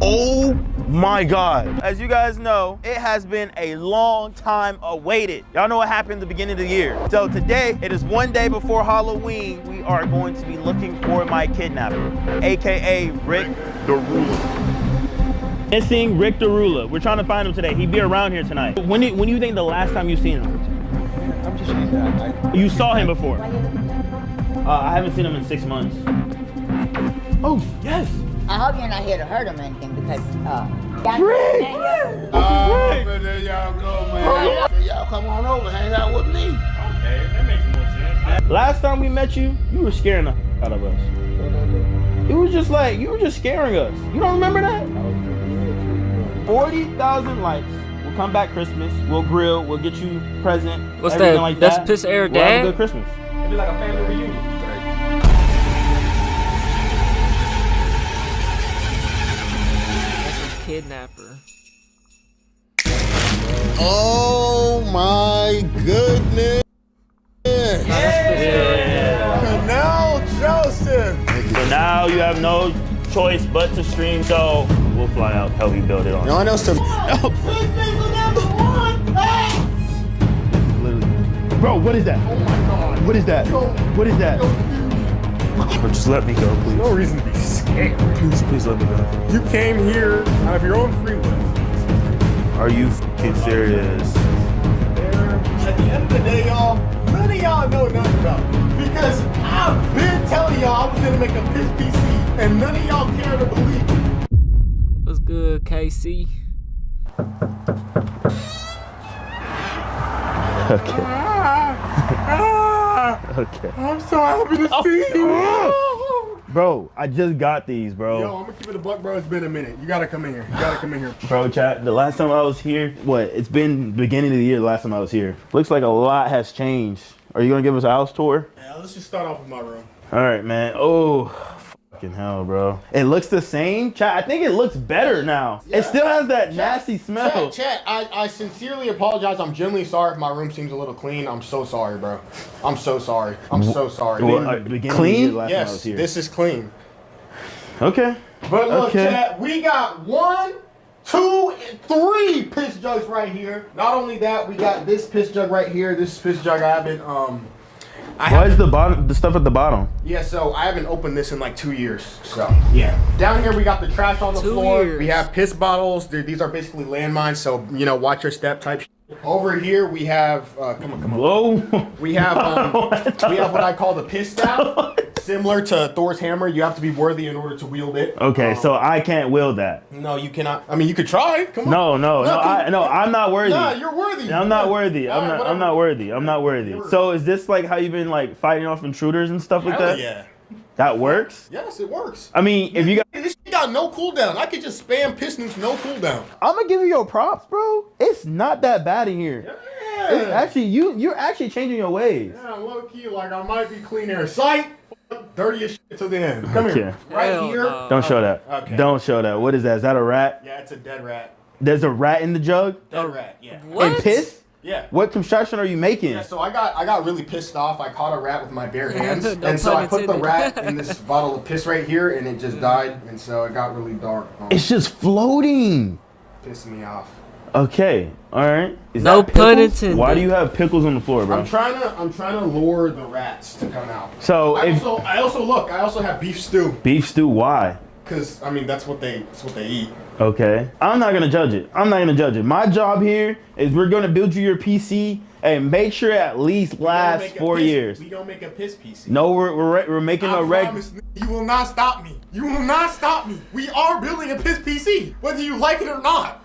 Oh my God. As you guys know, it has been a long time awaited. Y'all know what happened at the beginning of the year. So today, it is one day before Halloween. We are going to be looking for my kidnapper, AKA Rick Derula. Missing Rick Derula. We're trying to find him today. He'd be around here tonight. When do you think the last time you seen him? I'm just saying that. You saw him before? I haven't seen him in 6 months. Oh, yes. I hope you're not here to hurt him or anything because, Rick! But there y'all go, man. So y'all come on over, hang out with me. Okay, that makes more sense. Last time we met you, you were scaring the out of us. You were just like, you were just scaring us. You don't remember that? 40,000 likes. We'll come back Christmas. We'll grill. We'll get you a present. What's everything that? Like That's that. Piss Air We'll have Dad? a good Christmas. It'll be like a family reunion. Kidnapper. Oh my goodness. Canal Joseph. So now you have no choice but to stream. So we'll fly out, help you build it on. No one else to. Bro, what is that? Oh my God. What is that? What is that? Bro, just let me go, please. No reason to be scared. Please let me go. You came here out of your own free will. Are you f***ing serious? At the end of the day, y'all, none of y'all know nothing about it. Because I've been telling y'all I was gonna make a piss PC, and none of y'all care to believe it. What's good, KC? Okay. Okay. I'm so happy to see you. Bro, I just got these, bro. Yo, I'm gonna keep it a buck, bro. It's been a minute. You gotta come in here. You gotta come in here. Bro, chat, the last time I was here, it's been beginning of the year the last time I was here. Looks like a lot has changed. Are you gonna give us a house tour? Yeah, let's just start off with my room. All right, man. Oh, fucking hell, bro. It looks the same. Chat, I think it looks better now. Yeah. It still has that nasty smell. Chat, I sincerely apologize. I'm genuinely sorry if my room seems a little clean. I'm so sorry, bro. I'm so sorry. I'm so sorry. Beginning Clean? of the year the last time I was Yes, here. this is clean. Okay. But look, Okay. chat, we got 1, 2, and 3 piss jugs right here. Not only that, we got this piss jug right here. This piss jug I haven't Why is the stuff at the bottom? yeah, so I haven't opened this in like 2 years. So yeah. Down here we got the trash on the 2 floor. years. We have piss bottles. These are basically landmines, so you know, watch your step type shit. Over here we have come on. Whoa. We have what I call the piss staff. Similar to Thor's hammer, you have to be worthy in order to wield it. Okay, so I can't wield that. No, you cannot. I mean, you could try. Come on. No, I'm not worthy. Nah, you're worthy. I'm not worthy. All I'm right, not worthy. I'm not worthy. You're- So is this like how you've been like fighting off intruders and stuff like Hell that? yeah. That works? Yes, it works. I mean, if you got, This shit got no cooldown. I could just spam piss nukes, no cooldown. I'm gonna give you your props, bro. It's not that bad in here. It's Yeah. actually you're actually changing your ways. Yeah, low key, like I might be clean air sight, dirty as shit to the end. Come here. Okay. Right Hell here. no. Don't show that. Okay. Don't show that. What is that? Is that a rat? Yeah, it's a dead rat. There's a rat in the jug? Dead rat, yeah. What? And piss? Yeah. What construction are you making? Yeah, so I got really pissed off. I caught a rat with my bare hands, No and so pun I put the intended. rat in this bottle of piss right here, and it just died, and so it got really dark. It's just floating. Pissed me off. Okay. All right. Is No that pun pickles? intended. Why do you have pickles on the floor, bro? I'm trying to lure the rats to come out. So I also have beef stew, beef stew, why? cause I mean that's what they eat. Okay. I'm not gonna judge it. My job here is we're gonna build you your PC and make sure it at least lasts 4 years. We don't make a piss PC. No, we're making I a reg. promise, you will not stop me. You will not stop me. We are building a piss PC, whether you like it or not.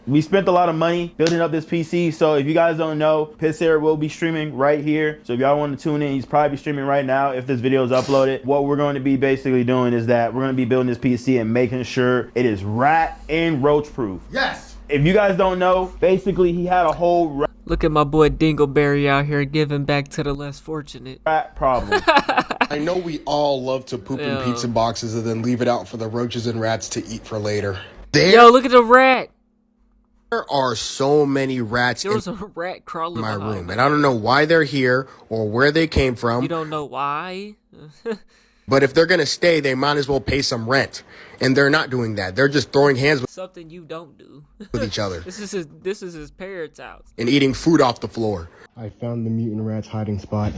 We spent a lot of money building up this PC, so if you guys don't know, Piss Air will be streaming right here. So if y'all want to tune in, he's probably streaming right now if this video is uploaded. What we're going to be basically doing is that we're going to be building this PC and making sure it is rat and roach proof. Yes. If you guys don't know, basically he had a whole Look at my boy Dingleberry out here giving back to the less fortunate. rat problem. I know we all love to poop in pizza boxes and then leave it out for the roaches and rats to eat for later. Yo, look at the rat. There are so many rats There in was a rat crawling my behind room, me. and I don't know why they're here or where they came from. You don't know why? But if they're gonna stay, they might as well pay some rent. And they're not doing that. They're just throwing hands Something you don't do. with each other This is his parents' house. and eating food off the floor. I found the mutant rat's hiding spot.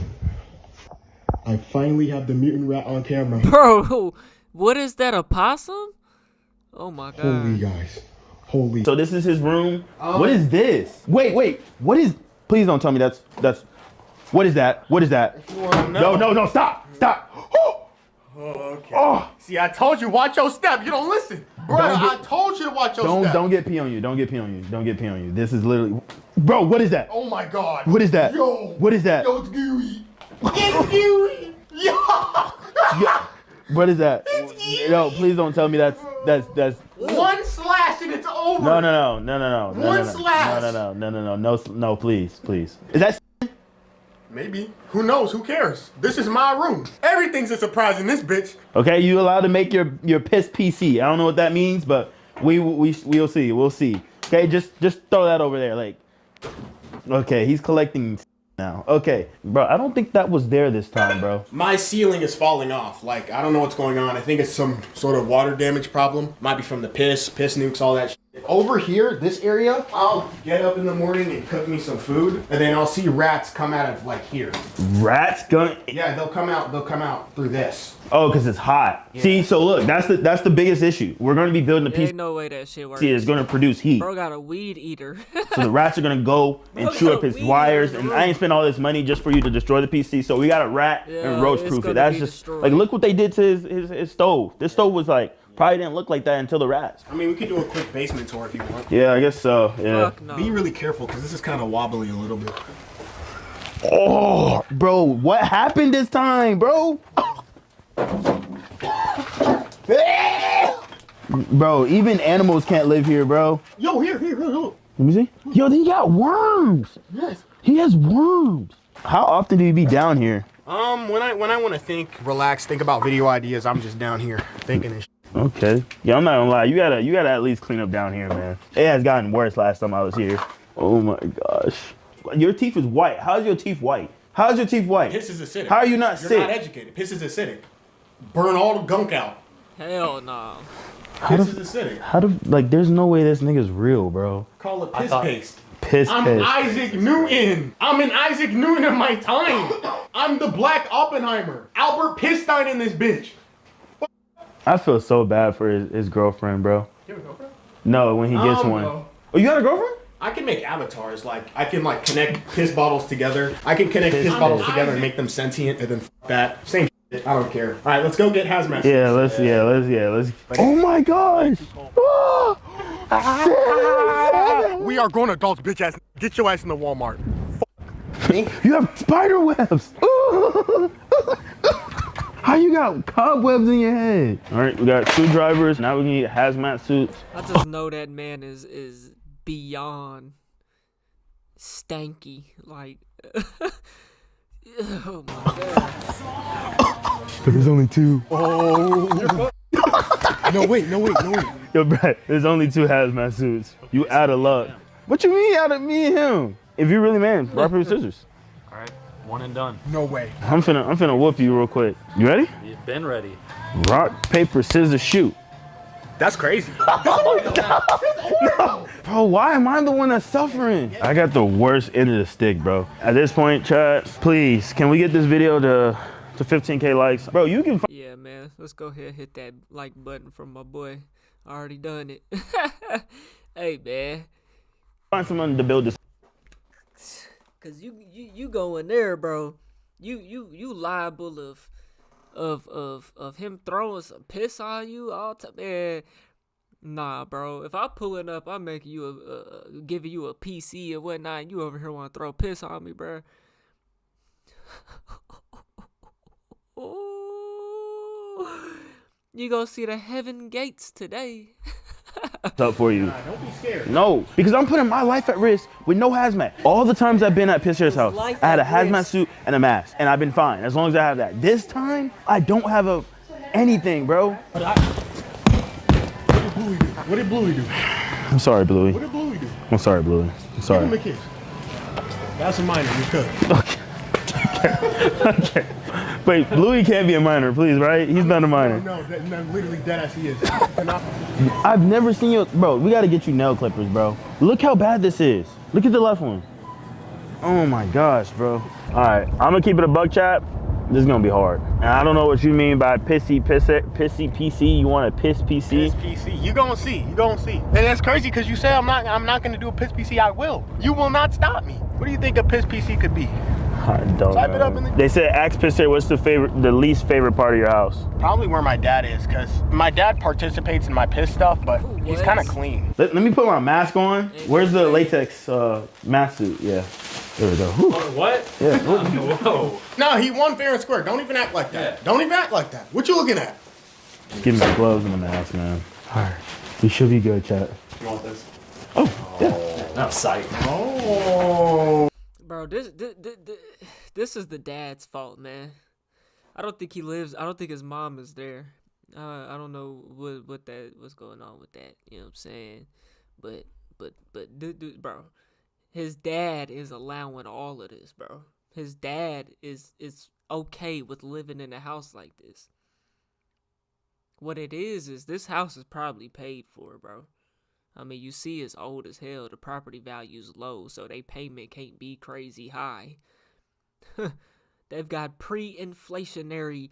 I finally have the mutant rat on camera. Bro, what is that, a possum? Oh my god. Holy guys. Holy. So this is his room. What is this? Wait. What is? Please don't tell me that's. What is that? What is that? No, stop. Okay. Oh. See, I told you, watch your step. You don't listen. Bro, I told you to watch your step. Don't get pee on you. Don't get pee on you. This is literally. Bro, what is that? Oh my god. What is that? Yo. What is that? Yo, it's gooey. It's gooey. Yo. What is that? Yo, please don't tell me that's. One slash and it's over. No. One slash. No, please. Is that? Maybe. Who knows? Who cares? This is my room. Everything's a surprise in this bitch. Okay, you allowed to make your piss PC. I don't know what that means, but we'll see. We'll see. Okay, just throw that over there. Like, okay, he's collecting now. Okay, bro, I don't think that was there this time, bro. My ceiling is falling off. Like, I don't know what's going on. I think it's some sort of water damage problem. Might be from the piss nukes, all that shit. Over here, this area, I'll get up in the morning and cook me some food, and then I'll see rats come out of like here. Rats going? Yeah, they'll come out through this. Oh, because it's hot. Yeah. See, so look, that's the biggest issue. We're going to be building a There PC. ain't no way that shit works. It's going to produce heat. Bro got a weed eater. So the rats are going to go and chew up his wires, and I ain't spent all this money just for you to destroy the PC. So we got to rat and roach proof it. That's just destroyed. like, look what they did to his stove. This stove was like, probably didn't look like that until the rats. I mean, we could do a quick basement tour if you want. Yeah, I guess so. Yeah. Fuck no. Be really careful because this is kind of wobbly a little bit. Oh, bro, what happened this time, bro? Bro, even animals can't live here, bro. Yo, here, look. Let me see. Yo, he got worms. Yes. He has worms. How often do you be down here? When I want to relax, think about video ideas, I'm just down here thinking and shit. Okay. Yeah, I'm not gonna lie. You gotta at least clean up down here, man. It has gotten worse last time I was here. Oh my gosh. Your teeth is white. How's your teeth white? How's your teeth white? Piss is acidic. How are you not You're sick? not educated. Piss is acidic. Burn all the gunk out. Hell no. Piss is acidic. How do, like, there's no way this nigga's real, bro. Call it piss paste. Piss. I'm Isaac Newton. I'm an Isaac Newton of my time. I'm the Black Oppenheimer. Albert Pistine in this bitch. I feel so bad for his girlfriend, bro. You have a girlfriend? No, when he gets one. No. Oh, you got a girlfriend? I can make avatars. Like, I can like connect piss bottles together. I can connect piss I'm bottles an together and make them sentient and then that. Same shit. I don't care. All right, let's go get hazmat. Yeah, let's. Oh my gosh! Ah! We are grown adults, bitch ass. Get your ass in the Walmart. You have spider webs. How you got cobwebs in your head? All right, we got screwdrivers. Now we can get hazmat suits. I just know that man is beyond stanky. Like, oh my god. There's only two. Oh. No, wait. Yo, Brad, there's only two hazmat suits. You out of luck. What you mean out of me and him? If you really man, rock, paper, scissors. All right, one and done. No way. I'm finna whoop you real quick. You ready? You've been ready. Rock, paper, scissors, shoot. That's crazy. Bro, why am I the one that's suffering? I got the worst end of the stick, bro. At this point, chat, please, can we get this video to 15K likes? Bro, you can Yeah, man. Let's go ahead and hit that like button from my boy. I already done it. Hey, man. find someone to build this. Cause you go in there, bro. You liable of him throwing some piss on you all time, man. Nah, bro. If I'm pulling up, I'm making you giving you a PC and whatnot. And you over here want to throw piss on me, bro. Oh, you gonna see the heaven gates today. Up for you. Don't be scared. No, because I'm putting my life at risk with no hazmat. All the times I've been at Pisser's house, life I had a at hazmat risk. suit and a mask, and I've been fine as long as I have that. This time, I don't have anything, bro. What did Bluey do? I'm sorry, Bluey. What did Bluey do? I'm sorry, Bluey. I'm Give him sorry. a kiss. That's a minor. You're good. Okay. Okay. Wait, Louis can't be a minor, please, right? He's not a minor. No, literally dead as he is. I've never seen you, bro. We gotta get you nail clippers, bro. Look how bad this is. Look at the left one. Oh my gosh, bro. All right, I'm gonna keep it a buck, chat. This is gonna be hard. And I don't know what you mean by pissy PC. You want a piss PC? Piss PC. You gonna see. You gonna see. And that's crazy because you say I'm not gonna do a piss PC. I will. You will not stop me. What do you think a piss PC could be? I don't Type know. it up in the. They said, ask Pisser, what's the least favorite part of your house? Probably where my dad is, because my dad participates in my piss stuff, but he's What? kind of clean. Let me put my mask on. Where's the latex mask suit? Yeah. There we go. Whew. What? Yeah. Whoa. No, he won fair and square. Don't even act like that. Don't even act like that. What you looking at? Give me the gloves and the mask, man. All right. We should be good, chat. You want this? Oh, yeah. Not sight. Oh. Bro, this is the dad's fault, man. I don't think he lives. I don't think his mom is there. I don't know what's going on with that. You know what I'm saying? But bro, his dad is allowing all of this, bro. His dad is okay with living in a house like this. What it is this house is probably paid for, bro. I mean, you see it's old as hell. The property value's low, so they payment can't be crazy high. They've got pre-inflationary,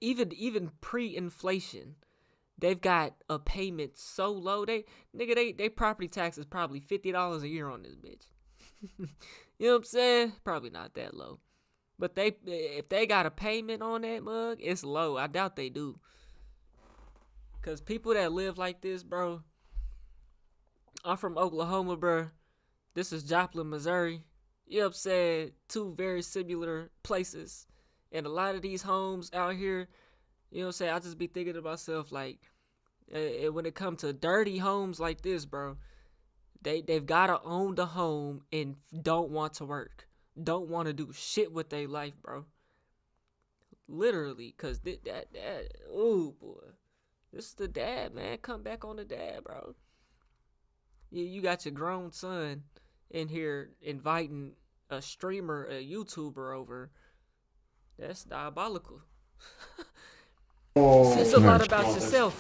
even pre-inflation, they've got a payment so low. They property tax is probably $50 a year on this bitch. You know what I'm saying? Probably not that low. But if they got a payment on that mug, it's low. I doubt they do. Cause people that live like this, bro. I'm from Oklahoma, bro. This is Joplin, Missouri. You know what I'm saying? Two very similar places. And a lot of these homes out here, you know what I'm saying? I just be thinking to myself, like, when it comes to dirty homes like this, bro, they've got to own the home and don't want to work. Don't want to do shit with their life, bro. Literally, because ooh, boy. This is the dad, man. Come back on the dad, bro. You got your grown son in here inviting a streamer, a YouTuber over. That's diabolical. Says a lot about yourself.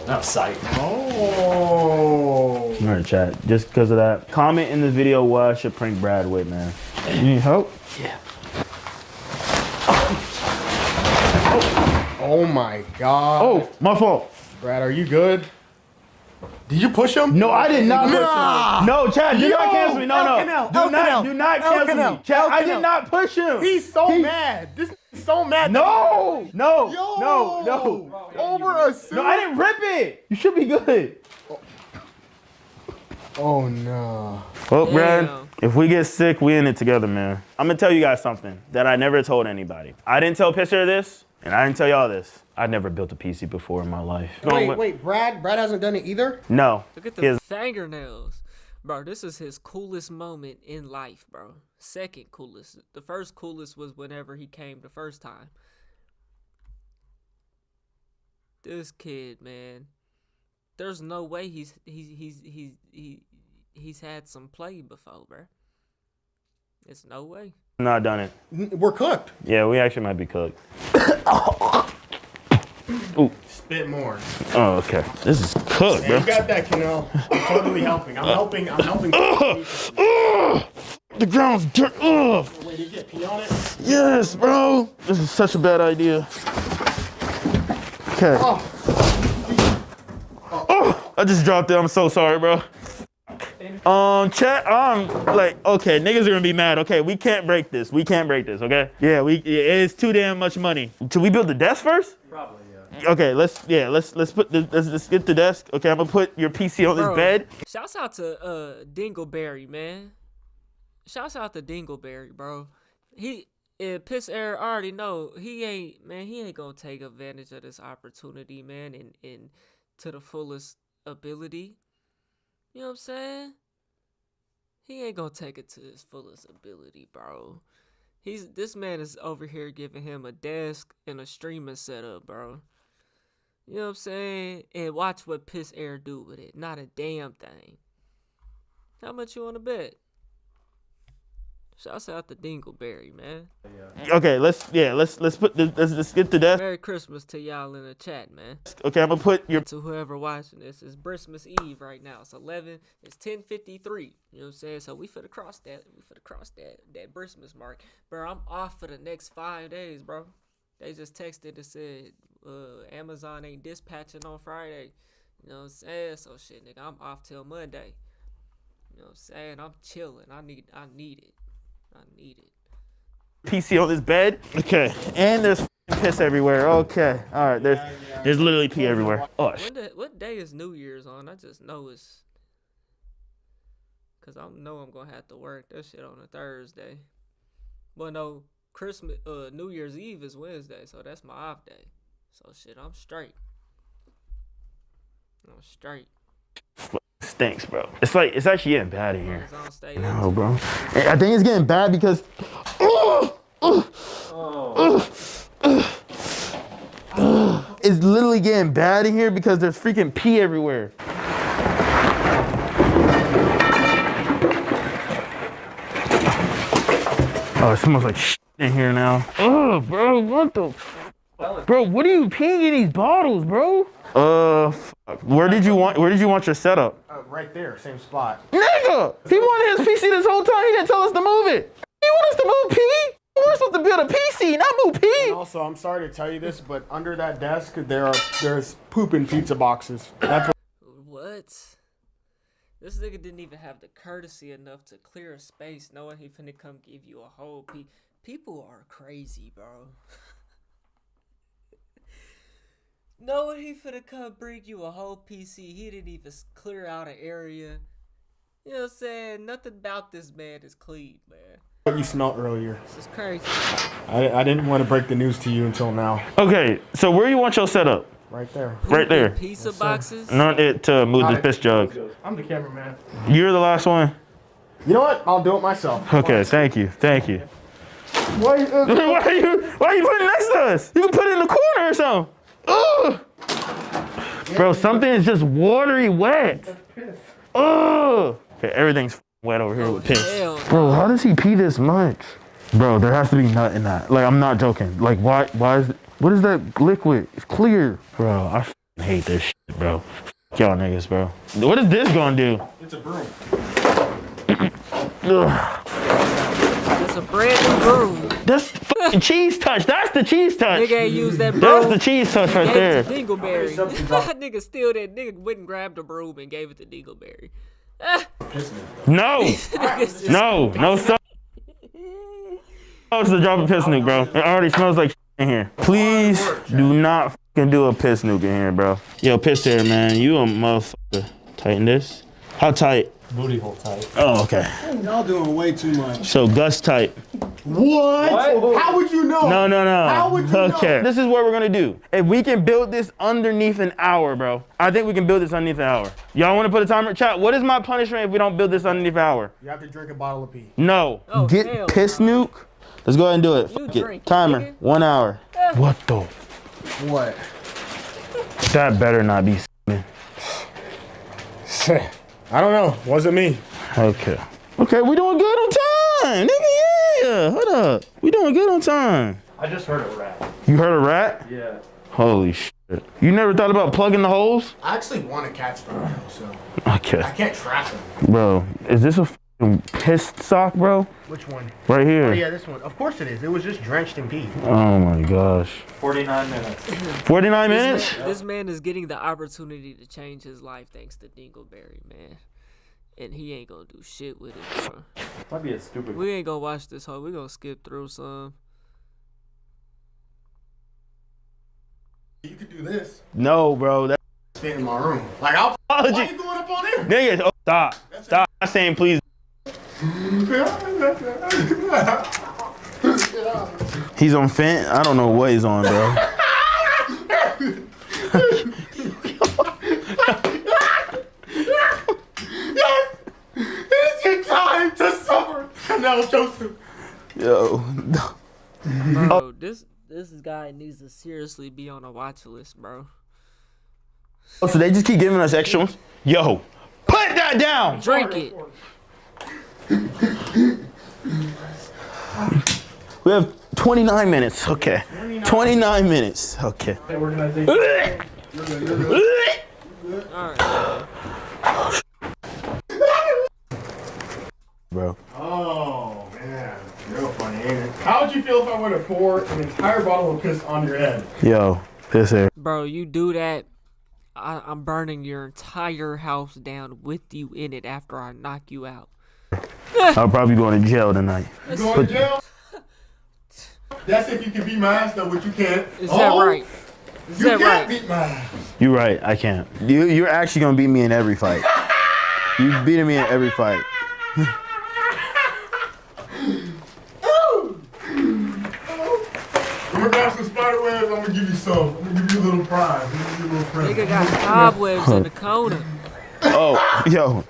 Not sight. Oh. All right, chat. Just because of that, comment in the video what I should prank Brad with, man. You need help? Yeah. Oh my God. Oh, my fault. Brad, are you good? Did you push him? No, I did not. Nah. No, Chad, do not Yo, cancel me. No, do not cancel me. Chad, I did not push him. He's so mad. This is so mad. No. Over a suit. No, I didn't rip it. You should be good. Oh no. Well, Brad, Damn. if we get sick, we in it together, man. I'm gonna tell you guys something that I never told anybody. I didn't tell Pisser this, and I didn't tell y'all this. I'd never built a PC before in my life. Wait, Brad hasn't done it either? No. Look at the His- fingernails. Bro, this is his coolest moment in life, bro. Second coolest. The first coolest was whenever he came the first time. This kid, man. There's no way he's had some play before, bro. It's no way. not done it. We're cooked. Yeah, we actually might be cooked. Ooh. Spit more. Oh, okay. This is cooked, Yeah, bro. you got that, Canal. I'm totally helping. I'm helping. The ground's dirt. Ugh. Wait, did you get pee on it? Yes, bro. This is such a bad idea. Okay. Oh, I just dropped it. I'm so sorry, bro. Chat, okay, niggas are gonna be mad. Okay, we can't break this. Okay? Yeah, it's too damn much money. Should we build the desk first? Probably, yeah. Okay, let's get the desk. Okay, I'm gonna put your PC on this Bro, bed. Shouts out to Dingleberry, man. Shouts out to Dingleberry, bro. Piss Air already know he ain't gonna take advantage of this opportunity, man, and to the fullest ability. You know what I'm saying? He ain't gonna take it to his fullest ability, bro. This man is over here giving him a desk and a streaming setup, bro. You know what I'm saying? And watch what Piss Air do with it. Not a damn thing. How much you wanna bet? Shouts out to Dingleberry, man. Okay, let's get to that. Merry Christmas to y'all in the chat, man. Okay, I'm gonna put your To whoever watching this, it's Christmas Eve right now. It's 10:53. You know what I'm saying? So we finna cross that. That Christmas mark. Bro, I'm off for the next 5 days, bro. They just texted and said Amazon ain't dispatching on Friday. You know what I'm saying? So shit, nigga, I'm off till Monday. You know what I'm saying? I'm chilling. I need it. PC on this bed. Okay, and there's piss everywhere. Okay, all right. There's literally pee everywhere. Oh, What day is New Year's on? I just know it's cause I know I'm gonna have to work that shit on a Thursday. Well, no, Christmas, New Year's Eve is Wednesday, so that's my off day. So shit, I'm straight. stinks, bro. It's actually getting bad in here. As long as I don't stay No, bro. I think it's getting bad because. It's literally getting bad in here because there's freaking pee everywhere. Oh, it smells like shit in here now. Oh, bro, what the? Bro, what are you peeing in these bottles, bro? Fuck. Where did you want your setup? Right there, same spot. Nigga, he wanted his PC this whole time. He didn't tell us to move it. He want us to move P? We're supposed to build a PC, not move P. And also, I'm sorry to tell you this, but under that desk there's pooping pizza boxes. That's What? This nigga didn't even have the courtesy enough to clear a space knowing he finna come give you a whole People are crazy, bro. Knowing he finna come bring you a whole PC, he didn't even clear out an area. You know what I'm saying? Nothing about this man is clean, man. what you smelled earlier. This is crazy. I didn't want to break the news to you until now. Okay, so where you want your setup? Right there. Right there. Pizza boxes? Not it to move the piss jug. I'm the cameraman. You're the last one? You know what? I'll do it myself. Okay, thank you. Why are you putting it next to us? You can put it in the corner or something. Ugh. Bro, something is just watery wet. Ugh. Okay, everything's wet over here with piss. Hell no. Bro, how does he pee this much? Bro, there has to be nut in that. Like, I'm not joking. Like, why is it, what is that liquid? It's clear. Bro, I f***ing hate this shit, bro. F*** y'all niggas, bro. What is this gonna do? It's a broom. Ugh. It's a brand new broom. That's fucking cheese touch. That's the cheese touch. Nigga ain't used that broom. That's the cheese touch right there. Gave it to Dingleberry. Nigga steal that. Nigga went and grabbed a broom and gave it to Dingleberry. No, no, son. Oh, it's the drop of piss nuke, bro. It already smells like in here. Please do not fucking do a piss nuke in here, bro. Yo, piss here, man. You a motherfucker. Tighten this. How tight? Booty hole tight. Oh, okay. Y'all doing way too much. So Gus tight. What? How would you know? No. How would you Okay. know? This is what we're gonna do. If we can build this underneath an hour, bro. I think we can build this underneath an hour. Y'all wanna put a timer? Chat, what is my punishment if we don't build this underneath an hour? You have to drink a bottle of pee. No. Oh, hell Get piss nuke. Let's go ahead and do it. You Fuck it. drink, Timer. nigga. 1 hour. What the? What? That better not be semen. I don't know. Wasn't me. Okay. Okay, we doing good on time. Nigga, yeah. Hold up. We doing good on time. I just heard a rat. You heard a rat? Yeah. Holy shit. You never thought about plugging the holes? I actually want to catch them, so Okay. I can't trap them. Bro, is this a f***ing piss sock, bro? Which one? Right here. Oh yeah, this one. Of course it is. It was just drenched in pee. Oh my gosh. 49 minutes. 49 minutes? This man is getting the opportunity to change his life thanks to Dingleberry, man. And he ain't gonna do shit with it, bro. Might be a stupid. We ain't gonna watch this whole. We gonna skip through some. You could do this. No, bro. That Stay in my room. Like I'll. Why are you going up on there? nigga, oh, stop. Stop. I'm saying please. He's on Fent. I don't know what he's on, bro. It's your time to suffer. Now, Joseph. Yo. Bro, this guy needs to seriously be on a watch list, bro. Oh, so they just keep giving us extra ones? Yo, put that down. Drink it. We have 29 minutes. Okay. 29 minutes. Okay. Hey, we're gonna take. All right. Bro. Oh man, real funny, ain't it? How would you feel if I were to pour an entire bottle of piss on your head? Yo, piss air. Bro, you do that, I'm burning your entire house down with you in it after I knock you out. I'll probably be going to jail tonight. You going to jail? That's if you can beat my ass, though, which you can't. Is that right? Is You that can't right? beat my ass. You're right. I can't. You're actually gonna beat me in every fight. You beating me in every fight. I'm gonna grab some spider webs. I'm gonna give you some. I'm gonna give you a little prize. I'm gonna give you a little present. Nigga got cobwebs in the corner. Oh, yo.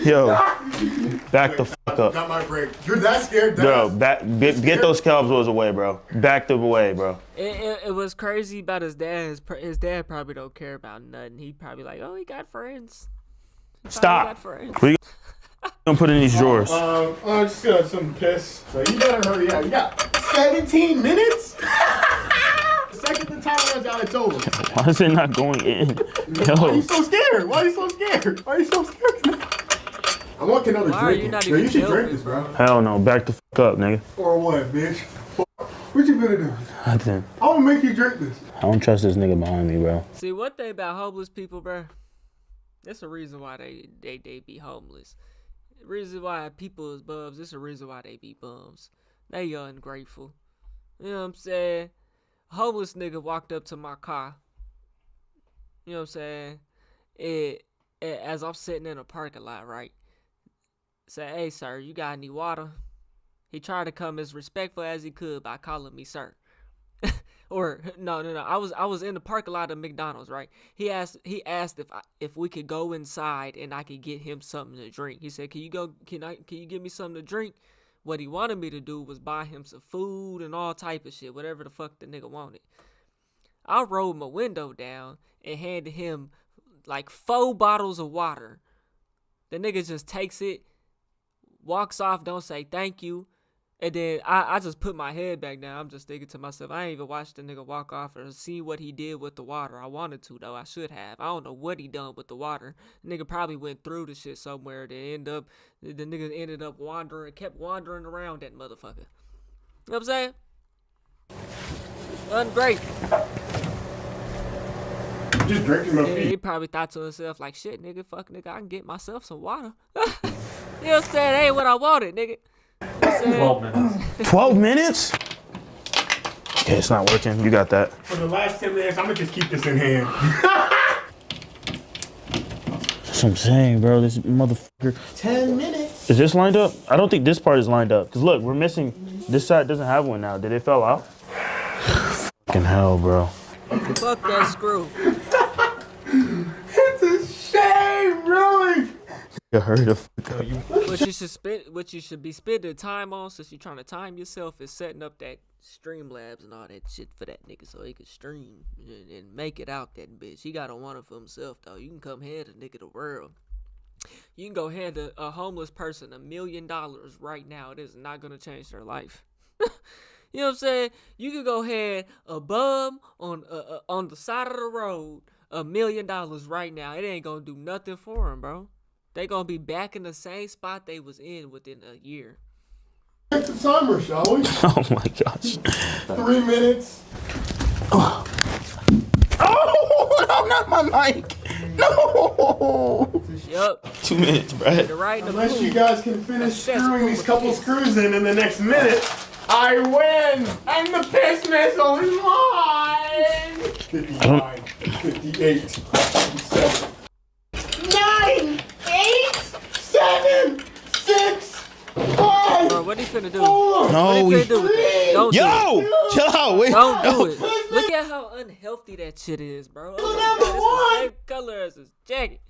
Yo. Back the fuck up. Got my break. You're that scared, Bro, Dad? get those cobwebs away, bro. Back them away, bro. It was crazy about his dad. His dad probably don't care about nothing. He probably like, oh, he got friends. He probably Stop. got friends. What are you gonna put in these drawers? I just got some piss. So you better hurry up. You got 17 minutes? The second the time runs out, it's over. Why is it not going in? Why are you Yo. so scared? Why are you so scared? Why are you so scared? I want another Why are drink. you not Yo, even you should joking, drink this, bro. Hell no. Back the fuck up, nigga. Or what, bitch? What you gonna do? Nothing. I'm gonna make you drink this. I don't trust this nigga behind me, bro. See, one thing about homeless people, bro, that's a reason why they be homeless. The reason why people is bums, it's a reason why they be bums. They ungrateful. You know what I'm saying? A homeless nigga walked up to my car. You know what I'm saying? As I'm sitting in a parking lot, right? Say, hey, sir, you got any water? He tried to come as respectful as he could by calling me sir. Or no. I was in the parking lot of McDonald's, right? He asked if we could go inside and I could get him something to drink. He said, "Can you give me something to drink?" What he wanted me to do was buy him some food and all type of shit, whatever the fuck the nigga wanted. I rolled my window down and handed him like 4 bottles of water. The nigga just takes it, walks off, don't say thank you. And then I just put my head back down. I'm just thinking to myself, I ain't even watched the nigga walk off or see what he did with the water. I wanted to, though. I should have. I don't know what he done with the water. The nigga probably went through the shit somewhere. The nigga ended up kept wandering around that motherfucker. You know what I'm saying? Ungrateful. Just drinking my Yeah, feet. he probably thought to himself, like, shit, nigga, fuck, nigga, I can get myself some water. You know what I'm saying? That ain't what I wanted, nigga. 12 minutes. 12 minutes? Okay, it's not working. You got that. For the last 10 minutes, I'm gonna just keep this in hand. That's what I'm saying, bro. This motherfucker. 10 minutes. Is this lined up? I don't think this part is lined up. Because look, we're missing. This side doesn't have one now. Did it fell out? Fucking hell, bro. Fuck that screw. It's a shame, really. Hurry the fuck up. What you should be spending time on, since you're trying to time yourself, is setting up that Streamlabs and all that shit for that nigga so he can stream and make it out that bitch. He got a one for himself though. You can come hand a nigga the world. You can go hand a homeless person $1 million right now. It is not gonna change their life. You know what I'm saying? You can go hand a bum on the side of the road $1 million right now. It ain't gonna do nothing for him, bro. They gonna be back in the same spot they was in within a year. Check the timer, shall we? Oh my gosh. 3 minutes. Oh, no, not my mic. No. Yup. 2 minutes, Brad. You're right in the Unless you pool. guys can finish That's screwing these full couple of piss. screws in the next minute, I win! And the piss missile is mine! 59, 58, 57, 9, 8, 7, 6, 5, Bro, what he finna do? 4, No, What he we. finna do with that? Don't do it. Yo, chill out. Wait. Don't no. do it. Look at how unhealthy that shit is, bro. Oh my Number God, it's one. the same color as his jacket.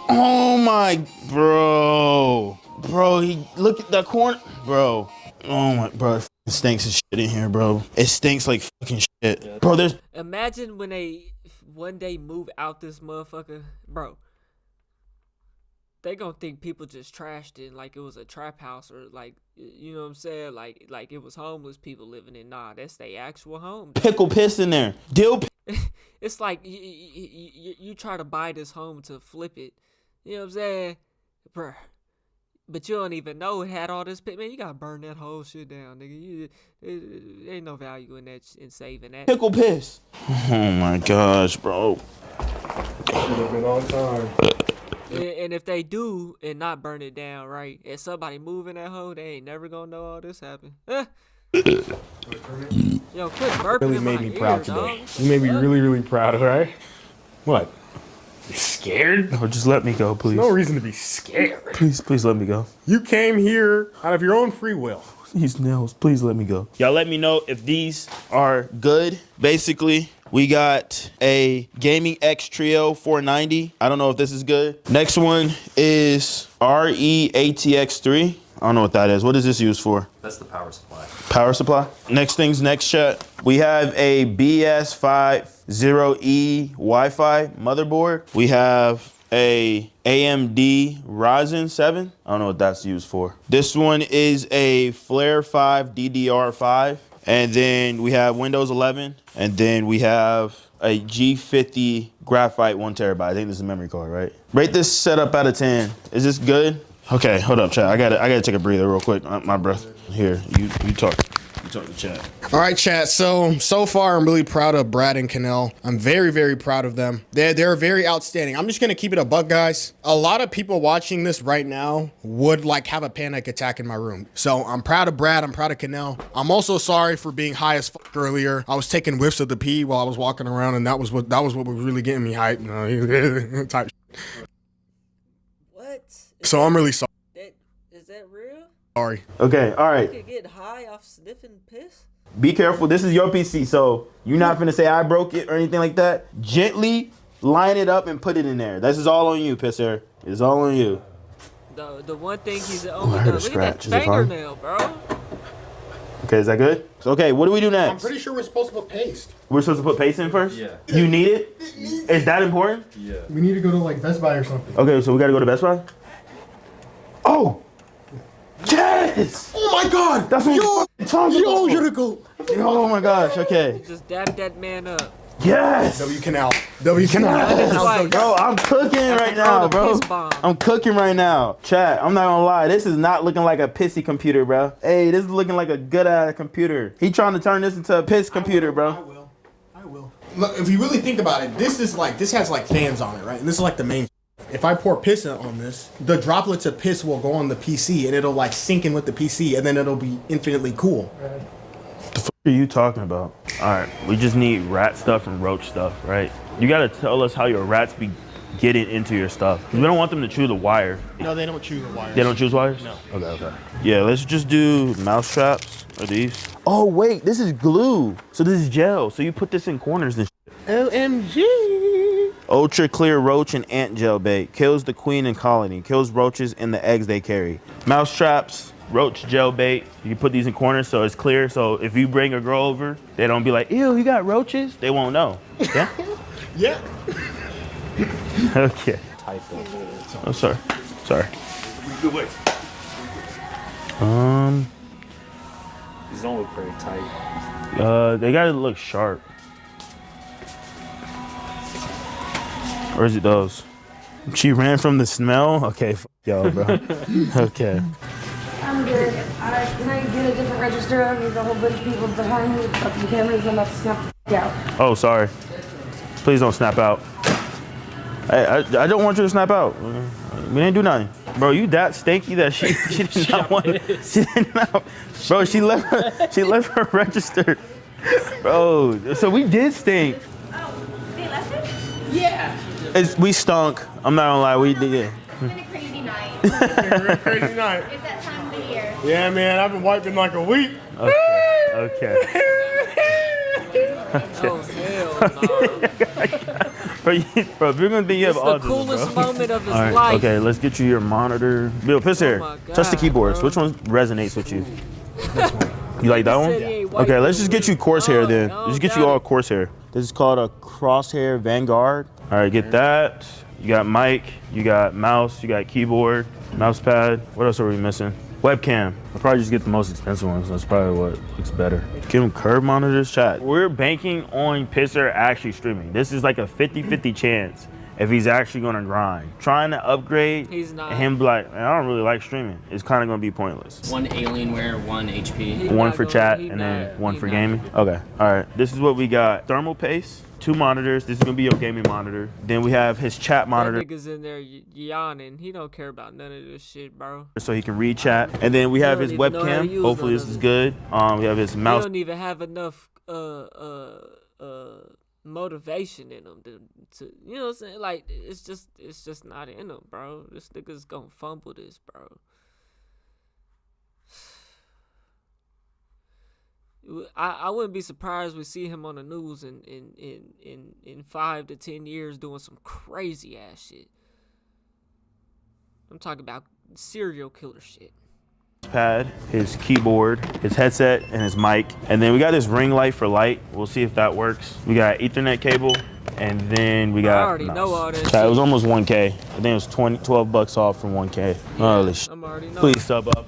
Oh my, bro. Bro, he look at that corner, bro. Oh my, bro, it stinks of shit in here, bro. It stinks like fucking shit, bro. There's Imagine when they one day move out this motherfucker, bro. they gonna think people just trashed it like it was a trap house or like, you know what I'm saying, like it was homeless people living in. Nah, that's their actual home. Pickle piss in there. Dill. It's like you try to buy this home to flip it. You know what I'm saying, bruh? But you don't even know it had all this pit. Man, you gotta burn that whole shit down, nigga. There ain't no value in that, in saving that. Pickle piss. Oh my gosh, bro. Should have been on time. And if they do and not burn it down, right, and somebody moving that hole, they ain't never gonna know all this happened. Yo, quit burping Really in made my me ear, proud dog. today. You made me really, really proud, right? What? You scared? Oh, just let me go, please. No reason to be scared. Please let me go. You came here out of your own free will. These nails, please let me go. Y'all let me know if these are good. Basically, we got a Gaming X Trio 490. I don't know if this is good. Next one is RE-ATX3. I don't know what that is. What is this used for? That's the power supply. Power supply. Next things next, chat. We have a BS50E Wi-Fi motherboard. We have a AMD Ryzen 7. I don't know what that's used for. This one is a Flare 5 DDR5. And then we have Windows 11. And then we have a G50 Graphite 1 terabyte. I think this is a memory card, right? Rate this setup out of 10. Is this good? Okay, hold up, chat. I gotta take a breather real quick. My breath. Here, you talk. You talk to chat. All right, chat. So far, I'm really proud of Brad and Kanell. I'm very, very proud of them. They're very outstanding. I'm just gonna keep it a buck, guys. A lot of people watching this right now would like have a panic attack in my room. So I'm proud of Brad. I'm proud of Kanell. I'm also sorry for being high as fuck earlier. I was taking whiffs of the pee while I was walking around, and that was what was really getting me hyped. Type. What? So I'm really sorry. Is that real? Sorry. Okay, all right. You could get high off sniffing piss? Be careful. This is your PC, so you're not finna say I broke it or anything like that. Gently line it up and put it in there. This is all on you, Pisser. It's all on you. The one thing he's I only heard done. a Look at scratch. that Is it fine? fingernail, bro. Okay, is that good? So, okay, what do we do I'm next? pretty sure we're supposed to put paste. We're supposed to put paste in first? Yeah. You need it? Is that important? Yeah. We need to go to like Best Buy or something. Okay, so we gotta go to Best Buy? Oh! Yes! Oh my God! That's what I'm talking about. you're the goat. Oh my gosh, okay. Just dab that man up. Yes! W Kanell. W Kanell. That's right. Bro, I'm cooking right throw now, the bro. piss bomb. I'm cooking right now. Chat, I'm not gonna lie. This is not looking like a pissy computer, bro. Hey, this is looking like a good ass computer. He trying to turn this into a piss computer, bro. I will. Look, if you really think about it, this has like fans on it, right? And this is like the main. If I pour piss on this, the droplets of piss will go on the PC and it'll like sink in with the PC and then it'll be infinitely cool. What are you talking about? All right, we just need rat stuff and roach stuff, right? You gotta tell us how your rats be getting into your stuff. 'Cause we don't want them to chew the wire. No, they don't chew the wires. They don't choose wires? No. Okay. Yeah, let's just do mouse traps. Are these? Oh wait, this is glue. So this is gel. So you put this in corners and OMG. Ultra clear roach and ant gel bait. Kills the queen and colony. Kills roaches and the eggs they carry. Mouse traps, roach gel bait. You can put these in corners so it's clear. So if you bring a girl over, they don't be like, ew, you got roaches? They won't know. Yeah? Yeah. Okay. Typo. Oh, sorry. Good way. These don't look pretty tight. They gotta look sharp. Or is it those? She ran from the smell? Okay, y'all, bro. Okay. I'm good. Can I get a different register? There's a whole bunch of people behind me with fucking cameras. I'm about to snap the out. Oh, sorry. Please don't snap out. I don't want you to snap out. We didn't do nothing. Bro, you that stinky that she did not want. She did not. Bro, she left her register. Bro, so we did stink. Oh, they left it? Yeah. We stunk. I'm not gonna lie, we did. It's been a crazy night. Crazy night. It's that time of the year. Yeah, man, I've been wiping like a week. Okay. Oh, hell no. Bro, if you're gonna think you have It's the autism, coolest bro. moment of his All right, life. okay, let's get you your monitor. Bill, piss here. my Touch the God, keyboards. bro. Which one resonates with you? You like that one? said he ain't white Okay, let's no just get you more. Corsair then. No, Let's just get got you all it. Corsair. This is called a Crosshair Vanguard. All right, get that. You got mic, you got mouse, you got keyboard, mouse pad. What else are we missing? Webcam. I'll probably just get the most expensive ones. That's probably what looks better. Give them curve monitors, chat. We're banking on Pisser actually streaming. This is like a 50-50 chance if he's actually gonna grind. Trying to upgrade, He's not. and him be like, man, I don't really like streaming. It's kind of gonna be pointless. One Alienware, one HP. He One not for gonna- chat he and not- then one he for not. gaming. Okay, all right. This is what we got. Thermal paste, 2 monitors. This is gonna be your gaming monitor. Then we have his chat That monitor, nigga's in there yawning. He don't care about none of this shit, bro. so he can read chat. And then we have don't his even know how to webcam. use Hopefully none this of is it. good. We have his He mouse. don't even have enough motivation in him to you know what I'm saying? Like it's just not in him, bro. This nigga's gonna fumble this, bro. I wouldn't be surprised we see him on the news in 5 to 10 years doing some crazy ass shit. I'm talking about serial killer shit. Pad, his keyboard, his headset, and his mic. And then we got this ring light for light. We'll see if that works. We got Ethernet cable, and then we got. I already know all that Chat, shit. it was almost 1K. I think it was 12 bucks off from 1K. Holy shit. I'm already know. Please sub up.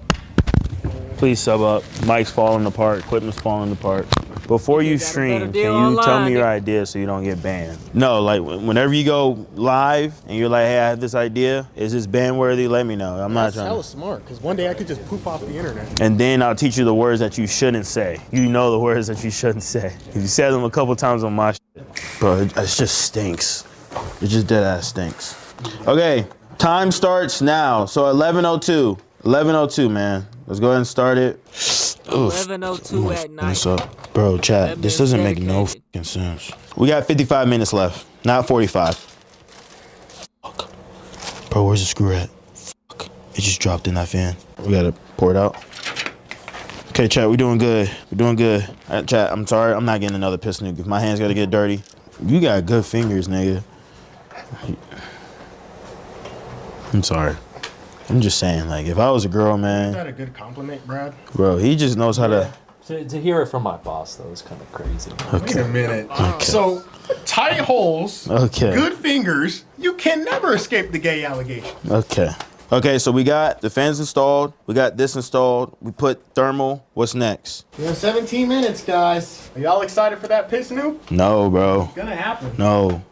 Please sub up. Mic's falling apart. Equipment's falling apart. Before you got a better stream, can deal you online, tell me your nigga. idea so you don't get banned? No, like whenever you go live and you're like, hey, I have this idea. Is this ban worthy? Let me know. I'm not That's trying hella to. smart, because one day I could just poof off the internet. And then I'll teach you the words that you shouldn't say. You know the words that you shouldn't say. If you said them a couple times on my shit, bro, it just stinks. It just dead ass stinks. Okay, time starts now. So 11:02. 11:02, man. Let's go ahead and start it. 11:02 at night. What's up? Bro, chat, That this man's doesn't make no dedicated. fucking sense. We got 55 minutes left, not 45. Fuck. Bro, where's the screw at? Fuck. It just dropped in that fan. We gotta pour it out. Okay, chat, we doing good. We're doing good. Chat, I'm sorry, I'm not getting another piss nuke. If my hands gotta get dirty. You got good fingers, nigga. I'm sorry. I'm just saying, like, if I was a girl, Is man, that a good compliment, Brad? bro, he just knows how to. To hear it from my boss, though, is kind of crazy. Wait a minute. So, tight holes, Okay. good fingers, you can never escape the gay allegation. Okay. Okay, so we got the fans installed. We got this installed. We put thermal. What's next? We have 17 minutes, guys. Are y'all excited for that piss noob? No, bro. Gonna happen. No.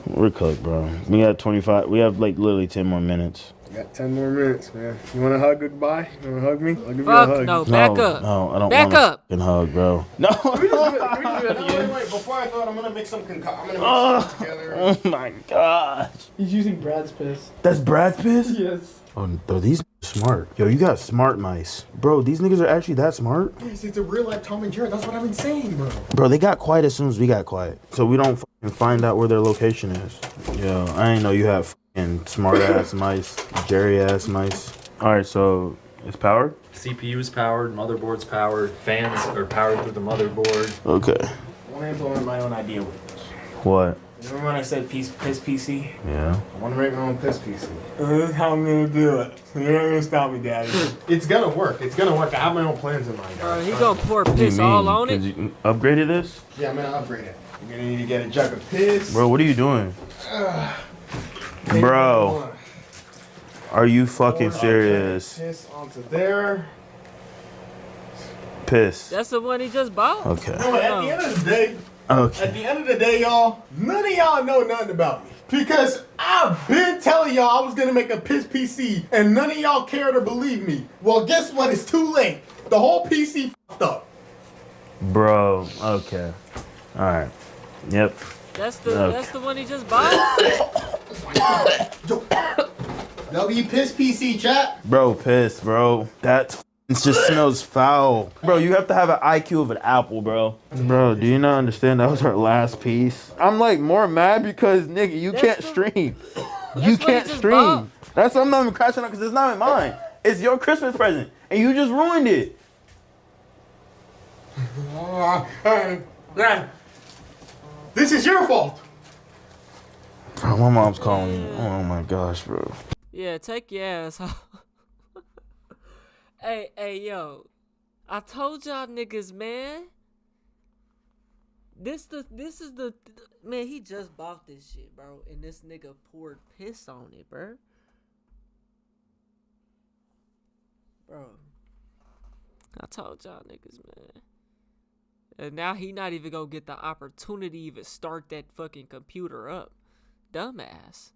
We're cooked, bro. We got 25. We have like literally 10 more minutes. We got 10 more minutes, man. You wanna hug goodbye? You wanna hug me? I'll give Fuck you a hug. no, back no, up. No, I don't Back want up. a hug, bro. No. Wait. Before I thought I'm gonna make some I'm gonna mix some together. Oh my gosh. He's using Brad's piss. That's Brad's piss? Yes. Oh, bro, these smart. Yo, you got smart mice. Bro, these niggas are actually that smart? Yes, it's a real life Tom and Jerry. That's what I've been saying, bro. Bro, they got quiet as soon as we got quiet. So we don't fucking find out where their location is. Yo, I ain't know you have fucking smart ass mice, Jerry ass mice. All right, so it's powered? CPU is powered, motherboard's powered, fans are powered through the motherboard. Okay. I wanna implement my own idea with this. What? Remember when I said piss PC? Yeah. I want to make my own piss PC. This is how I'm gonna do it. You're not gonna stop me, Daddy. It's gonna work. It's gonna work. I have my own plans in mind. Bro, guys. he gonna pour What do you piss all on Cause it. you upgraded this? Yeah, I'm gonna upgrade it. You're gonna need to get a jug of piss. Bro, what are you doing? Maybe Bro, one. are you fucking Pour serious? Piss onto there. Piss. That's the one he just bought. Okay. No, at the end of the day, Okay. y'all, none of y'all know nothing about me. Because I've been telling y'all I was gonna make a piss PC, and none of y'all cared or believe me. Well, guess what? It's too late. The whole PC fucked up. Bro, okay. All right. Yep. That's the Okay. that's the one he just bought. W piss PC chat. Bro, piss, bro. That it just smells foul. Bro, you have to have an IQ of an apple, bro. Bro, do you not understand that was our last piece? I'm like more mad because, nigga, you can't stream. You what he can't just stream. bought. That's why I'm not even crashing out because it's not mine. It's your Christmas present. And you just ruined it. This is your fault. Bro, my mom's calling me. Oh my gosh, bro. Yeah, take your ass home. Hey, yo. I told y'all niggas, man. This is the man. He just bought this shit, bro, and this nigga poured piss on it, bro. Bro, I told y'all niggas, man. And now he not even gonna get the opportunity to even start that fucking computer up. Dumbass.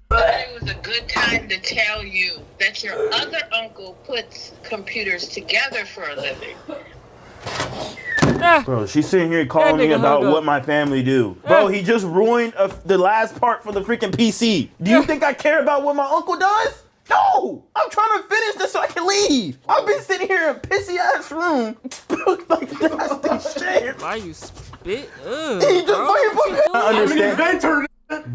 But it was a good time to tell you that your other uncle puts computers together for a living. Bro, she's sitting here calling me about what my family do. Bro, he just ruined the last part for the freaking PC. Do you think I care about what my uncle does? No! I'm trying to finish this so I can leave. I've been sitting here in a pissy ass room. Like nasty shit. Why you spit? Ugh, I'm an inventor.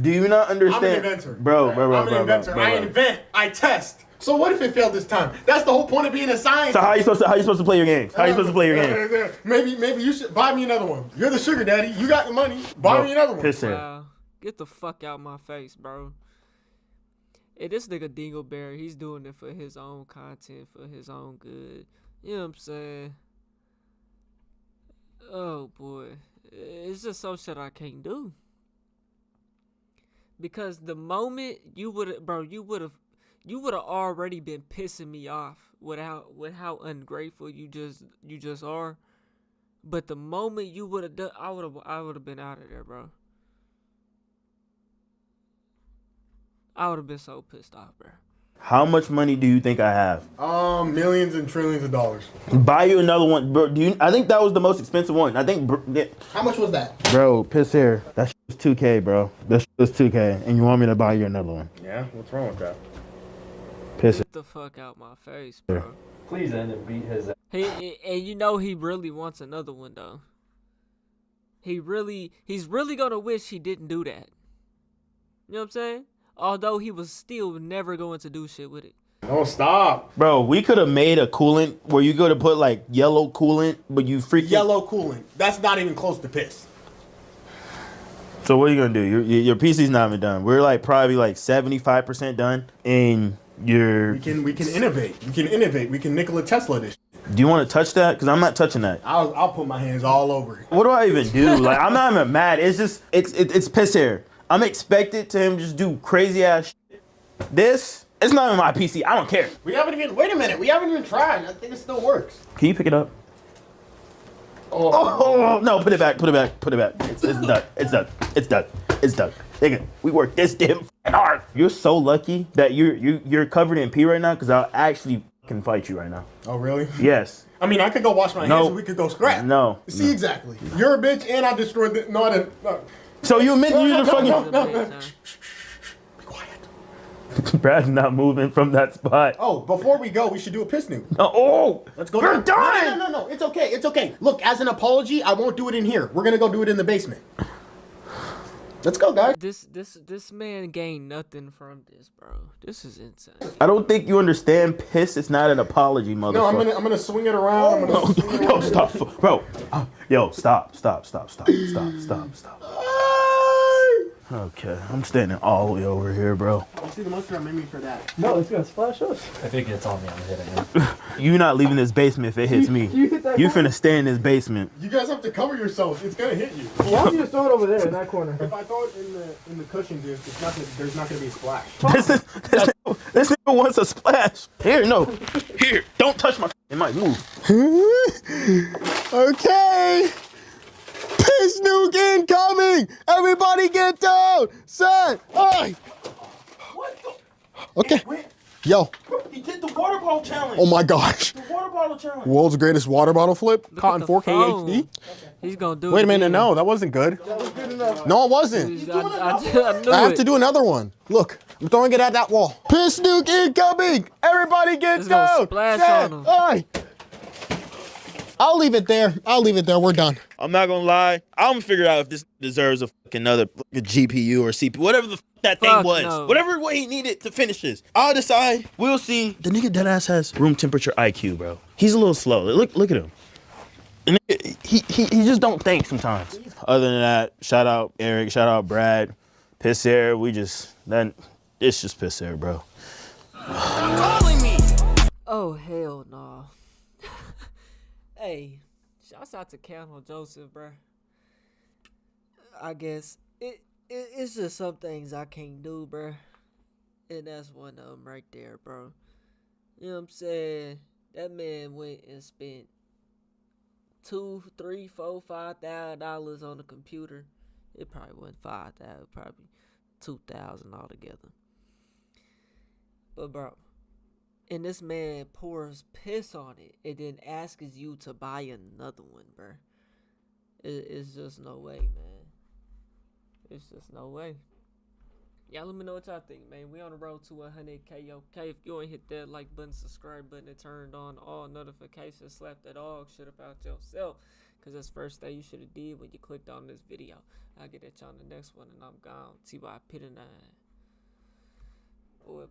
Do you not understand? I'm an inventor. Bro. I'm an inventor. I invent. I test. So what if it failed this time? That's the whole point of being a scientist. So how you supposed to play your games? How you supposed to play your games? Maybe you should buy me another one. You're the sugar daddy. You got the money. Buy me another one. Wow. Get the fuck out my face, bro. Hey, this nigga Dingleberry, he's doing it for his own content, for his own good. You know what I'm saying? Oh boy, it's just some shit I can't do. Because the moment you would have already been pissing me off with how ungrateful you just are. But the moment you would have done, I would have been out of there, bro. I would have been so pissed off, bro. How much money do you think I have? Millions and trillions of dollars. Buy you another one, bro. I think that was the most expensive one. I think. How much was that? Bro, piss here. That shit was $2K, bro. That shit was $2K, and you want me to buy you another one? Yeah. What's wrong with that? Piss. Get the fuck out my face, bro. Please end and beat his ass. And you know he really wants another one though. He's really gonna wish he didn't do that. You know what I'm saying? Although he was still never going to do shit with it. Oh, stop. Bro, we could have made a coolant where you go to put like yellow coolant, but you freaking... Yellow coolant. That's not even close to piss. So what are you going to do? Your PC's not even done. We're like probably like 75% done. And you're... We can innovate. We can innovate. We can Nikola Tesla this shit. Do you want to touch that? Because I'm not touching that. I'll put my hands all over it. What do I even do? Like, I'm not even mad. It's just... It's piss here. I'm expected to him just do crazy ass shit. This, it's not even my PC. I don't care. We haven't even, wait a minute. We haven't even tried. I think it still works. Can you pick it up? Oh, no, put it back. It's done. It's done. Nigga, we worked this damn hard. You're so lucky that you're covered in pee right now because I'll actually fucking fight you right now. Oh, really? Yes. I mean, I could go wash my hands and we could go scrap. No. See, exactly. You're a bitch and I destroyed the, no, I didn't. No. So you admit you're the fucking... No. Be quiet. Brad's not moving from that spot. Oh, before we go, we should do a piss nuke. Oh, let's go. We're done. No. It's okay. Look, as an apology, I won't do it in here. We're gonna go do it in the basement. Let's go, guys. This man gained nothing from this, bro. This is insane. I don't think you understand. Piss. It's not an apology, motherfucker. No, I'm gonna swing it around. Yo, stop, bro. Yo, stop. Okay, I'm standing all the way over here, bro. You see the monster made me for that. No, it's gonna splash us. If it gets on me, I'm hitting him. You not leaving this basement if it hits me. You finna stay in this basement. You guys have to cover yourselves. It's gonna hit you. Why don't you just throw it over there in that corner? If I throw it in the cushions, there's not gonna be a splash. This nigga wants a splash. Here, don't touch my. It might move. Okay. Piss nuke incoming! Everybody get down! Set! Hey! What the? Okay. Yo. He did the water bottle challenge. Oh my gosh. The water bottle challenge. World's greatest water bottle flip. Look Caught in 4K phone. HD. He's gonna do it. Wait a minute, again. no, that wasn't good. That was good enough. No, it wasn't. I knew I have it. to do another one. Look, I'm throwing it at that wall. Piss nuke incoming! Everybody get It's gonna down! splash Set! on 'em. Hey! I'll leave it there. We're done. I'm not gonna lie. I'm gonna figure out if this deserves a fucking another GPU or CPU, whatever the that thing was. No. Whatever way he needed to finish this. I'll decide. We'll see. The nigga deadass has room temperature IQ, bro. He's a little slow. Look at him. And he just don't think sometimes. Other than that, shout out Eric, shout out Brad, Piss Air. It's just Piss Air, bro. Oh hell no. Hey, shouts out to Colonel Joseph, bruh. I guess it's just some things I can't do, bruh. And that's one of them right there, bro. You know what I'm saying? That man went and spent $2, $3, $4, $5,000 on the computer. It probably wasn't $5,000, probably $2,000 altogether. But bro, and this man pours piss on it and then asks you to buy another one, bro. It's just no way, man. It's just no way. Y'all let me know what y'all think, man. We on the road to 100K, okay? If you ain't hit that like button, subscribe button, and turned on all notifications, slap that dog shit about yourself. Because that's the first thing you should have did when you clicked on this video. I'll get at y'all on the next one, and I'm gone. T.Y. Pit 9. Boy.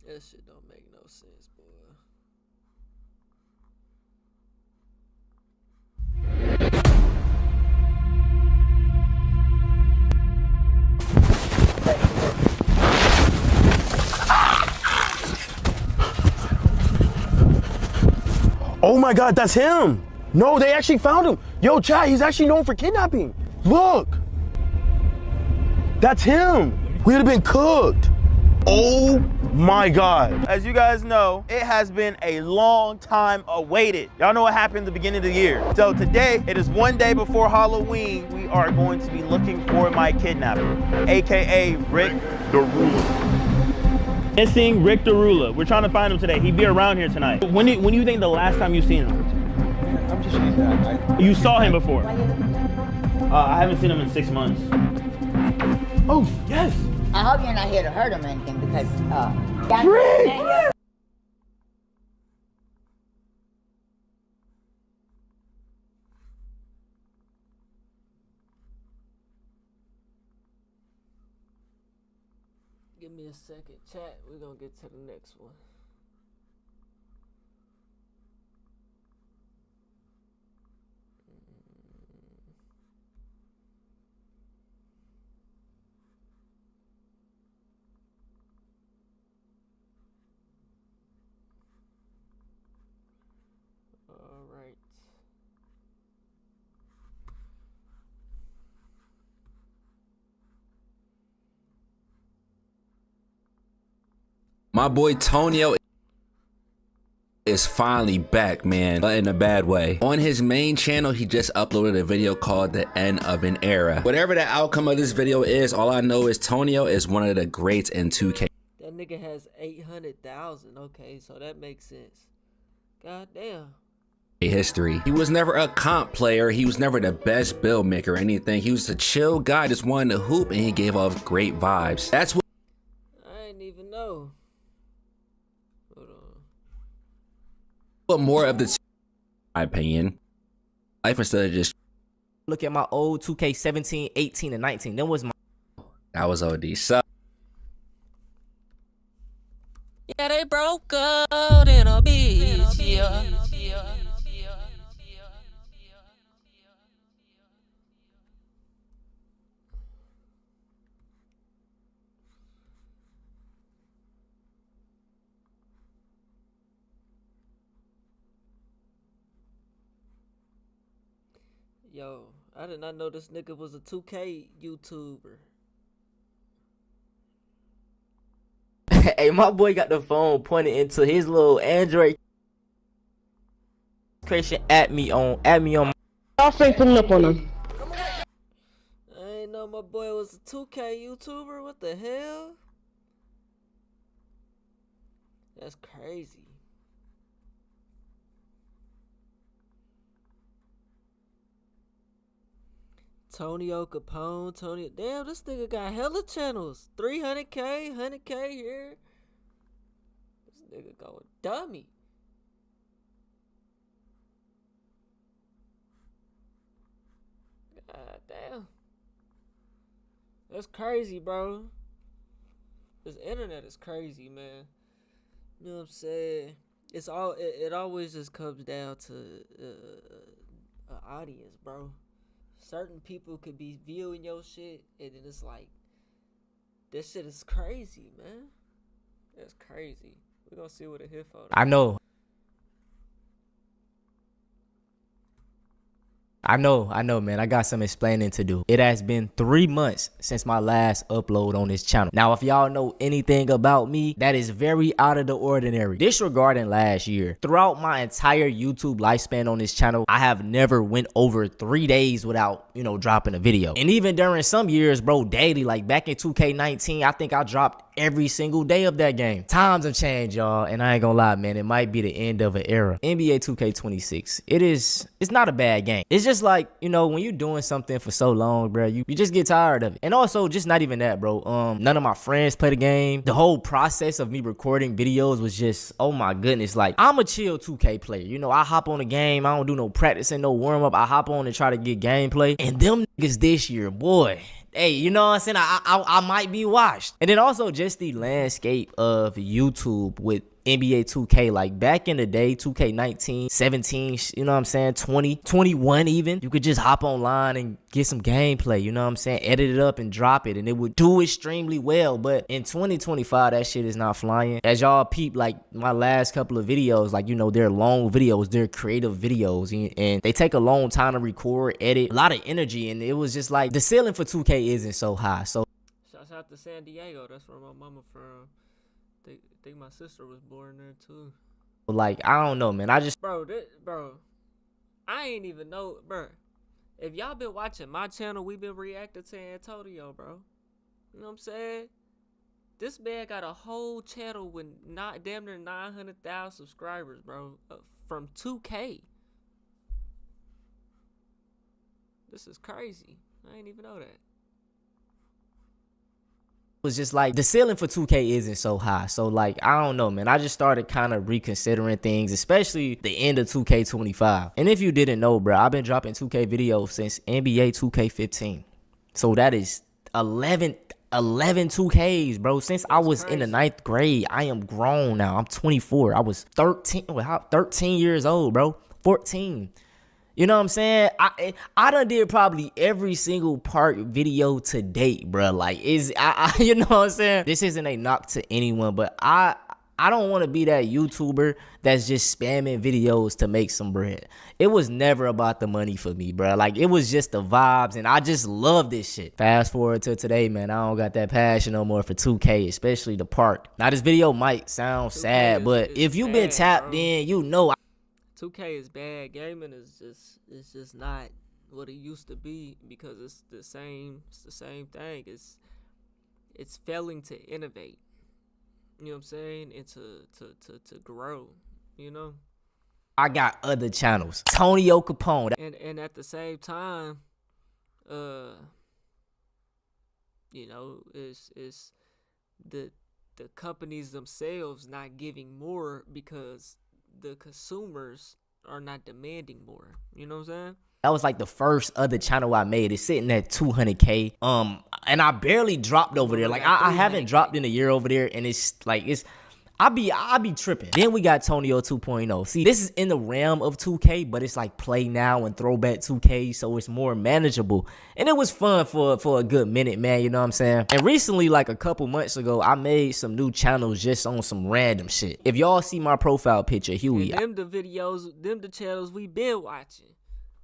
That shit don't make no sense, boy. Oh my God, that's him. No, they actually found him. Yo, chat, he's actually known for kidnapping. Look. That's him. We'd have been cooked. Oh my God. As you guys know, it has been a long time awaited. Y'all know what happened at the beginning of the year. So today, it is one day before Halloween. We are going to be looking for my kidnapper, AKA Rick the Ruler. Missing Rick the Ruler. We're trying to find him today. He'd be around here tonight. When do you think the last time you seen him? I'm just using that. You saw him before? I haven't seen him in 6 months. Oh, yes. I hope you're not here to hurt him or anything because, Rick! Give me a second, chat. We're gonna get to the next one. All right. My boy Tonio is finally back, man, but in a bad way. On his main channel, he just uploaded a video called The End of an Era. Whatever the outcome of this video is, all I know is Tonio is one of the greats in 2K. That nigga has 800,000. Okay, so that makes sense. God damn. History. He was never a comp player. He was never the best build maker or anything. He was a chill guy, just wanted to hoop, and he gave off great vibes. That's what I didn't even know. Hold on. What more of the, my opinion, life instead of just look at my old 2K 17, 18, and 19. That was my. That was OD. So yeah, they broke out in a beach. Yeah. Yo, I did not know this nigga was a 2K YouTuber. Hey, my boy got the phone pointed into his little Android creation at me on Y'all straight putting up on him. I ain't know my boy was a 2K YouTuber. What the hell? That's crazy. Tonio Capone, damn, this nigga got hella channels. 300K, 100K here. This nigga going dummy. God damn. That's crazy, bro. This internet is crazy, man. You know what I'm saying? It's all it always just comes down to an audience, bro. Certain people could be viewing your shit, and then it's like This shit is crazy, man. That's crazy. We're gonna see what it hit for. I know, man. I got some explaining to do. It has been 3 months since my last upload on this channel. Now, if y'all know anything about me, that is very out of the ordinary. Disregarding last year, throughout my entire YouTube lifespan on this channel, I have never went over 3 days without, you know, dropping a video. And even during some years, bro, daily, like back in 2K19, I think I dropped every single day of that game. Times have changed, y'all, and I ain't gonna lie, man, it might be the end of an era. NBA 2K26, it's not a bad game. It's just like, you know, when you're doing something for so long, bro, you just get tired of it. And also, just not even that, bro. None of my friends play the game. The whole process of me recording videos was just, oh my goodness. Like, I'm a chill 2K player. You know, I hop on the game. I don't do no practicing, no warm up. I hop on and try to get gameplay. And them niggas this year, boy, hey, you know what I'm saying? I might be washed. And then also just the landscape of YouTube with NBA 2K, like back in the day, 2K19, 17, you know what I'm saying, 20, 21 even, you could just hop online and get some gameplay, you know what I'm saying, edit it up and drop it, and it would do extremely well. But in 2025, that shit is not flying. As y'all peep, like my last couple of videos, like, you know, they're long videos, they're creative videos, and they take a long time to record, edit, a lot of energy, and it was just like, the ceiling for 2K isn't so high. So shouts out to San Diego. That's where my mama from. I think my sister was born there too. Like, I don't know, man. I just bro, I ain't even know, bro. If y'all been watching my channel, we been reacting to Antonio, bro. You know what I'm saying? This man got a whole channel with damn near 900,000 subscribers, bro, from 2K. This is crazy. I ain't even know that. Was just like, the ceiling for 2K isn't so high. So like, I don't know, man. I just started kind of reconsidering things, especially the end of 2K25. And if you didn't know, bro, I've been dropping 2K videos since NBA 2K15. So that is 11 2Ks, bro. Since I was in the 9th grade, I am grown now. I'm 24. I was 13 years old, bro. 14. You know what I'm saying? I done did probably every single park video to date, bro. Like, you know what I'm saying? This isn't a knock to anyone, but I don't want to be that YouTuber that's just spamming videos to make some bread. It was never about the money for me, bro. Like, it was just the vibes, and I just love this shit. Fast forward to today, man. I don't got that passion no more for 2K, especially the park. Now, this video might sound sad, but if you've been tapped in, you know. 2K is bad. Gaming is just not what it used to be, because it's the same thing. It's failing to innovate. You know what I'm saying? And to grow, you know? I got other channels. Tonio Capone. And at the same time, you know, it's the companies themselves not giving more because the consumers are not demanding more. You know what I'm saying? That was like the first other channel I made. It's sitting at 200K. And I barely dropped over there. Like, I haven't dropped in a year over there, and it's like, I be tripping. Then we got Tonio 2.0. See, this is in the realm of 2K, but it's like Play Now and Throwback 2K, so it's more manageable. And it was fun for a good minute, man, you know what I'm saying? And recently, like a couple months ago, I made some new channels just on some random shit. If y'all see my profile picture, Huey. And them the channels we been watching.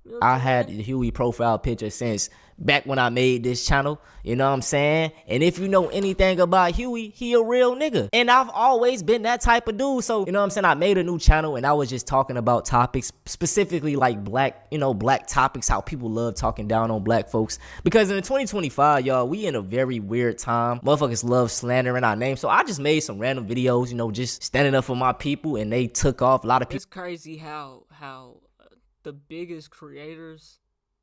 You know I had the Huey profile picture since back when I made this channel, you know what I'm saying? And if you know anything about Huey, he a real nigga. And I've always been that type of dude. So, you know what I'm saying? I made a new channel and I was just talking about topics, specifically like black topics, how people love talking down on black folks. Because in 2025, y'all, we in a very weird time. Motherfuckers love slandering our name. So I just made some random videos, you know, just standing up for my people, and they took off. A lot of people. It's crazy how the biggest creators,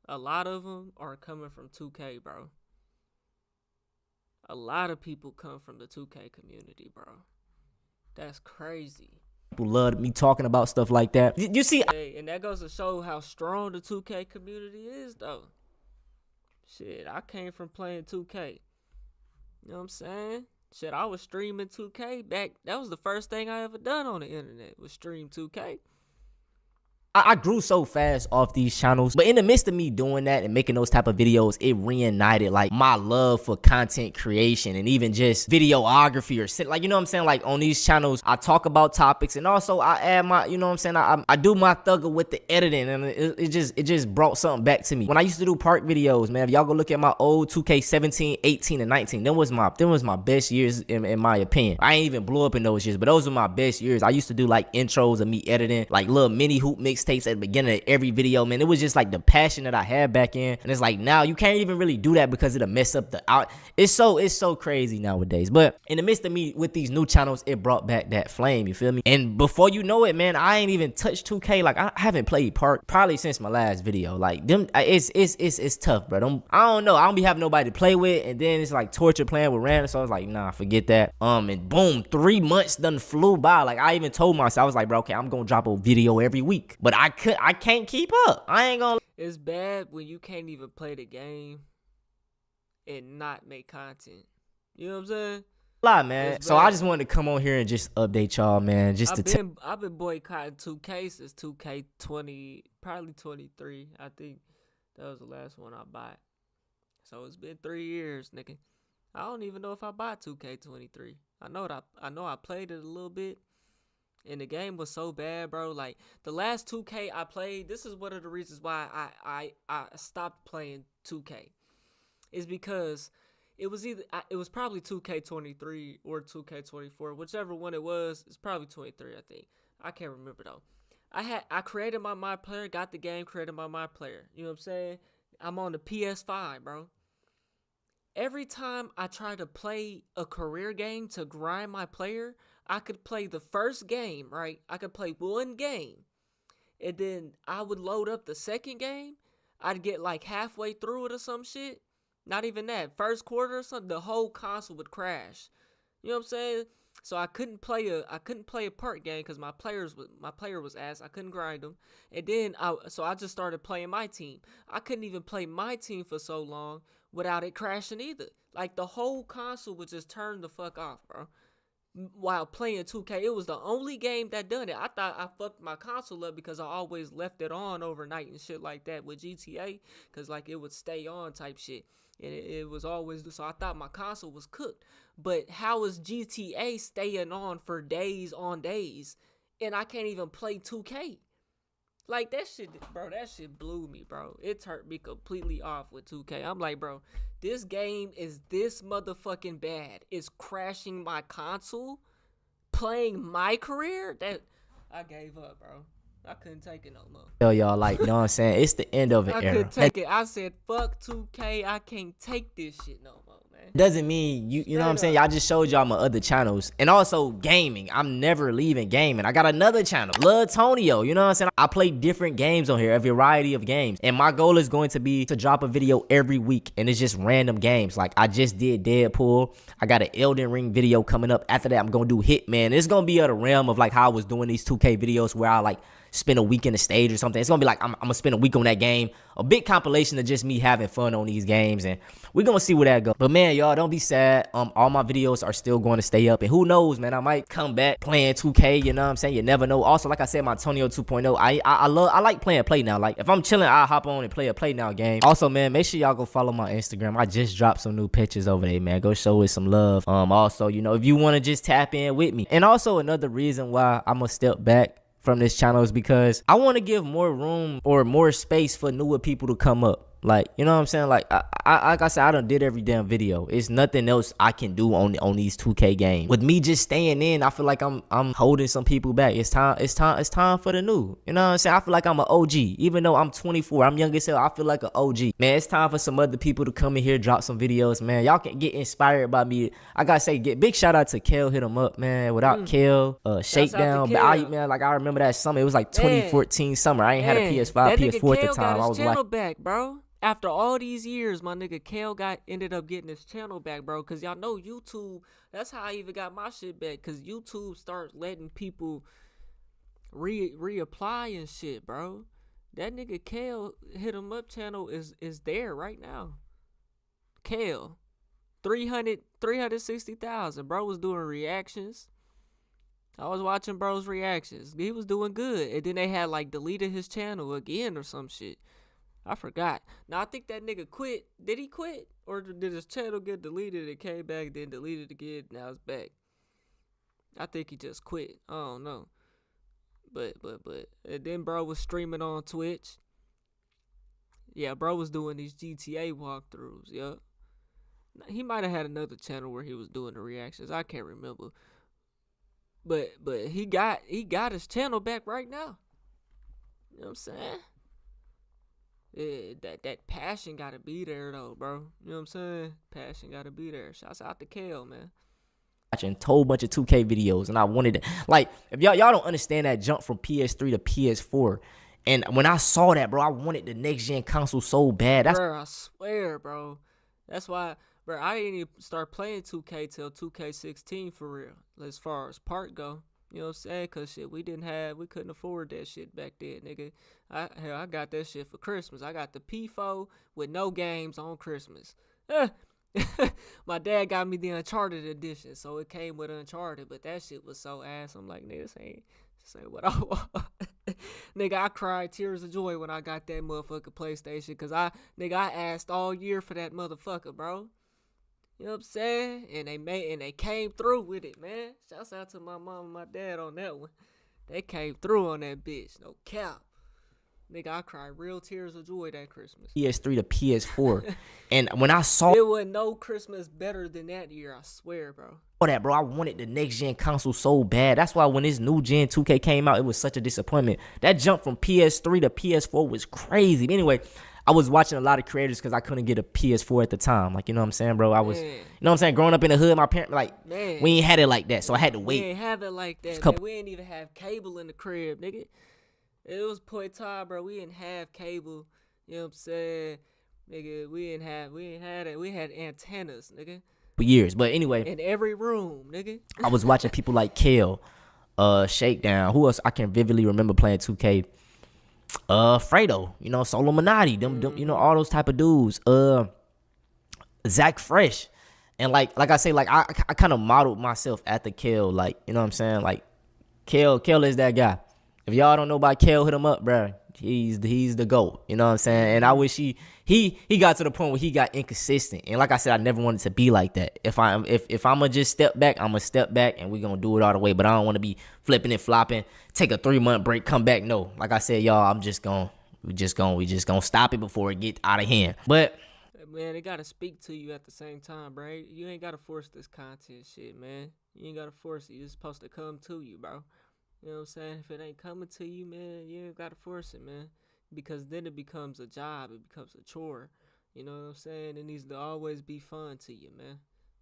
a lot of them are coming from 2K, bro. A lot of people come from the 2K community, bro. That's crazy. People love me talking about stuff like that. You see, and that goes to show how strong the 2K community is, though. Shit, I came from playing 2K. You know what I'm saying? Shit, I was streaming 2K back. That was the first thing I ever done on the internet, was stream 2K. I grew so fast off these channels, but in the midst of me doing that and making those type of videos, it reignited like my love for content creation and even just videography or like, you know what I'm saying? Like on these channels, I talk about topics and also I add my, you know what I'm saying? I do my thugger with the editing, and it just brought something back to me. When I used to do park videos, man, if y'all go look at my old 2K17, 18, and 19, them was my best years in my opinion. I ain't even blew up in those years, but those were my best years. I used to do like intros of me editing, like little mini hoop mixtapes at the beginning of every video, man. It was just like the passion that I had back in, and it's like now you can't even really do that because it'll mess up the out. It's so crazy nowadays. But in the midst of me with these new channels, it brought back that flame, you feel me? And before you know it, man, I ain't even touched 2K. Like I haven't played Park probably since my last video. Like them, it's tough, bro. I don't know. I don't be having nobody to play with, and then it's like torture playing with random. So I was like, nah, forget that. And boom, 3 months done flew by. Like I even told myself, I was like, bro, okay, I'm gonna drop a video every week, but I can't keep up. I ain't gonna. It's bad when you can't even play the game and not make content. You know what I'm saying? Lie, man. So I just wanted to come on here and just update y'all, man. I've been boycotting 2K since 2K20, probably 23. I think that was the last one I bought. So it's been 3 years, nigga. I don't even know if I bought 2K23. I know I played it a little bit, and the game was so bad, bro. Like the last 2K I played, this is one of the reasons why I stopped playing 2K. Is because it was probably 2K23 or 2K24, whichever one it was. It's probably 23, I think. I can't remember though. I created my player, got the game, created my player. You know what I'm saying? I'm on the PS5, bro. Every time I try to play a career game to grind my player, I could play the first game, right? I could play one game, and then I would load up the second game. I'd get like halfway through it or some shit. Not even that. First quarter or something, the whole console would crash. You know what I'm saying? So I couldn't play a park game because my player was ass. I couldn't grind them. And then I just started playing my team. I couldn't even play my team for so long without it crashing either. Like the whole console would just turn the fuck off, bro. While playing 2K, it was the only game that done it. I thought I fucked my console up because I always left it on overnight and shit like that with GTA, because like it would stay on type shit. And it was always, so I thought my console was cooked. But how is GTA staying on for days on days and I can't even play 2K? Like that shit, bro, that shit blew me, bro. It turned me completely off with 2K. I'm like, bro, this game is this motherfucking bad. It's crashing my console, playing my career. That I gave up, bro. I couldn't take it no more. Tell y'all, like, you know what I'm saying? It's the end of an I era. couldn't take it. I said, fuck 2K. I can't take this shit no more, man. Doesn't mean you know what I'm saying? Y'all just showed y'all my other channels. And also gaming. I'm never leaving gaming. I got another channel, Lil Tonio. You know what I'm saying? I play different games on here, a variety of games. And my goal is going to be to drop a video every week. And it's just random games. Like I just did Deadpool. I got an Elden Ring video coming up. After that, I'm gonna do Hitman. It's gonna be at a realm of like how I was doing these 2K videos where I like spend a week in the stage or something. It's gonna be like I'm gonna spend a week on that game. A big compilation of just me having fun on these games, and we're gonna see where that goes. But man, y'all don't be sad. All my videos are still going to stay up, and who knows, man, I might come back playing 2K. You know what I'm saying? You never know. Also, like I said, my Tonio 2.0. I like playing Play Now. Like if I'm chilling, I'll hop on and play a Play Now game. Also, man, make sure y'all go follow my Instagram. I just dropped some new pictures over there, man. Go show it some love. Also, you know, if you want to just tap in with me. And also another reason why I'm gonna step back from this channel is because I want to give more room or more space for newer people to come up. Like, you know what I'm saying? Like like I said, I done did every damn video. It's nothing else I can do on these 2K games. With me just staying in, I feel like I'm holding some people back. It's time for the new. You know what I'm saying? I feel like I'm an OG. Even though I'm 24, I'm young as hell, I feel like an OG. Man, it's time for some other people to come in here, drop some videos, man. Y'all can get inspired by me. I gotta say, big shout out to Kel, hit him up, man. Without Kel, Shakedown, but man, like I remember that summer. It was like 2014 summer. I ain't had a PS5, PS4 at the time. I was like, back, bro. After all these years, my nigga Kale ended up getting his channel back, bro. Because y'all know YouTube, that's how I even got my shit back. Because YouTube starts letting people reapply and shit, bro. That nigga Kale hit him up channel is there right now. Kale, 360,000. Bro was doing reactions. I was watching bro's reactions. He was doing good. And then they had like deleted his channel again or some shit. I forgot. Now I think that nigga quit. Did he quit? Or did his channel get deleted? It came back, then deleted again. Now it's back. I think he just quit. I don't know. But and then bro was streaming on Twitch. Yeah, bro was doing these GTA walkthroughs. Yup. He might have had another channel where he was doing the reactions. I can't remember. But he got his channel back right now. You know what I'm saying? Yeah, that passion gotta be there though, bro. You know what I'm saying? Passion gotta be there. Shouts out to Kale, man. Watching a whole bunch of 2K videos, and I wanted to, like, if y'all don't understand that jump from PS3 to PS4, and when I saw that, bro, I wanted the next gen console so bad. That's Bro, I swear, bro. That's why, bro, I didn't even start playing 2K till 2K16 for real. As far as part go, you know what I'm saying? Cause shit, we couldn't afford that shit back then, nigga. I got that shit for Christmas. I got the P4 with no games on Christmas. My dad got me the Uncharted edition, so it came with Uncharted, but that shit was so ass. I'm like, nigga, this ain't what I want. Nigga, I cried tears of joy when I got that motherfucking PlayStation, cause I asked all year for that motherfucker, bro. You know what I'm saying? And they came through with it, man. Shouts out to my mom and my dad on that one. They came through on that bitch, no cap. Nigga, I cried real tears of joy that Christmas. PS3 to PS4. And when I saw it, wasn't no Christmas better than that year, I swear, bro. That, bro, I wanted the next gen console so bad. That's why when this new gen 2K came out, it was such a disappointment. That jump from PS3 to PS4 was crazy. But anyway, I was watching a lot of creators because I couldn't get a PS4 at the time. Like, you know what I'm saying, bro? I was, you know what I'm saying? Growing up in the hood, my parents, like, man, we ain't had it like that. So I had to wait. We ain't have it like that, man. We ain't even have cable in the crib, nigga. It was point in time, bro. We didn't have cable. You know what I'm saying? Nigga, we ain't had it. We had antennas, nigga. For years. But anyway. In every room, nigga. I was watching people like Kale, Shakedown. Who else I can vividly remember playing 2K? Fredo, you know, Solo Minati, them, you know, all those type of dudes. Zach Fresh. And like I say, like I kind of modeled myself after Kale, like, you know what I'm saying? Like Kale is that guy. If y'all don't know about Kale, hit him up, bro. He's the GOAT. You know what I'm saying? And I wish he got to the point where he got inconsistent. And like I said, I never wanted to be like that. If I'ma just step back, I'ma step back and we gonna do it all the way. But I don't want to be flipping and flopping, take a 3-month break, come back. No. Like I said, y'all, we just gonna stop it before it get out of hand. But man, they gotta speak to you at the same time, bro. You ain't gotta force this content shit, man. You ain't gotta force it. It's supposed to come to you, bro. You know what I'm saying? If it ain't coming to you, man, you ain't gotta force it, man. Because then it becomes a job. It becomes a chore. You know what I'm saying? It needs to always be fun to you, man.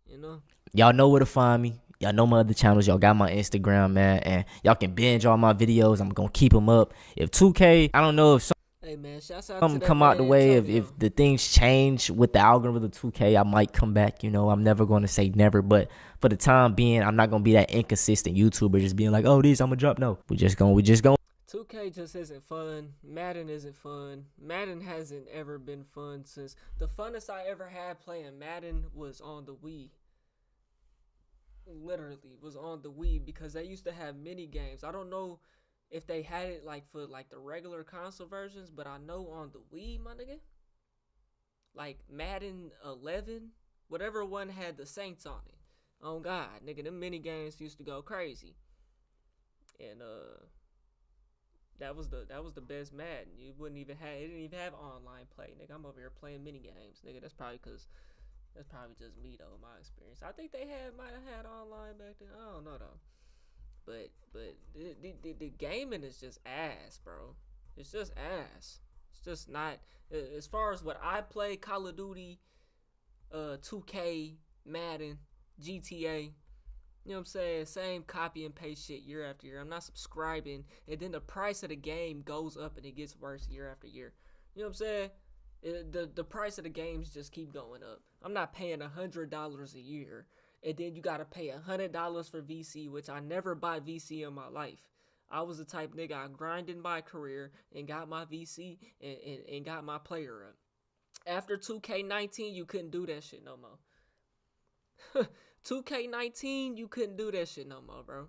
You know? Y'all know where to find me. Y'all know my other channels. Y'all got my Instagram, man. And y'all can binge all my videos. I'm gonna keep them up. If 2K, I don't know if hey man, shouts out something to come out the way. If the things change with the algorithm of 2K, I might come back. You know, I'm never going to say never, but for the time being, I'm not going to be that inconsistent YouTuber just being like, oh, I'm going to drop. No, we just going. 2K just isn't fun. Madden isn't fun. Madden hasn't ever been fun since the funnest I ever had playing Madden was on the Wii. Literally was on the Wii because they used to have mini games. I don't know if they had it like for like the regular console versions, but I know on the Wii, my nigga, like Madden 11, whatever one had the Saints on it. Oh God, nigga, them mini games used to go crazy. And that was the best Madden. It didn't even have online play, nigga. I'm over here playing mini games, nigga. That's probably just me though, my experience. I think they might have had online back then. I don't know though. But the gaming is just ass, bro. It's just ass. It's just not, as far as what I play, Call of Duty, 2K, Madden, GTA, you know what I'm saying? Same copy and paste shit year after year. I'm not subscribing, and then the price of the game goes up and it gets worse year after year. You know what I'm saying? The price of the games just keep going up. I'm not paying $100 a year. And then you gotta pay $100 for VC, which I never bought VC in my life. I was the type nigga, I grinded my career and got my VC and got my player up. After 2K19, you couldn't do that shit no more. 2K19, you couldn't do that shit no more, bro.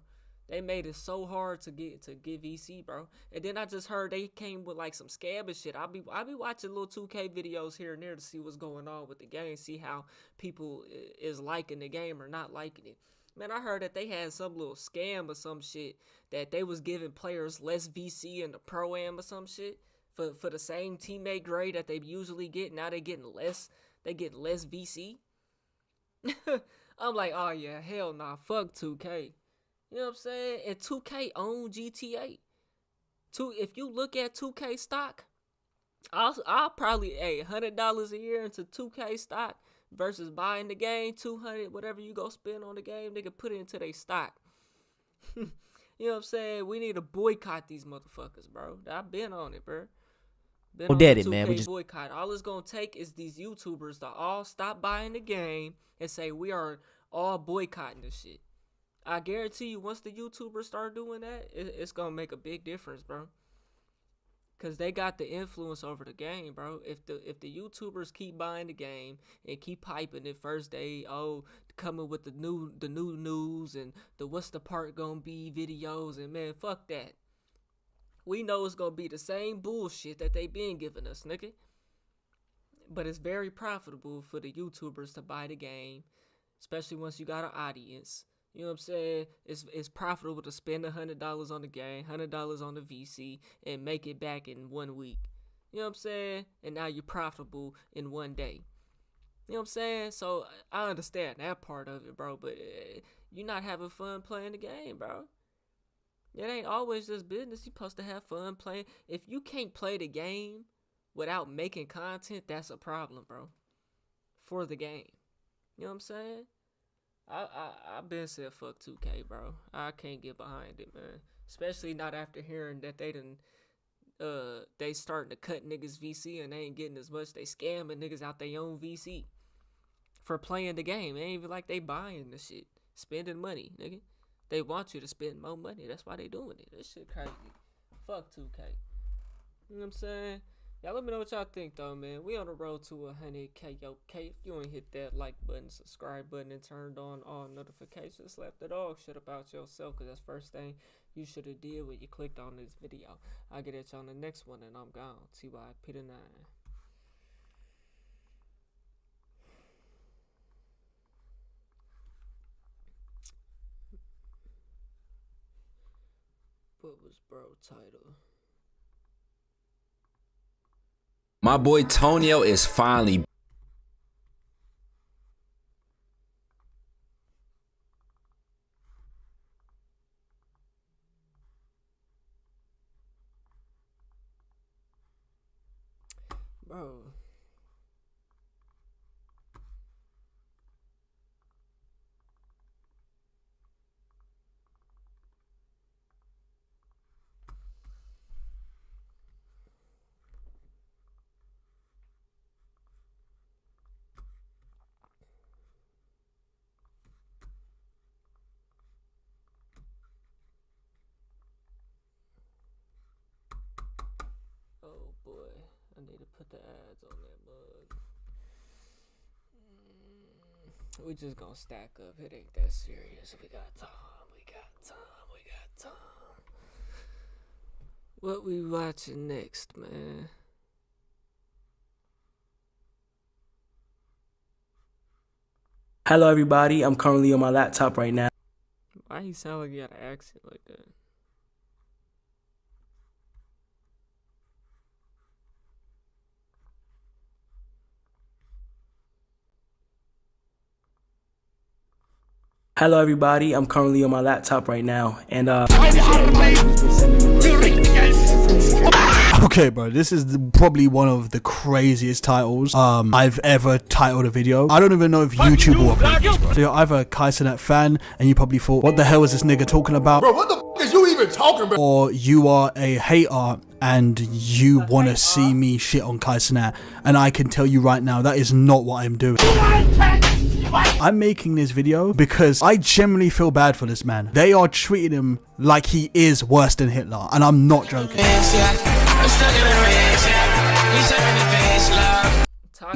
They made it so hard to get VC, bro. And then I just heard they came with like some scam and shit. I be watching little 2K videos here and there to see what's going on with the game, see how people is liking the game or not liking it. Man, I heard that they had some little scam or some shit that they was giving players less VC in the Pro-Am or some shit for the same teammate grade that they usually get. Now they getting less. They get less VC. I'm like, oh yeah, hell nah, fuck 2K. You know what I'm saying? And 2K own GTA. If you look at 2K stock, I'll probably $100 a year into 2K stock versus buying the game, $200, whatever you go spend on the game, nigga, put it into their stock. You know what I'm saying? We need to boycott these motherfuckers, bro. I've been on it, bro. Been on did the it, man. 2K We just boycott. All it's gonna take is these YouTubers to all stop buying the game and say we are all boycotting this shit. I guarantee you, once the YouTubers start doing that, it's gonna make a big difference, bro. Cause they got the influence over the game, bro. If the YouTubers keep buying the game and keep hyping it first day, coming with the new news and the what's the part gonna be videos, and man, fuck that. We know it's gonna be the same bullshit that they been giving us, nigga. But it's very profitable for the YouTubers to buy the game, especially once you got an audience. You know what I'm saying? It's profitable to spend $100 on the game, $100 on the VC, and make it back in 1 week. You know what I'm saying? And now you're profitable in 1 day. You know what I'm saying? So I understand that part of it, bro. But you're not having fun playing the game, bro. It ain't always just business. You're supposed to have fun playing. If you can't play the game without making content, that's a problem, bro. For the game. You know what I'm saying? I've been said fuck 2K, bro. I can't get behind it, man. Especially not after hearing that they starting to cut niggas VC and they ain't getting as much. They scamming niggas out their own VC for playing the game. It ain't even like they buying the shit. Spending money, nigga. They want you to spend more money. That's why they doing it. This shit crazy. Fuck 2K. You know what I'm saying? Y'all let me know what y'all think, though, man. We on the road to 100K. Yo, K, if you ain't hit that like button, subscribe button, and turned on all notifications, slap the dog shit about yourself, because that's the first thing you should have did when you clicked on this video. I'll get at you on the next one, and I'm gone. TYP the 9. What was bro title? My boy Tonio is finally bro. Oh boy, I need to put the ads on that mug. We just gonna stack up. It ain't that serious. We got time. What we watching next, man? Hello everybody, I'm currently on my laptop right now. Why you sound like you got an accent like that? Hello everybody, I'm currently on my laptop right now, and Okay, bro, this is probably one of the craziest titles I've ever titled a video. I don't even know if YouTube will upload this, bro. So you're either a Kaisernet fan and you probably thought, what the hell is this nigga talking about? Bro, what the f is you even talking about? Or you are a hater and you want to see me shit on Kaisernet, and I can tell you right now, that is not what I'm doing. I'm making this video because I genuinely feel bad for this man. They are treating him like he is worse than Hitler, and I'm not joking.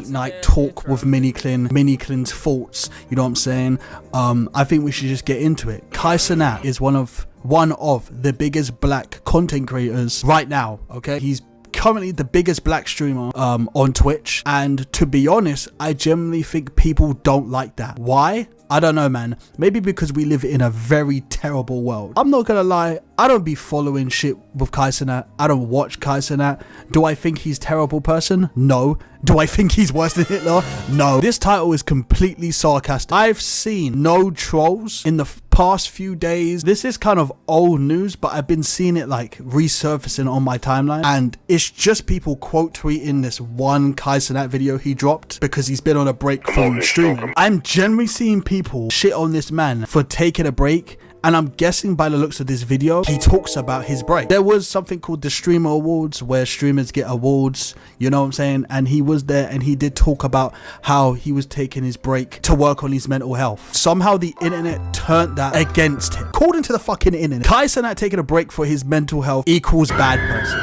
night talk with Miniclin, thoughts, you know what I'm saying? I think we should just get into it. Kai Cenat is one of the biggest black content creators right now, okay? He's currently the biggest black streamer on Twitch, and to be honest, I generally think people don't like that. Why? I don't know, man. Maybe because we live in a very terrible world. I'm not gonna lie, I don't be following shit with Kai Cenat. I don't watch Kai Cenat. Do I think he's a terrible person? No. Do I think he's worse than Hitler? No. This title is completely sarcastic. I've seen no trolls in the past few days. This is kind of old news, but I've been seeing it like resurfacing on my timeline, and it's just people quote tweeting this one Kai Cenat video he dropped because he's been on a break from streaming. I'm generally seeing people shit on this man for taking a break, and I'm guessing by the looks of this video, he talks about his break. There was something called the Streamer Awards where streamers get awards, you know what I'm saying? And he was there and he did talk about how he was taking his break to work on his mental health. Somehow the internet turned that against him. According to the fucking internet, Kai Cenat taking a break for his mental health equals bad person.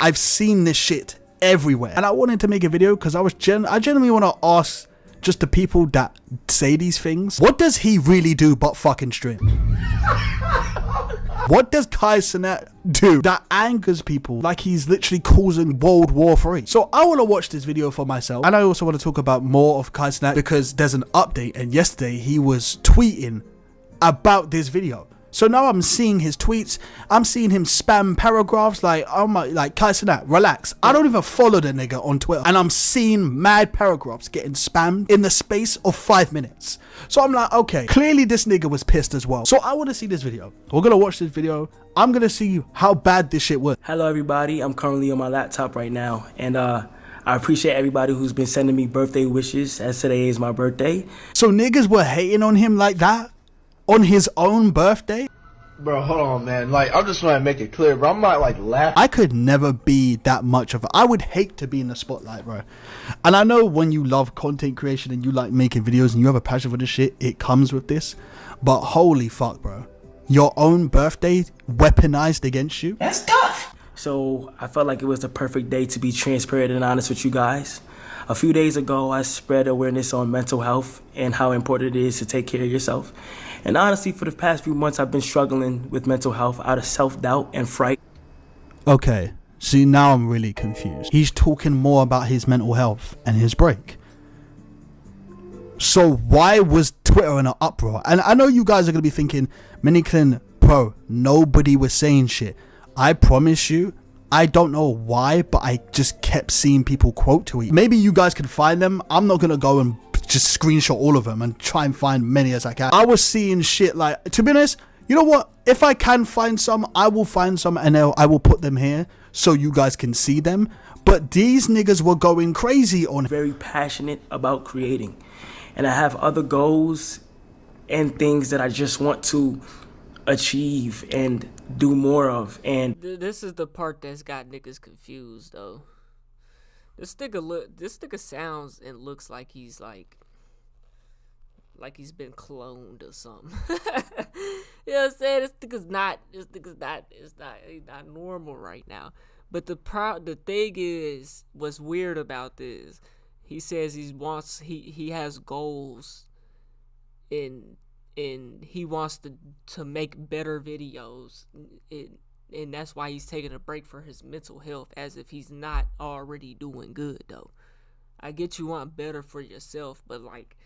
I've seen this shit everywhere. And I wanted to make a video because I genuinely want to ask just the people that say these things, what does he really do but fucking stream? What does Kai Cenat do that angers people like he's literally causing World War III? So I want to watch this video for myself, and I also want to talk about more of Kai Cenat because there's an update, and yesterday he was tweeting about this video. So now I'm seeing his tweets. I'm seeing him spam paragraphs like, oh my, like, Kai Cenat, relax. I don't even follow the nigga on Twitter, and I'm seeing mad paragraphs getting spammed in the space of 5 minutes. So I'm like, okay, clearly this nigga was pissed as well. So I want to see this video. We're gonna watch this video. I'm gonna see how bad this shit was. Hello everybody, I'm currently on my laptop right now, and I appreciate everybody who's been sending me birthday wishes, as today is my birthday. So niggas were hating on him like that? On his own birthday? Bro, hold on, man. Like, I'm just trying to make it clear, bro. I'm not, like, laughing. I could never be that much of I would hate to be in the spotlight, bro. And I know when you love content creation and you like making videos and you have a passion for this shit, it comes with this. But holy fuck, bro. Your own birthday weaponized against you? That's tough. So I felt like it was the perfect day to be transparent and honest with you guys. A few days ago, I spread awareness on mental health and how important it is to take care of yourself. And honestly, for the past few months, I've been struggling with mental health out of self-doubt and fright. Okay, see, now I'm really confused. He's talking more about his mental health and his break. So why was Twitter in an uproar? And I know you guys are going to be thinking, Miniclin, bro, nobody was saying shit. I promise you, I don't know why, but I just kept seeing people quote tweet. Maybe you guys can find them. I'm not going to go and just screenshot all of them and try and find many as I can. I was seeing shit like, to be honest, you know what? If I can find some, I will find some and I will put them here so you guys can see them. But these niggas were going crazy on. Very passionate about creating. And I have other goals and things that I just want to achieve and do more of. And this is the part that's got niggas confused though. This nigga sounds and looks like he's like he's been cloned or something. You know what I'm saying? This nigga's not normal right now. But the thing is, what's weird about this, he says he has goals and he wants to make better videos. And that's why he's taking a break for his mental health, as if he's not already doing good, though. I get you want better for yourself, but, like,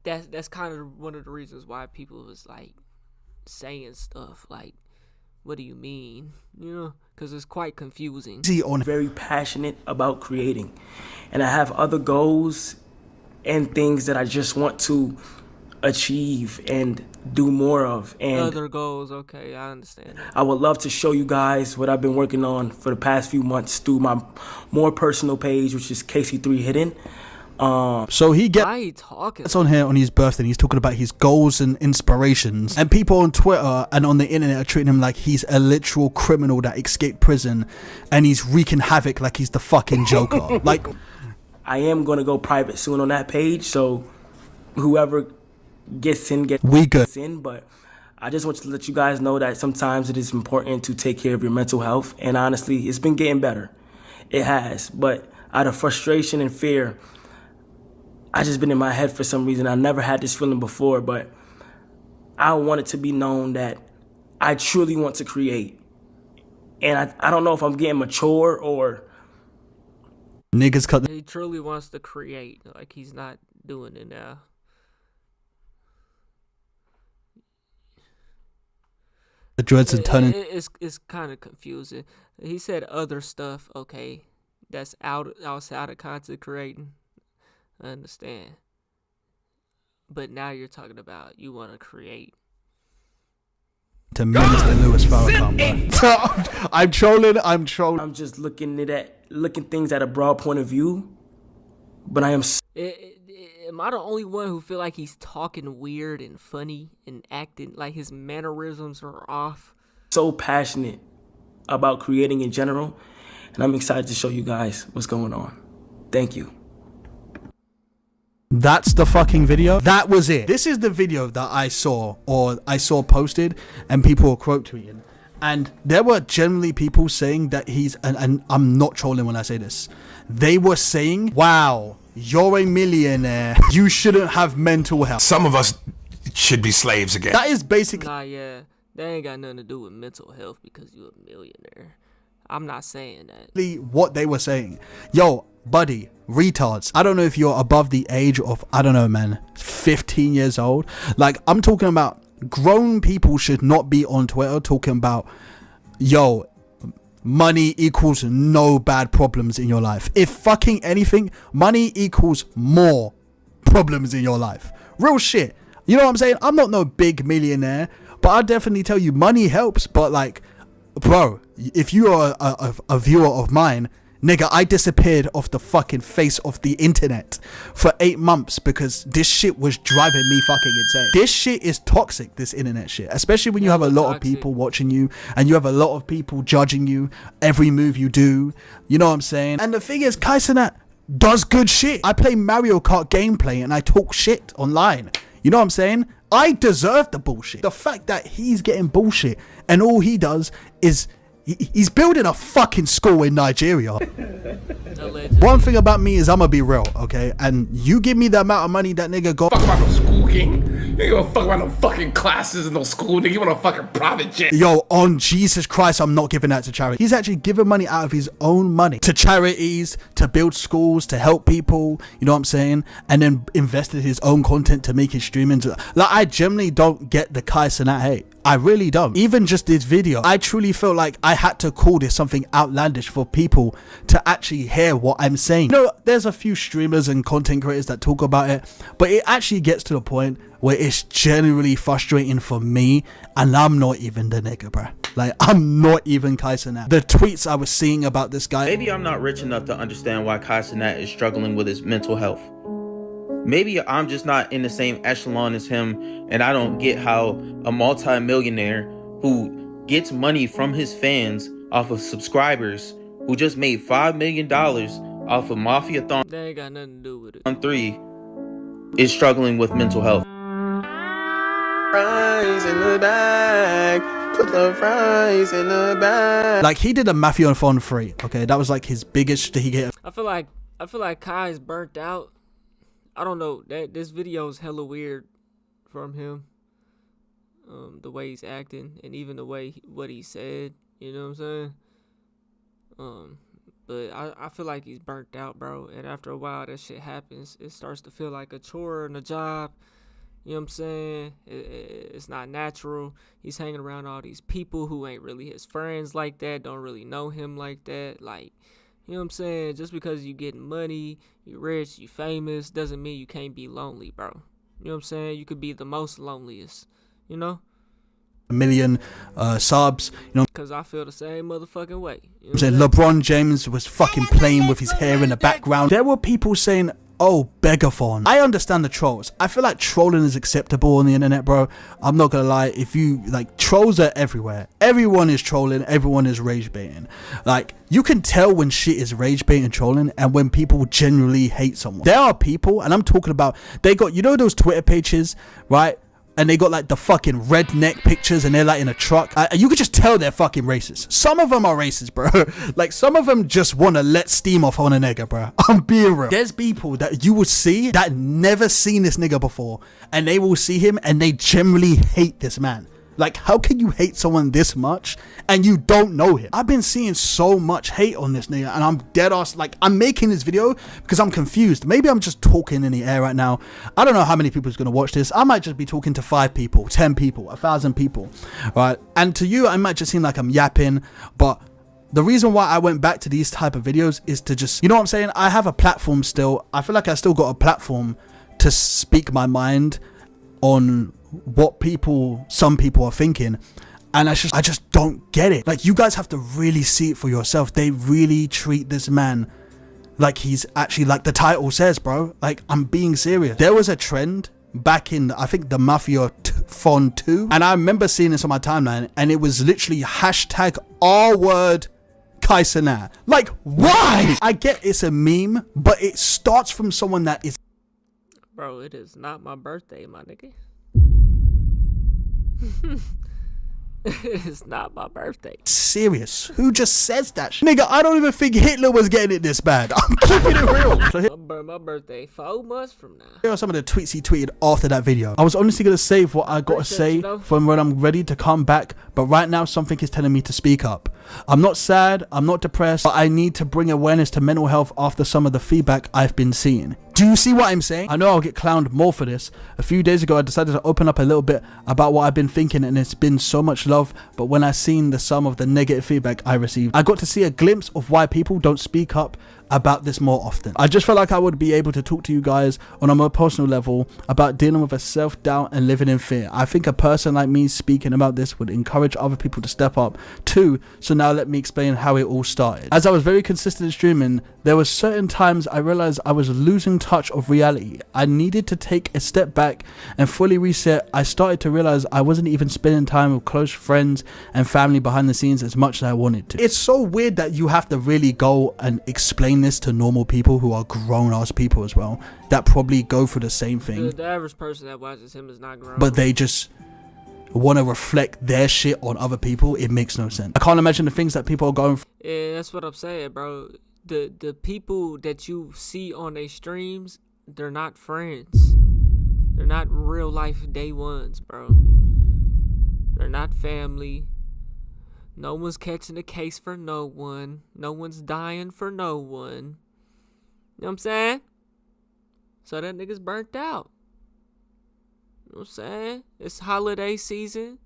that's kind of one of the reasons why people was, like, saying stuff like, what do you mean? You know, because it's quite confusing. Very passionate about creating. And I have other goals and things that I just want to achieve and do more of. And other goals, okay, I understand that. I would love to show you guys what I've been working on for the past few months through my more personal page, which is KC3 Hidden. So he gets on here on his birthday and he's talking about his goals and inspirations, and people on Twitter and on the internet are treating him like he's a literal criminal that escaped prison and he's wreaking havoc like he's the fucking Joker. Like, I am going to go private soon on that page, so whoever gets in, gets in. But I just want to let you guys know that sometimes it is important to take care of your mental health, and honestly, it's been getting better. It has. But out of frustration and fear, I just been in my head for some reason. I never had this feeling before, but I want it to be known that I truly want to create. And I don't know if I'm getting mature or... Niggas cut. He truly wants to create. Like, he's not doing it now. The dreads are turning. It's kind of confusing. He said other stuff. Okay, that's outside of content creating. I understand. But now you're talking about you want to create. To Minister Louis Farrakhan. I'm trolling. I'm just looking things at a broad point of view. But I am. Am I the only one who feel like he's talking weird and funny and acting like his mannerisms are off? So passionate about creating in general, and I'm excited to show you guys what's going on. Thank you. That's the fucking video. That was it. This is the video that I saw posted and people were quote tweeting. And there were generally people saying that he's, and I'm not trolling when I say this. They were saying, wow, you're a millionaire. You shouldn't have mental health. Some of us should be slaves again. That is basically... Nah, yeah. That ain't got nothing to do with mental health because you're a millionaire. I'm not saying that. What they were saying. Yo, buddy, retards. I don't know if you're above the age of, I don't know, man, 15 years old. Like, I'm talking about grown people should not be on Twitter talking about, yo, money equals no bad problems in your life. If fucking anything, money equals more problems in your life. Real shit. You know what I'm saying? I'm not no big millionaire, but I definitely tell you money helps. But like, bro, if you are a viewer of mine, nigga, I disappeared off the fucking face of the internet for 8 months because this shit was driving me fucking insane. This shit is toxic, this internet shit. Especially when you have a lot of people watching you and you have a lot of people judging you, every move you do. You know what I'm saying? And the thing is, Kai Cenat does good shit. I play Mario Kart gameplay and I talk shit online. You know what I'm saying? I deserve the bullshit. The fact that he's getting bullshit and all he does is... He's building a fucking school in Nigeria. One thing about me is I'm gonna be real, okay? And you give me the amount of money that nigga got. Fuck about no school, king. You ain't gonna fuck about no fucking classes in no school, nigga. You want a fucking private jet. Yo, on Jesus Christ, I'm not giving that to charity. He's actually giving money out of his own money to charities, to build schools, to help people. You know what I'm saying? And then invested his own content to make his streaming. Like, I generally don't get the Kai Cenat hate. I really don't. Even just this video, I truly feel like I had to call this something outlandish for people to actually hear what I'm saying. You know, there's a few streamers and content creators that talk about it, but it actually gets to the point where it's generally frustrating for me, and I'm not even the nigga, bro. Like, I'm not even Kai Cenat. The tweets I was seeing about this guy. Maybe I'm not rich enough to understand why Kai Cenat is struggling with his mental health. Maybe I'm just not in the same echelon as him, and I don't get how a multi-millionaire who gets money from his fans off of subscribers, who just made $5 million off of Mafia-thon that ain't got nothing to do with it. on 3, is struggling with mental health. Fries in the bag. Put the fries in the bag. Like, he did a Mafia-thon 3, okay? That was like his biggest he get. I feel like Kai's burnt out. I don't know, that this video is hella weird from him. The way he's acting and even the way what he said, you know what I'm saying? But I feel like he's burnt out, bro. And after a while that shit happens, it starts to feel like a chore and a job. You know what I'm saying? It's not natural. He's hanging around all these people who ain't really his friends like that, don't really know him like that. Like, you know what I'm saying? Just because you getting money, you rich, you famous, doesn't mean you can't be lonely, bro. You know what I'm saying? You could be the most loneliest, you know? A million subs, you know. Because I feel the same motherfucking way. You know I'm saying? LeBron James was fucking playing with his hair in the background. There were people saying, oh, Begathon. I understand the trolls. I feel like trolling is acceptable on the internet, bro. I'm not gonna lie. If you, like, trolls are everywhere. Everyone is trolling. Everyone is rage baiting. Like, you can tell when shit is rage baiting and trolling and when people genuinely hate someone. There are people, and I'm talking about, they got, you know those Twitter pages, right? and they got like the fucking redneck pictures and they're like in a truck. You could just tell they're fucking racist. Some of them are racist, bro. Like some of them just want to let steam off on a nigga, bro. I'm being real. There's people that you will see that never seen this nigga before, and they will see him and they generally hate this man. Like, how can you hate someone this much and you don't know him? I've been seeing so much hate on this nigga, and I'm dead ass. Like, I'm making this video because I'm confused. Maybe I'm just talking in the air right now. I don't know how many people is going to watch this. I might just be talking to 5 people, 10 people, 1,000 people, right? And to you, I might just seem like I'm yapping, but the reason why I went back to these type of videos is to just, you know what I'm saying? I have a platform still. I feel like I still got a platform to speak my mind on what some people are thinking, and I just don't get it. Like, you guys have to really see it for yourself. They really treat this man like he's actually, like the title says, bro. Like, I'm being serious. There was a trend back in, I think, the Mafia Fon 2, and I remember seeing this on my timeline, and it was literally hashtag R-word Kai Cenat. Like, why? I get it's a meme, but it starts from someone that is... Bro, it is not my birthday, my nigga. It's not my birthday. Serious. Who just says that shit? Nigga, I don't even think Hitler was getting it this bad. I'm keeping it real. My birthday 4 months from now. Here are some of the tweets he tweeted after that video. I was honestly going to save what I got to say from when I'm ready to come back, but right now something is telling me to speak up. I'm not sad, I'm not depressed, but I need to bring awareness to mental health after some of the feedback I've been seeing. Do you see what I'm saying? I know I'll get clowned more for this. A few days ago, I decided to open up a little bit about what I've been thinking, and it's been so much love. But when I seen the sum of the negative feedback I received, I got to see a glimpse of why people don't speak up about this more often. I just felt like I would be able to talk to you guys on a more personal level about dealing with a self-doubt and living in fear. I think a person like me speaking about this would encourage other people to step up too. So now let me explain how it all started. As I was very consistent in streaming, there were certain times I realized I was losing touch of reality. I needed to take a step back and fully reset. I started to realize I wasn't even spending time with close friends and family behind the scenes as much as I wanted to. It's so weird that you have to really go and explain this to normal people who are grown-ass people as well, that probably go through the same thing. The average person that watches him is not grown. But they just want to reflect their shit on other people. It makes no sense. I can't imagine the things that people are going through. Yeah, that's what I'm saying, bro. The people that you see on their streams, they're not friends. They're not real life day ones, bro. They're not family. No one's catching a case for no one. No one's dying for no one. You know what I'm saying? So that nigga's burnt out. You know what I'm saying? It's holiday season.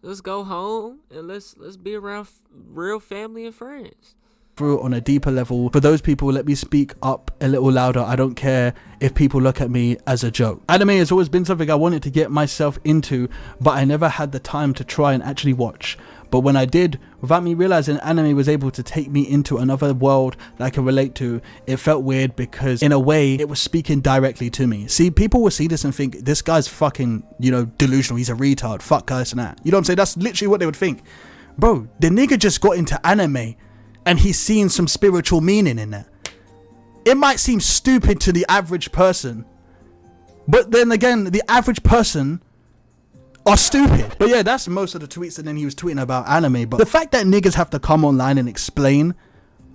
Let's go home and let's be around real family and friends. Through on a deeper level. For those people, let me speak up a little louder. I don't care if people look at me as a joke. Anime has always been something I wanted to get myself into, but I never had the time to try and actually watch. But when I did, without me realizing anime was able to take me into another world that I can relate to, it felt weird because in a way it was speaking directly to me. See, people will see this and think this guy's fucking, you know, delusional, he's a retard, fuck guys and that. You know what I'm saying? That's literally what they would think. Bro, the nigga just got into anime and he's seen some spiritual meaning in that. It might seem stupid to the average person, but then again, the average person are stupid. But yeah, that's most of the tweets, and then he was tweeting about anime. But the fact that niggas have to come online and explain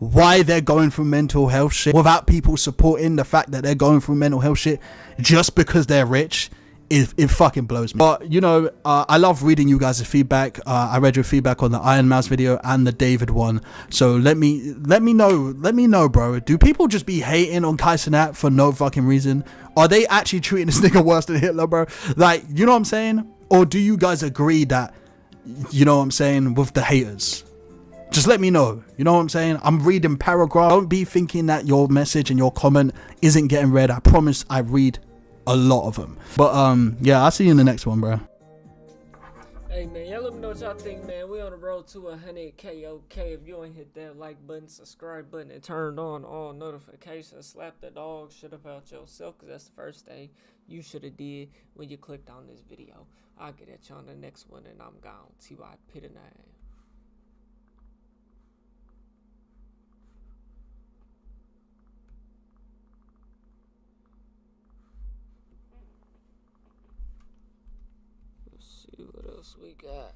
why they're going through mental health shit without people supporting the fact that they're going through mental health shit just because they're rich, it fucking blows me. But you know, I love reading you guys' feedback. I read your feedback on the Iron Mouse video and the David one. So let me know, bro. Do people just be hating on Kai Cenat for no fucking reason? Are they actually treating this nigga worse than Hitler, bro? Like, you know what I'm saying? Or do you guys agree that, you know what I'm saying, with the haters? Just let me know. You know what I'm saying? I'm reading paragraphs. Don't be thinking that your message and your comment isn't getting read. I promise I read a lot of them. But yeah, I'll see you in the next one, bro. Hey man, y'all let me know what y'all think, man. We on the road to 100K. Okay, if you ain't hit that like button, subscribe button, and turned on all notifications, slap the dog shit about yourself, because that's the first thing you should have did when you clicked on this video. I'll get at you on the next one, and I'm gone. T.Y. Pitta 9. else we got?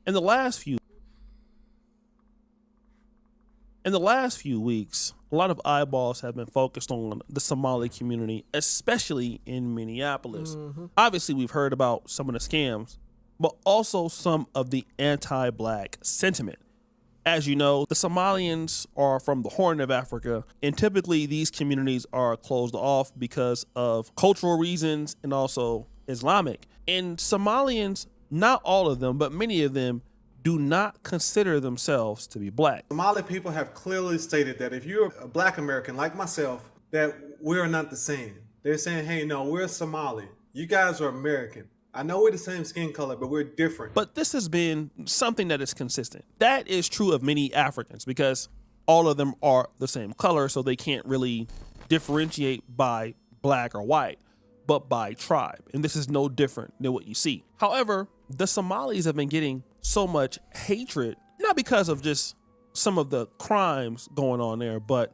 In the last few weeks, a lot of eyeballs have been focused on the Somali community, especially in Minneapolis. Obviously, we've heard about some of the scams, but also some of the anti-black sentiment. As you know, the Somalians are from the Horn of Africa, and typically these communities are closed off because of cultural reasons and also Islamic. And Somalians, not all of them, but many of them, do not consider themselves to be black. Somali people have clearly stated that if you're a black American like myself, that we're not the same. They're saying, hey, no, we're Somali. You guys are American. I know we're the same skin color, but we're different. But this has been something that is consistent. That is true of many Africans because all of them are the same color, so they can't really differentiate by black or white, but by tribe. And this is no different than what you see. However, the Somalis have been getting so much hatred, not because of just some of the crimes going on there, but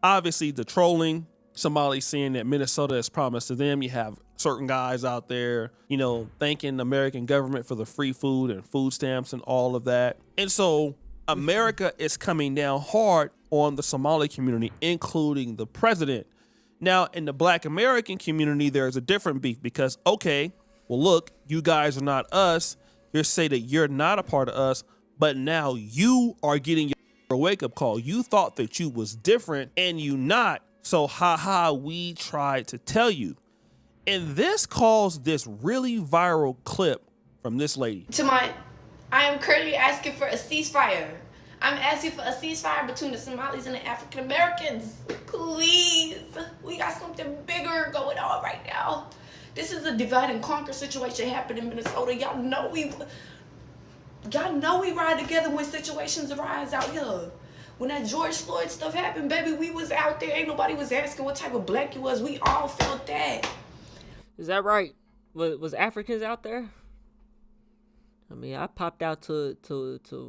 obviously the trolling, Somalis saying that Minnesota is promised to them. You have certain guys out there, you know, thanking the American government for the free food and food stamps and all of that. And so America is coming down hard on the Somali community, including the president. Now, in the black American community, there's a different beef because, okay, well, look, you guys are not us. You say that you're not a part of us, but now you are getting your wake-up call. You thought that you was different and you not. So, we tried to tell you. And this caused this really viral clip from this lady. I am currently asking for a ceasefire. I'm asking for a ceasefire between the Somalis and the African Americans. Please, we got something bigger going on right now. This is a divide and conquer situation happening in Minnesota. Y'all know we ride together when situations arise out here. When that George Floyd stuff happened, baby, we was out there. Ain't nobody was asking what type of black you was. We all felt that. Is that right? Was Africans out there? I mean, I popped out to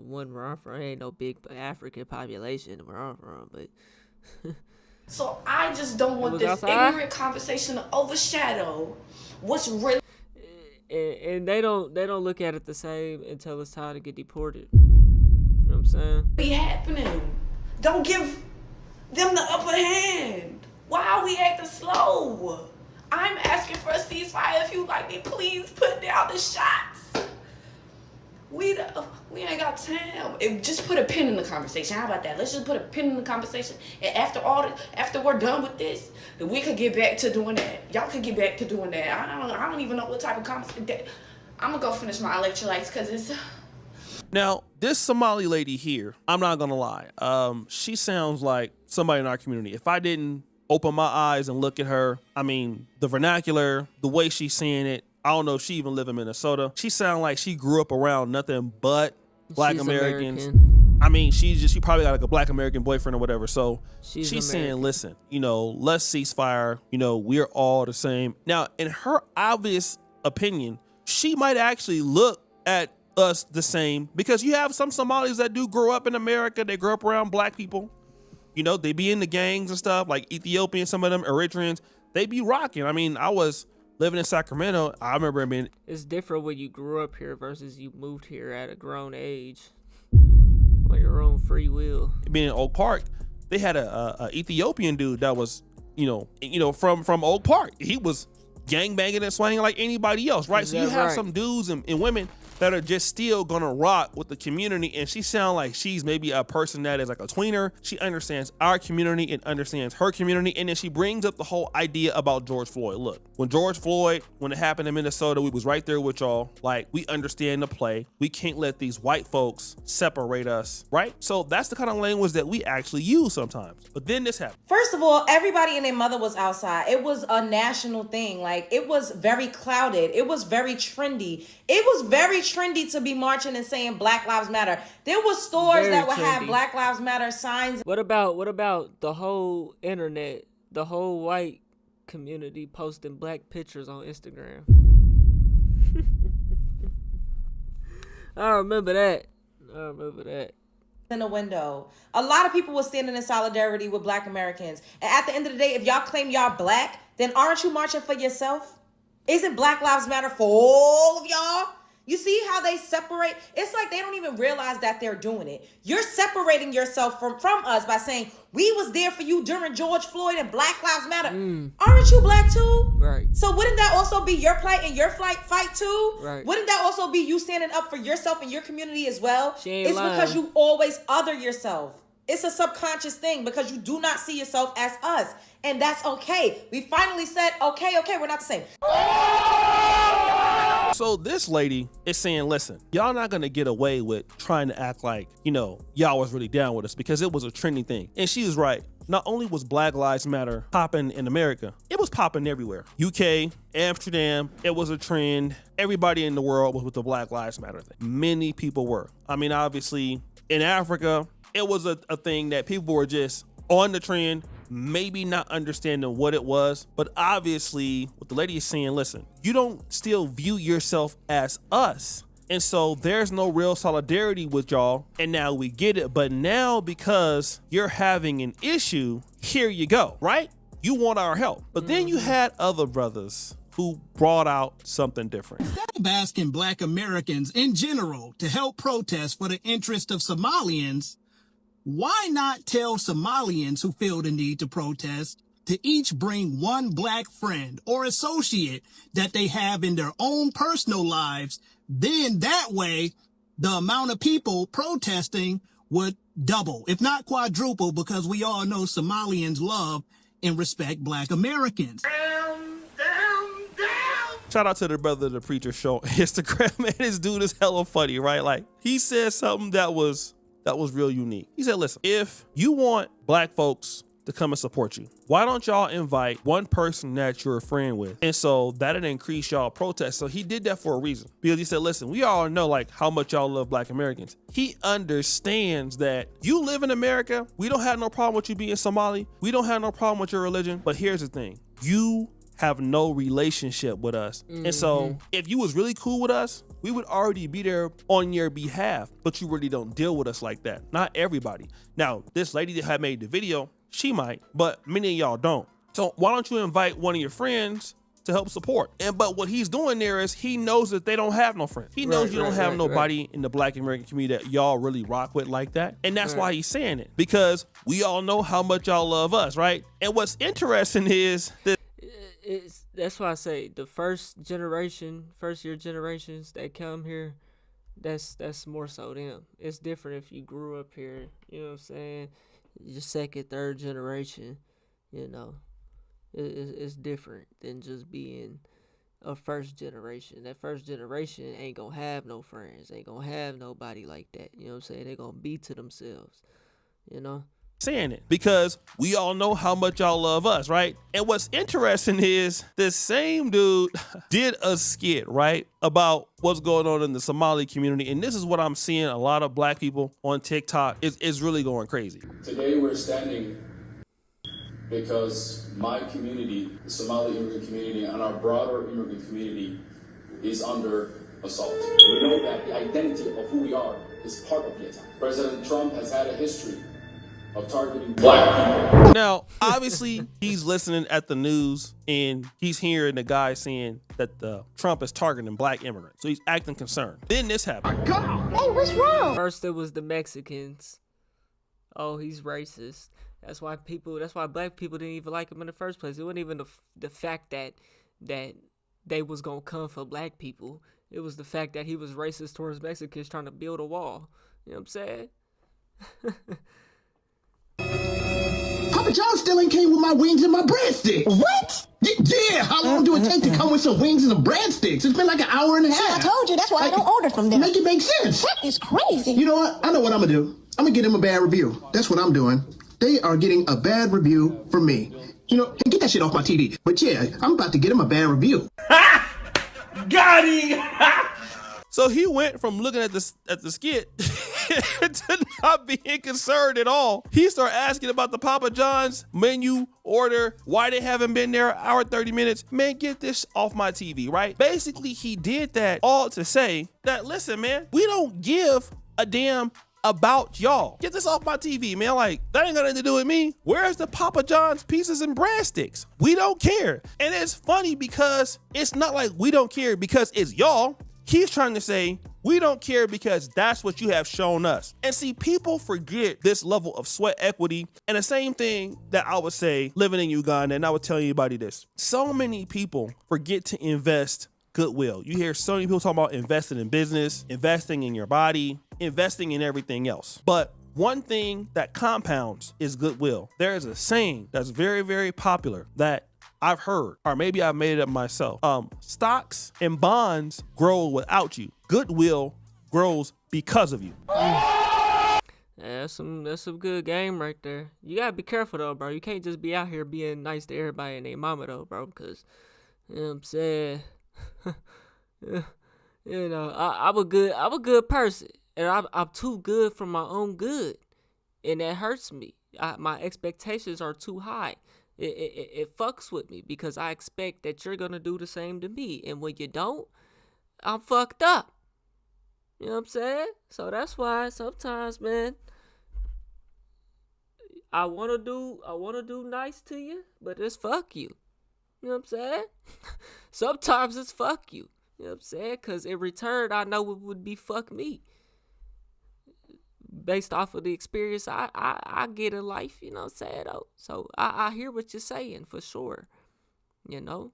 one where I'm from. Ain't no big African population where I'm from, but. So I just don't want this ignorant conversation to overshadow what's really. And they don't look at it the same until it's time to get deported. You know what I'm saying? Be happening. Don't give them the upper hand. Why are we acting slow? I'm asking for a ceasefire. If you like me, please put down the shots. We ain't got time. Just put a pin in the conversation. How about that? Let's just put a pin in the conversation. And after we're done with this, then we could get back to doing that. Y'all could get back to doing that. I don't even know what type of conversation. I'm gonna go finish my electrolytes because it's. Now, this Somali lady here, I'm not gonna lie. She sounds like somebody in our community. If I didn't open my eyes and look at her, I mean, the vernacular, the way she's saying it, I don't know if she even live in Minnesota. She sounds like she grew up around nothing but black Americans. American. I mean, she probably got like a black American boyfriend or whatever. So she's saying, listen, you know, let's ceasefire. You know, we're all the same. Now, in her obvious opinion, she might actually look at us the same because you have some Somalis that do grow up in America. They grow up around black people. You know, they be in the gangs and stuff like Ethiopians, some of them Eritreans. They be rocking. I mean, I was living in Sacramento. I remember being. It's different when you grew up here versus you moved here at a grown age on your own free will. Being in Oak Park, they had a Ethiopian dude that was, you know, from Oak Park. He was gangbanging and swinging like anybody else, right? So you have some dudes and women that are just still gonna rock with the community, and she sounds like she's maybe a person that is like a tweener. She understands our community and understands her community, and then she brings up the whole idea about George Floyd. Look, when it happened in Minnesota, we was right there with y'all. Like, we understand the play. We can't let these white folks separate us, right? So that's the kind of language that we actually use sometimes. But then this happened. First of all, everybody and their mother was outside. It was a national thing. Like, it was very clouded. It was very trendy. It was very trendy to be marching and saying Black Lives Matter. There were stores that would have Black Lives Matter signs. What about the whole internet, the whole white community posting black pictures on Instagram. I remember that. In the window. A lot of people were standing in solidarity with Black Americans. And at the end of the day, if y'all claim y'all black, then aren't you marching for yourself? Isn't Black Lives Matter for all of y'all? You see how they separate? It's like they don't even realize that they're doing it. You're separating yourself from us by saying, we was there for you during George Floyd and Black Lives Matter. Aren't you black too? Right. So wouldn't that also be your plight and your fight too? Right. Wouldn't that also be you standing up for yourself and your community as well? She ain't It's lying. because you always other yourself. It's a subconscious thing because you do not see yourself as us. And that's okay. We finally said, okay, we're not the same. So this lady is saying, listen, y'all not gonna get away with trying to act like, y'all was really down with us because it was a trending thing. And she was right. Not only was Black Lives Matter popping in America, it was popping everywhere. UK, Amsterdam, it was a trend. Everybody in the world was with the Black Lives Matter thing. Many people were. I mean, obviously in Africa, it was a thing that people were just on the trend, maybe not understanding what it was, but obviously what the lady is saying, listen, you don't still view yourself as us. And so there's no real solidarity with y'all. And now we get it. But now because you're having an issue, here you go, right? You want our help. But then you had other brothers who brought out something different. Instead of asking Black Americans in general to help protest for the interest of Somalians, why not tell Somalians who feel the need to protest to each bring one Black friend or associate that they have in their own personal lives? Then that way, the amount of people protesting would double, if not quadruple, because we all know Somalians love and respect Black Americans. Shout out to the brother of the preacher show on Instagram, man. This dude is hella funny, right? Like, he said something that was real unique. He said, listen, if you want Black folks to come and support you, why don't y'all invite one person that you're a friend with? And so that'll increase y'all protest. So he did that for a reason, because he said, listen, we all know like how much y'all love Black Americans. He understands that you live in America. We don't have no problem with you being Somali. We don't have no problem with your religion. But here's the thing. You have no relationship with us. And so if you was really cool with us, we would already be there on your behalf, but you really don't deal with us like that. Not everybody. Now, this lady that had made the video, she might, but many of y'all don't. So why don't you invite one of your friends to help support? But what he's doing there is he knows that they don't have no friends. He knows you don't have nobody in the Black American community that y'all really rock with like that. And that's why he's saying it, because we all know how much y'all love us, right? And what's interesting is that that's why I say the first year generations that come here, that's more so them. It's different if you grew up here, you know what I'm saying? Your second, third generation, it's different than just being a first generation. That first generation ain't gonna have no friends, ain't gonna have nobody like that. You know what I'm saying? They're gonna be to themselves, saying it because we all know how much y'all love us, right? And what's interesting is this same dude did a skit, right, about what's going on in the Somali community. And this is what I'm seeing a lot of Black people on TikTok is really going crazy. Today we're standing because my community, the Somali immigrant community, and our broader immigrant community is under assault. We know that the identity of who we are is part of the attack. President Trump has had a history of targeting Black people. Now, obviously, he's listening at the news and he's hearing the guy saying that Trump is targeting Black immigrants. So he's acting concerned. Then this happened. Hey, what's wrong? First, it was the Mexicans. Oh, he's racist. That's why Black people didn't even like him in the first place. It wasn't even the fact that they was gonna come for Black people. It was the fact that he was racist towards Mexicans trying to build a wall. You know what I'm saying? Papa John still ain't came with my wings and my breadsticks. What? Yeah, how long do it take to come with some wings and some breadsticks? It's been like an hour and a half. See, I told you, that's why I don't order from them. Make it make sense. That is crazy. You know what? I know what I'm gonna do. I'm gonna get them a bad review. That's what I'm doing. They are getting a bad review from me. And get that shit off my TV. But yeah, I'm about to get them a bad review. Got him! So he went from looking at the skit to not being concerned at all. He started asking about the Papa John's menu order, why they haven't been there an hour 30 minutes. Man, get this off my TV, right? Basically, he did that all to say that, listen, man, we don't give a damn about y'all. Get this off my TV, man. Like, that ain't got nothing to do with me. Where's the Papa John's pieces and breadsticks? We don't care. And it's funny because it's not like we don't care because it's y'all. He's trying to say, we don't care because that's what you have shown us. And see, people forget this level of sweat equity. And the same thing that I would say living in Uganda, and I would tell anybody this. So many people forget to invest goodwill. You hear so many people talking about investing in business, investing in your body, investing in everything else. But one thing that compounds is goodwill. There is a saying that's very, very popular that I've heard, or maybe I've made it up myself. Stocks and bonds grow without you. Goodwill grows because of you. Yeah, that's some good game right there. You gotta be careful though, bro. You can't just be out here being nice to everybody and their mama though, bro. Because you know what I'm saying. You know, I'm a good person, and I'm too good for my own good, and that hurts me. My expectations are too high. It fucks with me because I expect that you're gonna do the same to me, and when you don't, I'm fucked up. You know what I'm saying? So that's why sometimes, man, I wanna do nice to you, but it's fuck you. You know what I'm saying? Sometimes it's fuck you. You know what I'm saying? Because in return, I know it would be fuck me. Based off of the experience I get in life, you know what I'm saying, though. So I hear what you're saying for sure. You know?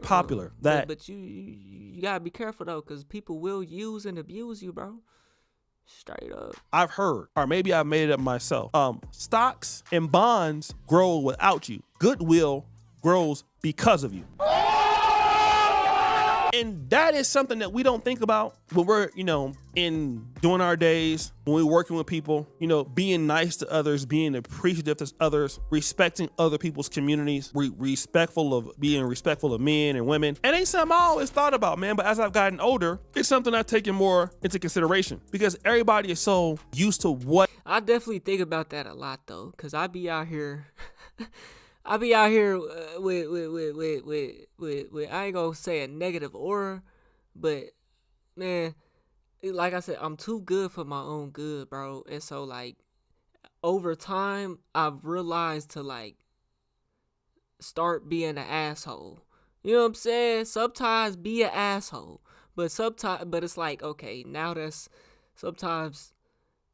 Popular. But you gotta be careful though, because people will use and abuse you, bro. Straight up. I've heard, or maybe I've made it up myself. Stocks and bonds grow without you. Goodwill grows because of you. And that is something that we don't think about when we're, you know, in doing our days, when we're working with people, you know, being nice to others, being appreciative to others, respecting other people's communities, being respectful of men and women. It ain't something I always thought about, man, but as I've gotten older, it's something I've taken more into consideration because everybody is so used to what. I definitely think about that a lot though, because I be out here with I ain't gonna say a negative aura, but man, like I said, I'm too good for my own good, bro. And so like over time, I've realized to like start being an asshole. You know what I'm saying? Sometimes be an asshole, but it's like, okay, now sometimes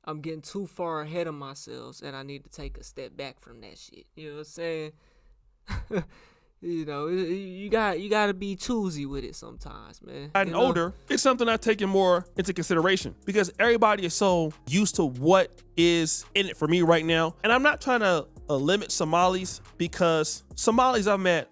I'm getting too far ahead of myself and I need to take a step back from that shit. You know what I'm saying? You know, you got to be choosy with it sometimes, man. Gotten older, it's something I've taken more into consideration because everybody is so used to what is in it for me right now. And I'm not trying to limit Somalis because Somalis I've met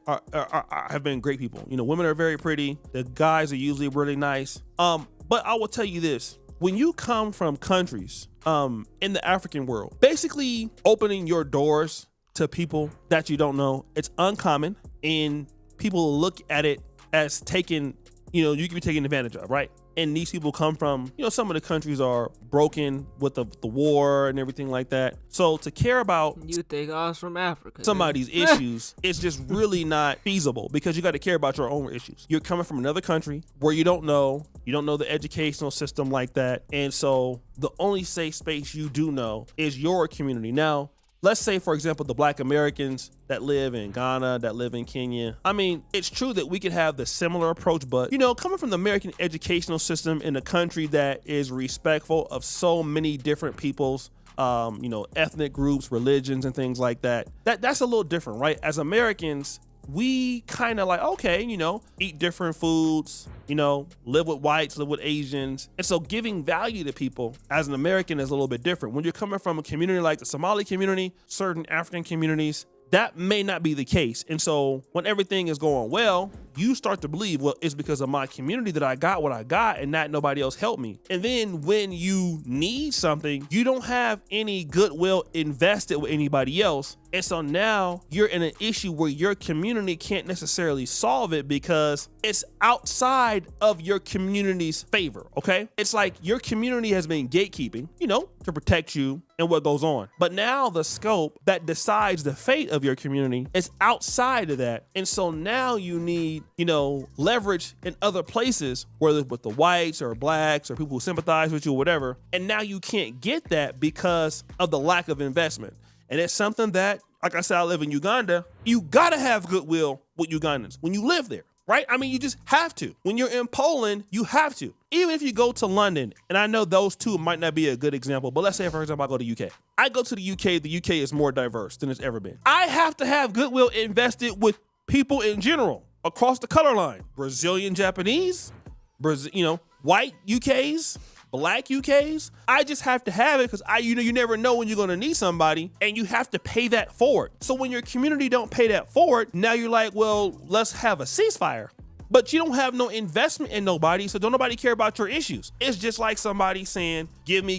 have been great people. You know, women are very pretty. The guys are usually really nice. But I will tell you this. When you come from countries in the African world, basically opening your doors to people that you don't know, it's uncommon, and people look at it as taken, you know, you can be taken advantage of, right? And these people come from, you know, some of the countries are broken with the war and everything like that. So to care about you think I was from Africa, somebody's issues, it's just really not feasible because you got to care about your own issues. You're coming from another country where you don't know the educational system like that. And so the only safe space you do know is your community. Now, let's say, for example, the Black Americans that live in Ghana, that live in Kenya. I mean, it's true that we could have the similar approach, but, you know, coming from the American educational system in a country that is respectful of so many different people's, you know, ethnic groups, religions, and things like that, that's a little different, right? As Americans, we kind of like, okay, you know, eat different foods, you know, live with whites, live with Asians. And so giving value to people as an American is a little bit different. When you're coming from a community like the Somali community, certain African communities, that may not be the case. And so when everything is going well, you start to believe, well, it's because of my community that I got what I got and not nobody else helped me. And then when you need something, you don't have any goodwill invested with anybody else. And so now you're in an issue where your community can't necessarily solve it because it's outside of your community's favor, okay? It's like your community has been gatekeeping, you know, to protect you and what goes on. But now the scope that decides the fate of your community is outside of that. And so now you need, you know, leverage in other places, whether with the whites or blacks or people who sympathize with you or whatever. And now you can't get that because of the lack of investment. And it's something that, like I said, I live in Uganda. You gotta have goodwill with Ugandans when you live there, right? I mean, you just have to. When you're in Poland, you have to. Even if you go to London, and I know those two might not be a good example, but let's say, for example, I go to UK. I go to the UK is more diverse than it's ever been. I have to have goodwill invested with people in general across the color line. Brazilian, Japanese, white UKs, black UKs. I just have to have it because you never know when you're gonna need somebody, and you have to pay that forward. So when your community don't pay that forward, now you're like, well, let's have a ceasefire. But you don't have no investment in nobody, so don't nobody care about your issues. It's just like somebody saying, give me.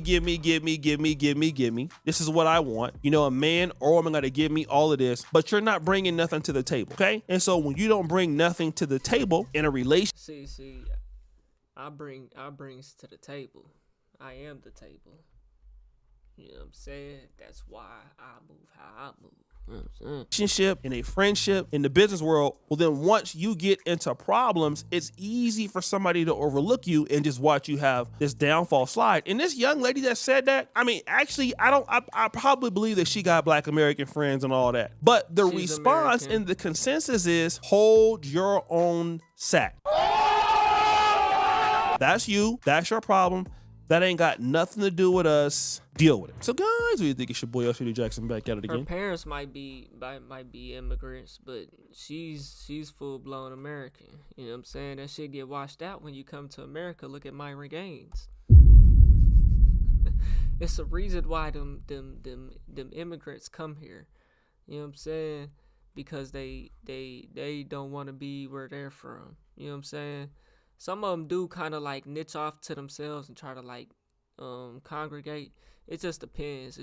This is what I want. You know, a man or woman gotta give me all of this, but you're not bringing nothing to the table, okay? And so when you don't bring nothing to the table in a relationship. See, I brings to the table. I am the table. You know what I'm saying? That's why I move how I move. You know what I'm saying? Relationship, in a friendship, in the business world, well then once you get into problems, it's easy for somebody to overlook you and just watch you have this downfall slide. And this young lady that said that, I mean, actually, I probably believe that she got Black American friends and all that. But the She's response American. and the consensus is hold your own sack. That's you. That's your problem. That ain't got nothing to do with us. Deal with it. So guys, what do you think? It's your boy LCD Jackson back at it Her again. parents might be immigrants, but she's full blown American. You know what I'm saying? That shit get washed out when you come to America. Look at Myron Gaines. It's a reason why them immigrants come here. You know what I'm saying? Because they don't want to be where they're from. You know what I'm saying? Some of them do kind of like niche off to themselves and try to like congregate. It just depends.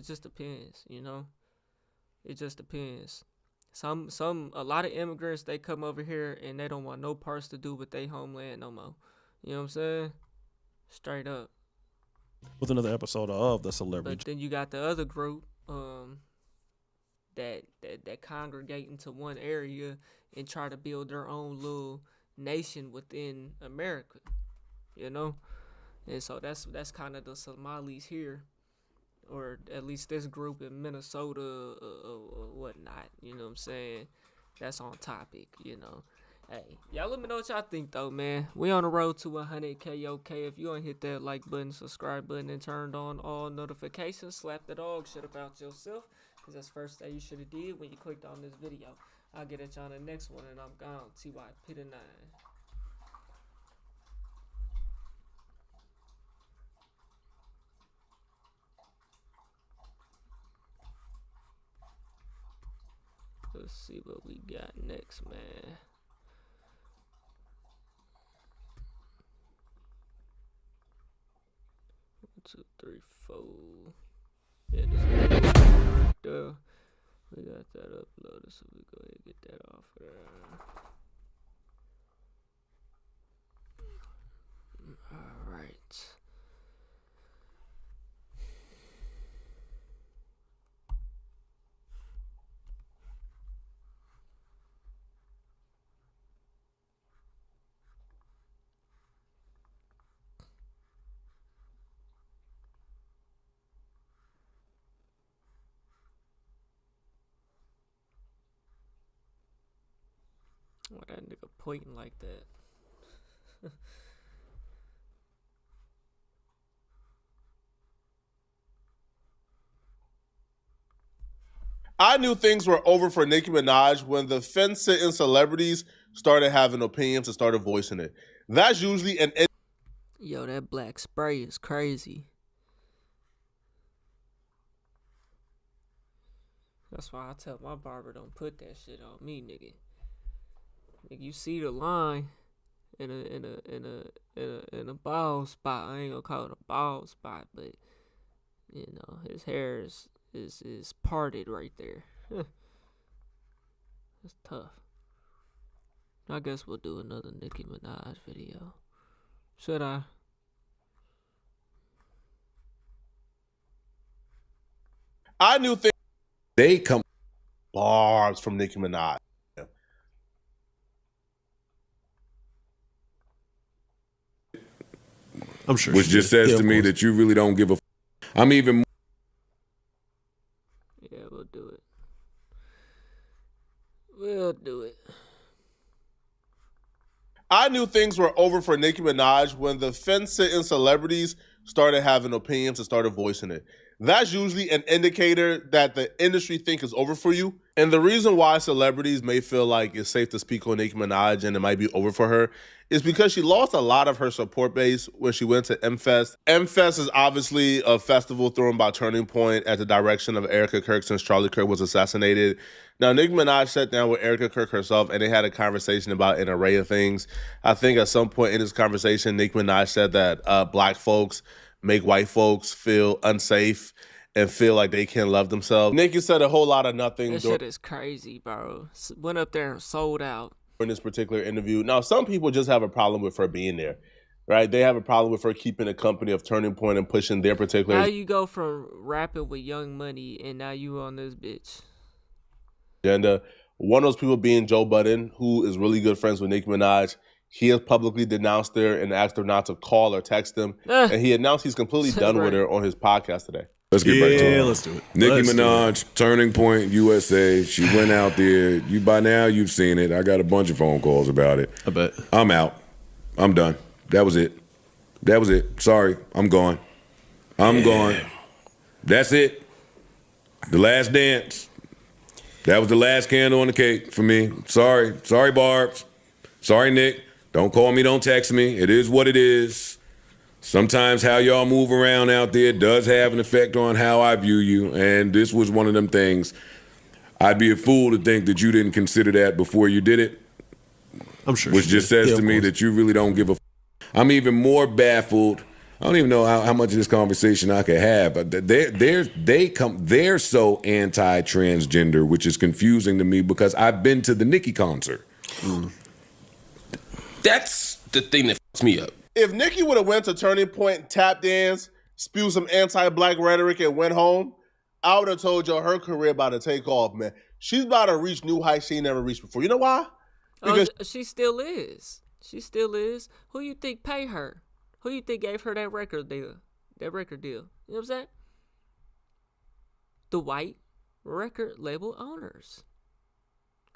You know. It just depends. A lot of immigrants, they come over here and they don't want no parts to do with their homeland no more. You know what I'm saying? Straight up. With another episode of The Celebrity. But then you got the other group that congregate into one area and try to build their own little nation within America, you know. And so that's kind of the Somalis here, or at least this group in Minnesota or whatnot. You know what I'm saying? That's on topic, you know. Hey, y'all let me know what y'all think though, man. We on the road to 100K, okay? If you don't hit that like button, subscribe button, and turned on all notifications, slap the dog shit about yourself, because that's the first thing you should have did when you clicked on this video. I'll get at y'all on the next one, and I'm gone. TY Peter 9. Let's see what we got next, man. 1, 2, 3, 4. Yeah, this is duh. We got that uploaded, so we go ahead and get that off there. Alright. Why that nigga pointing like that? I knew things were over for Nicki Minaj when the fence-sitting celebrities started having opinions and started voicing it. That's usually an... Yo, that black spray is crazy. That's why I tell my barber, don't put that shit on me, nigga. Like you see the line in a bald spot. I ain't gonna call it a bald spot, but you know his hair is parted right there. That's tough. I guess we'll do another Nicki Minaj video. Should I? I knew things. They come bars from Nicki Minaj. I'm sure. Which just says to me that you really don't give a. I'm even. Yeah, we'll do it. We'll do it. I knew things were over for Nicki Minaj when the fence-sitting celebrities started having opinions and started voicing it. That's usually an indicator that the industry think is over for you. And the reason why celebrities may feel like it's safe to speak on Nicki Minaj and it might be over for her is because she lost a lot of her support base when she went to M-Fest. M-Fest is obviously a festival thrown by Turning Point at the direction of Erica Kirk since Charlie Kirk was assassinated. Now, Nicki Minaj sat down with Erica Kirk herself and they had a conversation about an array of things. I think at some point in this conversation, Nicki Minaj said that black folks make white folks feel unsafe and feel like they can't love themselves. Nicki said a whole lot of nothing. That shit is crazy, bro. Went up there and sold out. In this particular interview. Now, some people just have a problem with her being there, right? They have a problem with her keeping the company of Turning Point and pushing their particular... How you go from rapping with Young Money and now you on this bitch? agenda. One of those people being Joe Budden, who is really good friends with Nicki Minaj. He has publicly denounced her and asked her not to call or text him. And he announced he's completely done with her on his podcast today. Let's get back to it. Yeah, let's do it. Nicki Minaj, Turning Point USA. She went out there. By now you've seen it. I got a bunch of phone calls about it. I bet. I'm out. I'm done. That was it. That was it. Sorry, I'm gone. I'm gone. That's it. The last dance. That was the last candle on the cake for me. Sorry. Sorry, Barbs. Sorry, Nick. Don't call me, don't text me. It is what it is. Sometimes how y'all move around out there does have an effect on how I view you, and this was one of them things. I'd be a fool to think that you didn't consider that before you did it. I'm sure. Which just says to me that you really don't give a. I'm even more baffled. I don't even know how much of this conversation I could have. But they're so anti-transgender, which is confusing to me because I've been to the Nicki concert. That's the thing that fucks me up. If Nicki would have went to Turning Point, tap dance, spewed some anti-black rhetoric, and went home, I would have told you her career about to take off, man. She's about to reach new heights she ain't never reached before. You know why? Because she still is. She still is. Who you think pay her? Who you think gave her that record deal? You know what I'm saying? The white record label owners.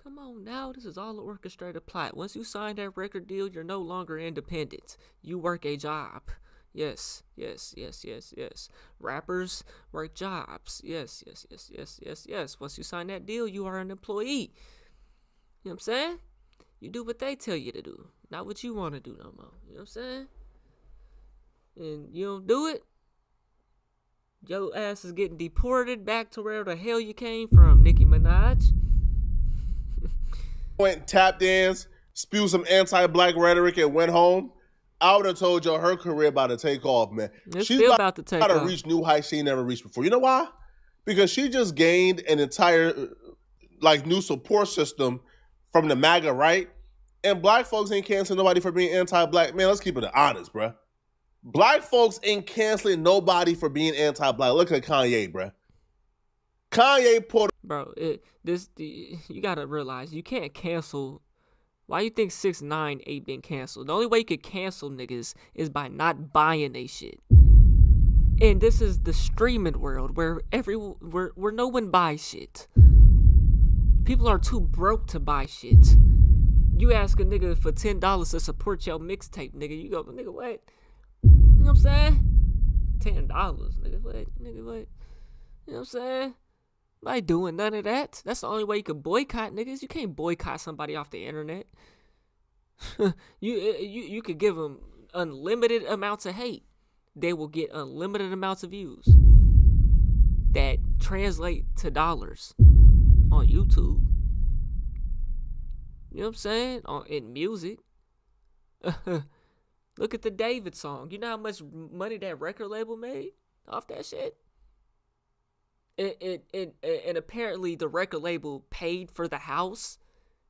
Come on now, this is all an orchestrated plot. Once you sign that record deal, you're no longer independent. You work a job. Yes. Rappers work jobs. Yes. Once you sign that deal, you are an employee. You know what I'm saying? You do what they tell you to do, not what you want to do no more. You know what I'm saying? And you don't do it, your ass is getting deported back to where the hell you came from, Nicki Minaj. Went tap dance, spewed some anti-black rhetoric, and went home, I would have told you her career about to take off, man. It's She's still about to take about off. to reach new heights she ain't never reached before. You know why? Because she just gained an entire new support system from the MAGA right, and black folks ain't canceling nobody for being anti-black. Man, let's keep it honest, bruh. Black folks ain't canceling nobody for being anti-black. Look at Kanye, bruh. Kanye put... Bro, you gotta realize, you can't cancel... Why you think 6ix9ine ain't been canceled? The only way you could cancel niggas is by not buying they shit. And this is the streaming world where no one buys shit. People are too broke to buy shit. You ask a nigga for $10 to support your mixtape, nigga. You go, nigga, what? You know what I'm saying? $10, nigga, what? Nigga, what? You know what I'm saying? I ain't doing none of that. That's the only way you can boycott niggas. You can't boycott somebody off the internet. You could give them unlimited amounts of hate. They will get unlimited amounts of views that translate to dollars on YouTube. You know what I'm saying? In music. Look at the David song. You know how much money that record label made off that shit? And apparently the record label paid for the house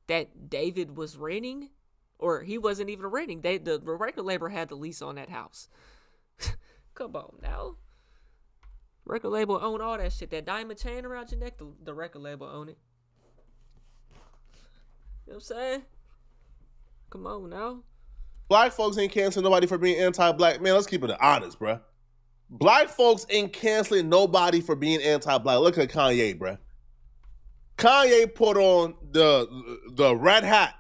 that David was renting. Or he wasn't even renting. The record label had the lease on that house. Come on now. Record label own all that shit. That diamond chain around your neck, the record label own it. You know what I'm saying? Come on now. Black folks ain't canceling nobody for being anti-black. Man, let's keep it honest, bruh. Black folks ain't canceling nobody for being anti-black. Look at Kanye, bruh. Kanye put on the red hat.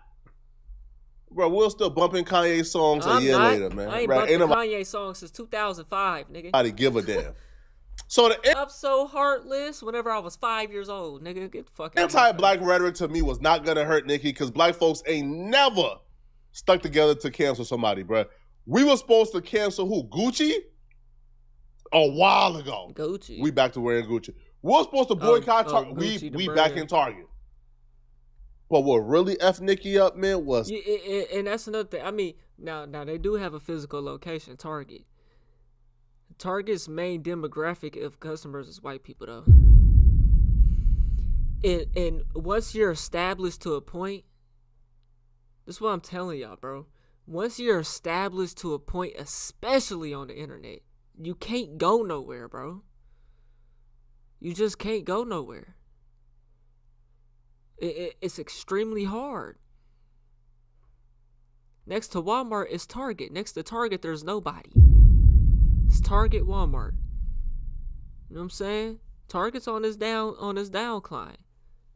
Bro, we're still bumping Kanye songs a year later, man. I ain't right? bumping Kanye songs since 2005, nigga. Nobody give a damn. So the Up So Heartless whenever I was 5 years old, nigga. Get the fuck out. anti-black rhetoric to me was not gonna hurt Nicki because black folks ain't never stuck together to cancel somebody, bro. We were supposed to cancel who? Gucci? A while ago. Gucci. We back to wearing Gucci. We're supposed to boycott Target. We back in Target. But what really F Nicki up, man, was... Yeah, and that's another thing. I mean, now they do have a physical location, Target. Target's main demographic of customers is white people, though. And once you're established to a point, this is what I'm telling y'all, bro. Once you're established to a point, especially on the internet, you can't go nowhere, bro. You just can't go nowhere. It's extremely hard. Next to Walmart is Target. Next to Target, there's nobody. It's Target, Walmart. You know what I'm saying? Target's on his downcline,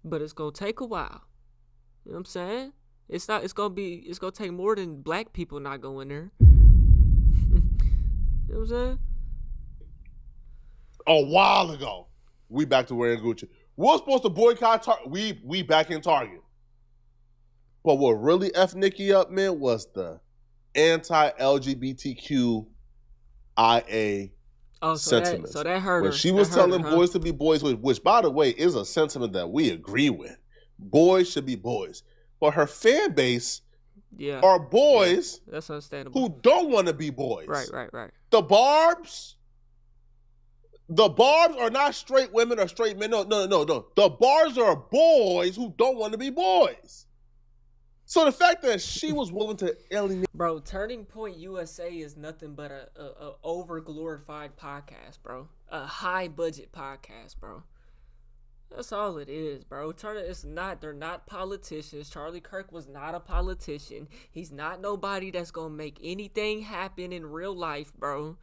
but it's gonna take a while. You know what I'm saying? It's gonna take more than black people not going there. You know what I'm saying? A while ago, we back to wearing Gucci. We're supposed to boycott Target. We back in Target. But what really F Nicki up, man, was the anti-LGBTQIA sentiment. So that hurt her. When she was telling boys to be boys, which, by the way, is a sentiment that we agree with. Boys should be boys. But her fan base are boys that's understandable. who don't want to be boys. Right. The Barbs are not straight women or straight men. No. The Barbs are boys who don't want to be boys. So the fact that she was willing to alienate... Bro, Turning Point USA is nothing but a over-glorified podcast, bro. A high-budget podcast, bro. That's all it is, bro. They're not politicians. Charlie Kirk was not a politician. He's not nobody that's gonna make anything happen in real life, bro.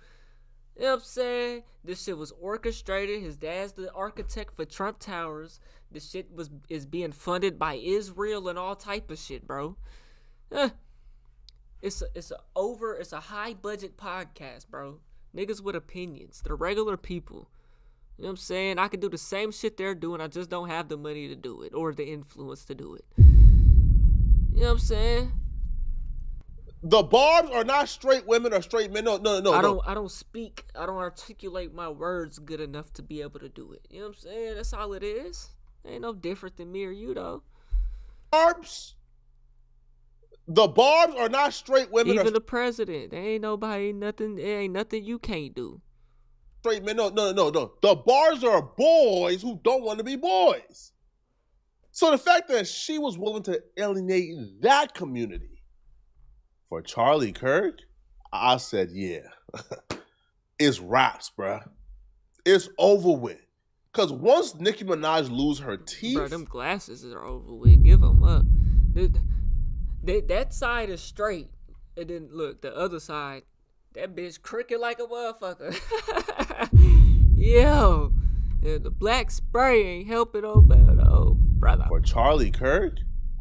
You know what I'm saying? This shit was orchestrated. His dad's the architect for Trump Towers. This shit is being funded by Israel and all type of shit, bro. It's a high budget podcast, bro. Niggas with opinions. They're regular people. You know what I'm saying? I can do the same shit they're doing. I just don't have the money to do it or the influence to do it. You know what I'm saying? The Barbs are not straight women or straight men. No. I don't articulate my words good enough to be able to do it. You know what I'm saying? That's all it is. Ain't no different than me or you, though. The Barbs are not straight women. Even the president. There ain't nothing you can't do. Straight men. No. The Barbs are boys who don't want to be boys. So the fact that she was willing to alienate that community for Charlie Kirk, I said, yeah. It's raps, bruh. It's over with. Because once Nicki Minaj lose her teeth... Bro, them glasses are over with. Give them up. That side is straight. And then, look, the other side, that bitch crooked like a motherfucker. Yo. Yeah, the black spray ain't helping though, brother. For Charlie Kirk,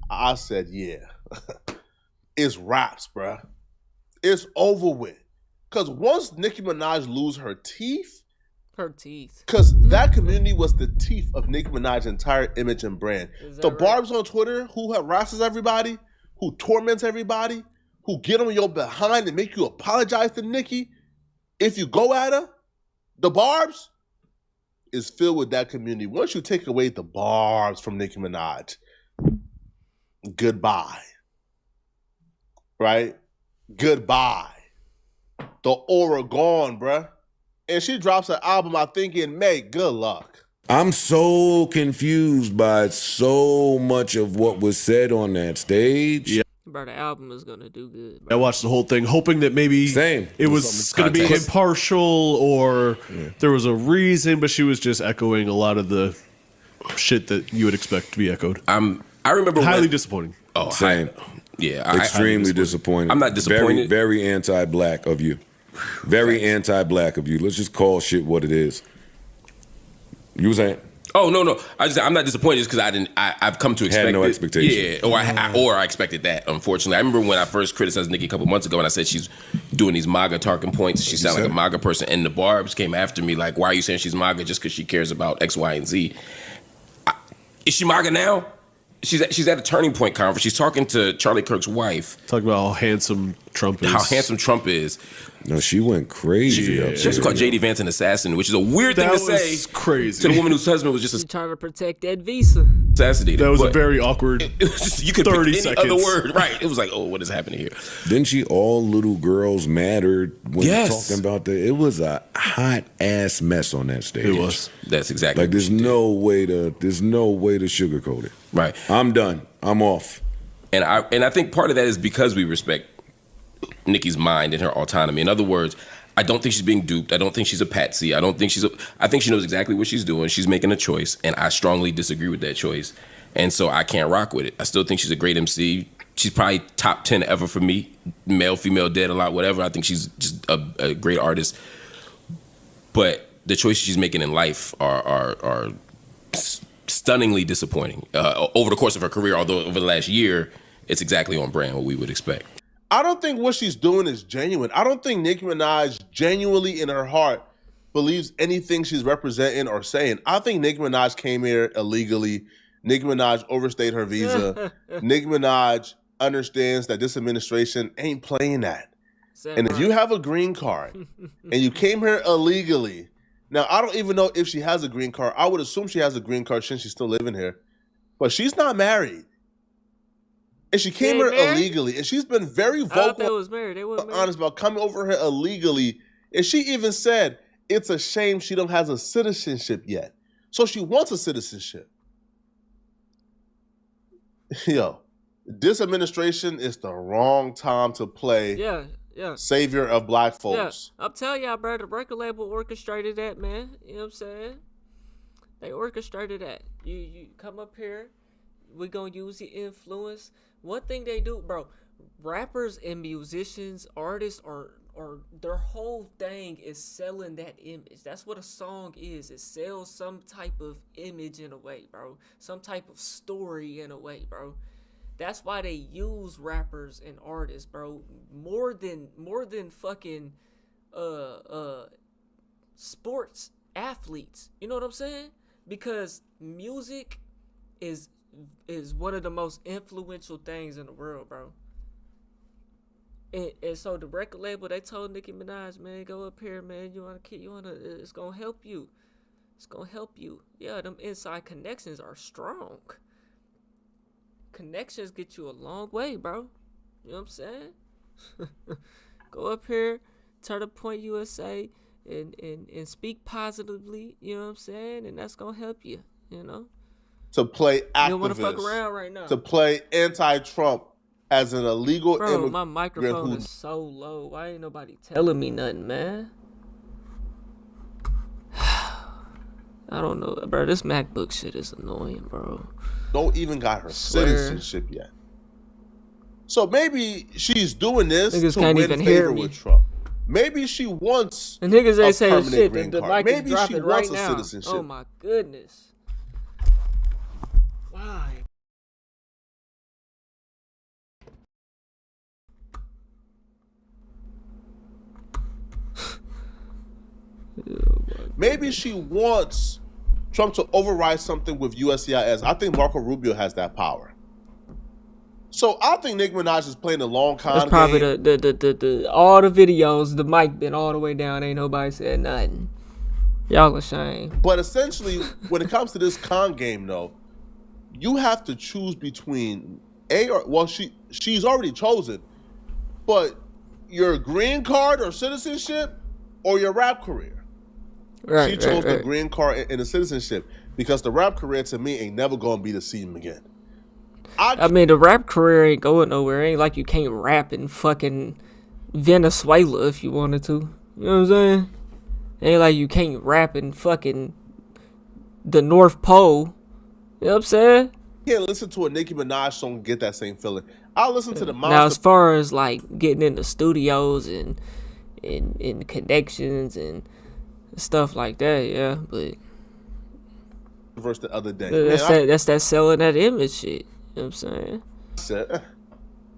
I said, yeah. It's raps, bruh. It's over with. Because once Nicki Minaj lose her teeth... Because that community was the teeth of Nicki Minaj's entire image and brand. The Barbs on Twitter who harasses everybody, who torments everybody, who get on your behind and make you apologize to Nicki, if you go at her, the Barbs is filled with that community. Once you take away the Barbs from Nicki Minaj, goodbye. Right? Goodbye. The aura gone, bruh. And she drops her album, I think, in May. Good luck. I'm so confused by so much of what was said on that stage. Yeah. Bro, the album is gonna do good. I watched the whole thing, hoping that maybe it was going to be impartial or there was a reason, but she was just echoing a lot of the shit that you would expect to be echoed. I remember highly disappointing. Oh, same. Yeah, Extremely disappointed. I'm not disappointed. Very, very anti-black of you. Very anti-black of you. Let's just call shit what it is. You was saying? Oh no! I'm not disappointed just because I've come to expect had no it. expectation. Yeah, or I expected that. Unfortunately, I remember when I first criticized Nicki a couple months ago, and I said she's doing these MAGA talking points. She sounds like a MAGA person, and the Barbs came after me like, "Why are you saying she's MAGA just because she cares about X, Y, and Z?" Is she MAGA now? She's at a turning point conference. She's talking to Charlie Kirk's wife. Talking about how handsome Trump is. How handsome Trump is. No, she went crazy. Yeah. She also called J.D. Vance an assassin, which is a weird thing to say. Crazy. To the woman whose husband was just trying to protect that visa. Assassinated. That was a very awkward. It was just, you could 30 pick any seconds. other word, right? It was like, oh, what is happening here? Didn't she all little girls mattered when Yes. talking about that? It was a hot ass mess on that stage. It was. That's exactly like there's no way to sugarcoat it. Right. I'm done. I'm off. And I think part of that is because we respect Nicki's mind and her autonomy. In other words, I don't think she's being duped. I don't think she's a patsy. I think she knows exactly what she's doing. She's making a choice, and I strongly disagree with that choice. And so I can't rock with it. I still think she's a great MC. She's probably top 10 ever for me. Male, female, dead, a lot, whatever. I think she's just a great artist. But the choices she's making in life are stunningly disappointing over the course of her career, although over the last year, it's exactly on brand what we would expect. I don't think what she's doing is genuine. I don't think Nicki Minaj genuinely in her heart believes anything she's representing or saying. I think Nicki Minaj came here illegally. Nicki Minaj overstayed her visa. Nicki Minaj understands that this administration ain't playing that. And if you have a green card and you came here illegally, now I don't even know if she has a green card. I would assume she has a green card since she's still living here. But she's not married. And she came here illegally, and she's been very vocal, honest about coming over here illegally. And she even said it's a shame she don't has a citizenship yet. So she wants a citizenship. Yo, this administration is the wrong time to play savior of black folks. Yeah, I'm telling y'all, bro, the record label orchestrated that, man. You know what I'm saying? They orchestrated that. You come up here, we gonna use the influence. One thing they do, bro, rappers and musicians, artists are their whole thing is selling that image. That's what a song is. It sells some type of image in a way, bro. Some type of story in a way, bro. That's why they use rappers and artists, bro. More than fucking sports athletes. You know what I'm saying? Because music is one of the most influential things in the world, bro. And so the record label, they told Nicki Minaj, man, go up here, man. It's gonna help you. It's gonna help you. Yeah, them inside connections are strong. Connections get you a long way, bro. You know what I'm saying? Go up here, turn to Point USA, and speak positively. You know what I'm saying? And that's gonna help you. You know. To play activist, you don't want to fuck around right now. To play anti-Trump as an illegal bro, immigrant. My microphone is so low. Why ain't nobody telling me nothing, man? I don't know, bro. This MacBook shit is annoying, bro. Don't even got her citizenship yet. So maybe she's doing this niggas to can't win even favor hear me. with Trump. Maybe she wants the niggas ain't saying permanent shit. green The card. mic is Maybe dropping she right wants a now. citizenship. Oh my goodness. Why? Maybe she wants Trump to override something with USCIS. I think Marco Rubio has that power. So I think Nicki Minaj is playing a long con That's probably game. the all the videos, the mic been all the way down. Ain't nobody said nothing. Y'all ashamed. But essentially, when it comes to this con game, though, you have to choose between she's already chosen, but your green card or citizenship or your rap career. Right, She chose the right. green card and the citizenship because the rap career to me ain't never gonna be the same again. I mean, the rap career ain't going nowhere. It ain't like you can't rap in fucking Venezuela if you wanted to. You know what I'm saying? It ain't like you can't rap in fucking the North Pole. You know what I'm saying? Can't listen to a Nicki Minaj song and get that same feeling. I'll listen to the Monster. Now, as far as like getting into studios and connections and stuff like that, yeah, but verse the other day. that's that selling that image shit. You know what I'm saying?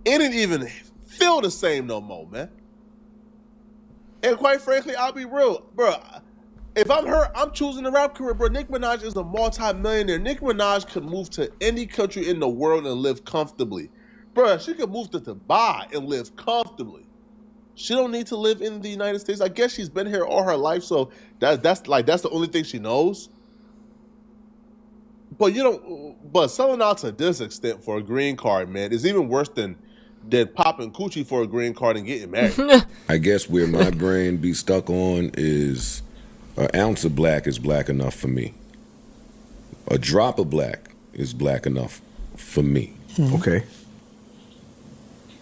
It didn't even feel the same no more, man. And quite frankly, I'll be real, bro. If I'm her, I'm choosing the rap career, bro. Nicki Minaj is a multi-millionaire. Nicki Minaj could move to any country in the world and live comfortably. Bro, she could move to Dubai and live comfortably. She don't need to live in the United States. I guess she's been here all her life, so that's the only thing she knows. But but selling out to this extent for a green card, man, is even worse than popping coochie for a green card and getting married. I guess where my brain be stuck on is an ounce of black is black enough for me. A drop of black is black enough for me. Okay.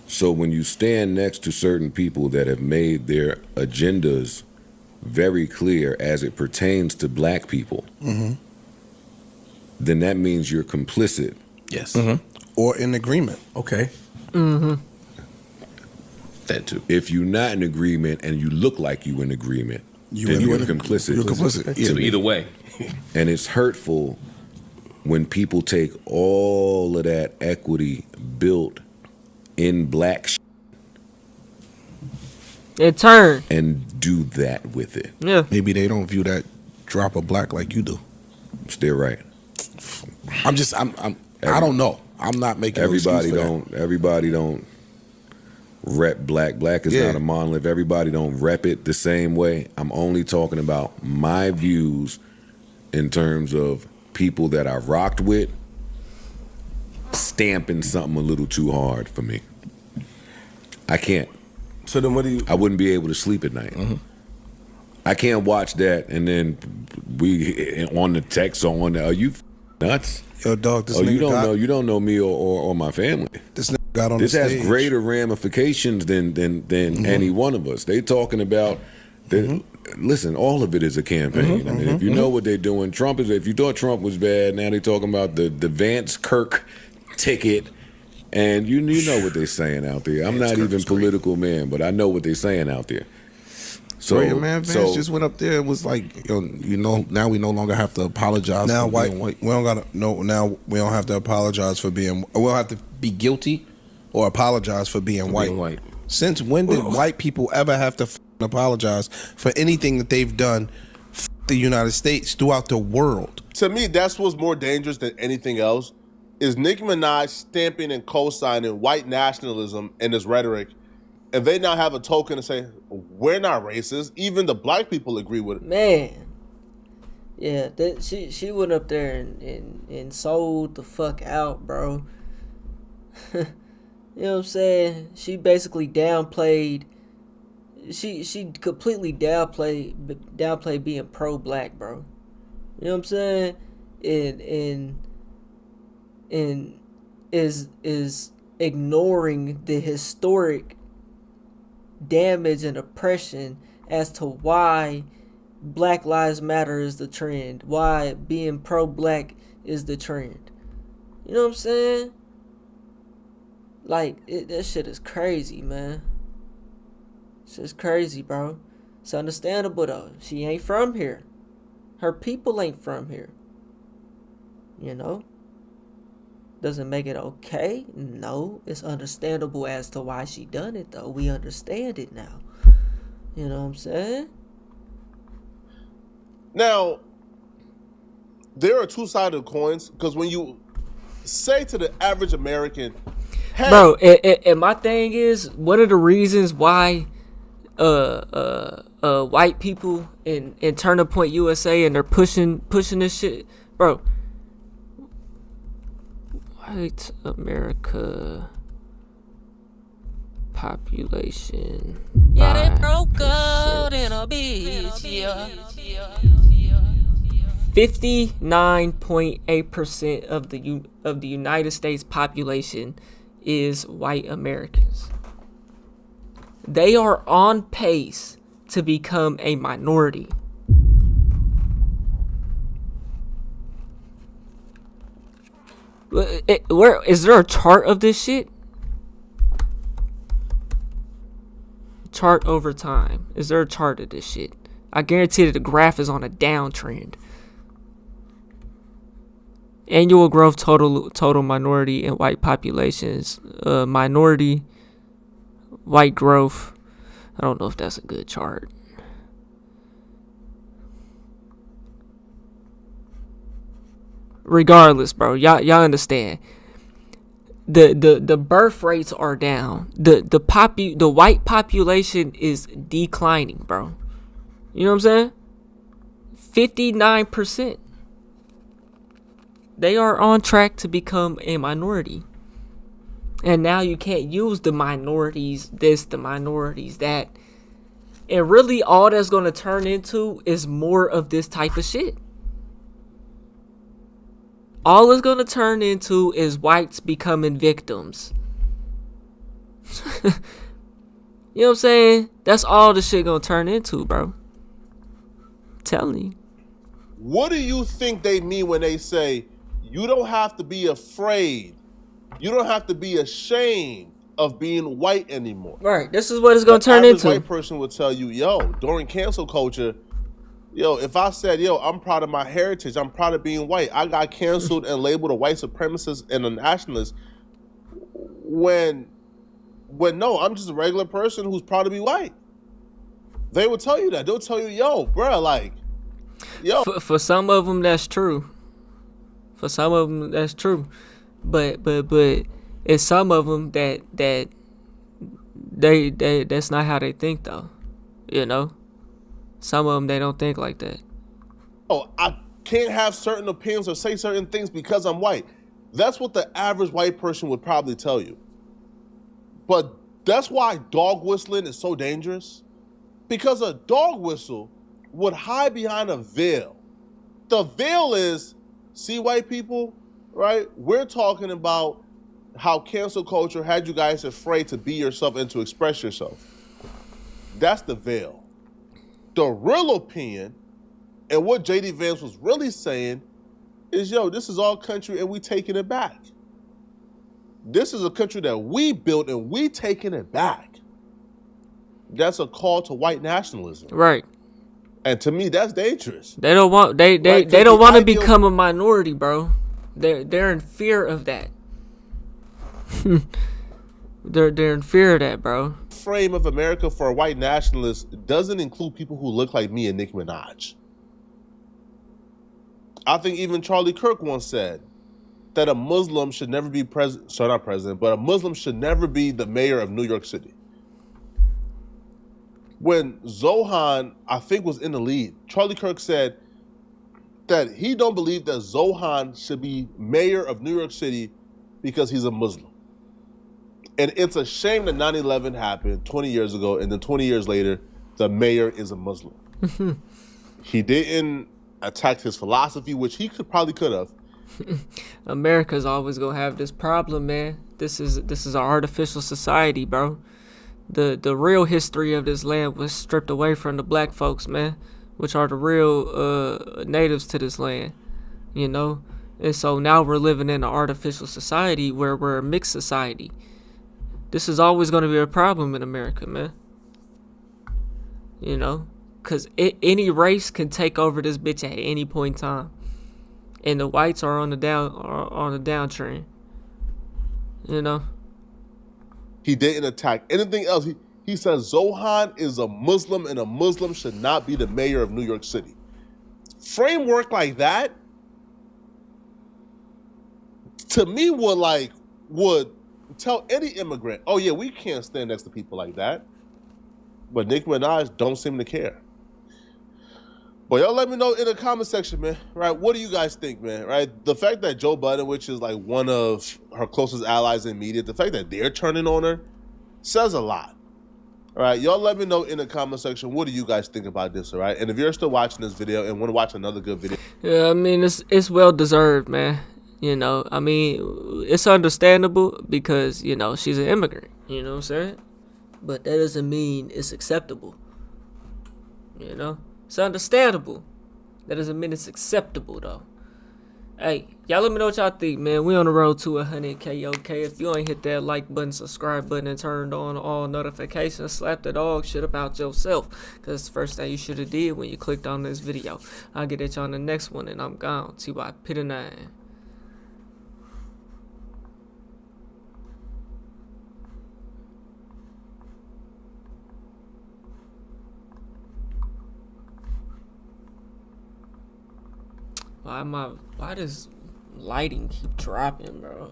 So when you stand next to certain people that have made their agendas very clear as it pertains to black people, then that means you're complicit. Yes. Or in agreement. Okay. That too. If you're not in agreement and you look like you in agreement, then you're complicit. You're complicit. So either way. And it's hurtful when people take all of that equity built in black in turn and do that with it. Yeah. Maybe they don't view that drop of black like you do. Still right. I don't know. I'm not making everybody no excuse for everybody don't rep black. Black is not a monolith. Everybody don't rep it the same way. I'm only talking about my views in terms of people that I rocked with stamping something a little too hard for me. I can't. So then what do you... I wouldn't be able to sleep at night. I can't watch that and then we on the text or on the, are you nuts? Yo, dog, this you nigga don't know me or my family. This nigga got on this the has stage. greater ramifications than any one of us. They talking about listen, all of it is a campaign. I mean, if you know what they're doing, if you thought Trump was bad, now they're talking about the Vance Kirk ticket, and you know what they're saying out there. I'm not even political man, but I know what they're saying out there. So Right, man, Vance just went up there and was like, now we no longer have to apologize Now for being white. we don't have to apologize for being. We don't have to be guilty or apologize for being white. Since when did white people ever have to apologize for anything that they've done the United States throughout the world? To me, that's what's more dangerous than anything else, is Nicki Minaj stamping and co-signing white nationalism and this rhetoric, and they now have a token to say, we're not racist. Even the black people agree with it. Man. Yeah, she went up there and sold the fuck out, bro. You know what I'm saying? She basically downplayed. She completely downplayed being pro-black, bro. You know what I'm saying? And is ignoring the historic damage and oppression as to why Black Lives Matter is the trend, why being pro-black is the trend. You know what I'm saying? Like, that shit is crazy, man. It's just crazy, bro. It's understandable, though. She ain't from here. Her people ain't from here. You know? Doesn't make it okay? No. It's understandable as to why she done it, though. We understand it now. You know what I'm saying? Now, there are two-sided coins, because when you say to the average American, hey, bro, and my thing is, one of the reasons why white people in Turning Point USA and they're pushing this shit, bro. White America population. Yeah, they broke out in a bitch. Yeah. 59.8% of the United States population is white Americans. They are on pace to become a minority. Where is there a chart of this shit? Chart over time. Is there a chart of this shit? I guarantee that the graph is on a downtrend. Annual growth total minority and white populations. Minority white growth. I don't know if that's a good chart. Regardless, bro, y'all understand. The birth rates are down. The white population is declining, bro. You know what I'm saying? 59%. They are on track to become a minority. And now you can't use the minorities this, the minorities that. And really all that's going to turn into is more of this type of shit. All it's going to turn into is whites becoming victims. You know what I'm saying? That's all the shit going to turn into, bro. I'm telling you. What do you think they mean when they say you don't have to be afraid? You don't have to be ashamed of being white anymore. Right. This is what it's going to turn into. The white person will tell you, yo, during cancel culture, yo, if I said, yo, I'm proud of my heritage, I'm proud of being white, I got canceled and labeled a white supremacist and a nationalist. When no, I'm just a regular person who's proud to be white. They will tell you that. They'll tell you, yo, bro, like, yo. For some of them, that's true. For some of them, that's true. But it's some of them that that's not how they think, though. You know? Some of them, they don't think like that. Oh, I can't have certain opinions or say certain things because I'm white. That's what the average white person would probably tell you. But that's why dog whistling is so dangerous. Because a dog whistle would hide behind a veil. The veil is, see white people, right? We're talking about how cancel culture had you guys afraid to be yourself and to express yourself. That's the veil. The real opinion, and what J.D. Vance was really saying, is, yo, this is our country and we taking it back. This is a country that we built and we taking it back. That's a call to white nationalism. Right. And to me, that's dangerous. They don't want they don't want to become a minority, bro. They're in fear of that. They're in fear of that, bro. Frame of America for a white nationalist doesn't include people who look like me and Nicki Minaj. I think even Charlie Kirk once said that a Muslim should never be president, sorry, not president, but a Muslim should never be the mayor of New York City. When Zohan, I think, was in the lead, Charlie Kirk said that he don't believe that Zohan should be mayor of New York City because he's a Muslim. And it's a shame that 9/11 happened 20 years ago, and then 20 years later, the mayor is a Muslim. He didn't attack his philosophy, which he probably could have. America's always gonna have this problem, man. This is an artificial society, bro. The real history of this land was stripped away from the black folks, man, which are the real natives to this land, you know? And so now we're living in an artificial society where we're a mixed society. This is always going to be a problem in America, man. You know? Because any race can take over this bitch at any point in time. And the whites are on the downtrend. You know? He didn't attack anything else. He says Zohan is a Muslim and a Muslim should not be the mayor of New York City. Framework like that, to me, would tell any immigrant, oh yeah, we can't stand next to people like that. But Nicki Minaj don't seem to care. But y'all let me know in the comment section, man. Right? What do you guys think, man? Right? The fact that Joe Budden, which is like one of her closest allies in media, the fact that they're turning on her says a lot. All right, y'all let me know in the comment section, what do you guys think about this, all right? And if you're still watching this video and want to watch another good video. Yeah, I mean, it's well deserved, man. You know, I mean, it's understandable because, you know, she's an immigrant, you know what I'm saying? But that doesn't mean it's acceptable. You know? It's understandable. That doesn't mean it's acceptable, though. Hey, y'all let me know what y'all think, man. We on the road to 100K, okay? If you ain't hit that like button, subscribe button, and turned on all notifications, slap the dog shit about yourself. Because it's the first thing you should have did when you clicked on this video. I'll get at y'all on the next one, and I'm gone. T.Y. Pit 9. Why does lighting keep dropping, bro?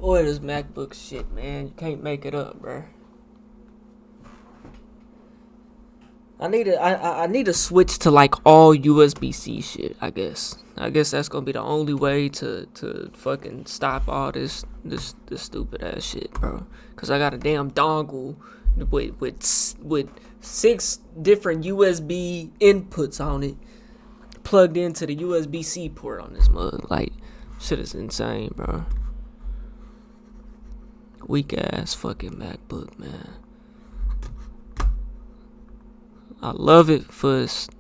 Boy, this MacBook shit, man. You can't make it up, bro. I need to switch to like all USB-C shit, I guess. I guess that's gonna be the only way to fucking stop all this stupid ass shit, bro. Cause I got a damn dongle with 6 different USB inputs on it, plugged into the USB-C port on this mug. Like, shit is insane, bro. Weak ass fucking MacBook, man. I love it for its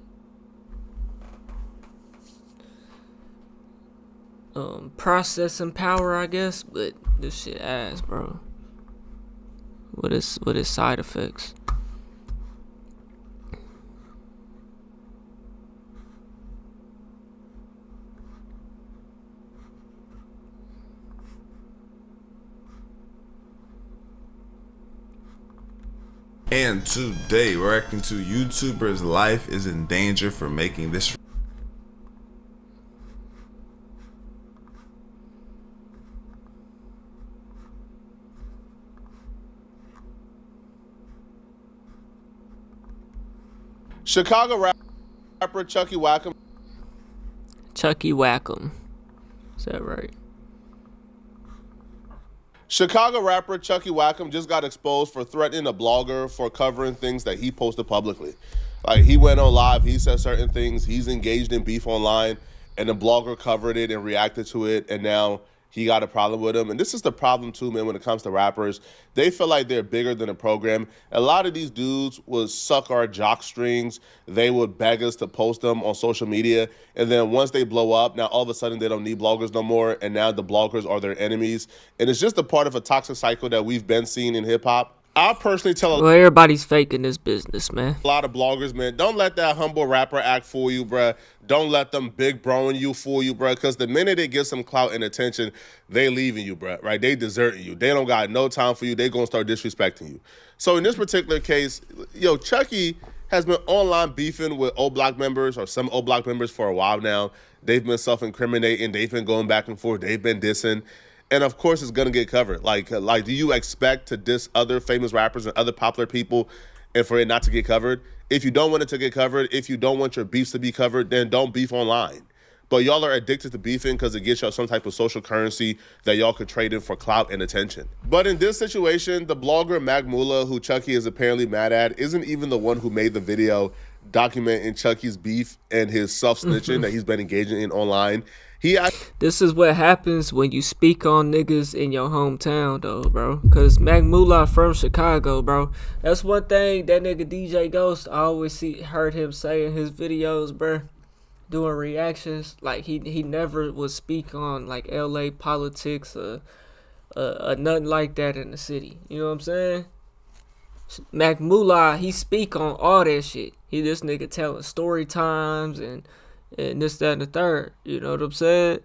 processing power, I guess, but this shit ass, bro. With its side effects. And today, we're reacting to YouTuber's life is in danger for making this. Chicago rapper Chucky Wackham. Chucky Wackham. Is that right? Chicago rapper Chucky Wackham just got exposed for threatening a blogger for covering things that he posted publicly. Like, he went on live, he said certain things, he's engaged in beef online, and the blogger covered it and reacted to it, and now he got a problem with him. And this is the problem too, man, when it comes to rappers. They feel like they're bigger than the program. A lot of these dudes would suck our jock strings. They would beg us to post them on social media. And then once they blow up, now all of a sudden they don't need bloggers no more. And now the bloggers are their enemies. And it's just a part of a toxic cycle that we've been seeing in hip hop. I personally tell well, everybody's faking this business, man. A lot of bloggers, man, don't let that humble rapper act fool you, bruh. Don't let them big broing you fool you, bruh. Because the minute they get some clout and attention, they leaving you, bruh, right? They deserting you. They don't got no time for you. They gonna start disrespecting you. So in this particular case, yo, Chucky has been online beefing with O Block members or some O Block members for a while now. They've been self-incriminating. They've been going back and forth. They've been dissing. And of course, it's gonna get covered. Like, do you expect to diss other famous rappers and other popular people, and for it not to get covered? If you don't want it to get covered, if you don't want your beefs to be covered, then don't beef online. But y'all are addicted to beefing because it gets y'all some type of social currency that y'all could trade in for clout and attention. But in this situation, the blogger Mac Mula, who Chucky is apparently mad at, isn't even the one who made the video documenting Chucky's beef and his self-snitching that he's been engaging in online. This is what happens when you speak on niggas in your hometown, though, bro. Because Mac Mula from Chicago, bro. That's one thing that nigga DJ Ghost, I always heard him say in his videos, bro. Doing reactions. Like, he never would speak on, like, LA politics or nothing like that in the city. You know what I'm saying? Mac Mula, he speak on all that shit. This nigga telling story times and this, that, and the third. You know what I'm saying?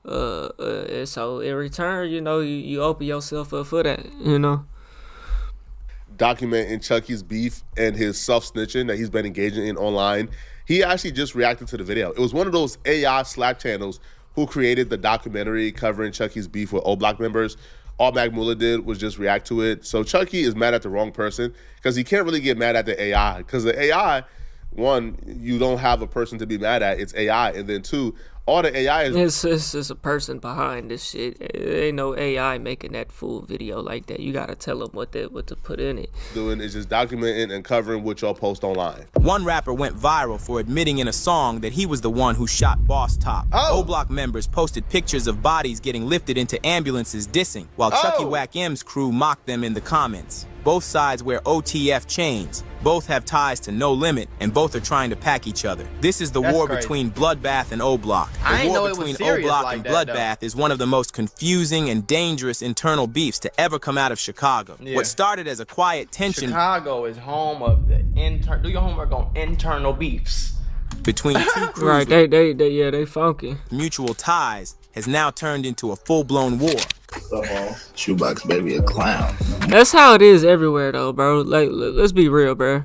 And so in return, you know, you open yourself up for that, you know? Documenting Chucky's beef and his self-snitching that he's been engaging in online. He actually just reacted to the video. It was one of those AI Slack channels who created the documentary covering Chucky's beef with O Block members. All Mac Mula did was just react to it. So Chucky is mad at the wrong person because he can't really get mad at the AI because the AI one, you don't have a person to be mad at. It's AI. And then two, all the AI is... It's a person behind this shit. There ain't no AI making that full video like that. You gotta tell them what to put in it. Doing is just documenting and covering what y'all post online. One rapper went viral for admitting in a song that he was the one who shot Boss Top. O-Block members posted pictures of bodies getting lifted into ambulances dissing, while Chucky Wack M's crew mocked them in the comments. Both sides wear OTF chains, both have ties to No Limit, and both are trying to pack each other. This is the war between Bloodbath and O-Block. The war between O-Block and Bloodbath is one of the most confusing and dangerous internal beefs to ever come out of Chicago. Yeah. What started as a quiet tension Chicago is home of the do your homework on internal beefs. between two crews Right, they funky. mutual ties has now turned into a full-blown war. Shoebox baby a clown. That's how it is everywhere, though, bro. Like, let's be real, bro.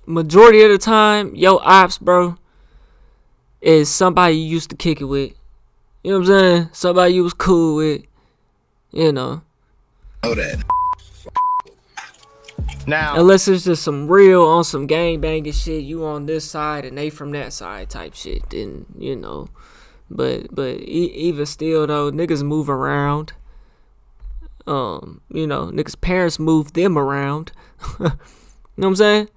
Majority of the time, yo ops, bro, is somebody you used to kick it with. You know what I'm saying? Somebody you was cool with. You know. Know that. Now, unless it's just some real on some gang banging shit, you on this side and they from that side type shit, then you know. But even still though, niggas move around. You know, niggas' parents move them around. You know what I'm saying?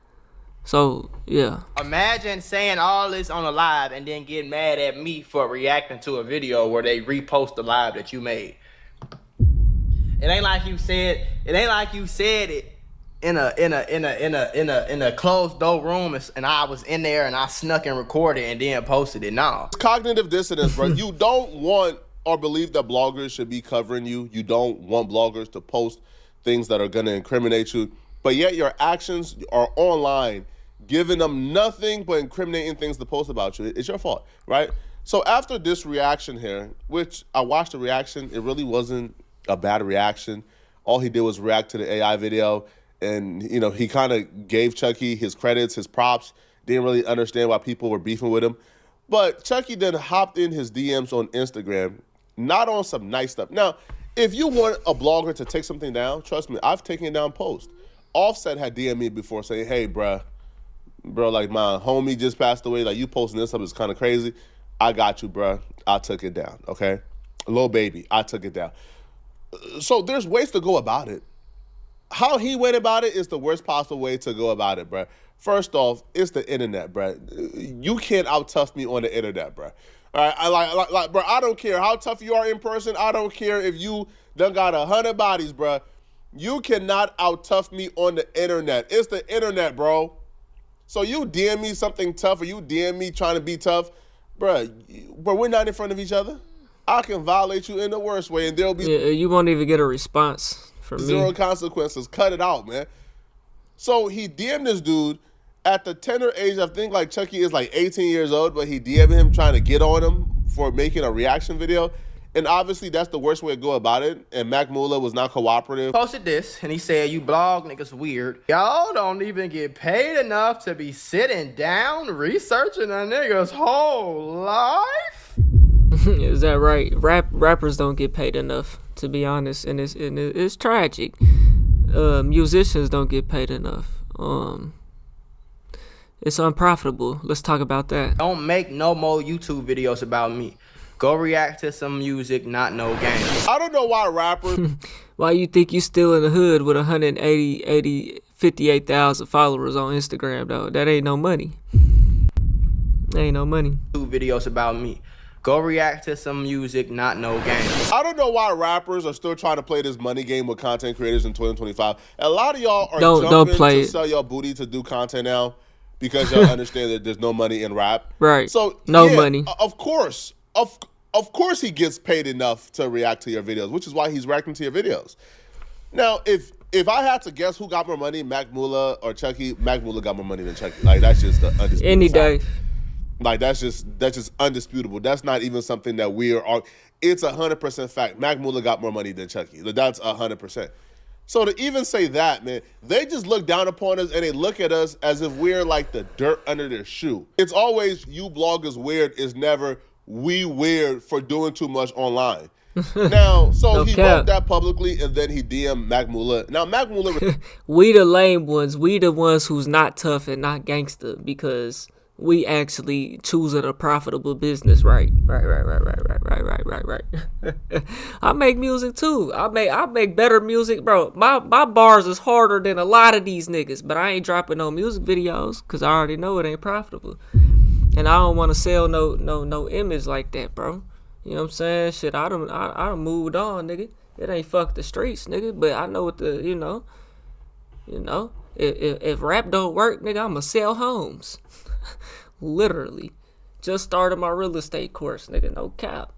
So yeah. imagine saying all this on a live and then getting mad at me for reacting to a video where they repost the live that you made. It ain't like you said. It ain't like you said it in a closed door room and I was in there and I snuck and recorded and then posted it. No. It's cognitive dissonance, bro. You don't want or believe that bloggers should be covering you. You don't want bloggers to post things that are going to incriminate you. But yet your actions are online, giving them nothing but incriminating things to post about you. It's your fault, right? So after this reaction here, which I watched the reaction, it really wasn't a bad reaction. All he did was react to the AI video. And, you know, he kind of gave Chucky his credits, his props, didn't really understand why people were beefing with him. But Chucky then hopped in his DMs on Instagram, not on some nice stuff. Now, if you want a blogger to take something down, trust me, I've taken down posts. Offset had DM'd me before saying, hey, bro, like my homie just passed away. Like, you posting this stuff is kind of crazy. I got you, bro. I took it down, okay? Lil Baby, I took it down. So there's ways to go about it. How he went about it is the worst possible way to go about it, bro. First off, it's the internet, bro. You can't out-tough me on the internet, bro. All right, I bro, I don't care how tough you are in person. I don't care if you done got 100 bodies, bro. You cannot out-tough me on the internet. It's the internet, bro. So you DM me something tough or you DM me trying to be tough, bro, we're not in front of each other. I can violate you in the worst way and there'll be... Yeah, you won't even get a response from zero me. consequences. Cut it out, man. So he DM'd this dude at the tender age, I think like Chucky is like 18 years old, but he DM'd him trying to get on him for making a reaction video. And obviously that's the worst way to go about it. And Mac Mula was not cooperative. Posted this and he said, you blog niggas weird. Y'all don't even get paid enough to be sitting down researching a nigga's whole life. Is that right? Rappers don't get paid enough, to be honest, and it's tragic. Musicians don't get paid enough. It's unprofitable. Let's talk about that. Don't make no more YouTube videos about me. Go react to some music, not no games. I don't know why rappers... Why you think you still in the hood with 58,000 followers on Instagram, though? That ain't no money. That ain't no money. Videos about me. Go react to some music, not no games. I don't know why rappers are still trying to play this money game with content creators in 2025. A lot of y'all are don't play to sell your booty to do content now because y'all understand that there's no money in rap. Right. So no money. Of course he gets paid enough to react to your videos, which is why he's reacting to your videos. Now, if I had to guess who got more money, Mac Mula or Chucky, Mac Mula got more money than Chucky. Like, that's just the undisputed Any fact. day. Like, that's just undisputable. That's not even something that it's 100% fact. Mac Mula got more money than Chucky. That's 100%. So to even say that, man, they just look down upon us and they look at us as if we're like the dirt under their shoe. It's always you bloggers weird. It's never we weird for doing too much online. Now, so No he cap. wrote that publicly, and then he DM'd Mac Mula. Now, Mac Mula... We the lame ones. We the ones who's not tough and not gangster because we actually choosing a profitable business. Right. I make music too. I make better music, bro. My bars is harder than a lot of these niggas, but I ain't dropping no music videos because I already know it ain't profitable, and I don't want to sell no image like that, bro. You know what I'm saying? Shit, I done moved on, nigga. It ain't fuck the streets, nigga. But I know what the, you know. If rap don't work, nigga, I'ma sell homes. Literally. Just started my real estate course, nigga. No cap.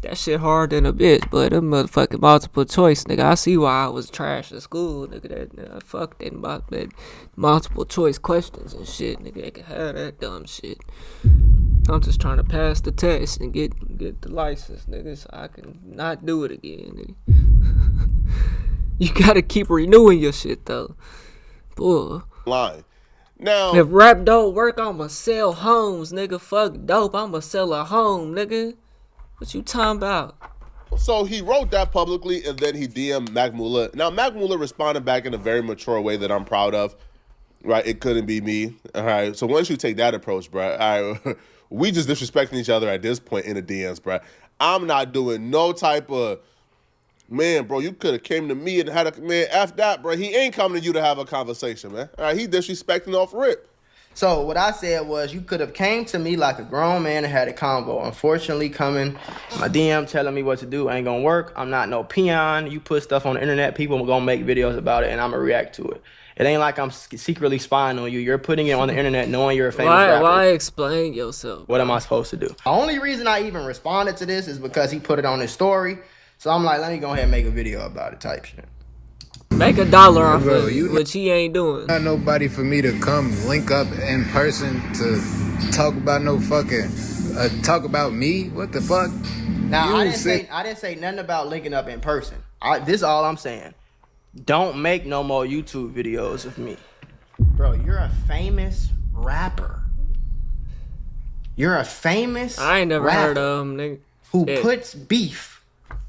That shit hard than a bitch, but them motherfucking multiple choice, nigga. I see why I was trash at school, nigga. Fuck that multiple choice questions and shit, nigga. They can have that dumb shit. I'm just trying to pass the test and get the license, nigga, so I can not do it again, nigga. You gotta keep renewing your shit, though. Boy. Line. Now, if rap don't work, I'ma sell homes, nigga. Fuck dope. I'ma sell a home, nigga. What you talking about? So he wrote that publicly, and then he DM'd Mac Mula. Now, Mac Mula responded back in a very mature way that I'm proud of. Right? It couldn't be me. All right? So once you take that approach, bro, all right, we just disrespecting each other at this point in the DMs, bro. I'm not doing no type of, man, bro, you could have came to me and had a, man, F that, bro. He ain't coming to you to have a conversation, man. All right? He disrespecting off rip. So what I said was you could have came to me like a grown man and had a convo. Unfortunately, coming my DM telling me what to do ain't gonna work. I'm not no peon. You put stuff on the internet, people are gonna make videos about it, and I'm gonna react to it. It ain't like I'm secretly spying on you. You're putting it on the internet knowing you're a famous rapper. Why explain yourself? What am I supposed to do? The only reason I even responded to this is because he put it on his story. So I'm like, let me go ahead and make a video about it type shit. Make $1 off of it, which he ain't doing. Not nobody for me to come link up in person to talk about no fucking talk about me. What the fuck? Now I didn't say nothing about linking up in person. This is all I'm saying. Don't make no more YouTube videos of me, bro. You're a famous rapper. You're a famous. I ain't never heard of him, nigga. Who puts beef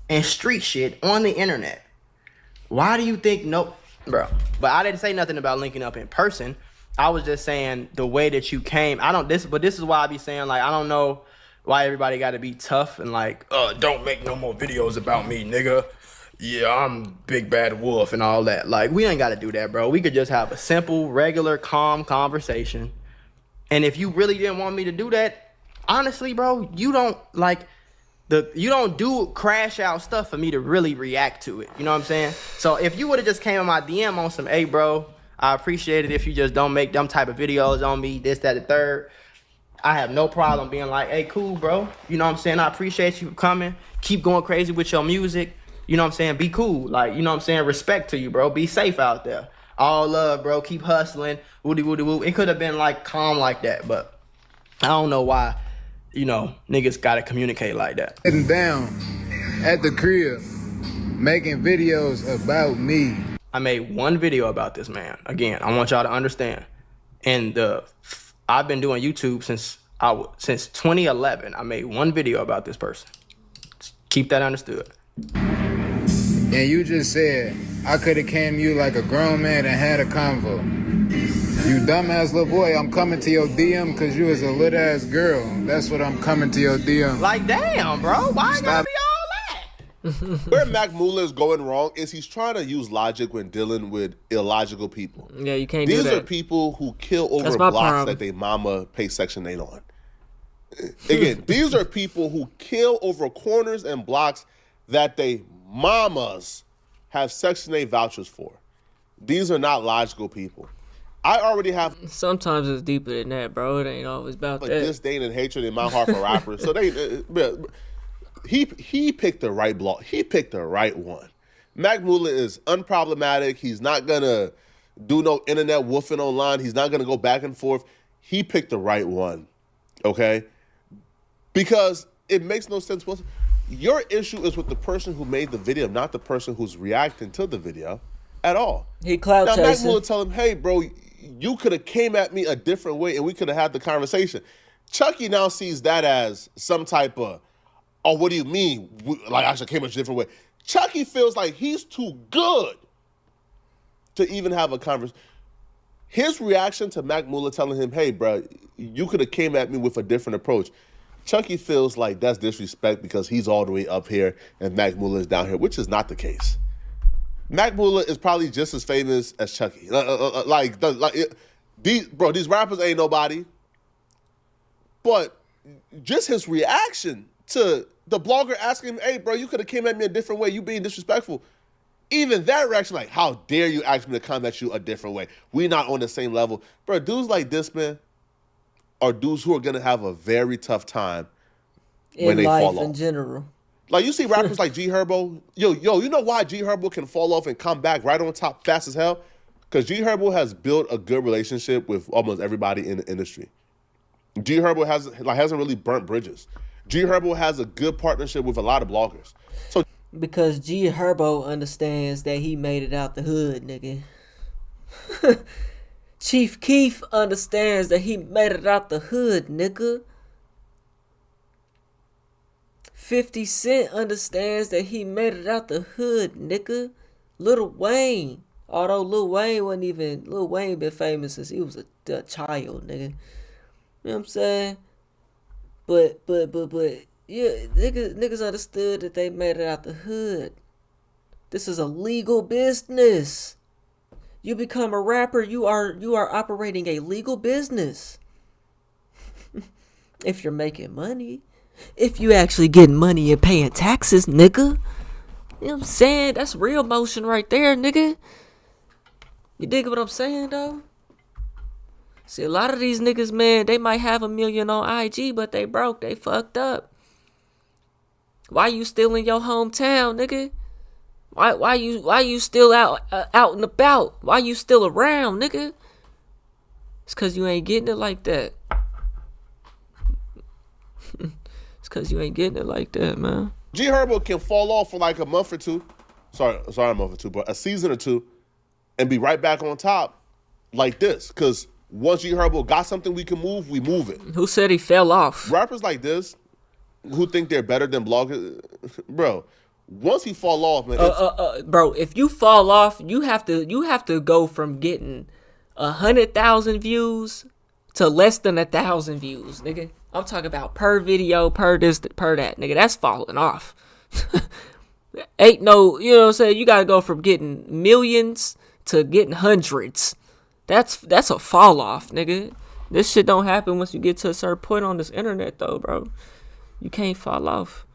and street shit on the internet. Why do you think bro? But I didn't say nothing about linking up in person. I was just saying the way that you came. But this is why I be saying, like, I don't know why everybody got to be tough and like, don't make no more videos about me, nigga. Yeah, I'm Big Bad Wolf and all that. Like, we ain't got to do that, bro. We could just have a simple, regular, calm conversation. And if you really didn't want me to do that, honestly, bro, you don't do crash out stuff for me to really react to it. You know what I'm saying? So if you would have just came in my DM on some, hey, bro, I appreciate it if you just don't make them type of videos on me, this, that, the third. I have no problem being like, hey, cool, bro. You know what I'm saying? I appreciate you coming. Keep going crazy with your music. You know what I'm saying? Be cool. Like, you know what I'm saying? Respect to you, bro. Be safe out there. All love, bro. Keep hustling. Woody, woody, woo. It could have been like calm like that, but I don't know why, you know, niggas gotta communicate like that. Sitting down at the crib, making videos about me. I made one video about this man. Again, I want y'all to understand. And I've been doing YouTube since 2011. I made one video about this person. Keep that understood. And you just said, I could have came to you like a grown man and had a convo. You dumbass little boy, I'm coming to your DM because you was a little ass girl. That's what I'm coming to your DM. Like, damn, bro. Why I gotta be all that? Where Mac Mula is going wrong is he's trying to use logic when dealing with illogical people. Yeah, you can't do that. These are people who kill over That's my blocks problem. that they mama pay Section 8 on. Again, these are people who kill over corners and blocks that they mamas have Section 8 vouchers for. These are not logical people. I already have. Sometimes it's deeper than that, bro. It ain't always about that. Disdain and hatred in my heart for rappers. So he picked the right block. He picked the right one. Mac Mula is unproblematic. He's not gonna do no internet woofing online. He's not gonna go back and forth. He picked the right one. Okay? Because it makes no sense. Your issue is with the person who made the video, not the person who's reacting to the video at all. He clout chasing. Now, Mac Mula tell him, hey, bro, you could have came at me a different way and we could have had the conversation. Chucky now sees that as some type of, oh, what do you mean? Like, I should came a different way. Chucky feels like he's too good to even have a conversation. His reaction to Mac Muller telling him, hey, bro, you could have came at me with a different approach. Chucky feels like that's disrespect because he's all the way up here and Mac Muller is down here, which is not the case. Mac Muller is probably just as famous as Chucky. These rappers ain't nobody. But just his reaction to the blogger asking him, hey, bro, you could have came at me a different way. You being disrespectful. Even that reaction, like, how dare you ask me to come at you a different way? We not on the same level. Bro, dudes like this, man, are dudes who are going to have a very tough time when they fall off. In general. Like, you see rappers like G Herbo. Yo, you know why G Herbo can fall off and come back right on top fast as hell? Because G Herbo has built a good relationship with almost everybody in the industry. G Herbo hasn't really burnt bridges. G Herbo has a good partnership with a lot of bloggers. So because G Herbo understands that he made it out the hood, nigga. Chief Keef understands that he made it out the hood, nigga. 50 Cent understands that he made it out the hood, nigga. Lil Wayne, although Lil Wayne been famous since he was a child, nigga. You know what I'm saying? But yeah, niggas understood that they made it out the hood. This is a legal business. You become a rapper, you are operating a legal business. If you're making money. If you actually getting money and paying taxes, nigga. You know what I'm saying? That's real motion right there, nigga. You dig what I'm saying, though? See, a lot of these niggas, man, they might have 1 million on IG, but they broke. They fucked up. Why you still in your hometown, nigga? Why you still out and about? Why you still around, nigga? It's cause you ain't getting it like that. It's cause you ain't getting it like that, man. G Herbo can fall off for like a month or two. Sorry, a month or two, but a season or two, and be right back on top like this. Cause once G Herbo got something we can move, we move it. Who said he fell off? Rappers like this, who think they're better than bloggers, bro. Once he fall off, man. Bro, if you fall off, you have to go from getting 100,000 views to less than 1,000 views, nigga. I'm talking about per video, per this, per that, nigga. That's falling off. Ain't no, you know what I'm saying? You gotta go from getting millions to getting hundreds. That's a fall off, nigga. This shit don't happen once you get to a certain point on this internet, though, bro. You can't fall off.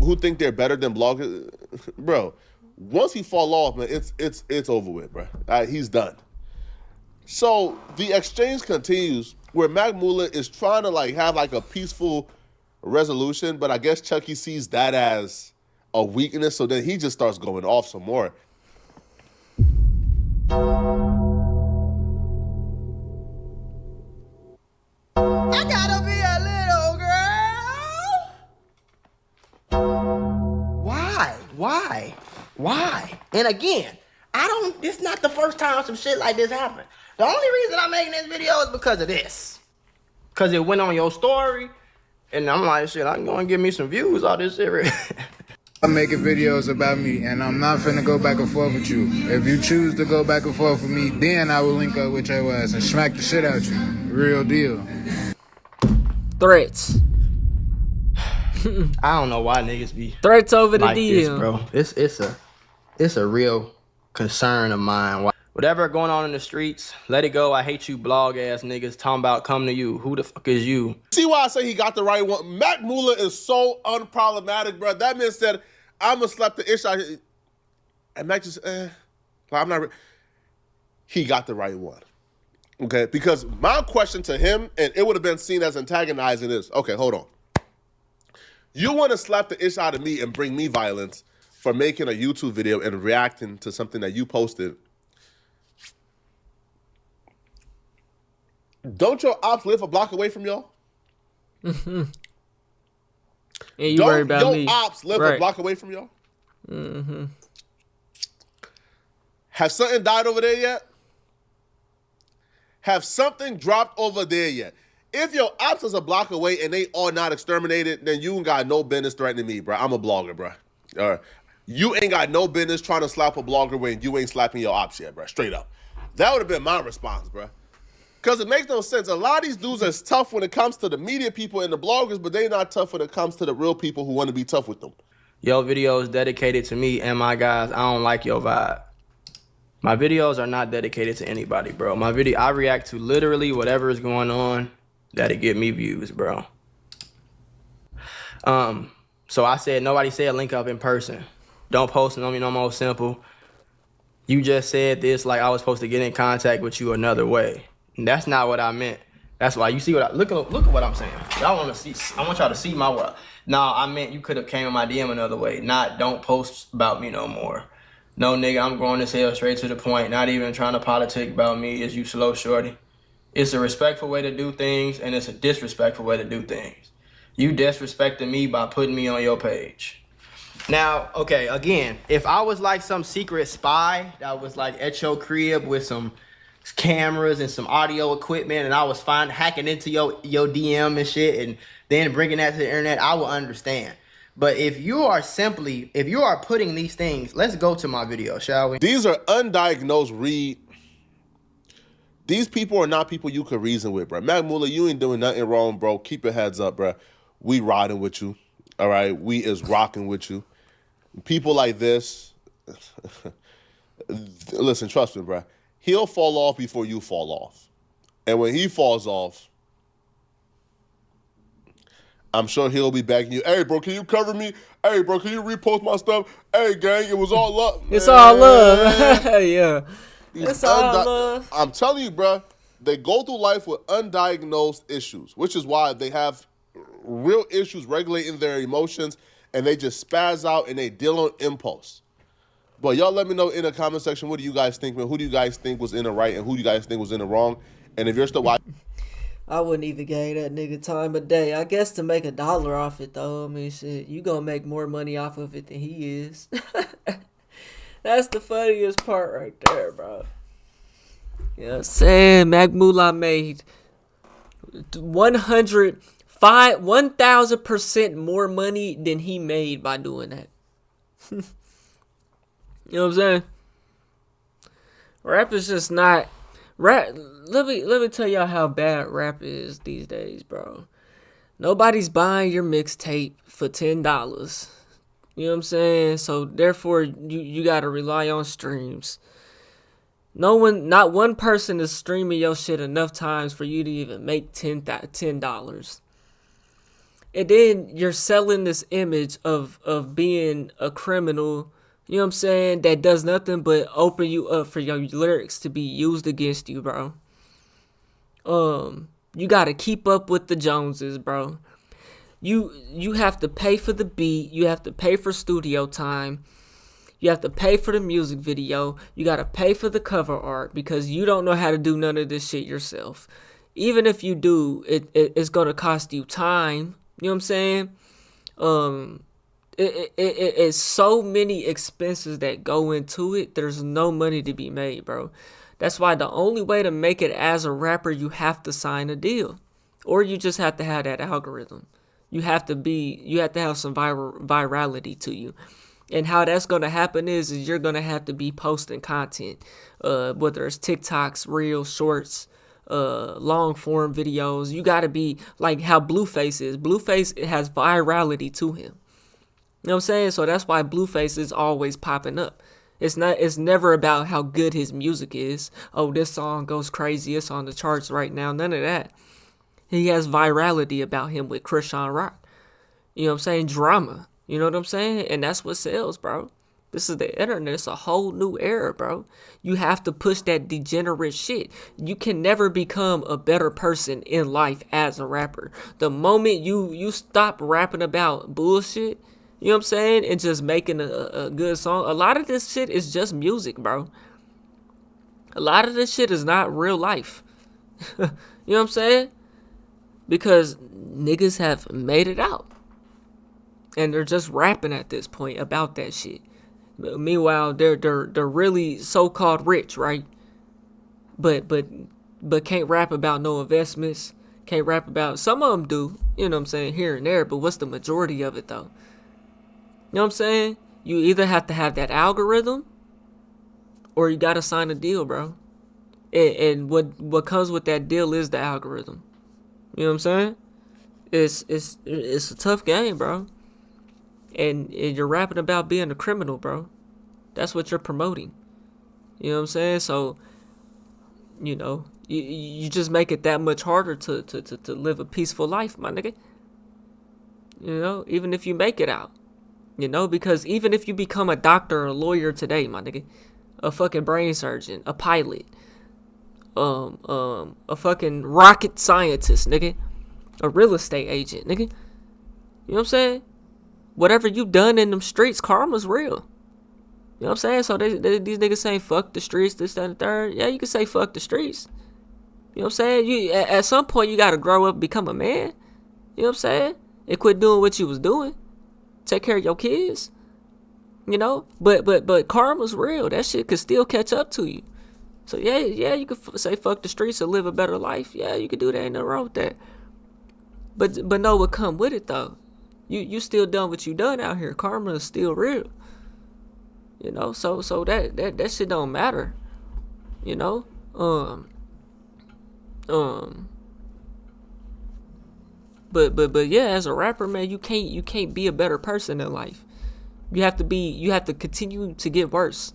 Who think they're better than bloggers, bro? Once he fall off, man, it's over with, bro. He's done. So the exchange continues where Mac Muller is trying to have a peaceful resolution, but I guess Chucky sees that as a weakness, so then he just starts going off some more. I gotta be a little girl. Why? And again, it's not the first time some shit like this happened. The only reason I'm making this video is because of this. Because it went on your story, and I'm like, shit, I'm going to give me some views on this shit. I'm making videos about me, and I'm not finna go back and forth with you. If you choose to go back and forth with me, then I will link up with your ass and smack the shit out you. Real deal. Threats. I don't know why niggas be threats over the like DM, this, bro. It's a real concern of mine. Whatever going on in the streets, let it go. I hate you blog ass niggas talking about come to you. Who the fuck is you? See why I say he got the right one? Mac Muller is so unproblematic, bro. That man said, I'm gonna slap the ish out. And Mac just, I'm not. He got the right one. Okay? Because my question to him, and it would have been seen as antagonizing, is, okay, hold on. You want to slap the ish out of me and bring me violence for making a YouTube video and reacting to something that you posted. Don't your ops live a block away from y'all? Mm-hmm. Yeah, you worry about me. Don't your ops live a block away from y'all? Mm-hmm. Have something died over there yet? Have something dropped over there yet? if your ops is a block away and they are not exterminated, then you ain't got no business threatening me, bro. I'm a blogger, bro. All right. You ain't got no business trying to slap a blogger when you ain't slapping your ops yet, bro. Straight up. That would have been my response, bro. Because it makes no sense. A lot of these dudes are tough when it comes to the media people and the bloggers, but they're not tough when it comes to the real people who want to be tough with them. Your video is dedicated to me and my guys. I don't like your vibe. My videos are not dedicated to anybody, bro. I react to literally whatever is going on that'll get me views, bro. So I said, nobody said link up in person. Don't post it on me no more, simple. You just said this like I was supposed to get in contact with you another way. And that's not what I meant. That's why you see what look at what I'm saying. Y'all want to see? I want y'all to see my world. Nah, I meant you could have came in my DM another way. Not don't post about me no more. No, nigga, I'm grown as hell, straight to the point. Not even trying to politic about me. Is you slow, shorty? It's a respectful way to do things, and it's a disrespectful way to do things. You disrespecting me by putting me on your page. Now, okay, again, if I was like some secret spy that was like at your crib with some cameras and some audio equipment, and I was hacking into your DM and shit, and then bringing that to the internet, I will understand. But if you are putting these things, let's go to my video, shall we? These are undiagnosed These people are not people you could reason with, bro. Mac Muller, you ain't doing nothing wrong, bro. Keep your heads up, bro. We riding with you, all right? We is rocking with you. People like this, listen, trust me, bro. He'll fall off before you fall off. And when he falls off, I'm sure he'll be begging you, hey, bro, can you cover me? Hey, bro, can you repost my stuff? Hey, gang, it was all love. It's all love. Yeah. It's all love. I'm telling you, bro, they go through life with undiagnosed issues, which is why they have real issues regulating their emotions, and they just spaz out and they deal on impulse. But y'all let me know in the comment section, what do you guys think, man? Who do you guys think was in the right and who do you guys think was in the wrong? And if you're still watching... I wouldn't even give that nigga time of day. I guess to make $1 off it, though. I mean, shit, you gonna make more money off of it than he is. That's the funniest part right there, bro. You know what I'm saying? Mac Mullah made 1,000% more money than he made by doing that. You know what I'm saying? Rap is just not... Rap. Let me tell y'all how bad rap is these days, bro. Nobody's buying your mixtape for $10. You know what I'm saying? So therefore, you gotta rely on streams. Not one person is streaming your shit enough times for you to even make $10. And then you're selling this image of being a criminal. You know what I'm saying? That does nothing but open you up for your lyrics to be used against you, bro. You gotta keep up with the Joneses, bro. You have to pay for the beat. You have to pay for studio time. You have to pay for the music video. You gotta pay for the cover art because you don't know how to do none of this shit yourself. Even if you do, it's gonna cost you time. You know what I'm saying? It's so many expenses that go into it. There's no money to be made, bro. That's why the only way to make it as a rapper, you have to sign a deal, or you just have to have that algorithm. You have to have some virality to you, and how that's gonna happen is you're gonna have to be posting content, whether it's TikToks, Reels, Shorts, long form videos. You gotta be like how Blueface is. Blueface has virality to him. You know what I'm saying? So that's why Blueface is always popping up. It's never about how good his music is. Oh, this song goes crazy. It's on the charts right now. None of that. He has virality about him with Krishan Rock. You know what I'm saying? Drama. You know what I'm saying? And that's what sells, bro. This is the internet. It's a whole new era, bro. You have to push that degenerate shit. You can never become a better person in life as a rapper. The moment you stop rapping about bullshit, you know what I'm saying, and just making a good song. A lot of this shit is just music, bro. A lot of this shit is not real life. You know what I'm saying? Because niggas have made it out. And they're just rapping at this point about that shit. Meanwhile, they're really so-called rich, right? But can't rap about no investments. Can't rap about. Some of them do, you know what I'm saying, here and there, but what's the majority of it though? You know what I'm saying? You either have to have that algorithm or you gotta sign a deal, bro. And what comes with that deal is the algorithm. You know what I'm saying? It's a tough game, bro. And you're rapping about being a criminal, bro. That's what you're promoting. You know what I'm saying? So, you know, you just make it that much harder to live a peaceful life, my nigga. You know, even if you make it out. You know, because even if you become a doctor or a lawyer today, my nigga, a fucking brain surgeon, a pilot, a fucking rocket scientist, nigga, a real estate agent, nigga. You know what I'm saying? Whatever you done in them streets, karma's real. You know what I'm saying? So these niggas saying fuck the streets, this, that, and the third. Yeah, you can say fuck the streets. You know what I'm saying? You at some point you gotta grow up and become a man. You know what I'm saying? And quit doing what you was doing. Take care of your kids. You know? But karma's real. That shit could still catch up to you. So yeah, you could say fuck the streets and live a better life. Yeah, you could do that. Ain't nothing wrong with that. But know what come with it though. You still done what you done out here. Karma is still real. You know, so that shit don't matter. You know? But yeah, as a rapper, man, you can't be a better person in life. You have to continue to get worse.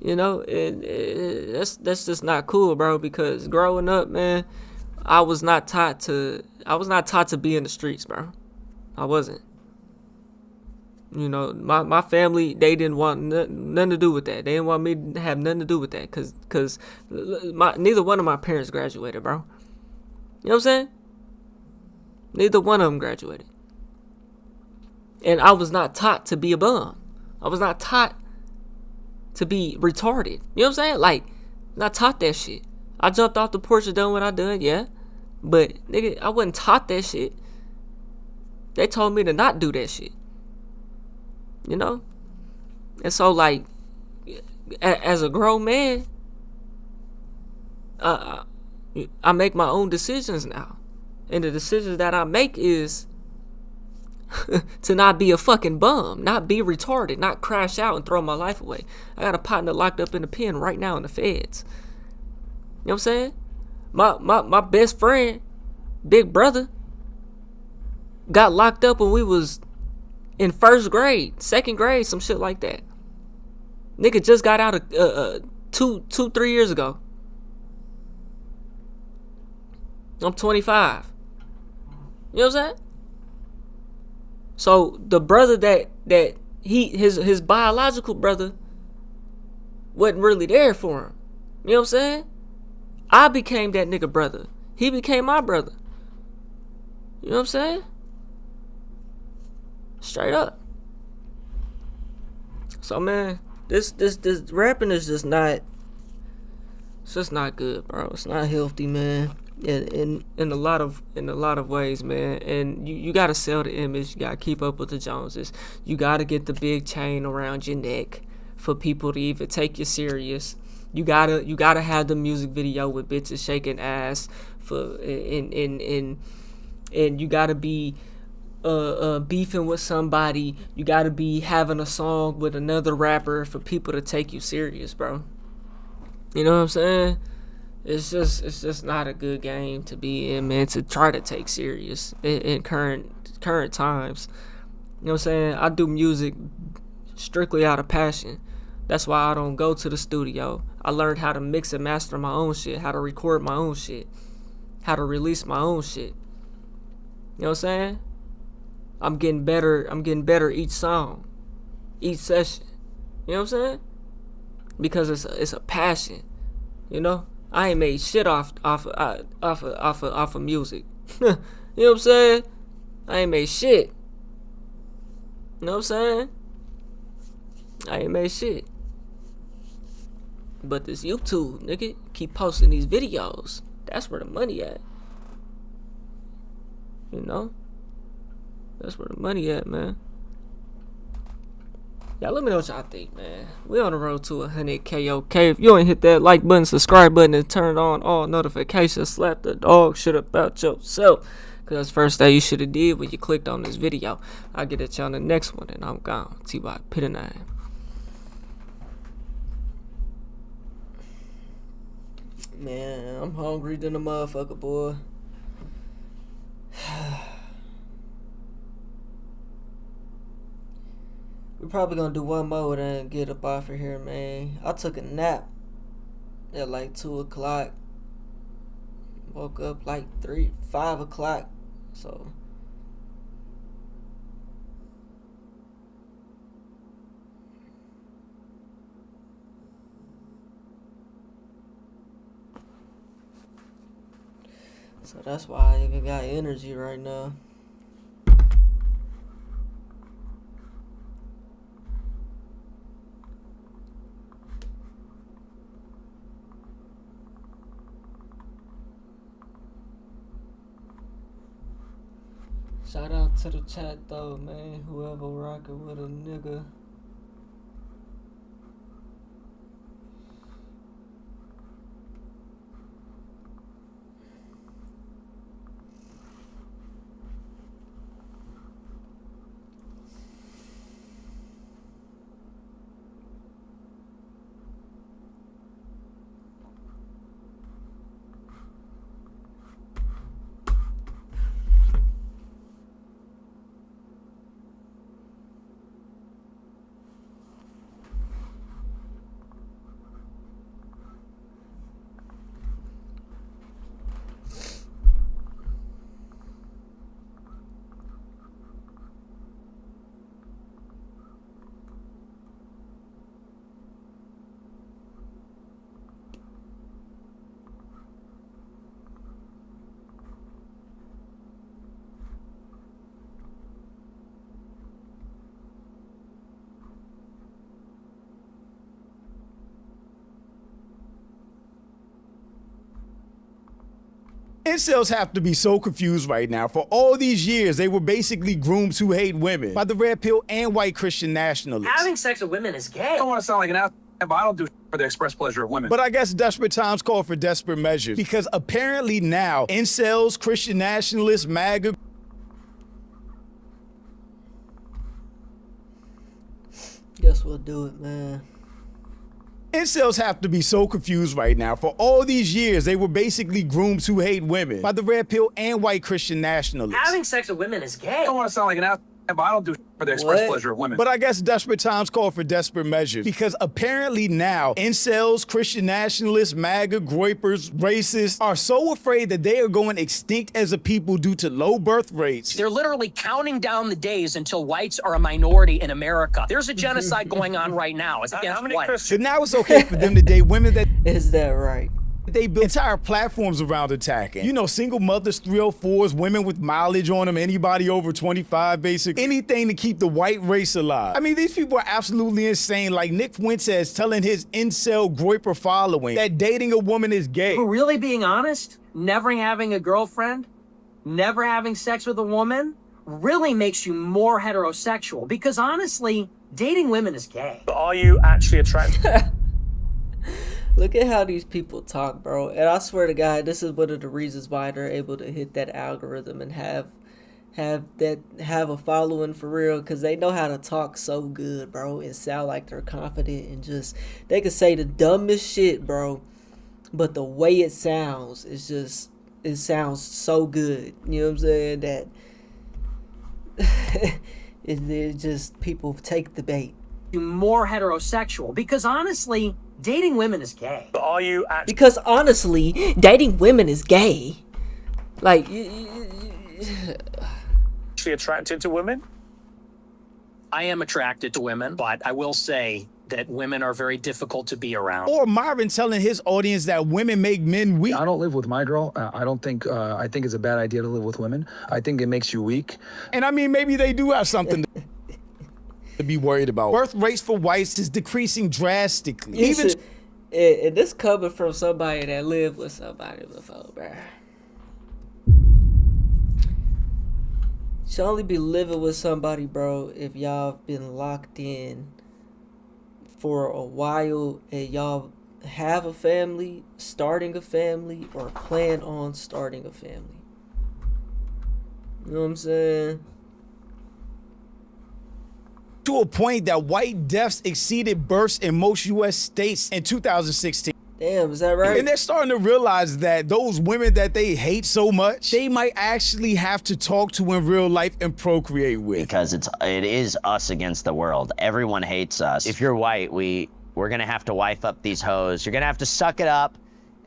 You know, that's just not cool, bro, because growing up, man, I was not taught to be in the streets, bro. I wasn't. You know, my family, they didn't want nothing to do with that. They didn't want me to have nothing to do with that because neither one of my parents graduated, bro. You know what I'm saying? Neither one of them graduated. And I was not taught to be a bum. I was not taught to be retarded. You know what I'm saying? Like, not taught that shit. I jumped off the porch and done what I done, yeah. But, nigga, I wasn't taught that shit. They told me to not do that shit. You know? And so, like, as a grown man, I make my own decisions now. And the decisions that I make is to not be a fucking bum, not be retarded, not crash out and throw my life away. I got a partner locked up in the pen right now in the feds. You know what I'm saying? My best friend, big brother, got locked up when we was in first grade, second grade, some shit like that. Nigga just got out of 3 years ago. I'm 25. You know what I'm saying? So the brother that his biological brother wasn't really there for him. You know what I'm saying? I became that nigga brother. He became my brother. You know what I'm saying? Straight up. So man, this rapping is just not. It's just not good, bro. It's not healthy, man. In a lot of ways, man. And you gotta sell the image. You gotta keep up with the Joneses. You gotta get the big chain around your neck for people to even take you serious. You gotta have the music video with bitches shaking ass and you gotta be beefing with somebody. You gotta be having a song with another rapper for people to take you serious, bro. You know what I'm saying? It's just not a good game to be in, man, to try to take serious in current times. You know what I'm saying? I do music strictly out of passion. That's why I don't go to the studio. I learned how to mix and master my own shit, how to record my own shit, how to release my own shit. You know what I'm saying? I'm getting better each song, each session. You know what I'm saying? Because it's a passion, you know? I ain't made shit off of music. You know what I'm saying? I ain't made shit. You know what I'm saying? I ain't made shit. But this YouTube, nigga, keep posting these videos. That's where the money at. You know? That's where the money at, man. Y'all let me know what y'all think, man. We on the road to 100K. Okay, if you ain't hit that like button, subscribe button, and turn on all notifications, slap the dog shit about yourself. Cause that's the first thing you should have did when you clicked on this video. I'll get at y'all on the next one, and I'm gone. T-Bot, pit a nine. Man, I'm hungry than a motherfucker, boy. We're probably gonna do one more and get up off of here, man. I took a nap at like 2 o'clock. Woke up like 5 o'clock. So that's why I even got energy right now. Shout out to the chat though, man. Whoever rockin' with a nigga. Incels have to be so confused right now. For all these years, they were basically groomed to hate women by the red pill and white Christian nationalists. Having sex with women is gay. I don't want to sound like an ass, but I don't do for the express pleasure of women. But I guess desperate times call for desperate measures, because apparently now, incels, Christian nationalists, MAGA... Guess we'll do it, man. Incels have to be so confused right now. For all these years, they were basically groomed to hate women by the red pill and white Christian nationalists. Having sex with women is gay. I don't want to sound like an ass, but I don't do for the express pleasure of women. But I guess desperate times call for desperate measures, because apparently now, incels, Christian nationalists, MAGA, groypers, racists are so afraid that they are going extinct as a people due to low birth rates. They're literally counting down the days until whites are a minority in America. There's a genocide going on right now. It's against whites. So now it's okay for them to date women that... Is that right? They built entire platforms around attacking. You know, single mothers, 304s, women with mileage on them, anybody over 25, basically. Anything to keep the white race alive. I mean, these people are absolutely insane. Like Nick Fuentes telling his incel groyper following that dating a woman is gay. But really being honest, never having a girlfriend, never having sex with a woman, really makes you more heterosexual. Because honestly, dating women is gay. Are you actually attracted? Look at how these people talk, bro. And I swear to God, this is one of the reasons why they're able to hit that algorithm and have a following for real, because they know how to talk so good, bro, and sound like they're confident, and just they can say the dumbest shit, bro, but the way it sounds is just, it sounds so good. You know what I'm saying? That it just, people take the bait. You more heterosexual, because honestly, dating women is gay. But are you actually... Because honestly, dating women is gay. Like, actually attracted to women? I am attracted to women, but I will say that women are very difficult to be around. Or Marvin telling his audience that women make men weak. I don't live with my girl. I think it's a bad idea to live with women. I think it makes you weak. And I mean, maybe they do have something to be worried about. Birth rates for whites is decreasing drastically. And this coming from somebody that lived with somebody before, bruh. Should only be living with somebody, bro, if y'all been locked in for a while and y'all have a family, starting a family, or plan on starting a family. You know what I'm saying? To a point that white deaths exceeded births in most U.S. states in 2016. Damn, is that right? And they're starting to realize that those women that they hate so much, they might actually have to talk to in real life and procreate with. Because it is us against the world. Everyone hates us. If you're white, we're gonna have to wife up these hoes. You're gonna have to suck it up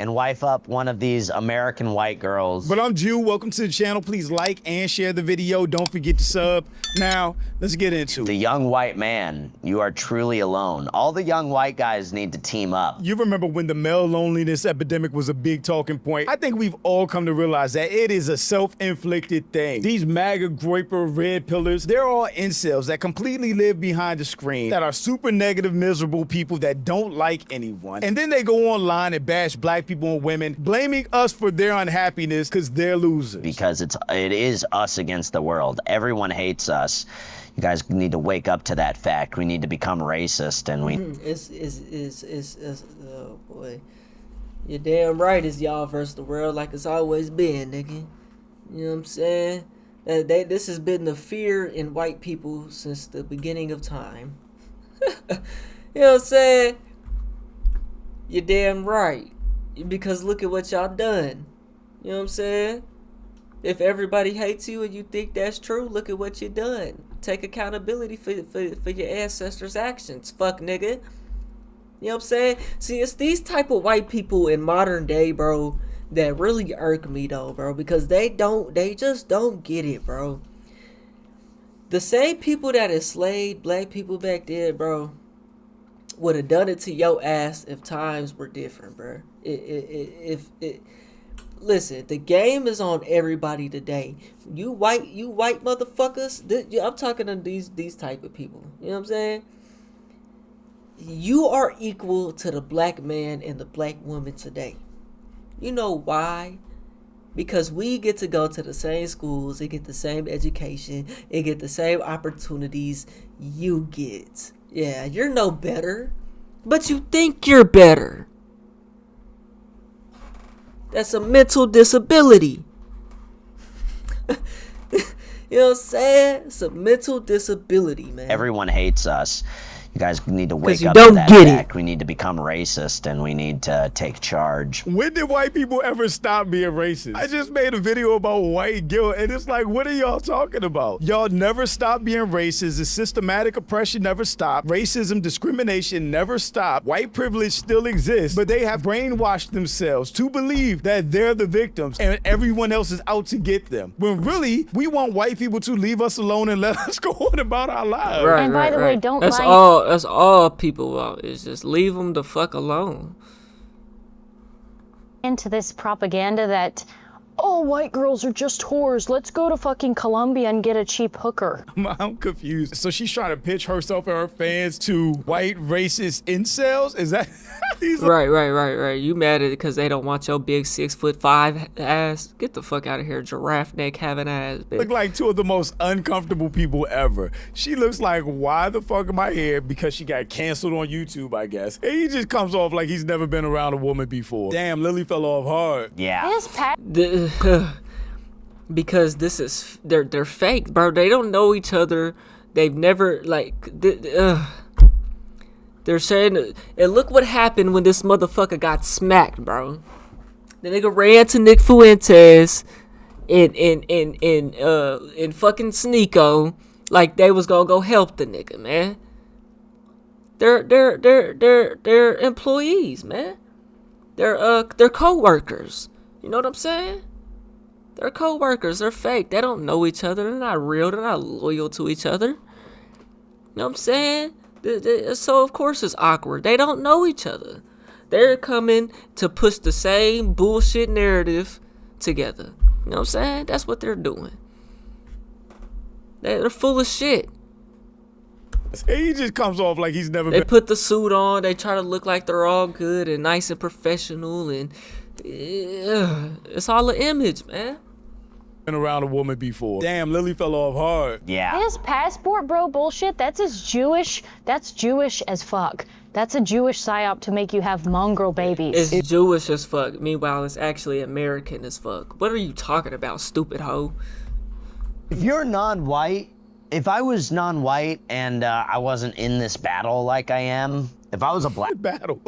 and wife up one of these American white girls. But I'm Jew. Welcome to the channel. Please like and share the video. Don't forget to sub. Now, let's get into it. The young white man, you are truly alone. All the young white guys need to team up. You remember when the male loneliness epidemic was a big talking point? I think we've all come to realize that it is a self-inflicted thing. These MAGA, groiper, red pillars, they're all incels that completely live behind the screen, that are super negative, miserable people that don't like anyone. And then they go online and bash black people and women, blaming us for their unhappiness because they're losers. Because it is us against the world. Everyone hates us. You guys need to wake up to that fact. We need to become racist, and we. Oh boy, you're damn right. It's y'all versus the world, like it's always been, nigga. You know what I'm saying? This has been the fear in white people since the beginning of time. You know what I'm saying? You're damn right. Because look at what y'all done. You know what I'm saying? If everybody hates you and you think that's true, look at what you done. Take accountability for your ancestors' actions, fuck nigga. You know what I'm saying? See, it's these type of white people in modern day, bro, that really irk me though, bro, because they just don't get it, bro. The same people that enslaved black people back then, bro, would have done it to your ass if times were different, bro. Listen, the game is on everybody today. You white motherfuckers. I'm talking to these type of people. You know what I'm saying? You are equal to the black man and the black woman today. You know why? Because we get to go to the same schools, and get the same education, and get the same opportunities you get. Yeah, you're no better, but you think you're better. That's a mental disability. You know what I'm saying? It's a mental disability, man. Everyone hates us. You guys need to wake you up don't to that get fact. We need to become racist, and we need to take charge. When did white people ever stop being racist? I just made a video about white guilt, and it's like, what are y'all talking about? Y'all never stop being racist. The systematic oppression never stopped. Racism, discrimination never stopped. White privilege still exists, but they have brainwashed themselves to believe that they're the victims and everyone else is out to get them. When really, we want white people to leave us alone and let us go on about our lives. Right, And by the way, don't That's lie. That's all people want, is just leave them the fuck alone. Into this propaganda that, oh, white girls are just whores. Let's go to fucking Colombia and get a cheap hooker. I'm confused. So she's trying to pitch herself and her fans to white racist incels? Is that? Right. You mad at it because they don't want your big 6'5" ass? Get the fuck out of here, giraffe neck having ass, bitch. Look like two of the most uncomfortable people ever. She looks like, why the fuck am I here? Because she got canceled on YouTube, I guess. And he just comes off like he's never been around a woman before. Damn, Lily fell off hard. Yeah. Because this is they're fake, bro. They don't know each other. They've never they're saying, and look what happened when this motherfucker got smacked, bro. The nigga ran to Nick Fuentes in fucking Sneeko like they was gonna go help the nigga, man. They're employees, man. They're co-workers. You know what I'm saying? They're co-workers. They're fake. They don't know each other. They're not real. They're not loyal to each other. You know what I'm saying? So of course it's awkward. They don't know each other. They're coming to push the same bullshit narrative together. You know what I'm saying? That's what they're doing. They're full of shit. He just comes off like he's never They been. put the suit on. They try to look like they're all good and nice and professional, and it's all an image, man. Been around a woman before. Damn, Lily fell off hard. Yeah. His passport bro bullshit, that's as Jewish as fuck. That's a Jewish psyop to make you have mongrel babies. It's Jewish as fuck. Meanwhile, it's actually American as fuck. What are you talking about, stupid hoe? If you're non-white, if I was non-white and I wasn't in this battle like I am, if I was a black battle.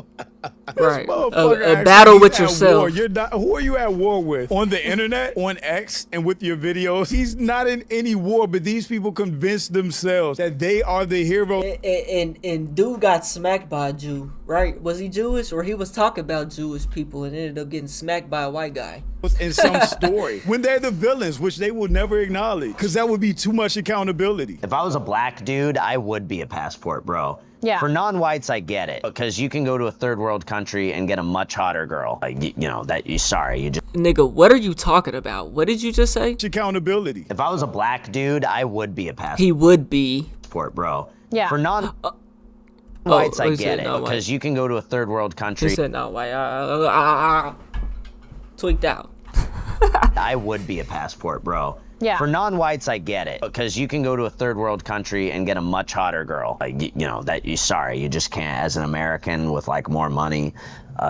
Right. A battle with yourself. You're not, who are you at war with? On the internet, on X, and with your videos? He's not in any war, but these people convince themselves that they are the hero. And dude got smacked by a Jew, right? Was he Jewish? Or he was talking about Jewish people and ended up getting smacked by a white guy? In some story. When they're the villains, which they would never acknowledge, because that would be too much accountability. If I was a black dude, I would be a passport, bro. Yeah. For non-whites, I get it, because you can go to a third world country and get a much hotter girl. Like, you know, you just... Nigga, what are you talking about? What did you just say? Accountability. If I was a black dude, I would be a passport. He would be. Bro. Yeah. For non-whites, I get it, because you can go to a third world country. He said not white. Tweaked out. I would be a passport, bro. Yeah. For non-whites, I get it, because you can go to a third world country and get a much hotter girl. Like, you know, you just can't. As an American with like more money,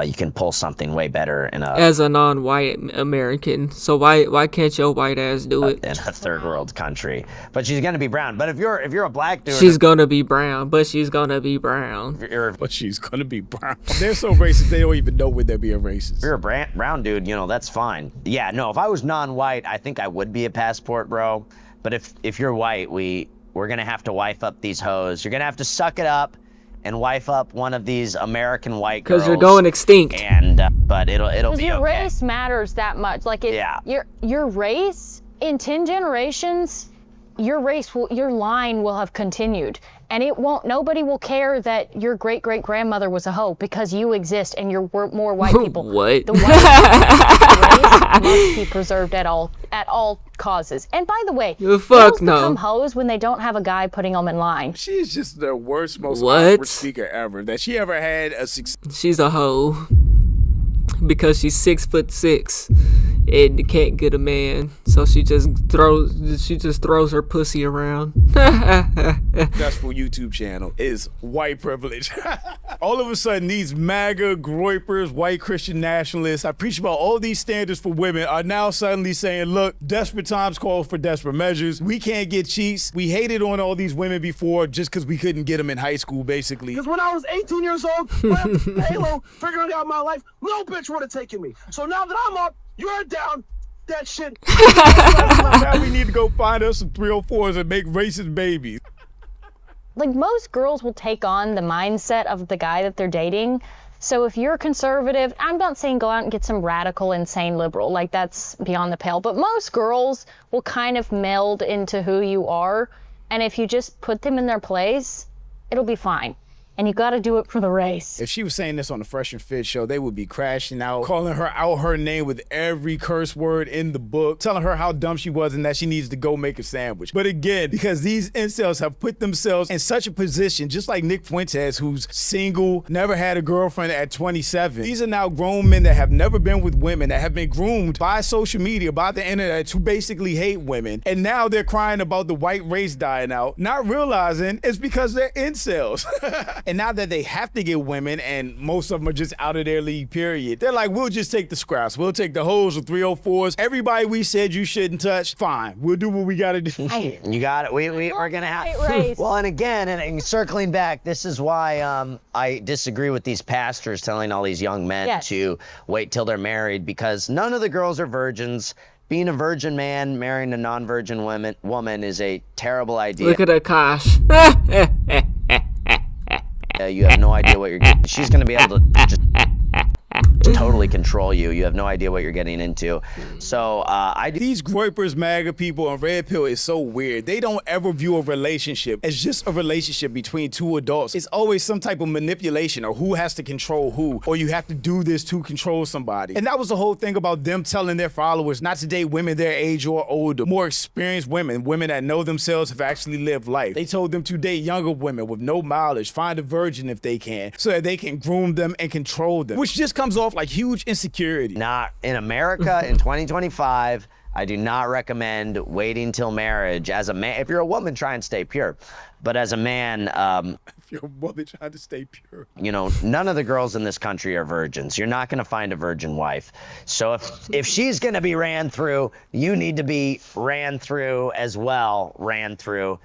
you can pull something way better in a... As a non-white American, so why can't your white ass do it? In a third world country. But she's gonna be brown. But if you're a black dude... She's gonna be brown, but she's gonna be brown. But she's gonna be brown. They're so racist, they don't even know when they're being racist. If you're a brown dude, you know, that's fine. Yeah, no, if I was non-white, I think I would be a passport, bro. But if you're white, we're gonna have to wife up these hoes. You're gonna have to suck it up and wife up one of these American white girls. Because you're going extinct. And but it'll be your okay. race matters that much. Like your race in 10 generations, your line will have continued, and nobody will care that your great grandmother was a hoe because you exist and you're more white people. What? The white race must be preserved at all causes. And by the way, girls become hoes when they don't have a guy putting them in line. She's just the worst, most awkward speaker ever. That she ever had a success. She's a hoe because she's 6'6" and can't get a man, so she just throws her pussy around. Successful YouTube channel is white privilege. All of a sudden, these MAGA groypers, white Christian nationalists, I preach about all these standards for women, are now suddenly saying, look, desperate times call for desperate measures. We can't get cheats. We hated on all these women before just because we couldn't get them in high school, basically. Because when I was 18 years old, playing Halo, figuring out my life, no bitch would have taken me. So now that I'm up, you're down. That shit. Now we need to go find us some 304s and make racist babies. Like, most girls will take on the mindset of the guy that they're dating. So if you're conservative, I'm not saying go out and get some radical, insane liberal. Like, that's beyond the pale. But most girls will kind of meld into who you are. And if you just put them in their place, it'll be fine. And you gotta do it for the race. If she was saying this on the Fresh and Fit show, they would be crashing out, calling her out her name with every curse word in the book, telling her how dumb she was and that she needs to go make a sandwich. But again, because these incels have put themselves in such a position, just like Nick Fuentes, who's single, never had a girlfriend at 27. These are now grown men that have never been with women, that have been groomed by social media, by the internet, to basically hate women. And now they're crying about the white race dying out, not realizing it's because they're incels. And now that they have to get women, and most of them are just out of their league, period, they're like, we'll just take the scraps. We'll take the hoes with 304s. Everybody we said you shouldn't touch, fine. We'll do what we gotta do. You got it. We're gonna have. Well, and again, and circling back, this is why I disagree with these pastors telling all these young men to wait till they're married, because none of the girls are virgins. Being a virgin man marrying a non-virgin woman is a terrible idea. Look at Akash. You have no idea what you're getting. She's going to be able to just totally control you. You have no idea what you're getting into. So these groypers, MAGA people on Red Pill is so weird. They don't ever view a relationship as just a relationship between two adults. It's always some type of manipulation, or who has to control who, or you have to do this to control somebody. And that was the whole thing about them telling their followers not to date women their age or older, more experienced women that know themselves, have actually lived life. They told them to date younger women with no mileage, find a virgin if they can, so that they can groom them and control them, which just comes off like huge insecurity. Not in America in 2025. I do not recommend waiting till marriage. As a man, if you're a woman, try and stay pure. But as a man, if you're a woman trying to stay pure, you know, none of the girls in this country are virgins. You're not going to find a virgin wife. So if she's going to be ran through, you need to be ran through as well. Ran through.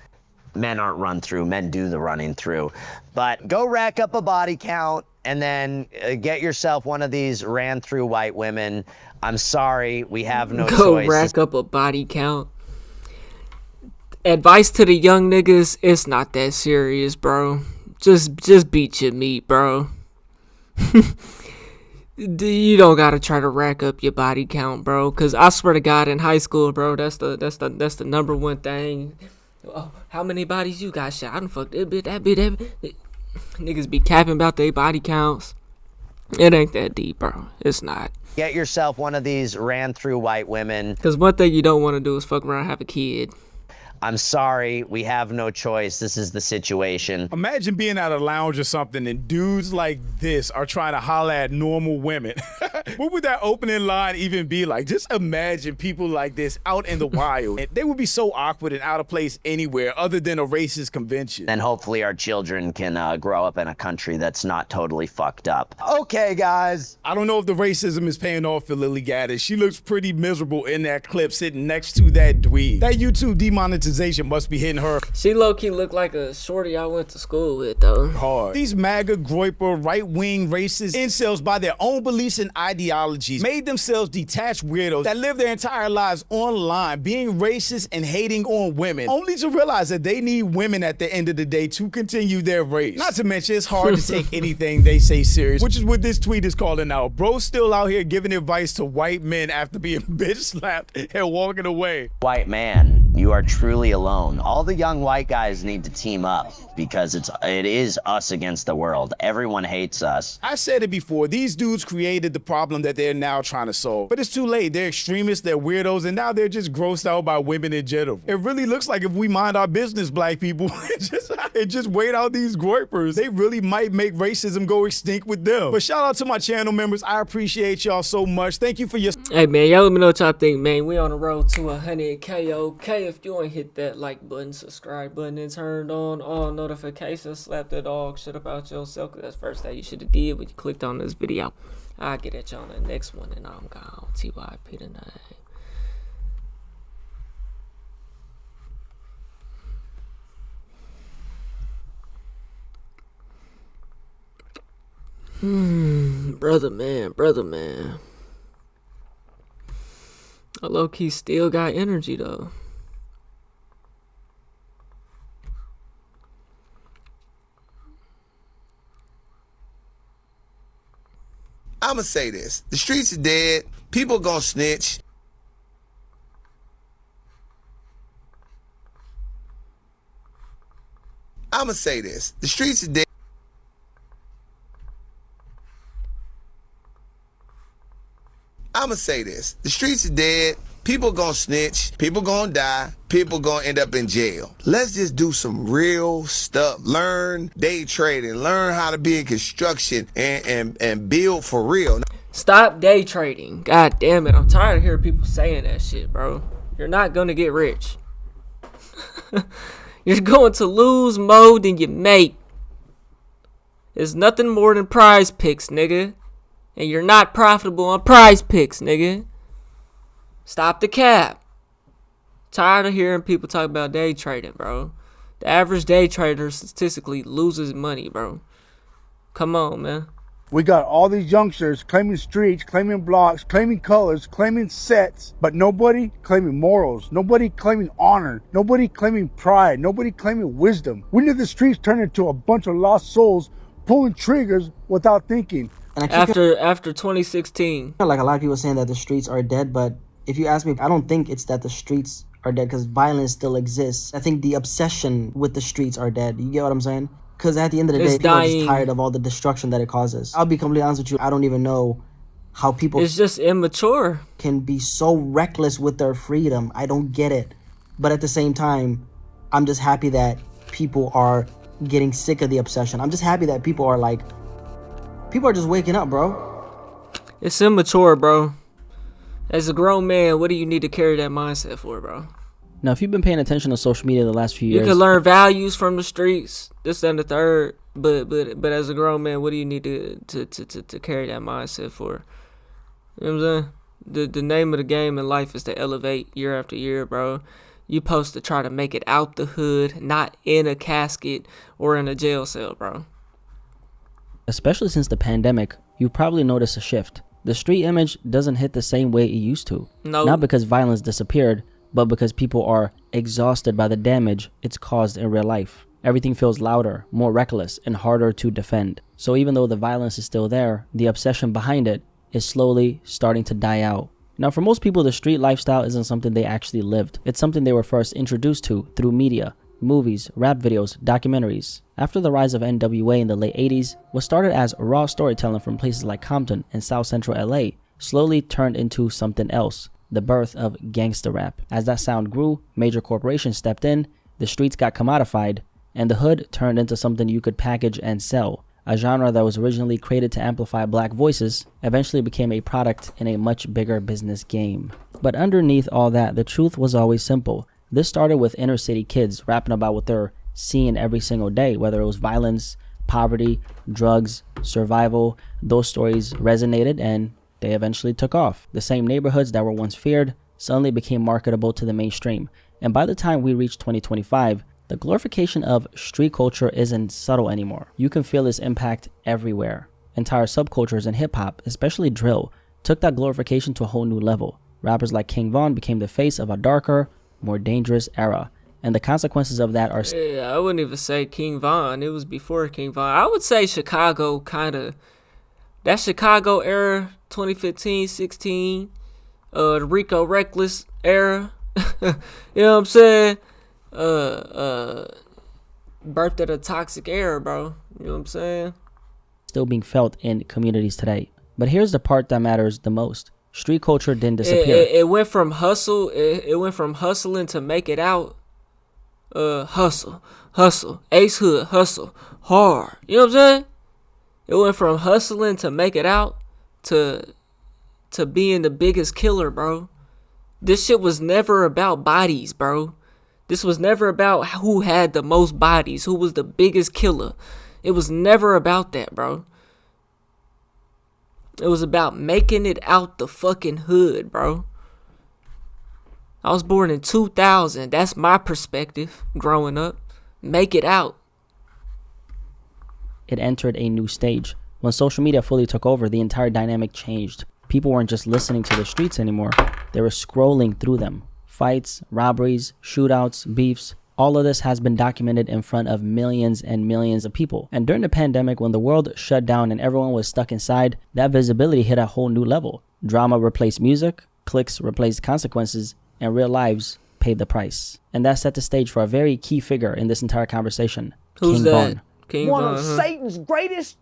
Men aren't run through. Men do the running through. But go rack up a body count and then get yourself one of these ran through white women. I'm sorry, we have no choice. Go rack up a body count. Advice to the young niggas, it's not that serious, bro. Just beat your meat, bro. You don't gotta try to rack up your body count, bro. Cause I swear to God, in high school, bro, that's the number one thing. Oh, how many bodies you got shot? I done fucked that bit. Niggas be capping about their body counts. It ain't that deep, bro. It's not. Get yourself one of these ran through white women. Cause one thing you don't want to do is fuck around and have a kid. I'm sorry, we have no choice. This is the situation. Imagine being at a lounge or something and dudes like this are trying to holler at normal women. What would that opening line even be like? Just imagine people like this out in the wild. They would be so awkward and out of place anywhere other than a racist convention. And hopefully our children can grow up in a country that's not totally fucked up. Okay, guys. I don't know if the racism is paying off for Lily Gaddis. She looks pretty miserable in that clip sitting next to that dweeb. That YouTube demonetization must be hitting her. She low-key looked like a shorty I went to school with, though. Hard. These MAGA, groiper, right-wing racist incels, by their own beliefs and ideologies, made themselves detached weirdos that live their entire lives online, being racist and hating on women, only to realize that they need women at the end of the day to continue their race. Not to mention, it's hard to take anything they say serious, which is what this tweet is calling out. Bro's still out here giving advice to white men after being bitch slapped and walking away. White man, you are truly alone. All the young white guys need to team up because it is us against the world. Everyone hates us. I said it before, these dudes created the problem that they're now trying to solve. But it's too late. They're extremists, they're weirdos, and now they're just grossed out by women in general. It really looks like if we mind our business, black people, and just wait out these groipers, they really might make racism go extinct with them. But shout out to my channel members. I appreciate y'all so much. Thank you for your... Hey, man, y'all let me know what y'all think, man. We on the road to 100K, okay? If you ain't hit that like button, subscribe button, and turned on all notifications, slap that dog shit about yourself, because that's the first thing you should have did when you clicked on this video. I'll get at y'all on the next one, and I'm gone. TYP tonight. Brother man. I low-key still got energy, though. I'ma say this. The streets are dead. People gonna snitch. I'ma say this. The streets are dead. I'ma say this. The streets are dead. People gonna snitch. People gonna die. People gonna end up in jail. Let's just do some real stuff. Learn day trading. Learn how to be in construction and build for real. Stop day trading. God damn it. I'm tired of hearing people saying that shit, bro. You're not gonna get rich. You're going to lose more than you make. It's nothing more than prize picks, nigga. And you're not profitable on prize picks, nigga. Stop the cap. Tired of hearing people talk about day trading, bro. The average day trader statistically loses money, bro. Come on, man. We got all these youngsters claiming streets, claiming blocks, claiming colors, claiming sets, but nobody claiming morals, nobody claiming honor, nobody claiming pride, nobody claiming wisdom. We let the streets turn into a bunch of lost souls pulling triggers without thinking. After 2016. Like a lot of people saying that the streets are dead, but if you ask me, I don't think it's that the streets are dead because violence still exists. I think the obsession with the streets are dead. You get what I'm saying? Because at the end of the day, people are just tired of all the destruction that it causes. I'll be completely honest with you. I don't even know how people... It's just immature. ...can be so reckless with their freedom. I don't get it. But at the same time, I'm just happy that people are getting sick of the obsession. I'm just happy that people are like... People are just waking up, bro. It's immature, bro. As a grown man, what do you need to carry that mindset for, bro? Now, if you've been paying attention to social media the last few years, You can learn values from the streets, this and the third. But as a grown man, what do you need to carry that mindset for? You know what I'm saying? The name of the game in life is to elevate year after year, bro. You supposed to try to make it out the hood, not in a casket or in a jail cell, bro. especially since the pandemic, you've probably noticed a shift. The street image doesn't hit the same way it used to. No. Not because violence disappeared, but because people are exhausted by the damage it's caused in real life. Everything feels louder, more reckless, and harder to defend. So even though the violence is still there, the obsession behind it is slowly starting to die out. Now, for most people, the street lifestyle isn't something they actually lived. It's something they were first introduced to through media, movies, rap videos, documentaries. After the rise of NWA in the late 80s, what started as raw storytelling from places like Compton and South Central LA slowly turned into something else, the birth of gangsta rap. As that sound grew, major corporations stepped in, the streets got commodified, and the hood turned into something you could package and sell. A genre that was originally created to amplify black voices eventually became a product in a much bigger business game. But underneath all that, the truth was always simple. This started with inner city kids rapping about what they're seeing every single day, whether it was violence, poverty, drugs, survival. Those stories resonated and they eventually took off. The same neighborhoods that were once feared suddenly became marketable to the mainstream. And by the time we reached 2025, the glorification of street culture isn't subtle anymore. You can feel its impact everywhere. Entire subcultures in hip-hop, especially drill, took that glorification to a whole new level. Rappers like King Von became the face of a darker, more dangerous era. And the consequences of that are... Yeah, I wouldn't even say King Von. It was before King Von. I would say Chicago kind of... That Chicago era, 2015, 16, the Rico Reckless era. You know what I'm saying? Birthed at a toxic era, bro. You know what I'm saying? Still being felt in communities today. But here's the part that matters the most. Street culture didn't disappear. It went from hustle. It went from hustling to make it out. Hustle, Ace Hood, hustle, hard. You know what I'm saying? It went from hustling to make it out to being the biggest killer, bro. This shit was never about bodies, bro. This was never about who had the most bodies, who was the biggest killer. It was never about that, bro. It was about making it out the fucking hood, bro. I was born in 2000. That's my perspective growing up. Make it out. It entered a new stage. When social media fully took over, the entire dynamic changed. People weren't just listening to the streets anymore. They were scrolling through them. Fights, robberies, shootouts, beefs, all of this has been documented in front of millions and millions of people. And during the pandemic, when the world shut down and everyone was stuck inside, that visibility hit a whole new level. Drama replaced music, clicks replaced consequences, and real lives paid the price. And that set the stage for a very key figure in this entire conversation. Who's King that? Von. King One Von, of huh? Satan's greatest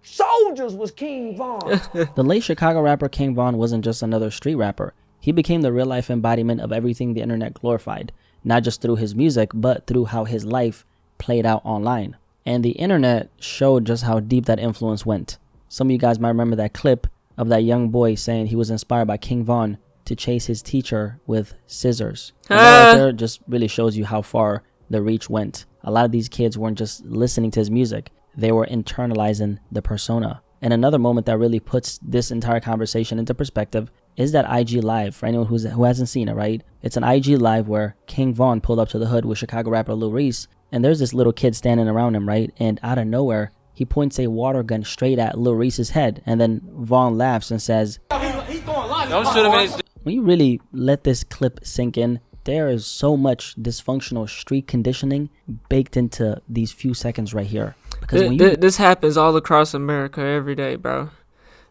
soldiers was King Von. The late Chicago rapper King Von wasn't just another street rapper. He became the real-life embodiment of everything the internet glorified, not just through his music, but through how his life played out online. And the internet showed just how deep that influence went. Some of you guys might remember that clip of that young boy saying he was inspired by King Von to chase his teacher with scissors. And that right there just really shows you how far the reach went. A lot of these kids weren't just listening to his music, they were internalizing the persona. And another moment that really puts this entire conversation into perspective is that IG Live, for anyone who hasn't seen it, right? It's an IG Live where King Von pulled up to the hood with Chicago rapper Lil Reese, and there's this little kid standing around him, right? And out of nowhere, he points a water gun straight at Lil Reese's head, and then Von laughs and says, Don't shoot him in his... When you really let this clip sink in, there is so much dysfunctional street conditioning baked into these few seconds right here. Because when this happens all across America every day, bro.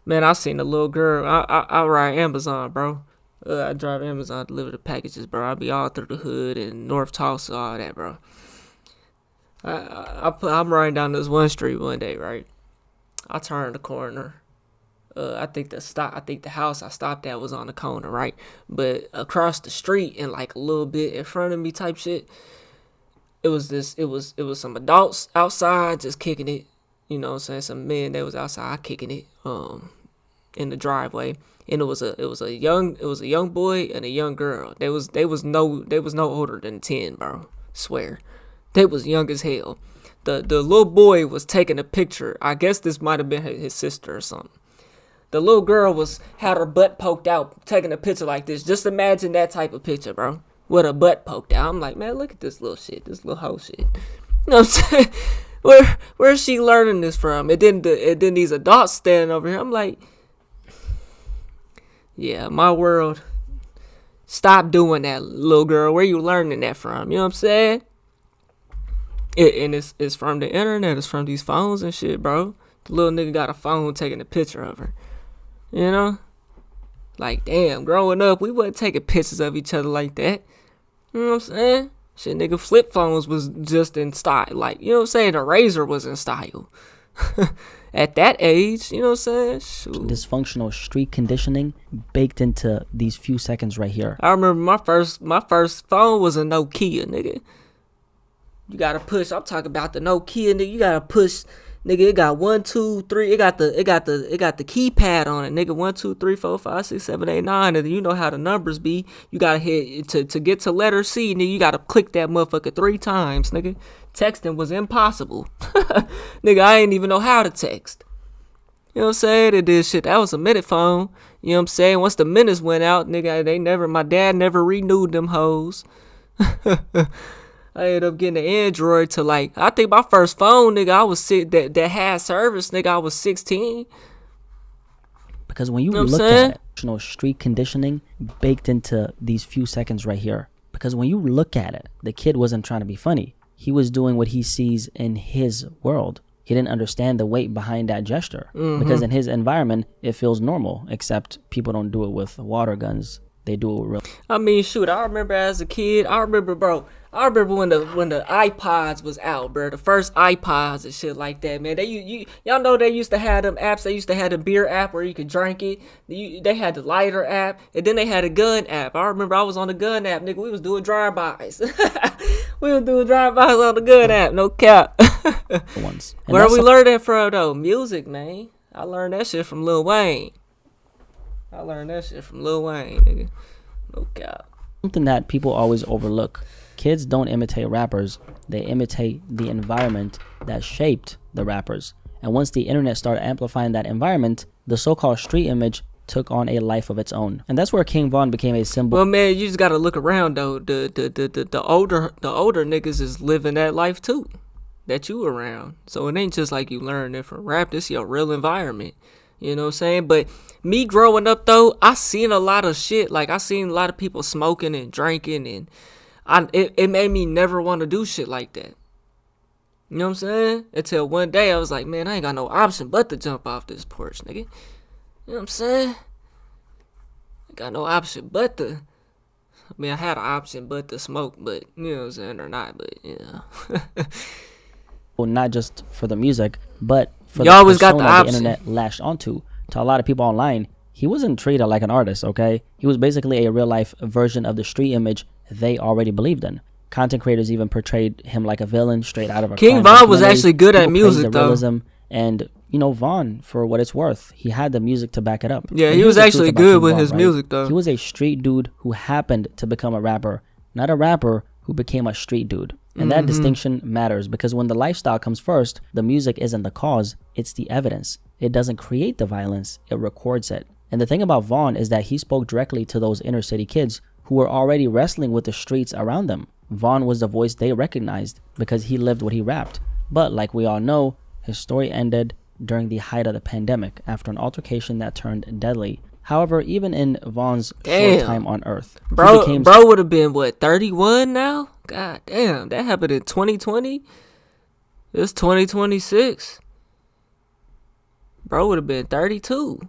Man, I seen a little girl. I ride Amazon, bro. I drive Amazon, deliver the packages, bro. I be all through the hood and North Tulsa, all that, bro. I'm riding down this one street one day, right? I turned the corner. I think the house I stopped at was on the corner, right? But across the street and like a little bit in front of me type shit, it was some adults outside just kicking it. You know what I'm saying? Some men that was outside kicking it. in the driveway, and it was a young boy and a young girl. They was no older than 10, bro. Swear, they was young as hell. The little boy was taking a picture. I guess this might have been his sister or something. The little girl had her butt poked out, taking a picture like this. Just imagine that type of picture, bro, with her butt poked out. I'm like, man, look at this little shit, this little hoe shit. You know what I'm saying? Where's she learning this from? And then these adults standing over here. I'm like, yeah, my world. Stop doing that, little girl. Where you learning that from? You know what I'm saying? And it's from the internet. It's from these phones and shit, bro. The little nigga got a phone taking a picture of her. You know? Like, damn, growing up, we wasn't taking pictures of each other like that. You know what I'm saying? Shit, nigga, flip phones was just in style. Like, you know what I'm saying? The Razor was in style. At that age, you know what I'm saying? Shoot. Dysfunctional street conditioning baked into these few seconds right here. I remember my first phone was a Nokia, nigga. You gotta push. I'm talking about the Nokia, nigga. You gotta push, nigga. It got 1, 2, 3. It got the keypad on it, nigga. 1, 2, 3, 4, 5, 6, 7, 8, 9. And you know how the numbers be. You gotta hit to get to letter C, nigga. You gotta click that motherfucker 3 times, nigga. Texting was impossible. Nigga, I ain't even know how to text. You know what I'm saying? It did shit. That was a minute phone. You know what I'm saying? Once the minutes went out, nigga, my dad never renewed them hoes. I ended up getting an Android to I think my first phone, nigga, I was that had service, nigga, I was 16. Because when you look at it, street conditioning baked into these few seconds right here. Because when you look at it, the kid wasn't trying to be funny. He was doing what he sees in his world. He didn't understand the weight behind that gesture. Mm-hmm. Because in his environment, it feels normal, except people don't do it with water guns. They do it with real. I mean, shoot, I remember as a kid, I remember when the iPods was out, bro. The first iPods and shit like that, man. Y'all know they used to have them apps. They used to have the beer app where you could drink it. They had the lighter app, and then they had a gun app. I remember I was on the gun app, nigga. We was doing drive-bys. We was doing drive-bys on the gun app, no cap. Where we learned that from, though? Music, man. I learned that shit from Lil Wayne. Nigga. No cap. Something that people always overlook. Kids don't imitate rappers. They imitate the environment that shaped the rappers. And once the internet started amplifying that environment, the so-called street image took on a life of its own. And that's where King Von became a symbol. Well, man, you just gotta look around, though. The older niggas is living that life, too, that you around. So it ain't just like you learn it from rap. This your real environment. You know what I'm saying? But me growing up, though, I seen a lot of shit. Like, I seen a lot of people smoking and drinking, and it made me never want to do shit like that. You know what I'm saying? Until one day I was like, man, I ain't got no option but to jump off this porch, nigga. You know what I'm saying? I got no option but to... I mean, I had an option but to smoke, but, you know what I'm saying, or not, but, you know. Well, not just for the music, but for you the always got the persona option. the internet latched onto. To a lot of people online, he wasn't treated like an artist, okay? He was basically a real-life version of the street image they already believed in. Content creators even portrayed him like a villain straight out of a King crime Von was documentary. actually good at People praised music, the though. realism. And, you know, Von, for what it's worth, he had the music to back it up. Yeah, And he here's was the actually truth about good King with Von, his right? music, though. He was a street dude who happened to become a rapper, not a rapper who became a street dude. And that distinction matters because when the lifestyle comes first, the music isn't the cause, it's the evidence. It doesn't create the violence, it records it. And the thing about Von is that he spoke directly to those inner city kids who were already wrestling with the streets around them. Von was the voice they recognized because he lived what he rapped. But like we all know, his story ended during the height of the pandemic after an altercation that turned deadly. However, even in Von's short time on Earth, bro would have been, what, 31 now? God damn, that happened in 2020? It's 2026. Bro would have been 32.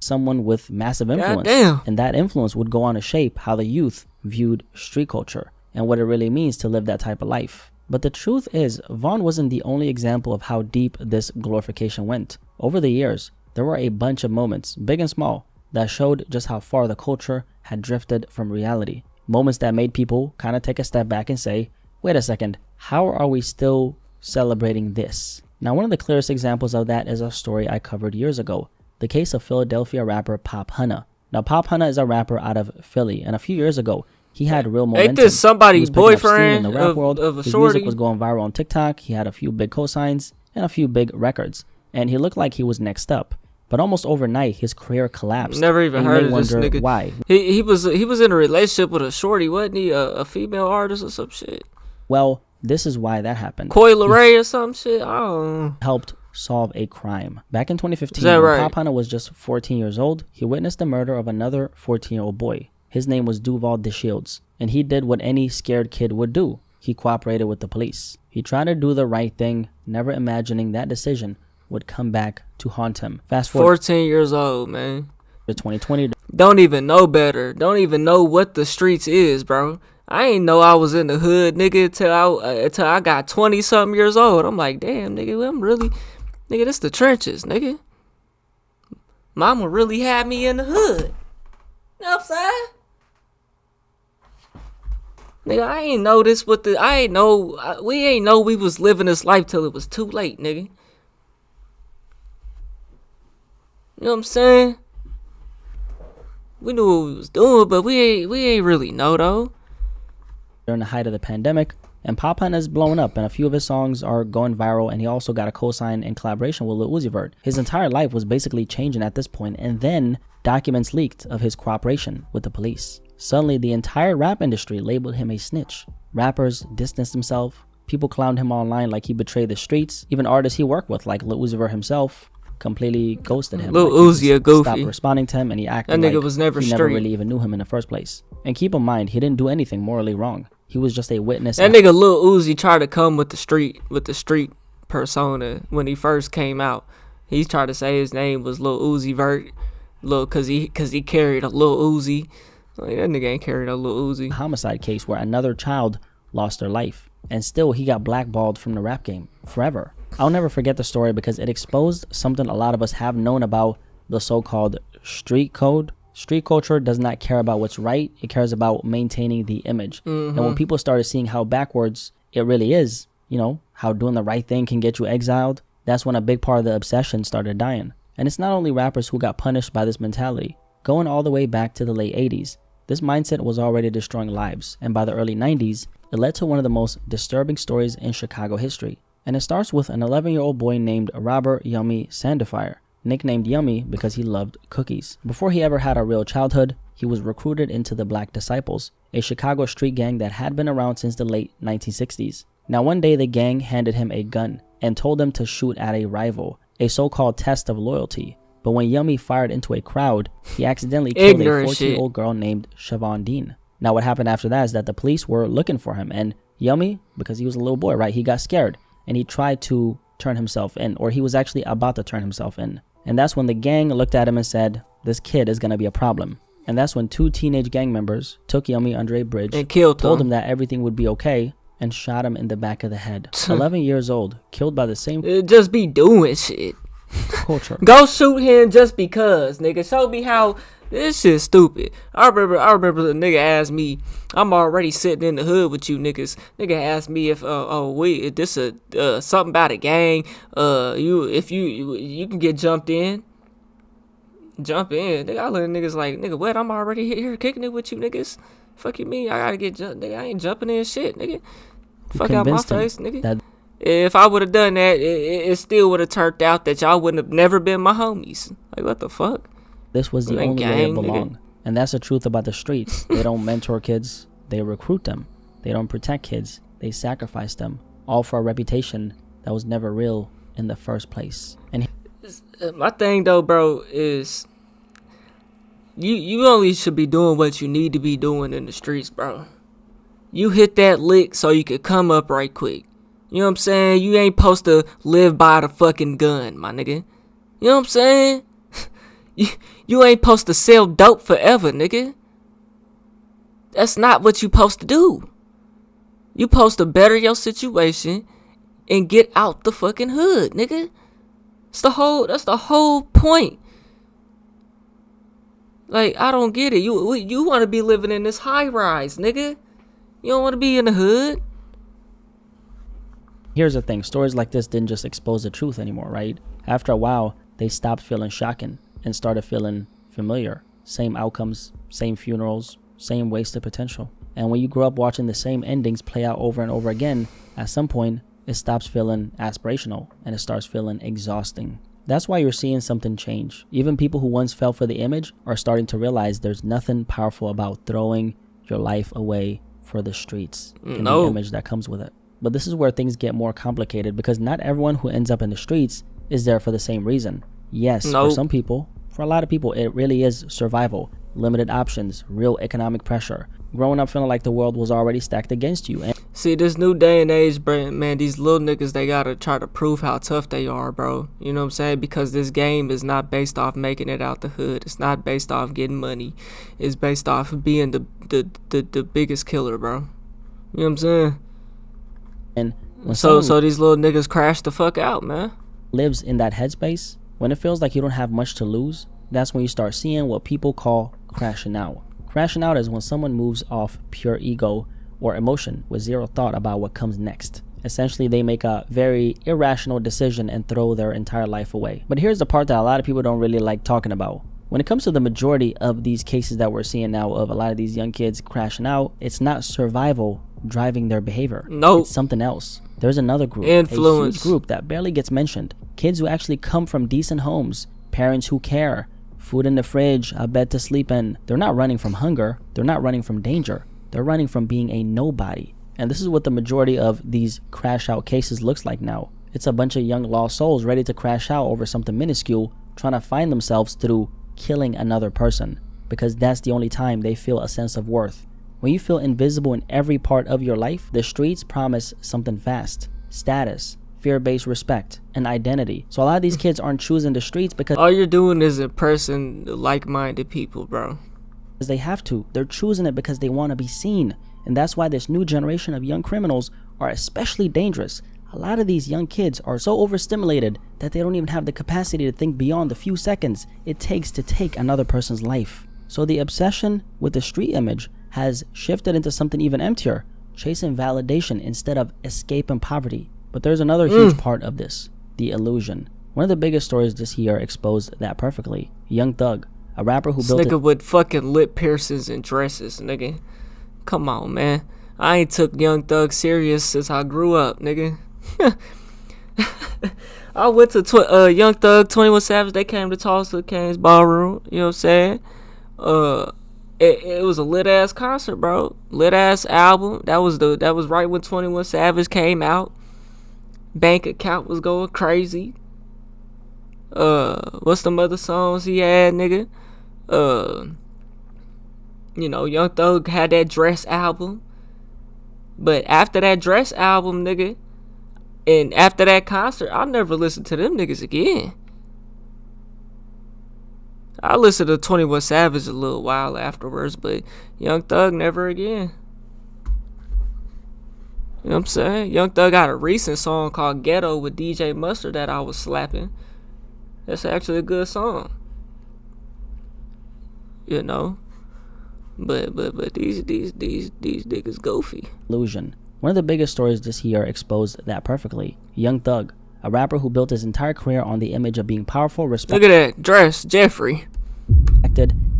Someone with massive influence. Goddamn. And that influence would go on to shape how the youth viewed street culture and what it really means to live that type of life. But the truth is, Von wasn't the only example of how deep this glorification went. Over the years, there were a bunch of moments, big and small, that showed just how far the culture had drifted from reality. Moments that made people kind of take a step back and say, wait a second, how are we still celebrating this? Now, one of the clearest examples of that is a story I covered years ago, the case of Philadelphia rapper Pop Hunna. Now, Pop Hunna is a rapper out of Philly, and a few years ago, he had real momentum. Ain't this somebody's boyfriend in the rap world. of a His shorty? music was going viral on TikTok. He had a few big cosigns and a few big records, and he looked like he was next up. But almost overnight, his career collapsed. Never even heard of this wonder nigga. Why? He was in a relationship with a shorty, wasn't he? A female artist or some shit. Well, this is why that happened. Coi Leray or some shit. I don't know. Helped solve a crime. Back in 2015, Is that when right? Pop Hunna was just 14 years old, he witnessed the murder of another 14-year-old boy. His name was Duval DeShields, and he did what any scared kid would do. He cooperated with the police. He tried to do the right thing, never imagining that decision would come back to haunt him. Fast forward 14 years old, man. to 2020. Don't even know better. Don't even know what the streets is, bro. I ain't know I was in the hood, nigga, till I got 20-something years old. I'm like, damn, nigga, I'm really... Nigga, this the trenches, nigga. Mama really had me in the hood. You know what I'm saying? Nigga, I ain't know this with the... we ain't know we was living this life till it was too late, nigga. You know what I'm saying? We knew what we was doing, but we ain't really know, though. During the height of the pandemic, and Pop Hunna is blowing up, and a few of his songs are going viral, and he also got a co-sign in collaboration with Lil Uzi Vert. His entire life was basically changing at this point, and then documents leaked of his cooperation with the police. Suddenly, the entire rap industry labeled him a snitch. Rappers distanced themselves. People clowned him online like he betrayed the streets. Even artists he worked with, like Lil Uzi Vert himself, completely ghosted him. Lil Like, Uzi a goofy. Stopped responding to him, and he acted That nigga like was never he never straight. really even knew him in the first place. And keep in mind, he didn't do anything morally wrong. He was just a witness. That nigga Lil Uzi tried to come with the street persona when he first came out. He tried to say his name was Lil Uzi Vert, cause he carried a Lil Uzi. Like, that nigga ain't carried a Lil Uzi. Homicide case where another child lost their life, and still he got blackballed from the rap game forever. I'll never forget the story because it exposed something a lot of us have known about the so-called street code. Street culture does not care about what's right. It cares about maintaining the image. And when people started seeing how backwards it really is, you know, how doing the right thing can get you exiled, that's when a big part of the obsession started dying. And it's not only rappers who got punished by this mentality. Going all the way back to the late 80s, this mindset was already destroying lives. And by the early 90s, it led to one of the most disturbing stories in Chicago history. And it starts with an 11-year-old boy named Robert Yummy Sandifer, nicknamed Yummy because he loved cookies. Before he ever had a real childhood, he was recruited into the Black Disciples, a Chicago street gang that had been around since the late 1960s. Now one day the gang handed him a gun and told him to shoot at a rival, a so-called test of loyalty. But when Yummy fired into a crowd, he accidentally killed a 14-year-old girl named Siobhan Dean. Now what happened after that is that the police were looking for him, and Yummy, because he was a little boy, right, he got scared, and he tried to turn himself in, or he was actually about to turn himself in. And that's when the gang looked at him and said, this kid is going to be a problem. And that's when two teenage gang members took Yummy under a bridge and killed told him. him that everything would be okay, and shot him in the back of the head. 11 years old, killed by the same just be doing shit. culture. Go shoot him just because, nigga. Show me how this shit's stupid. I remember the nigga asked me, I'm already sitting in the hood with you niggas. Nigga asked me if this something about a gang. You can get jumped in. Jump in. Nigga, I look at niggas like, nigga, what? I'm already here kicking it with you niggas. Fuck you mean? I gotta get jumped. Nigga, I ain't jumping in shit, nigga. Fuck out my face, nigga. If I would have done that, it still would have turned out that y'all wouldn't have never been my homies. Like, what the fuck? This was the Well, only way gang, to belong. nigga. And that's the truth about the streets. They don't mentor kids. They recruit them. They don't protect kids. They sacrifice them. All for a reputation that was never real in the first place. And My thing, though, bro, is you only should be doing what you need to be doing in the streets, bro. You hit that lick so you could come up right quick. You know what I'm saying? You ain't supposed to live by the fucking gun, my nigga. You know what I'm saying? You ain't supposed to sell dope forever, nigga. That's not what you supposed to do. You supposed to better your situation and get out the fucking hood, nigga. That's the whole point. Like, I don't get it. You want to be living in this high rise, nigga. You don't want to be in the hood. Here's the thing, stories like this didn't just expose the truth anymore, right? After a while, they stopped feeling shocking and started feeling familiar. Same outcomes, same funerals, same wasted potential. And when you grow up watching the same endings play out over and over again, at some point, it stops feeling aspirational and it starts feeling exhausting. That's why you're seeing something change. Even people who once fell for the image are starting to realize there's nothing powerful about throwing your life away for the streets and the image that comes with it. But this is where things get more complicated, because not everyone who ends up in the streets is there for the same reason. Yes, for some people, for a lot of people, it really is survival, limited options, real economic pressure, growing up feeling like the world was already stacked against you. And see, this new day and age, man, these little niggas, they gotta try to prove how tough they are, bro. You know what I'm saying? Because this game is not based off making it out the hood. It's not based off getting money. It's based off of being the biggest killer, bro. You know what I'm saying? And so these little niggas crash the fuck out, man. Lives in that headspace, when it feels like you don't have much to lose, that's when you start seeing what people call crashing out. Crashing out is when someone moves off pure ego or emotion with zero thought about what comes next. Essentially, they make a very irrational decision and throw their entire life away. But here's the part that a lot of people don't really like talking about. When it comes to the majority of these cases that we're seeing now of a lot of these young kids crashing out, it's not survival driving their behavior. No, it's something else. There's another group, influence, a huge group that barely gets mentioned. Kids who actually come from decent homes, parents who care, food in the fridge, a bed to sleep in. They're not running from hunger. They're not running from danger. They're running from being a nobody. And this is what the majority of these crash out cases looks like now. It's a bunch of young lost souls ready to crash out over something minuscule, trying to find themselves through killing another person, because that's the only time they feel a sense of worth. When you feel invisible in every part of your life, the streets promise something fast: status, fear-based respect, and identity. So a lot of these kids aren't choosing the streets because all you're doing is impressing like-minded people, bro. They have to. They're choosing it because they want to be seen. And that's why this new generation of young criminals are especially dangerous. A lot of these young kids are so overstimulated that they don't even have the capacity to think beyond the few seconds it takes to take another person's life. So the obsession with the street image has shifted into something even emptier, chasing validation instead of escaping poverty. But there's another huge part of this: the illusion. One of the biggest stories this year exposed that perfectly. Young Thug, a rapper who built nigga with fucking lip piercings and dresses, nigga. Come on, man. I ain't took Young Thug serious since I grew up, nigga. I went to Young Thug, 21 Savage. They came to Tulsa King's Ballroom. You know what I'm saying? It was a lit ass concert, bro. Lit ass album. That was right when 21 Savage came out. Bank account was going crazy. What's the other songs he had, nigga? You know, Young Thug had that Dress album. But after that Dress album, nigga, and after that concert, I never listened to them niggas again. I listened to 21 Savage a little while afterwards, but Young Thug never again. You know what I'm saying? Young Thug got a recent song called Ghetto with DJ Mustard that I was slapping. That's actually a good song. You know? But these niggas goofy. Illusion. One of the biggest stories this year exposed that perfectly. Young Thug, a rapper who built his entire career on the image of being powerful, respected. Look at that dress, Jeffrey.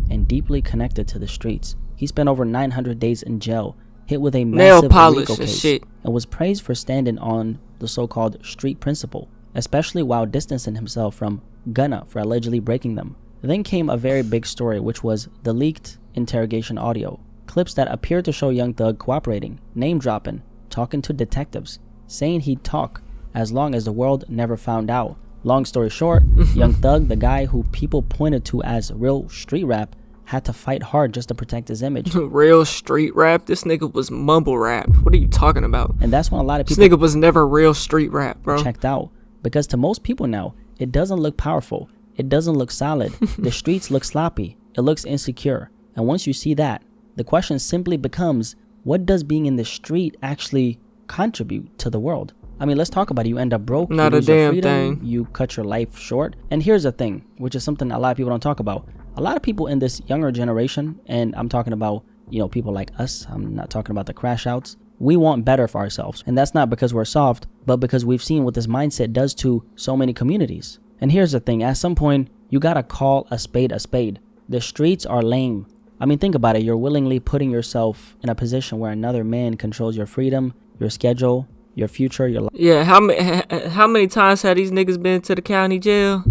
And deeply connected to the streets. He spent over 900 days in jail, hit with a nail massive polish legal and case, shit, and was praised for standing on the so-called street principle, especially while distancing himself from Gunna for allegedly breaking them. Then came a very big story, which was the leaked interrogation audio, clips that appeared to show Young Thug cooperating, name-dropping, talking to detectives, saying he'd talk as long as the world never found out. Long story short, Young Thug, the guy who people pointed to as real street rap, had to fight hard just to protect his image. Real street rap? This nigga was mumble rap. What are you talking about? And that's when a lot of people... This nigga was never real street rap, bro. Checked out. Because to most people now, it doesn't look powerful. It doesn't look solid. The streets look sloppy. It looks insecure. And once you see that, the question simply becomes, what does being in the street actually contribute to the world? I mean, let's talk about it. You end up broke. Not you a lose your damn freedom, thing. You cut your life short. And here's the thing, which is something a lot of people don't talk about. A lot of people in this younger generation, and I'm talking about, you know, people like us. I'm not talking about the crash outs. We want better for ourselves. And that's not because we're soft, but because we've seen what this mindset does to so many communities. And here's the thing, at some point, you gotta call a spade a spade. The streets are lame. I mean, think about it. You're willingly putting yourself in a position where another man controls your freedom, your schedule, your future, your life. Yeah, how many times have these niggas been to the county jail?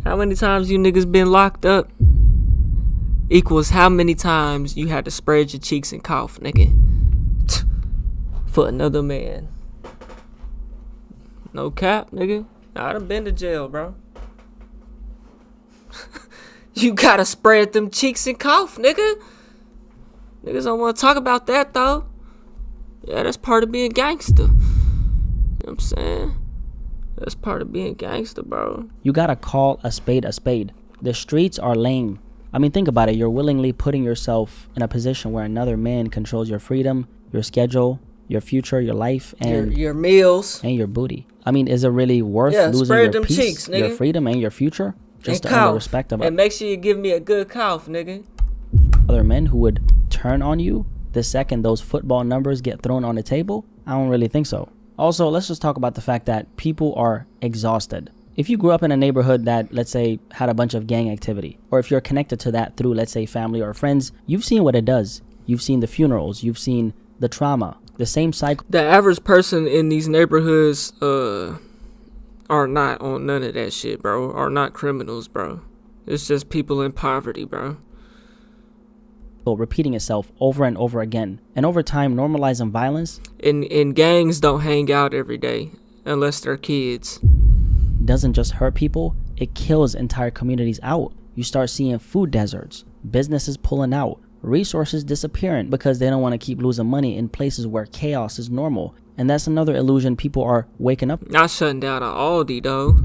How many times you niggas been locked up? Equals how many times you had to spread your cheeks and cough, nigga. For another man. No cap, nigga. I done been to jail, bro. You gotta spread them cheeks and cough, nigga. Niggas don't want to talk about that, though. Yeah, that's part of being gangster. You know what I'm saying? That's part of being gangster, bro. You gotta call a spade a spade. The streets are lame. I mean, think about it. You're willingly putting yourself in a position where another man controls your freedom, your schedule, your future, your life, and your meals. And your booty. I mean, is it really worth losing your peace, cheeks, your freedom, and your future? Just to earn the respect of and make sure you give me a good cough, nigga. Other men who would turn on you the second those football numbers get thrown on the table? I don't really think so. Also, let's just talk about the fact that people are exhausted. If you grew up in a neighborhood that, let's say, had a bunch of gang activity, or if you're connected to that through, let's say, family or friends, you've seen what it does. You've seen the funerals, you've seen the trauma, the same cycle. The average person in these neighborhoods, are not on none of that shit, bro. Are not criminals, bro. It's just people in poverty, bro. Repeating itself over and over again, and over time normalizing violence. And gangs don't hang out every day unless they're kids. Doesn't just hurt people, it kills entire communities out. You start seeing food deserts, businesses pulling out, resources disappearing because they don't want to keep losing money in places where chaos is normal. And that's another illusion people are waking up. Not shutting down an Aldi, though.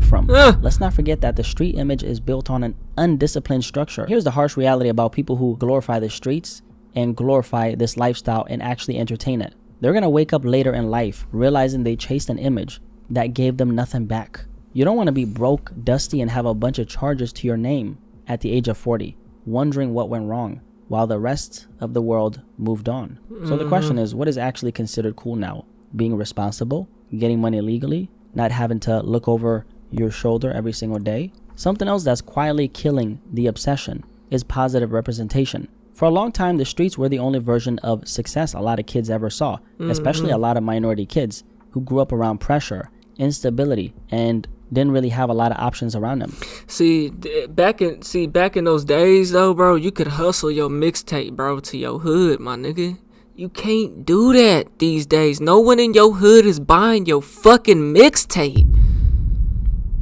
Let's not forget that the street image is built on an undisciplined structure. Here's the harsh reality about people who glorify the streets and glorify this lifestyle and actually entertain it. They're going to wake up later in life realizing they chased an image that gave them nothing back. You don't want to be broke, dusty, and have a bunch of charges to your name at the age of 40, wondering what went wrong, while the rest of the world moved on. So the question is, what is actually considered cool now? Being responsible, getting money legally, not having to look over your shoulder every single day. Something else that's quietly killing the obsession is positive representation. For a long time, the streets were the only version of success a lot of kids ever saw, especially a lot of minority kids who grew up around pressure, instability, and didn't really have a lot of options around them. See, back in those days, though, bro, you could hustle your mixtape, bro, to your hood, my nigga. You can't do that these days. No one in your hood is buying your fucking mixtape.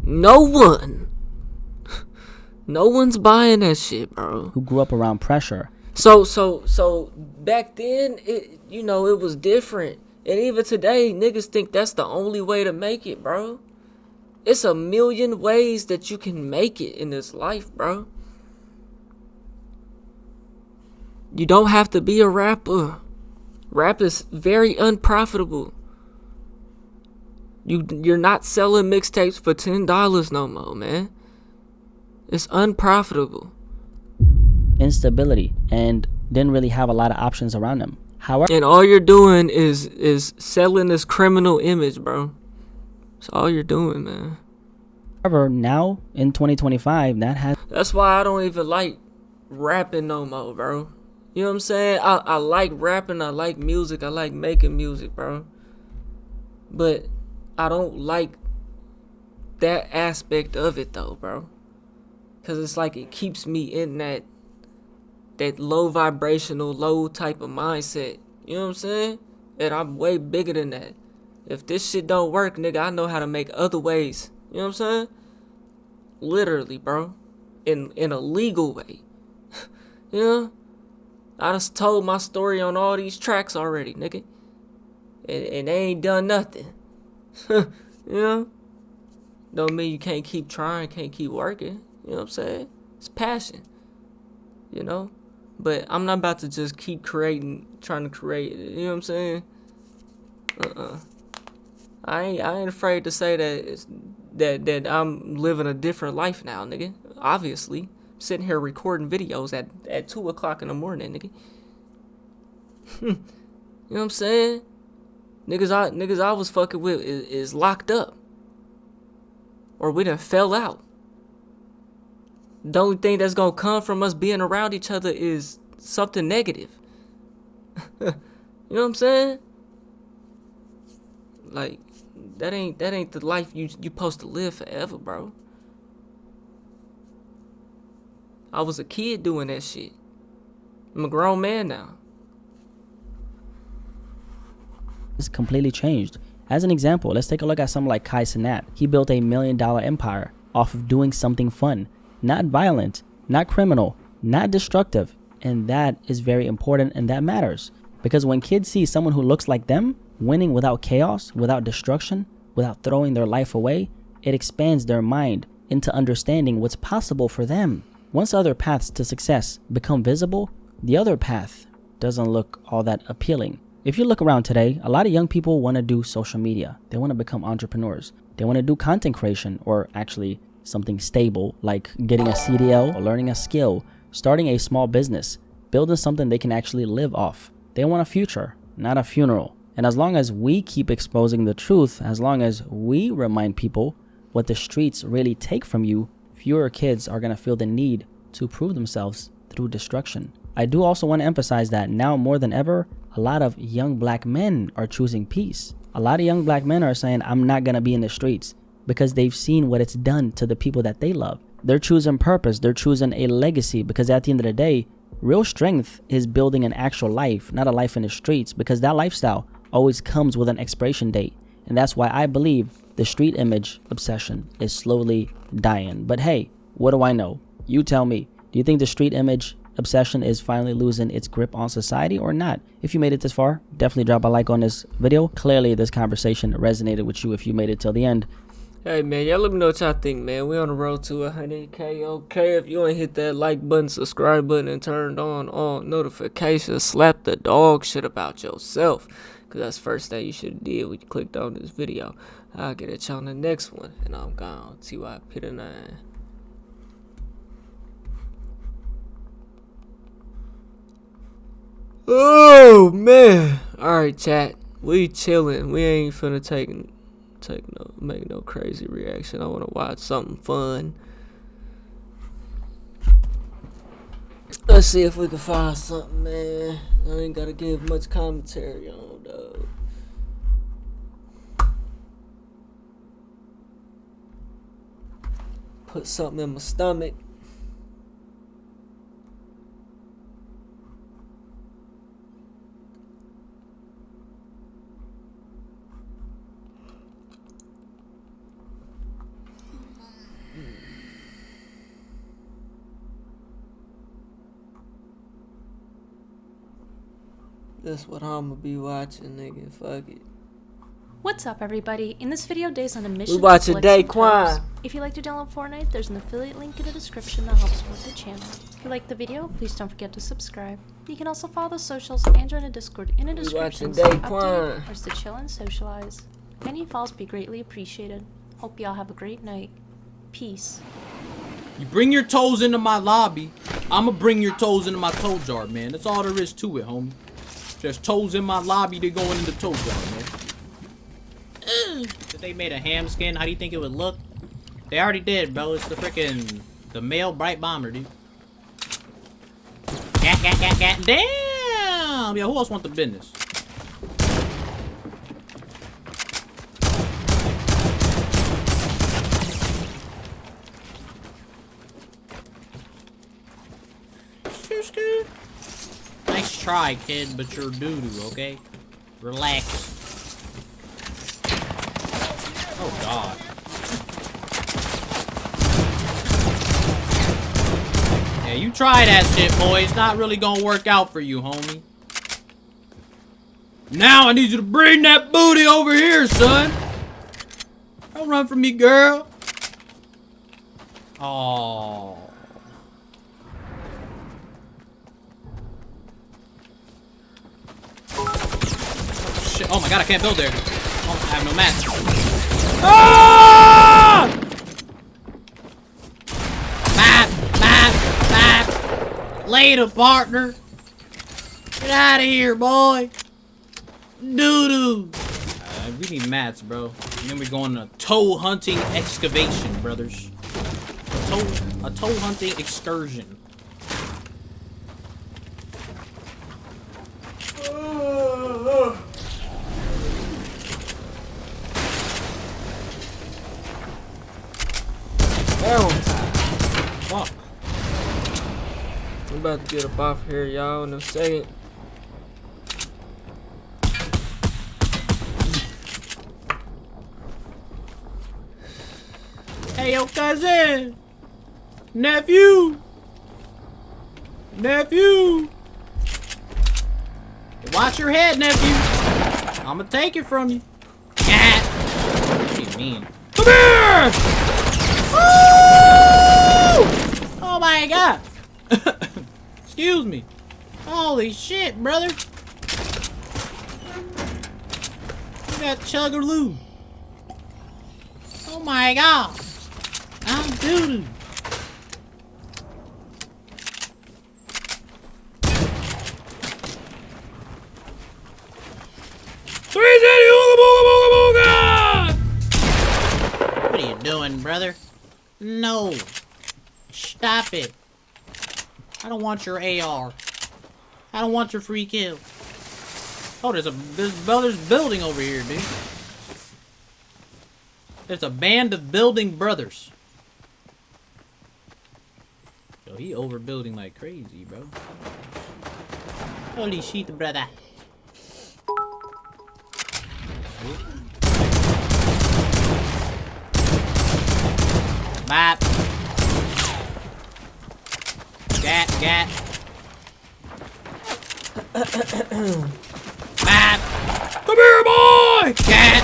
No one. No one's buying that shit, bro. Who grew up around pressure. So back then, it was different. And even today, niggas think that's the only way to make it, bro. It's a million ways that you can make it in this life, bro. You don't have to be a rapper. Rap is very unprofitable. You're not selling mixtapes for $10 no more, man. It's unprofitable. Instability, and didn't really have a lot of options around them. However, and all you're doing is selling this criminal image, bro. That's all you're doing, man. However, now in 2025, that's why I don't even like rapping no more, bro. You know what I'm saying? I like rapping, I like music, I like making music, bro. But I don't like that aspect of it, though, bro. Because it's like it keeps me in that low vibrational, low type of mindset. You know what I'm saying? And I'm way bigger than that. If this shit don't work, nigga, I know how to make other ways. You know what I'm saying? Literally, bro. In a legal way. You know? I just told my story on all these tracks already, nigga. And they ain't done nothing. You know? Don't mean you can't keep trying, can't keep working. You know what I'm saying? It's passion. You know? But I'm not about to just keep trying to create. You know what I'm saying? I ain't afraid to say that I'm living a different life now, nigga. Obviously. Sitting here recording videos at 2 o'clock in the morning, nigga. You know what I'm saying? Niggas I was fucking with is locked up. Or we done fell out. The only thing that's gonna come from us being around each other is something negative. You know what I'm saying? Like, that ain't the life you supposed to live forever, bro. I was a kid doing that shit. I'm a grown man now. It's completely changed. As an example, let's take a look at someone like Kai Cenat. He built $1 million empire off of doing something fun, not violent, not criminal, not destructive. And that is very important, and that matters. Because when kids see someone who looks like them winning without chaos, without destruction, without throwing their life away, it expands their mind into understanding what's possible for them. Once other paths to success become visible, the other path doesn't look all that appealing. If you look around today, a lot of young people want to do social media. They want to become entrepreneurs. They want to do content creation, or actually something stable like getting a CDL or learning a skill, starting a small business, building something they can actually live off. They want a future, not a funeral. And as long as we keep exposing the truth, as long as we remind people what the streets really take from you, fewer kids are going to feel the need to prove themselves through destruction. I do also want to emphasize that now more than ever, a lot of young black men are choosing peace. A lot of young black men are saying, I'm not going to be in the streets, because they've seen what it's done to the people that they love. They're choosing purpose. They're choosing a legacy, because at the end of the day, real strength is building an actual life, not a life in the streets, because that lifestyle always comes with an expiration date. And that's why I believe the street image obsession is slowly dying. But hey, what do I know? You tell me. Do you think the street image obsession is finally losing its grip on society or not? If you made it this far, definitely drop a like on this video. Clearly this conversation resonated with you if you made it till the end. Hey man, y'all let me know what y'all think, man. We on the road to 100K. Okay, if you ain't hit that like button, subscribe button, and turned on all notifications, slap the dog shit about yourself, because that's the first thing you should have did when you clicked on this video. I'll get at y'all on the next one, and I'm gone. TY Peter 9. Oh man! All right, chat. We chilling. We ain't finna make no crazy reaction. I want to watch something fun. Let's see if we can find something, man. I ain't gotta give much commentary on, though. Put something in my stomach. That's what I'm gonna be watching, nigga. Fuck it. What's up, everybody? In this video, Day's on a mission. We watching Daquan. Daquan. If you like to download Fortnite, there's an affiliate link in the description that helps support the channel. If you like the video, please don't forget to subscribe. You can also follow the socials and join the Discord in the description. So update or to chill and socialize. Any follows be greatly appreciated. Hope y'all have a great night. Peace. You bring your toes into my lobby, I'ma bring your toes into my toe jar, man. That's all there is to it, homie. Just toes in my lobby, they going in the toe jar, man. If they made a ham skin, how do you think it would look? They already did, bro. It's the freaking the male bright bomber, dude. Gat. Damn! Yeah, who else want the business? Nice try, kid, but you're doo-doo, okay? Relax. Oh, God. Yeah, you try that shit, boy. It's not really gonna work out for you, homie. Now I need you to bring that booty over here, son. Don't run from me, girl. Oh. Shit. Oh my God, I can't build there. Oh, I have no mats. Ah! Map. Later, partner. Get out of here, boy. Doo-doo. Like, we need mats, bro. And then we're going on a toe hunting excavation, brothers. A toe hunting excursion. Fuck. I'm about to get up off here, y'all, in a second. Hey, yo, cousin! Nephew! Watch your head, nephew! I'ma take it from you. What do you mean? Come here! Woo! Oh my god! Excuse me. Holy shit, brother! You got Chuggaloo. Oh my god! I'm doo-doo. What are you doing, brother? No. Stop it. I don't want your AR. I don't want your free kill. Oh, there's building over here, dude. There's a band of building brothers. Yo, he overbuilding like crazy, bro. Holy shit, brother. Map. Gat. Map. Come here, boy! Gat.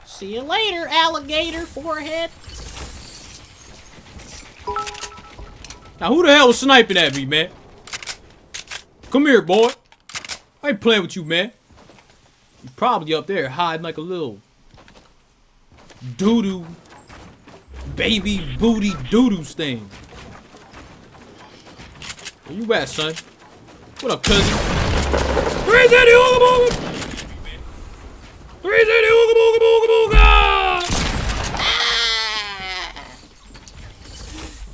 See you later, alligator forehead. Now, who the hell was sniping at me, man? Come here, boy. I ain't playing with you, man. You're probably up there hiding like a little doo-doo, baby booty doo-doo stain. Where you at, son? What up, cousin? Where's that ooga booga? Where's that ooga booga booga booga?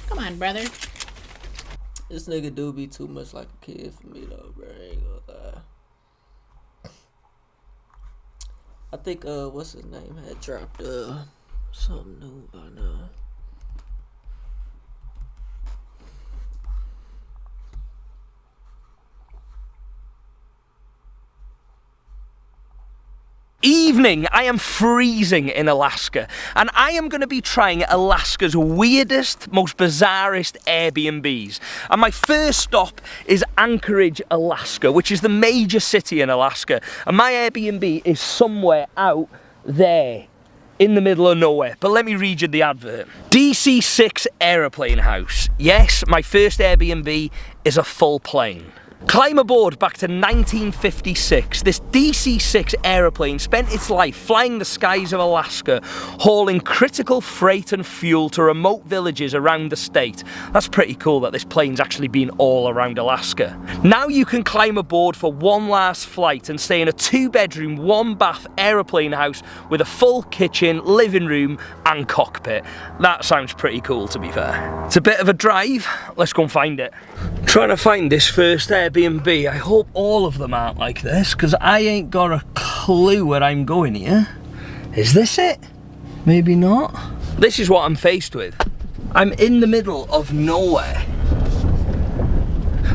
Come on, brother. This nigga do be too much like a kid for me though, bro. I ain't gonna lie. I think what's his name had dropped something new by now. Evening, I am freezing in Alaska, and I am going to be trying Alaska's weirdest, most bizarrest Airbnbs. And my first stop is Anchorage, Alaska, which is the major city in Alaska. And my Airbnb is somewhere out there in the middle of nowhere. But let me read you the advert. DC-6 Aeroplane House. Yes, my first Airbnb is a full plane. Climb aboard back to 1956. This DC-6 aeroplane spent its life flying the skies of Alaska, hauling critical freight and fuel to remote villages around the state. That's pretty cool that this plane's actually been all around Alaska. Now you can climb aboard for one last flight and stay in a 2-bedroom, 1-bath aeroplane house with a full kitchen, living room and cockpit. That sounds pretty cool, to be fair. It's a bit of a drive. Let's go and find it. Trying to find this first Airbnb. I hope all of them aren't like this, because I ain't got a clue where I'm going here. Is this it? Maybe not. This is what I'm faced with. I'm in the middle of nowhere.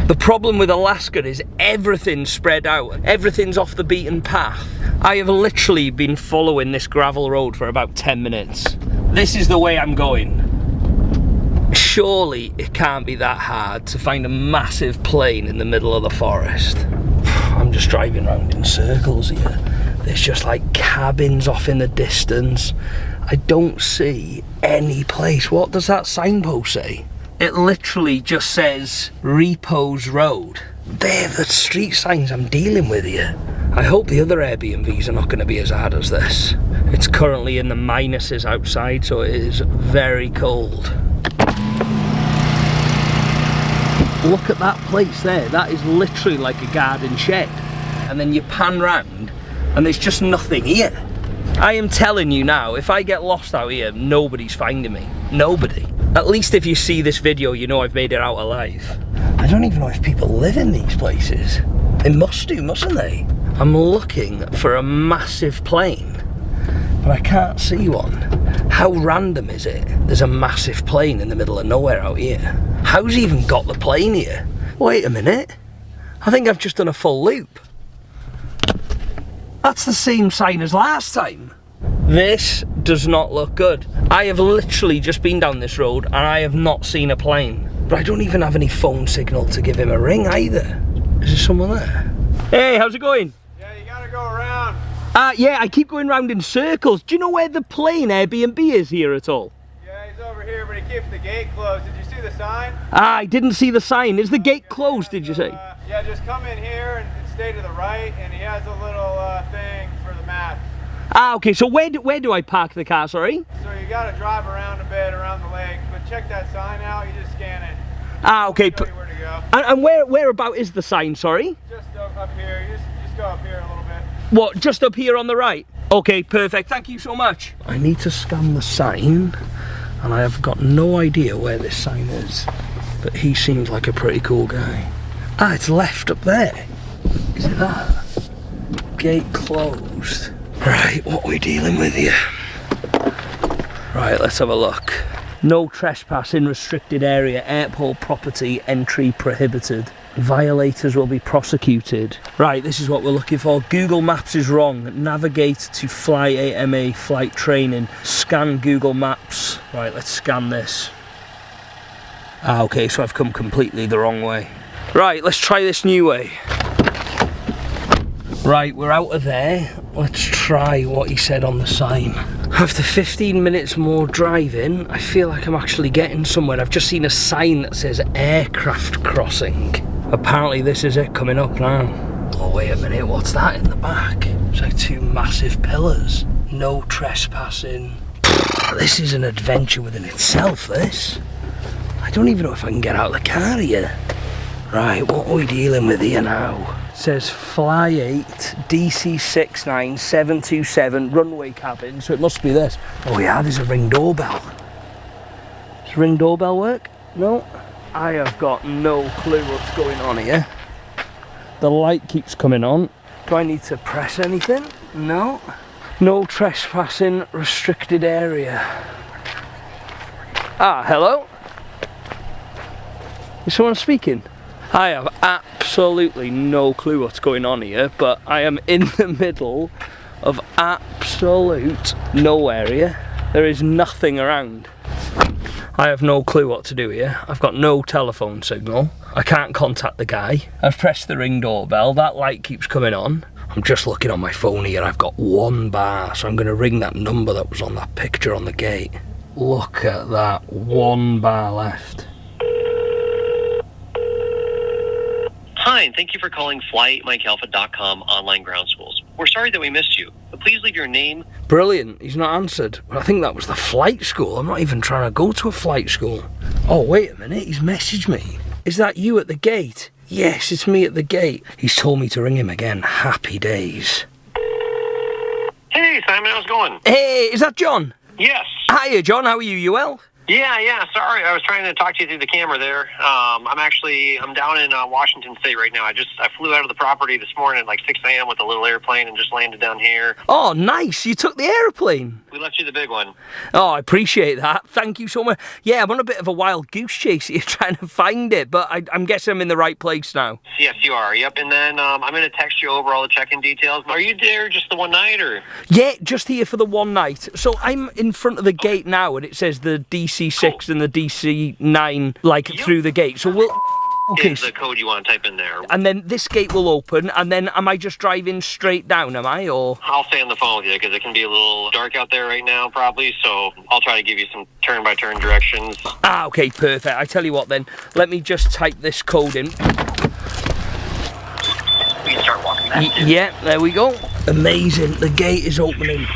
The problem with Alaska is everything's spread out. Everything's off the beaten path. I have literally been following this gravel road for about 10 minutes. This is the way I'm going. Surely it can't be that hard to find a massive plane in the middle of the forest. I'm just driving around in circles here. There's just like cabins off in the distance. I don't see any place. What does that signpost say? It literally just says Repose Road. They're the street signs I'm dealing with here. I hope the other Airbnbs are not going to be as hard as this. It's currently in the minuses outside, so it is very cold. Look at that place there. That is literally like a garden shed. and then you pan round and there's just nothing here. I am telling you now, if I get lost out here, nobody's finding me. Nobody. At least if you see this video, you know I've made it out alive. I don't even know if people live in these places. They must do, mustn't they? I'm looking for a massive plane, but I can't see one. How random is it? There's a massive plane in the middle of nowhere out here. How's he even got the plane here? Wait a minute. I think I've just done a full loop. That's the same sign as last time. This does not look good. I have literally just been down this road and I have not seen a plane. But I don't even have any phone signal to give him a ring either. Is there someone there? Hey, how's it going? Yeah, you gotta go around. Yeah, I keep going round in circles. Do you know where the plane Airbnb is here at all? Yeah, he's over here, but he keeps the gate closed. Did you see the sign? I didn't see the sign. Is the gate closed, did you say? Yeah, just come in here and stay to the right, and he has a little thing for the map. Okay, so where do I park the car, sorry? So you gotta drive around a bit around the lake, but check that sign out, you just scan it. Okay. Show you where to go. And where about is the sign, sorry? Just up here, you just go up here a little bit. What, just up here on the right? Okay, perfect, thank you so much. I need to scan the sign, and I have got no idea where this sign is, but he seems like a pretty cool guy. It's left up there. Is it that? Gate closed. Right, what are we dealing with here? Right, let's have a look. No trespassing, restricted area, airport property, entry prohibited. Violators will be prosecuted. Right, this is what we're looking for. Google Maps is wrong. Navigate to Fly8ma flight training. Scan Google Maps. Right, let's scan this. Okay, so I've come completely the wrong way. Right, let's try this new way. Right, we're out of there. Let's try what he said on the sign. After 15 minutes more driving, I feel like I'm actually getting somewhere. I've just seen a sign that says aircraft crossing. Apparently this is it coming up now. Oh, wait a minute, what's that in the back? It's like two massive pillars. No trespassing. This is an adventure within itself, this. I don't even know if I can get out of the car here. Right, what are we dealing with here now? It says Fly8 DC69727 runway cabin, so it must be this. Oh yeah, there's a Ring doorbell. Does Ring doorbell work? No. I have got no clue what's going on here. The light keeps coming on. Do I need to press anything? No. No trespassing, restricted area. Hello? Is someone speaking? I have absolutely no clue what's going on here, but I am in the middle of absolute nowhere here. There is nothing around. I have no clue what to do here. I've got no telephone signal. I can't contact the guy. I've pressed the Ring doorbell. That light keeps coming on. I'm just looking on my phone here. I've got 1 bar, so I'm going to ring that number that was on that picture on the gate. Look at that, 1 bar left. Hi, and thank you for calling Fly8MikeAlpha.com online ground schools. We're sorry that we missed you, but please leave your name. Brilliant, he's not answered. But I think that was the flight school. I'm not even trying to go to a flight school. Oh, wait a minute, he's messaged me. Is that you at the gate? Yes, it's me at the gate. He's told me to ring him again. Happy days. Hey, Simon, how's it going? Hey, is that John? Yes. Hiya, John, how are you? You well? Yeah, sorry. I was trying to talk to you through the camera there. I'm down in Washington State right now. I flew out of the property this morning at like 6 a.m. with a little airplane and just landed down here. Oh, nice. You took the airplane. We left you the big one. Oh, I appreciate that. Thank you so much. Yeah, I'm on a bit of a wild goose chase here trying to find it, but I'm guessing I'm in the right place now. Yes, you are. Yep. And then I'm going to text you over all the check-in details. Are you there just the one night or? Yeah, just here for the one night. So I'm in front of the gate now and it says the DC6 and the DC9 through the gate. So we'll... Okay. Is the code you want to type in there. And then this gate will open, and then am I just driving straight down, am I, or? I'll stay on the phone with you, because it can be a little dark out there right now, probably, so I'll try to give you some turn-by-turn directions. Okay, perfect. I tell you what, then, let me just type this code in. We can start walking back. Yeah, there we go. Amazing, the gate is opening.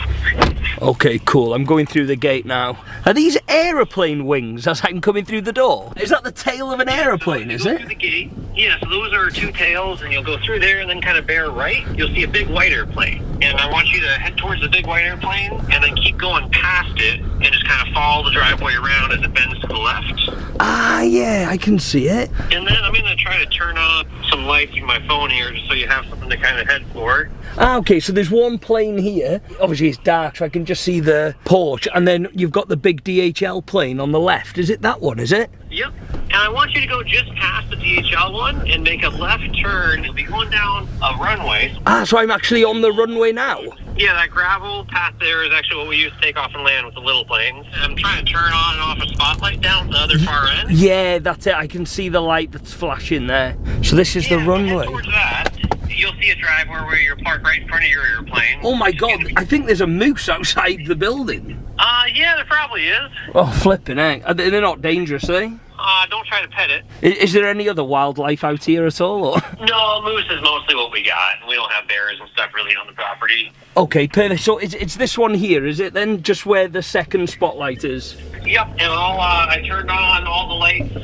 Okay, cool. I'm going through the gate now. Are these aeroplane wings as I'm coming through the door? Is that the tail of an aeroplane, is it? Through the gate. Yeah, so those are two tails, and you'll go through there and then kind of bear right. You'll see a big white airplane. And I want you to head towards the big white airplane and then keep going past it and just kind of follow the driveway around as it bends to the left. Ah, yeah, I can see it. And then I'm going to try to turn on some lights in my phone here just so you have something to kind of head for. Ah, okay, so there's one plane here. Obviously it's dark, so I can just see the porch. And then you've got the big DHL plane on the left. Is it that one, is it? Yep. And I want you to go just past the DHL one and make a left turn. You'll be going down a runway. Ah, so I'm actually on the runway now? Yeah, that gravel path there is actually what we use to take off and land with the little planes. I'm trying to turn on and off a spotlight down the other far end. Yeah, that's it. I can see the light that's flashing there. So this is the runway. Towards that, you'll see a driveway where you're parked right in front of your airplane. Oh my god, I think there's a moose outside the building. Yeah, there probably is. Oh, flipping heck. They're not dangerous, eh? Don't try to pet it. Is there any other wildlife out here at all? Or? No, moose is mostly what we got. We don't have bears and stuff really on the property. Okay, perfect. So it's this one here, is it then? Just where the second spotlight is? Yep, and I turned on all the lights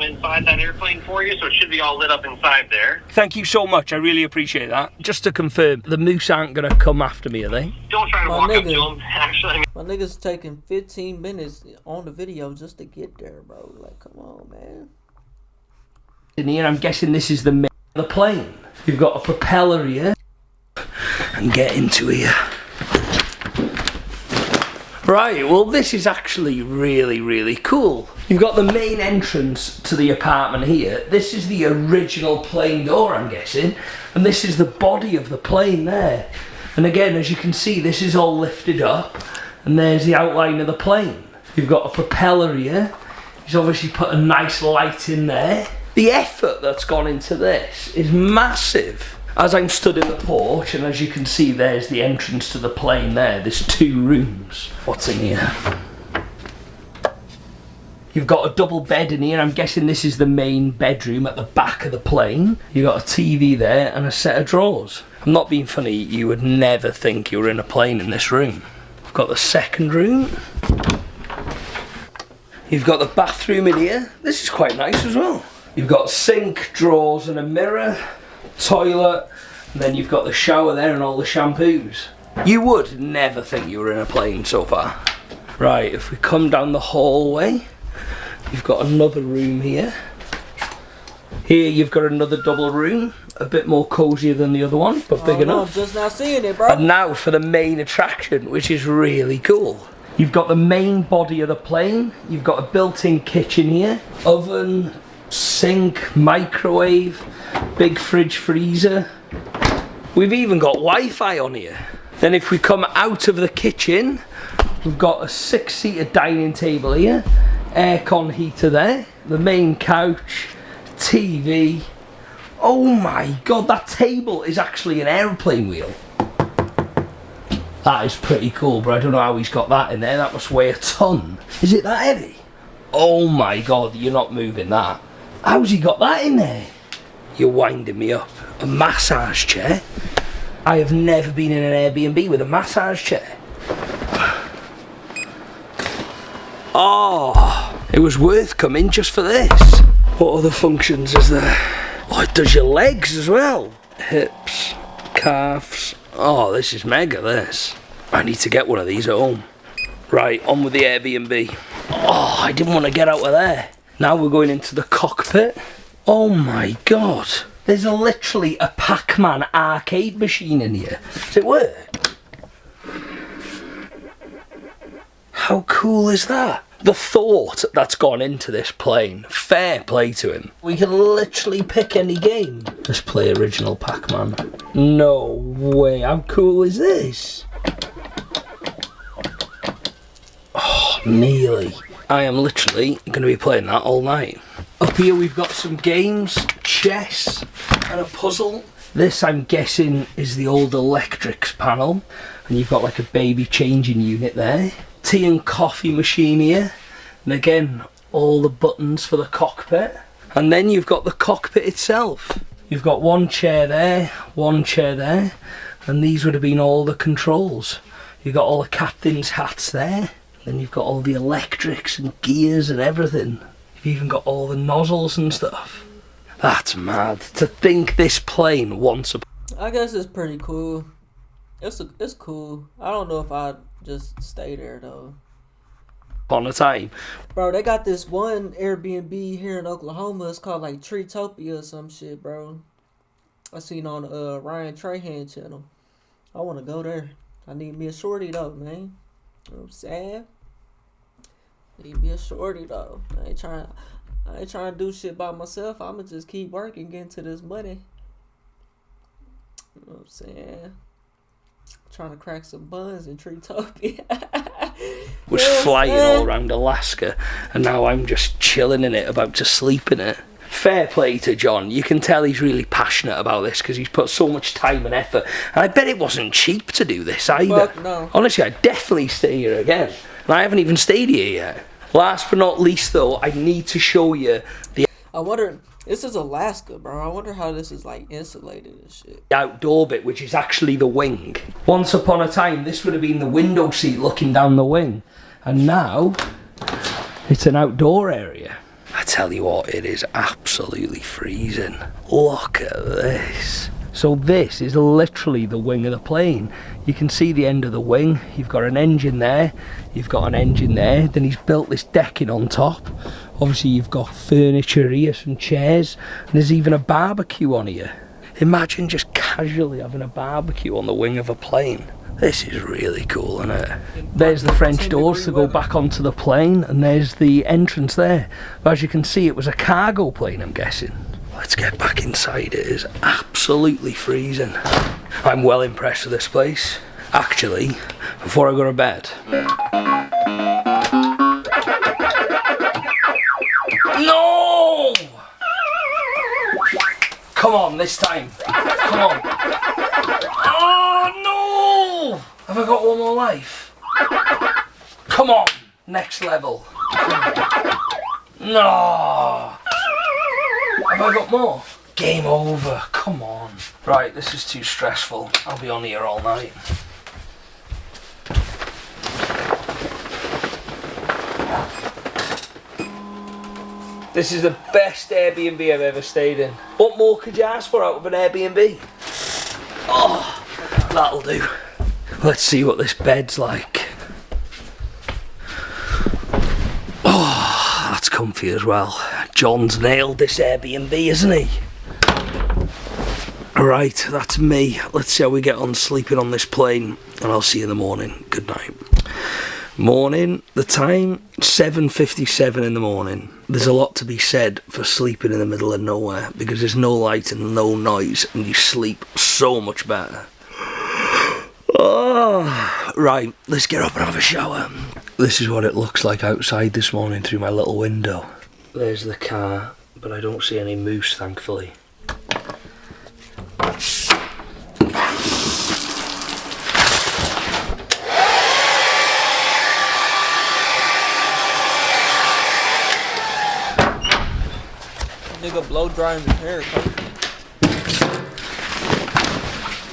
inside that airplane for you, so it should be all lit up inside there. Thank you so much, I really appreciate that. Just to confirm, the moose aren't gonna come after me, are they? Don't try to walk up to them, actually. My nigga's taking 15 minutes on the video just to get there, bro. Like, come on, man. In here, I'm guessing this is the plane. You've got a propeller here. And get into here. Right, well this is actually really, really cool. You've got the main entrance to the apartment here. This is the original plane door, I'm guessing. And this is the body of the plane there. And again, as you can see, this is all lifted up. And there's the outline of the plane. You've got a propeller here. He's obviously put a nice light in there. The effort that's gone into this is massive. As I'm stood in the porch, and as you can see, there's the entrance to the plane there. There's 2 rooms. What's in here? You've got a double bed in here. I'm guessing this is the main bedroom at the back of the plane. You've got a TV there and a set of drawers. I'm not being funny, you would never think you were in a plane in this room. I've got the second room. You've got the bathroom in here. This is quite nice as well. You've got sink, drawers and a mirror, toilet, and then you've got the shower there and all the shampoos. You would never think you were in a plane so far. Right, if we come down the hallway, you've got another room here. Here you've got another double room, a bit more cosier than the other one, but big enough. I'm just not seeing it, bro. And now for the main attraction, which is really cool. You've got the main body of the plane, you've got a built-in kitchen here, oven, sink, microwave, big fridge freezer. We've even got Wi-Fi on here. Then if we come out of the kitchen, we've got a 6-seater dining table here, aircon heater there, the main couch, TV. Oh my god, that table is actually an airplane wheel. That is pretty cool, but I don't know how he's got that in there. That must weigh a ton. Is it that heavy? Oh my god, you're not moving that. How's he got that in there? You're winding me up. A massage chair? I have never been in an Airbnb with a massage chair. Oh, it was worth coming just for this. What other functions is there? Oh, it does your legs as well. Hips, calves. Oh, this is mega, this. I need to get one of these at home. Right, on with the Airbnb. Oh, I didn't want to get out of there. Now we're going into the cockpit. Oh my god. There's literally a Pac-Man arcade machine in here. Does it work? How cool is that? The thought that's gone into this plane. Fair play to him. We can literally pick any game. Let's play original Pac-Man. No way. How cool is this? Oh, nearly. I am literally going to be playing that all night. Up here we've got some games, chess and a puzzle. This I'm guessing is the old electrics panel. And you've got like a baby changing unit there. Tea and coffee machine here. And again, all the buttons for the cockpit. And then you've got the cockpit itself. You've got one chair there, and these would have been all the controls. You've got all the captain's hats there. Then you've got all the electrics and gears and everything. You've even got all the nozzles and stuff. That's mad. To think this plane once upon... I guess it's pretty cool. It's cool. I don't know if I'd just stay there though. Upon a time. Bro, they got this one Airbnb here in Oklahoma. It's called like Treetopia or some shit, bro. I seen on Ryan Trahan channel. I want to go there. I need me a shorty though, man. You know what I'm saying? Need me a shorty though. I ain't trying to do shit by myself. I'ma just keep working, getting to this money. You know what I'm saying? Trying to crack some buns in Treetopia. Was flying all around Alaska, and now I'm just chilling in it, about to sleep in it. Fair play to John. You can tell he's really passionate about this because he's put so much time and effort. And I bet it wasn't cheap to do this either. Fuck no. Honestly, I'd definitely stay here again. And I haven't even stayed here yet. Last but not least though, I need to show you the... I wonder, this is Alaska, bro. I wonder how this is like insulated and shit. The outdoor bit, which is actually the wing. Once upon a time, this would have been the window seat looking down the wing. And now, it's an outdoor area. I tell you what, it is absolutely freezing. Look at this. So this is literally the wing of the plane. You can see the end of the wing. You've got an engine there. You've got an engine there. Then he's built this decking on top. Obviously you've got furniture here, some chairs. And there's even a barbecue on here. Imagine just casually having a barbecue on the wing of a plane. This is really cool, isn't it? There's the French doors to go back onto the plane, and there's the entrance there. But as you can see, it was a cargo plane, I'm guessing. Let's get back inside. It is absolutely freezing. I'm well impressed with this place. Actually, before I go to bed... No! Come on, this time. Come on. Oh, no! Have I got one more life? Come on. Next level. No! Have I got more? Game over. Come on. Right, this is too stressful. I'll be on here all night. This is the best Airbnb I've ever stayed in. What more could you ask for out of an Airbnb? Oh, that'll do. Let's see what this bed's like. Oh, that's comfy as well. John's nailed this Airbnb, isn't he? Right, that's me. Let's see how we get on sleeping on this plane, and I'll see you in the morning. Good night. Morning, the time 7:57 in the morning. There's a lot to be said for sleeping in the middle of nowhere because there's no light and no noise and you sleep so much better. Oh, right, let's get up and have a shower. This is what it looks like outside this morning through my little window. There's the car, but I don't see any moose, thankfully. Nigga blow drying his hair.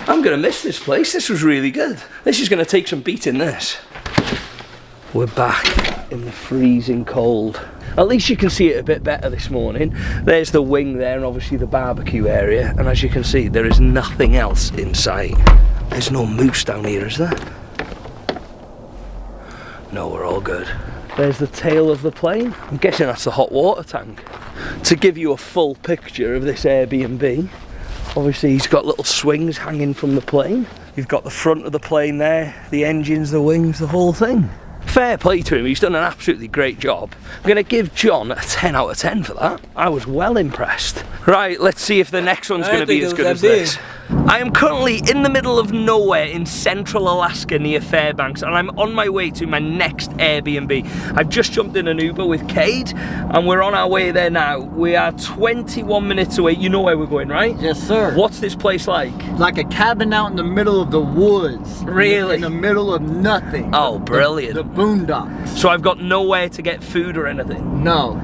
I'm gonna miss this place. This was really good. This is gonna take some beating, this. We're back in the freezing cold. At least you can see it a bit better this morning. There's the wing there and obviously the barbecue area. And as you can see, there is nothing else in sight. There's no moose down here, is there? No, we're all good. There's the tail of the plane. I'm guessing that's the hot water tank. To give you a full picture of this Airbnb, obviously he's got little swings hanging from the plane. You've got the front of the plane there, the engines, the wings, the whole thing. Fair play to him, he's done an absolutely great job. I'm going to give John a 10 out of 10 for that. I was well impressed. Right, let's see if the next one's going to be as good as this. I am currently in the middle of nowhere in central Alaska near Fairbanks, and I'm on my way to my next Airbnb. I've just jumped in an Uber with Cade and we're on our way there now. We are 21 minutes away. You know where we're going, right? Yes, sir. What's this place like? Like a cabin out in the middle of the woods. Really? In the middle of nothing. Oh, brilliant. The boondocks. So I've got nowhere to get food or anything? No.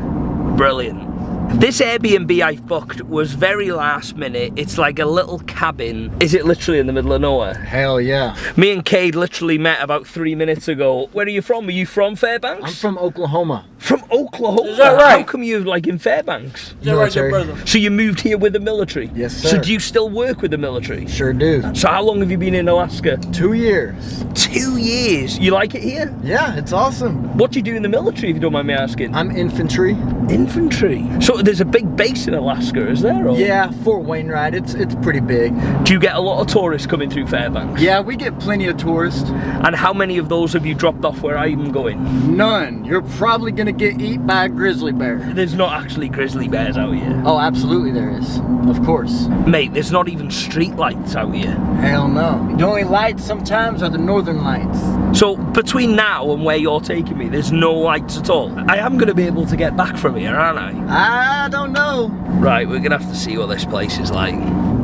Brilliant. This Airbnb I've booked was very last minute. It's like a little cabin. Is it literally in the middle of nowhere? Hell yeah. Me and Cade literally met about 3 minutes ago. Where are you from? Are you from Fairbanks? I'm from Oklahoma. From Oklahoma? Is that right? How come you're like in Fairbanks? Is that right there, brother? So you moved here with the military? Yes, sir. So do you still work with the military? Sure do. So how long have you been in Alaska? 2 years. 2 years. You like it here? Yeah, it's awesome. What do you do in the military, if you don't mind me asking? I'm infantry. Infantry? So there's a big base in Alaska, is there? Or? Yeah, Fort Wainwright. It's pretty big. Do you get a lot of tourists coming through Fairbanks? Yeah, we get plenty of tourists. And how many of those have you dropped off where I'm going? None. You're probably gonna get eaten by a grizzly bear. There's not actually grizzly bears out here. Oh, absolutely there is. Of course. Mate, there's not even street lights out here. Hell no. The only lights sometimes are the northern lights. So between now and where you're taking me, there's no lights at all. I am going to be able to get back from here, aren't I? I don't know. Right, we're going to have to see what this place is like.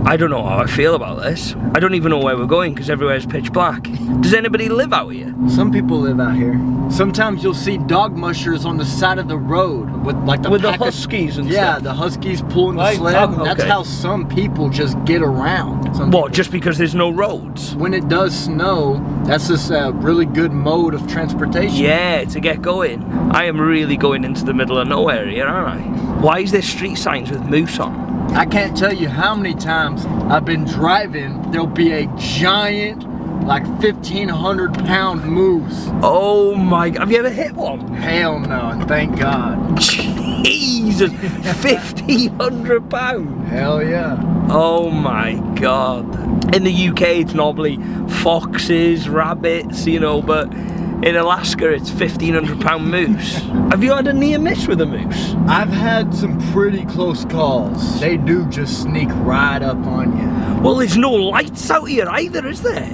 I don't know how I feel about this. I don't even know where we're going because everywhere's pitch black. Does anybody live out here? Some people live out here. Sometimes you'll see dog mushers on the side of the road with like the huskies and yeah, stuff. the huskies pulling the Right, sled. okay. That's how some people just get around. What, just because there's no roads? When it does snow, that's just a really good mode of transportation. Yeah, to get going. I am really going into the middle of nowhere here, aren't I? Why is there street signs with moose on? I can't tell you how many times I've been driving, there'll be a giant, like 1,500 pound moose. Oh my, have you ever hit one? Hell no, and thank God. Jesus, 1,500 pounds. Hell yeah. Oh my God. In the UK it's normally foxes, rabbits, you know, but in Alaska it's 1,500 pound moose. Have you had a near miss with a moose? I've had some pretty close calls. They do just sneak right up on you. Well, there's no lights out here either, is there?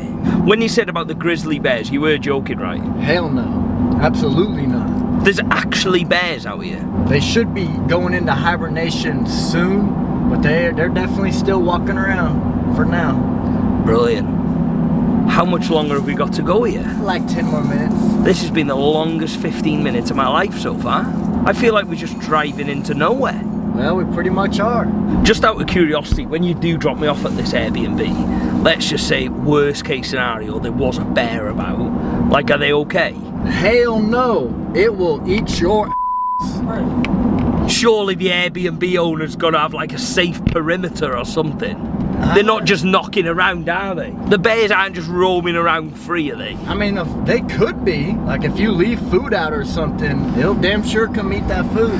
When you said about the grizzly bears, you were joking, right? Hell no, absolutely not. There's actually bears out here. They should be going into hibernation soon, but they're definitely still walking around for now. Brilliant. How much longer have we got to go here? Like 10 more minutes. This has been the longest 15 minutes of my life so far. I feel like we're just driving into nowhere. Well, we pretty much are. Just out of curiosity, when you do drop me off at this Airbnb, let's just say worst case scenario, there was a bear about. Like, are they okay? Hell no. It will eat your ass. Surely the Airbnb owner's gotta have like a safe perimeter or something. They're not just knocking around, are they? The bears aren't just roaming around free, are they? I mean, they could be. Like, if you leave food out or something, they'll damn sure come eat that food.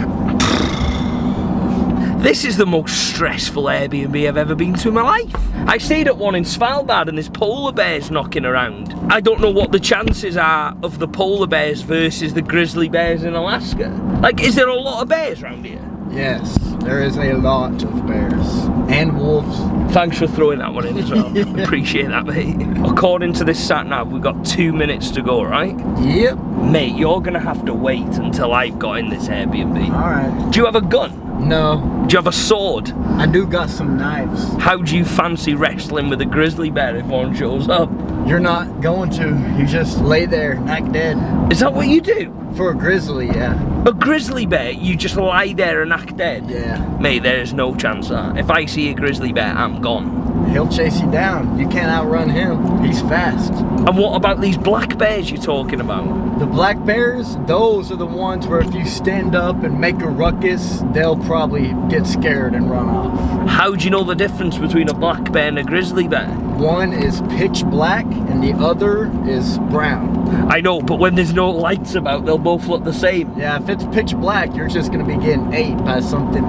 This is the most stressful Airbnb I've ever been to in my life. I stayed at one in Svalbard and there's polar bears knocking around. I don't know what the chances are of the polar bears versus the grizzly bears in Alaska. Like, is there a lot of bears around here? Yes, there is a lot of bears. And wolves. Thanks for throwing that one in as well. Appreciate that, mate. According to this sat nav, we've got 2 minutes to go, right? Yep. Mate, you're gonna have to wait until I've got in this Airbnb. Alright. Do you have a gun? No. Do you have a sword? I do got some knives. How do you fancy wrestling with a grizzly bear if one shows up? You're not going to. You just lay there, knock dead. Is that what you do? For a grizzly, yeah. A grizzly bear, you just lie there and knock dead? Yeah. Mate, there is no chance of that. If I see a grizzly bear, I'm gone. He'll chase you down. You can't outrun him. He's fast. And what about these black bears you're talking about? The black bears, those are the ones where if you stand up and make a ruckus, they'll probably get scared and run off. How do you know the difference between a black bear and a grizzly bear? One is pitch black and the other is brown. I know, but when there's no lights about, they'll both look the same. Yeah, if it's pitch black, you're just gonna be getting ate by something.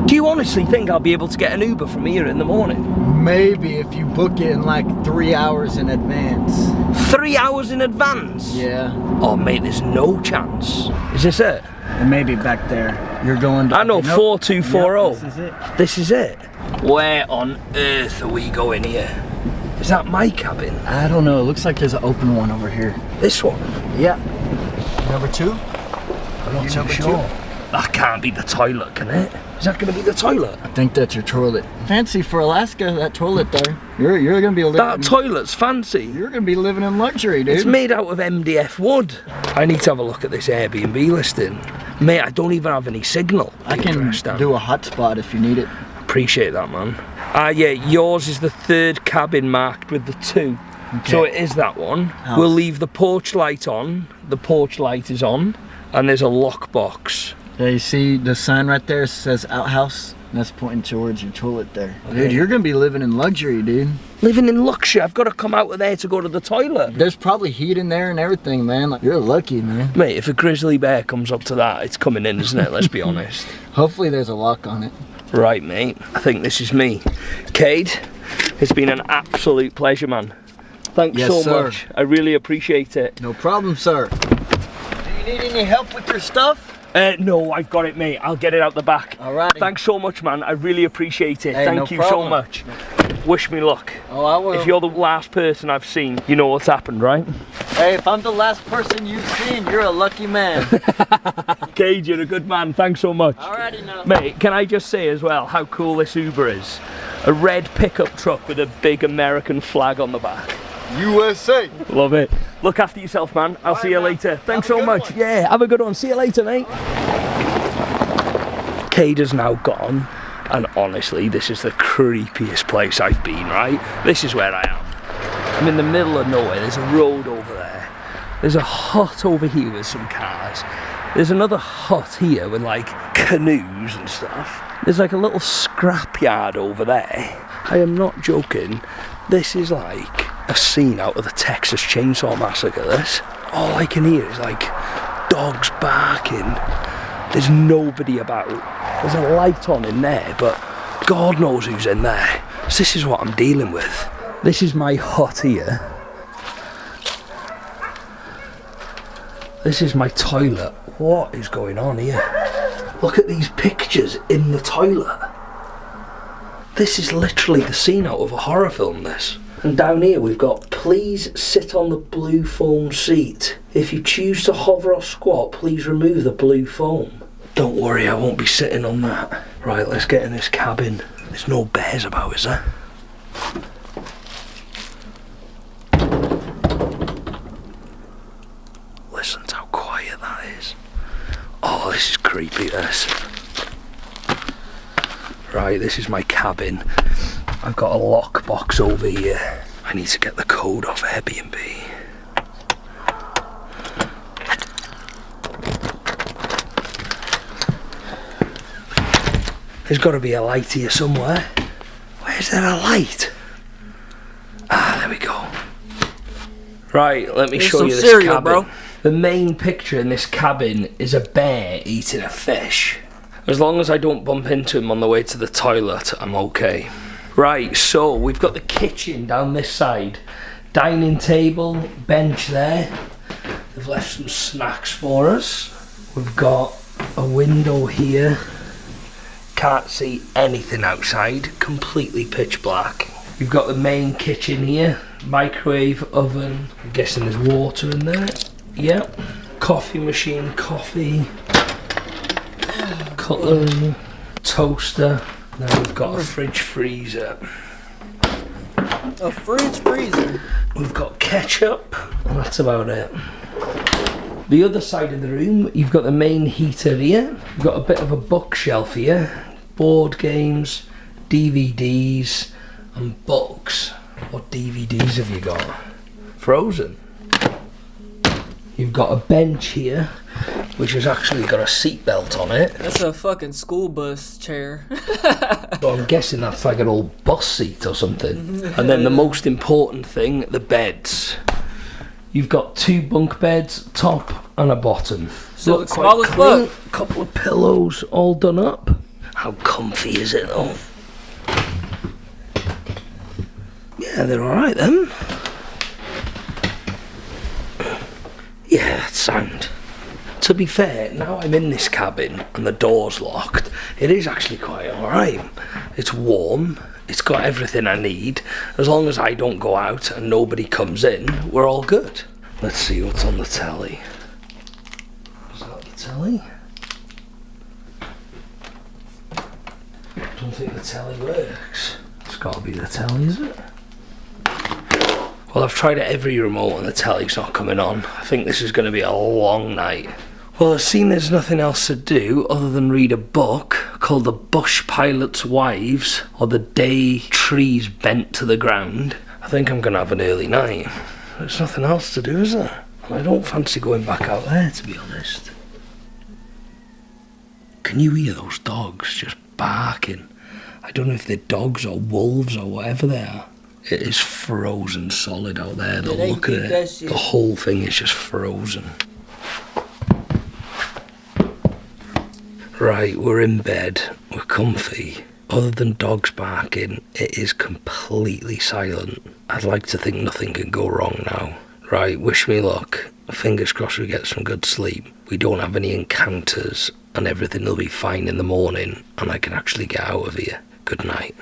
Do you honestly think I'll be able to get an Uber from here in the morning? Maybe if you book it in like 3 hours in advance. 3 hours in advance? Yeah. Oh mate, there's no chance. Is this it? And maybe back there. You're going to... I know, 4240. Yep, this is it. This is it? Where on earth are we going here? Is that my cabin? I don't know. It looks like there's an open one over here. This one? Yeah. Number 2? I'm not too sure. That can't be the toilet, can it? Is that going to be the toilet? I think that's your toilet. Fancy for Alaska, that toilet there. You're going to be living... That toilet's fancy. You're going to be living in luxury, dude. It's made out of MDF wood. I need to have a look at this Airbnb listing. Mate, I don't even have any signal. I can do a hotspot if you need it. Appreciate that, man. Yeah, yours is the 3rd cabin marked with the 2. Okay. So it is that one. House. We'll leave the porch light on. The porch light is on. And there's a lockbox. Yeah, you see the sign right there says outhouse? And that's pointing towards your toilet there. Okay. Dude, you're gonna be living in luxury, dude. Living in luxury? I've got to come out of there to go to the toilet. There's probably heat in there and everything, man. Like, you're lucky, man. Mate, if a grizzly bear comes up to that, it's coming in, isn't it? Let's be honest. Hopefully there's a lock on it. Right, mate. I think this is me. Cade, it's been an absolute pleasure, man. Thanks so much. I really appreciate it. No problem, sir. Do you need any help with your stuff? No, I've got it, mate. I'll get it out the back. Alright. Thanks so much, man. I really appreciate it. Hey, Thank you so much. Wish me luck. Oh, I will. If you're the last person I've seen, you know what's happened, right? Hey, if I'm the last person you've seen, you're a lucky man. Cade, you're a good man. Thanks so much. Alrighty now. Mate, can I just say as well how cool this Uber is? A red pickup truck with a big American flag on the back. USA. Love it. Look after yourself, man. I'll see you later. Thanks so much. Yeah, have a good one. See you later, mate. Cade has now gone, and honestly, this is the creepiest place I've been, right? This is where I am. I'm in the middle of nowhere. There's a road over there. There's a hut over here with some cars. There's another hut here with like canoes and stuff. There's like a little scrapyard over there. I am not joking. This is like a scene out of the Texas Chainsaw Massacre, this. All I can hear is like dogs barking. There's nobody about. There's a light on in there, but God knows who's in there. So this is what I'm dealing with. This is my hut here. This is my toilet. What is going on here? Look at these pictures in the toilet. This is literally the scene out of a horror film, this. And down here we've got, please sit on the blue foam seat. If you choose to hover or squat, please remove the blue foam. Don't worry, I won't be sitting on that. Right, let's get in this cabin. There's no bears about, is there? Listen to how quiet that is. Oh, this is creepy, this. Right, this is my cabin. I've got a lockbox over here. I need to get the code off Airbnb. There's got to be a light here somewhere. Where's there a light? Ah, there we go. Right, let me show you this cereal, cabin. Bro. The main picture in this cabin is a bear eating a fish. As long as I don't bump into him on the way to the toilet, I'm okay. Right, so we've got the kitchen down this side. Dining table, bench there. They've left some snacks for us. We've got a window here. Can't see anything outside, completely pitch black. We've got the main kitchen here. Microwave, oven. I'm guessing there's water in there. Yep. Coffee machine, coffee. Cutlery, toaster. Now we've got a fridge freezer. A fridge freezer? We've got ketchup, and that's about it. The other side of the room, you've got the main heater here. You've got a bit of a bookshelf here. Board games, DVDs, and books. What DVDs have you got? Frozen. You've got a bench here, which has actually got a seatbelt on it. That's a fucking school bus chair. So I'm guessing that's like an old bus seat or something. And then the most important thing, the beds. You've got 2 bunk beds, top and a bottom. So it's small as fuck. Couple of pillows all done up. How comfy is it though? Yeah, they're alright then. Yeah, that's sound. To be fair, now I'm in this cabin and the door's locked, it is actually quite alright. It's warm, it's got everything I need. As long as I don't go out and nobody comes in, we're all good. Let's see what's on the telly. Is that the telly? think the telly works. It's got to be the telly, is it? Well, I've tried every remote and the telly's not coming on. I think this is going to be a long night. Well, I've seen there's nothing else to do other than read a book called The Bush Pilot's Wives, or The Day Trees Bent to the Ground. I think I'm going to have an early night. There's nothing else to do, is there? I don't fancy going back out there, to be honest. Can you hear those dogs just barking? I don't know if they're dogs or wolves or whatever they are. It is frozen solid out there. Look at it. The whole thing is just frozen. Right, we're in bed. We're comfy. Other than dogs barking, it is completely silent. I'd like to think nothing can go wrong now. Right, wish me luck. Fingers crossed we get some good sleep. We don't have any encounters and everything will be fine in the morning and I can actually get out of here. Good night.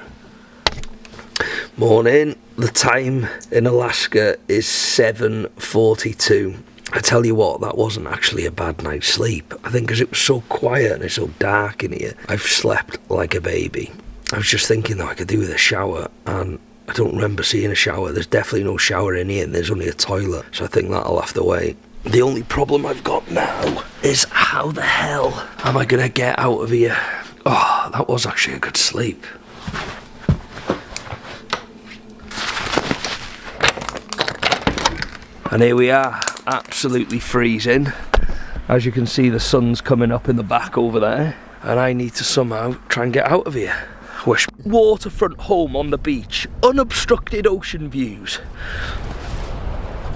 Morning. The time in Alaska is 7:42. I tell you what, that wasn't actually a bad night's sleep. I think because it was so quiet and it's so dark in here, I've slept like a baby. I was just thinking though I could do with a shower, and I don't remember seeing a shower. There's definitely no shower in here and there's only a toilet, so I think that'll have to wait. The only problem I've got now is how the hell am I gonna get out of here? Oh, that was actually a good sleep. And here we are, absolutely freezing. As you can see, the sun's coming up in the back over there, and I need to somehow try and get out of here. Wish waterfront home on the beach, unobstructed ocean views.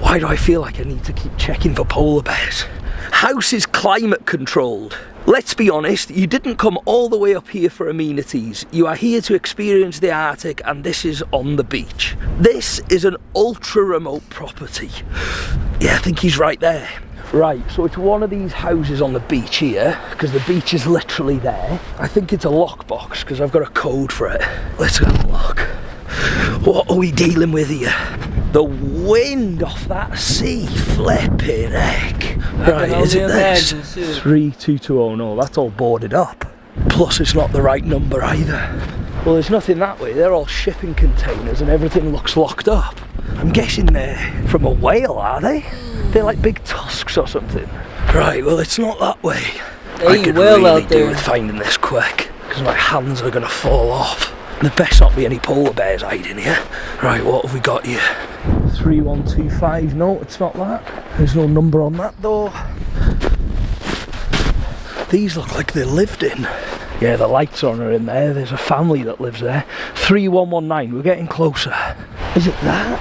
Why do I feel like I need to keep checking for polar bears? House is climate controlled. Let's be honest, you didn't come all the way up here for amenities. You are here to experience the Arctic, and this is on the beach. This is an ultra remote property. Yeah, I think he's right there. Right, so it's one of these houses on the beach here, because the beach is literally there. I think it's a lockbox, because I've got a code for it. Let's have a look. What are we dealing with here? The wind off that sea, flipping heck. Right, is it this? 32220, no, that's all boarded up. Plus it's not the right number either. Well, there's nothing that way, they're all shipping containers and everything looks locked up. I'm guessing they're from a whale, are they? They're like big tusks or something. Right, well it's not that way. I could really do with finding this quick, because my hands are gonna fall off. There best not be any polar bears hiding here. Right, what have we got here? 3125, no, it's not that. There's no number on that door. These look like they're lived in. Yeah, the lights on are in there. There's a family that lives there. 3119, we're getting closer. Is it that?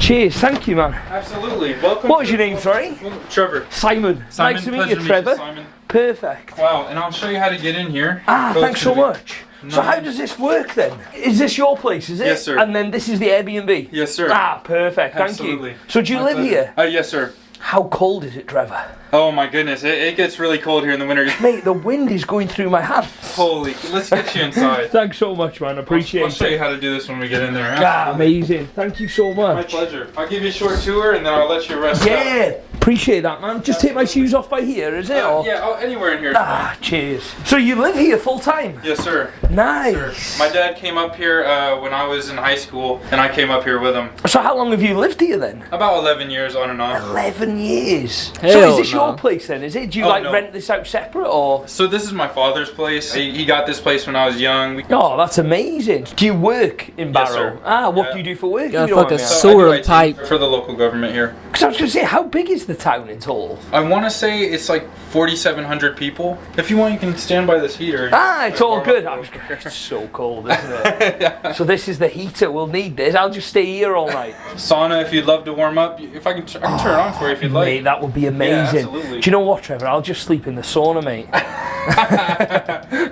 Cheers, thank you, man. Absolutely, welcome. What was your name, sorry? Trevor. Simon. Nice to meet you, Trevor. Simon. Perfect. Wow, and I'll show you how to get in here. Thanks so much. So how does this work then? Is this your place, is it? Yes, sir. And then this is the Airbnb? Yes, sir. Perfect, thank you. So do you live here? Yes, sir. How cold is it, Trevor? Oh my goodness, it gets really cold here in the winter. Mate, the wind is going through my hands. Holy, let's get you inside. Thanks so much, man, appreciate it. I'll show you how to do this when we get in there. Amazing, thank you so much. My pleasure. I'll give you a short tour and then I'll let you rest up. Appreciate that, man. Just take my shoes off by here, is it? Yeah, anywhere in here. Cheers. So you live here full time? Yes, sir. Nice. Yes, sir. My dad came up here when I was in high school, and I came up here with him. So how long have you lived here then? About 11 years on and off. 11 years? So is this your place then, is it? Do you rent this out separate or? So this is my father's place. He got this place when I was young. Oh, that's amazing. Do you work in Barrow? Yes, sir. What do you do for work? Got a fucking sewer pipe. For the local government here. Because I was going to say, how big is the town in total? I want to say it's like 4,700 people. If you want, you can stand by this heater. It's all good. It's so cold, isn't it? Yeah. So this is the heater. We'll need this. I'll just stay here all night. Sauna, if you'd love to warm up. If I can turn it on for you if you'd like. Mate, that would be amazing. Yeah, absolutely. Do you know what, Trevor? I'll just sleep in the sauna, mate.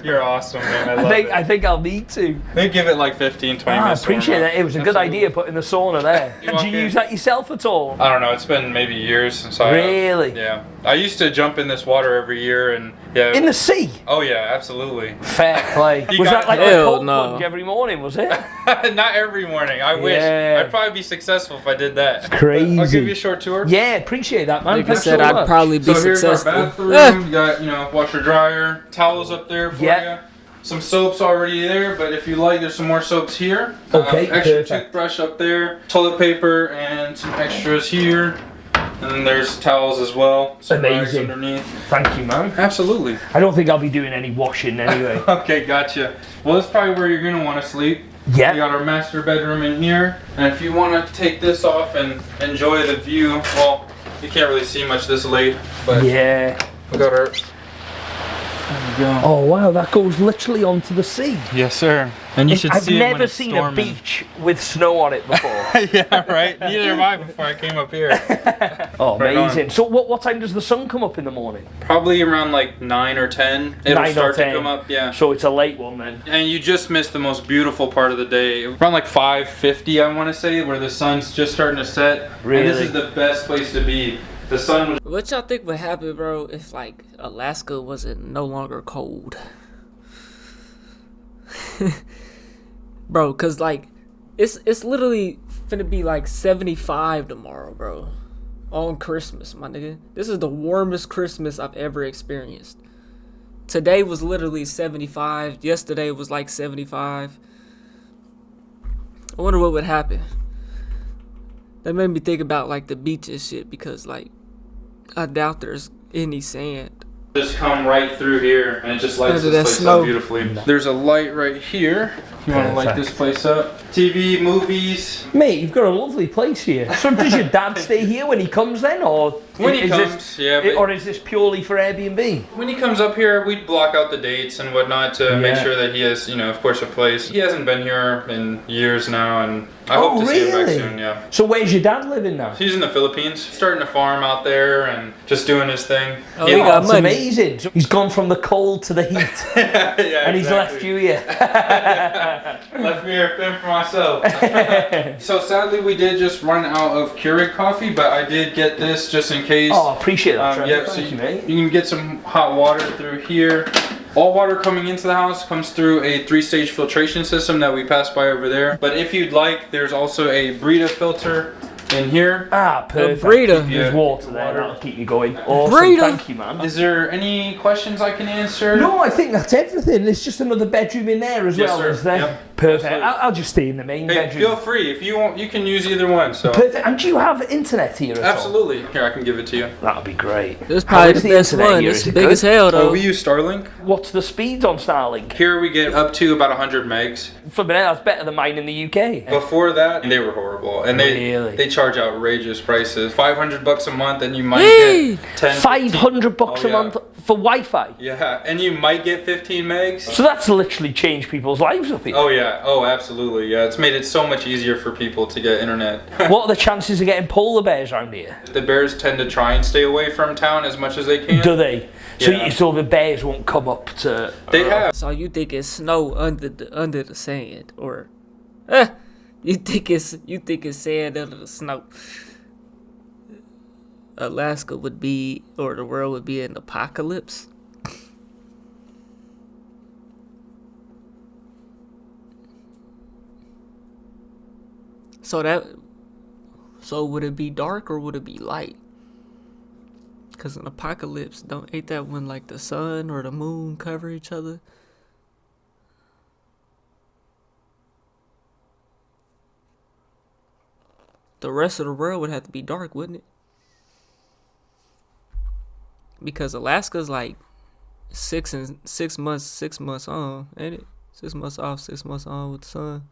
You're awesome, man. I think I'll need to. They give it like 15, 20 minutes. I appreciate that. It was a good idea putting the sauna there. Do you use that yourself at all? I don't know. It's been maybe years since I. Really? Yeah. I used to jump in this water every year, and yeah. In the sea? Oh yeah, absolutely. Fair play. Was that like a cold plunge every morning, was it? Not every morning. I wish. I'd probably be successful if I did that. Crazy. I'll give you a short tour. Yeah, appreciate that, man. Like I said, I'd probably be successful. Here's our bathroom. You got, you know, washer dryer, towels up there for you. Some soaps already there, but if you like, there's some more soaps here. Okay, extra toothbrush up there, toilet paper, and some extras here. And then there's towels as well. Some rags underneath. Thank you, man. Absolutely. I don't think I'll be doing any washing anyway. Okay, gotcha. Well, that's probably where you're going to want to sleep. Yeah. We got our master bedroom in here. And if you want to take this off and enjoy the view, well, you can't really see much this late, but yeah. We got our... There we go. Oh wow, that goes literally onto the sea. Yes, sir. And you should see it when it's I've never seen a beach with snow on it before. Yeah, right. Neither have I before I came up here. Oh, amazing. So what time does the sun come up in the morning? Probably around like 9 or 10. It'll start to come up, yeah. So it's a late one then. And you just missed the most beautiful part of the day. Around like 5:50, I want to say, where the sun's just starting to set. Really? And this is the best place to be. The sun was... What y'all think would happen, bro, if like Alaska wasn't no longer cold? Bro, cause like it's literally finna be like 75 tomorrow, bro. On Christmas, my nigga. This is the warmest Christmas I've ever experienced. Today was literally 75. Yesterday was like 75. I wonder what would happen. That made me think about like the beach and shit, because like I doubt there's any sand. Just come right through here and it just lights this place up beautifully. There's a light right here. If you want to light this place up. TV, movies. Mate, you've got a lovely place here. So does your dad stay here when he comes then, or when he comes? Or is this purely for Airbnb? When he comes up here, we block out the dates and whatnot to make sure that he has, you know, of course, a place. He hasn't been here in years now, and I hope to see him back soon. Yeah. So where's your dad living now? He's in the Philippines, starting a farm out there and just doing his thing. Oh, he got money. Amazing. So he's gone from the cold to the heat. Yeah, and he's left you here. Left me here fend for myself. So sadly, we did just run out of Keurig coffee, but I did get this just in case. Oh, I appreciate that, Trevor. Yep, Thank you, mate. You can get some hot water through here. All water coming into the house comes through a 3-stage filtration system that we passed by over there. But if you'd like, there's also a Brita filter in here. Ah, perfect. Brita. There's water there, that'll keep you going. Awesome, Brita. thank you, man. Is there any questions I can answer? No, I think that's everything. There's just another bedroom in there as well, is there? Yep. Perfect. I'll just stay in the main bedroom. Feel free. If you want, you can use either one. So. Perfect. And do you have internet here at all? Absolutely. Here, I can give it to you. That'll be great. This is probably the best one. It's big as hell, though. Oh, we use Starlink. What's the speed on Starlink? Here we get up to about 100 megs. For me, that's better than mine in the UK. Before that, they were horrible, and they charge outrageous prices. $500 a month, and you might get 10. $500 a month for Wi-Fi. Yeah, and you might get 15 megs. So that's literally changed people's lives up here. Oh yeah, oh absolutely, yeah. It's made it so much easier for people to get internet. What are the chances of getting polar bears around here? The bears tend to try and stay away from town as much as they can. Do they? Yeah. So the bears won't come up to... They have. So you think it's snow under the sand, or you think it's sand under the snow? Alaska would be, or the world would be an apocalypse. So would it be dark or would it be light? Cause an apocalypse, ain't that when like the sun or the moon cover each other? The rest of the world would have to be dark, wouldn't it? Because Alaska's like 6 months on, ain't it? 6 months off, 6 months on with the sun.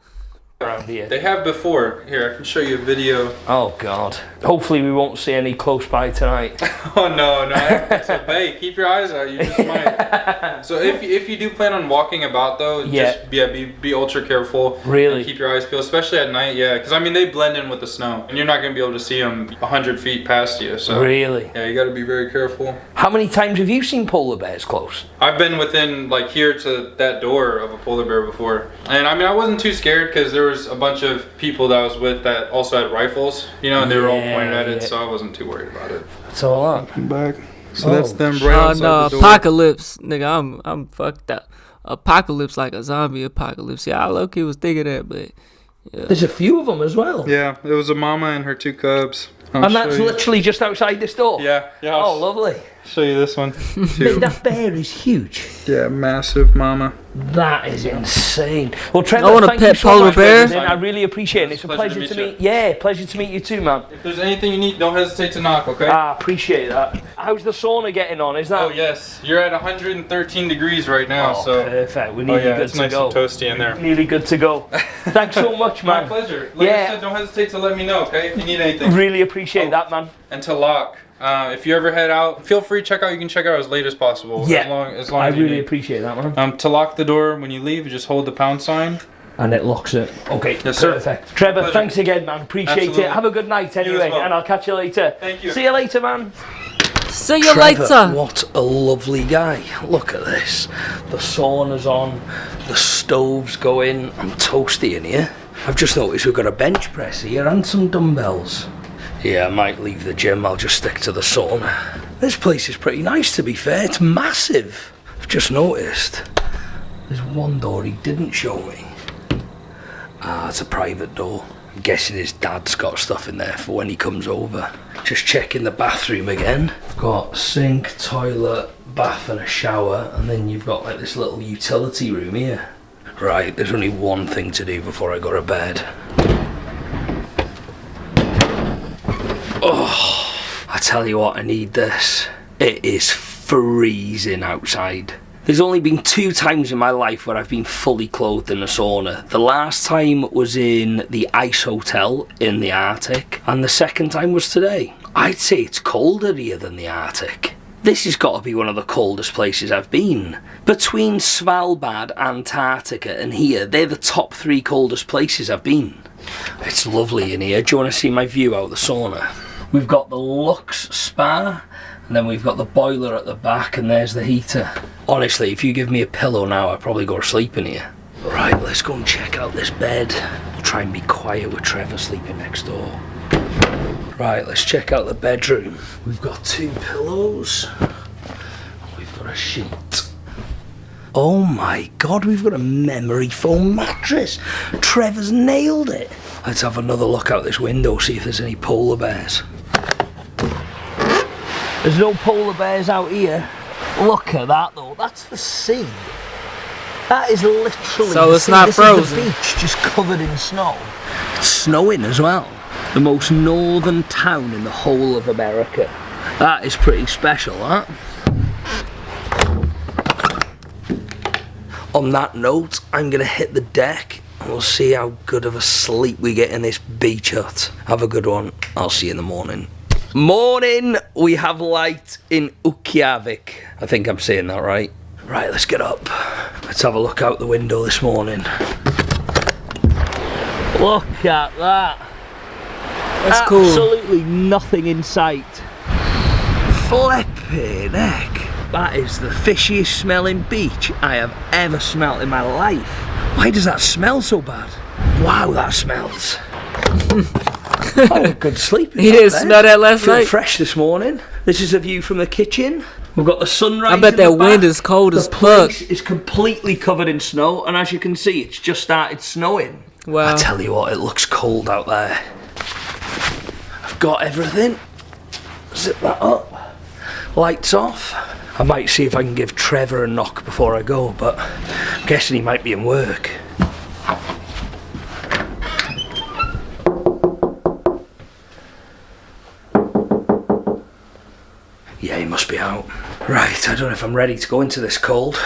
Around here. They have before. Here, I can show you a video. Oh God. Hopefully we won't see any close by tonight. Oh no, it's a bay. Keep your eyes out. You just might. So if you do plan on walking about though, just be ultra careful. Really? And keep your eyes peeled, especially at night. Yeah, because I mean they blend in with the snow, and you're not gonna be able to see them 100 feet past you. So really? Yeah, you got to be very careful. How many times have you seen polar bears close? I've been within like here to that door of a polar bear before, and I mean I wasn't too scared because there was a bunch of people that I was with that also had rifles, you know, and they were all pointed at it, so I wasn't too worried about it. That's all right. Come back. So that's them right outside no, the door. Apocalypse, nigga. I'm fucked up. Apocalypse like a zombie apocalypse. Yeah, I low-key was thinking that, but yeah. There's a few of them as well. Yeah, it was a mama and her 2 cubs. And that's literally just outside this door? Yeah. Oh, lovely. Show you this one. Mate, that bear is huge. Yeah, massive mama. That is insane. Well, Trevor, I want a thank pet you so polar much for bear. everything. I really appreciate it. It's a pleasure to meet you. Yeah, pleasure to meet you too, man. If there's anything you need, don't hesitate to knock, okay? Appreciate that. How's the sauna getting on? Is that? Oh yes, you're at 113 degrees right now, so perfect. We're nearly good it's to nice go. and toasty in there. Nearly good to go. Thanks so much, man. My pleasure. Like I said, don't hesitate to let me know, okay? If you need anything. Really appreciate that, man. And to lock. If you ever head out, feel free to check out. You can check out as late as possible. Yeah. As long I as you really need. appreciate that, man. To lock the door when you leave, you just hold the pound sign. And it locks it. Okay, yes, sir. Perfect. Trevor, Pleasure. thanks again, man. Appreciate Absolutely. it. Have a good night anyway, well. and I'll catch you later. Thank you. See you later, man. See you Trevor, later. What a lovely guy. Look at this. The sauna's on, the stove's going. I'm toasty in here. I've just noticed we've got a bench press here and some dumbbells. Yeah, I might leave the gym. I'll just stick to the sauna. This place is pretty nice, to be fair. It's massive. I've just noticed. There's one door he didn't show me. It's a private door. I'm guessing his dad's got stuff in there for when he comes over. Just checking the bathroom again. Got sink, toilet, bath and a shower, and then you've got like this little utility room here. Right, there's only one thing to do before I go to bed. Oh, I tell you what, I need this. It is freezing outside. There's only been 2 times in my life where I've been fully clothed in a sauna. The last time was in the Ice Hotel in the Arctic, and the second time was today. I'd say it's colder here than the Arctic. This has got to be one of the coldest places I've been. Between Svalbard, Antarctica and here, they're the top 3 coldest places I've been. It's lovely in here. Do you want to see my view out the sauna? We've got the Lux Spa, and then we've got the boiler at the back, and there's the heater. Honestly, if you give me a pillow now, I'd probably go to sleep in here. Right, let's go and check out this bed. I'll try and be quiet with Trevor sleeping next door. Right, let's check out the bedroom. We've got 2 pillows. We've got a sheet. Oh my God, we've got a memory foam mattress. Trevor's nailed it. Let's have another look out this window, see if there's any polar bears. There's no polar bears out here. Look at that though, that's the sea. That is literally so it's not this frozen. Is the beach just covered in snow. It's snowing as well. The most northern town in the whole of America. That is pretty special, that. On that note, I'm gonna hit the deck and we'll see how good of a sleep we get in this beach hut. Have a good one. I'll see you in the morning. Morning, we have light in Ukjavik. I think I'm saying that right. Right, let's get up. Let's have a look out the window this morning. Look at that. That's cool. Absolutely nothing in sight. Flipping heck. That is the fishiest smelling beach I have ever smelt in my life. Why does that smell so bad? Wow, that smells. Oh, good sleep. You didn't smell that last Feeling night? fresh this morning. This is a view from the kitchen. We've got the sunrise. I bet in that the wind back. is cold as The fuck. place is completely covered in snow, and as you can see, it's just started snowing. Wow. I tell you what, it looks cold out there. I've got everything. Zip that up. Lights off. I might see if I can give Trevor a knock before I go, but I'm guessing he might be in work. Yeah, he must be out. Right, I don't know if I'm ready to go into this cold.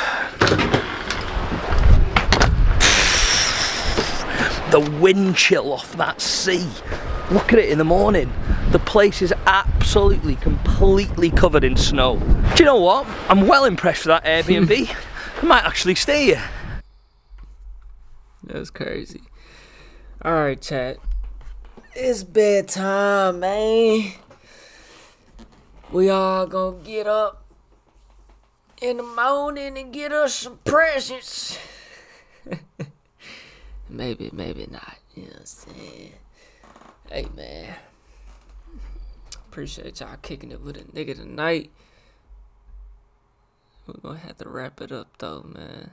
The wind chill off that sea. Look at it in the morning. The place is absolutely, completely covered in snow. Do you know what? I'm well impressed with that Airbnb. I might actually stay here. That's crazy. Alright, chat. It's bedtime, man. We all gonna get up in the morning and get us some presents. Maybe not. You know what I'm saying? Hey, man. Appreciate y'all kicking it with a nigga tonight. We're gonna have to wrap it up though, man.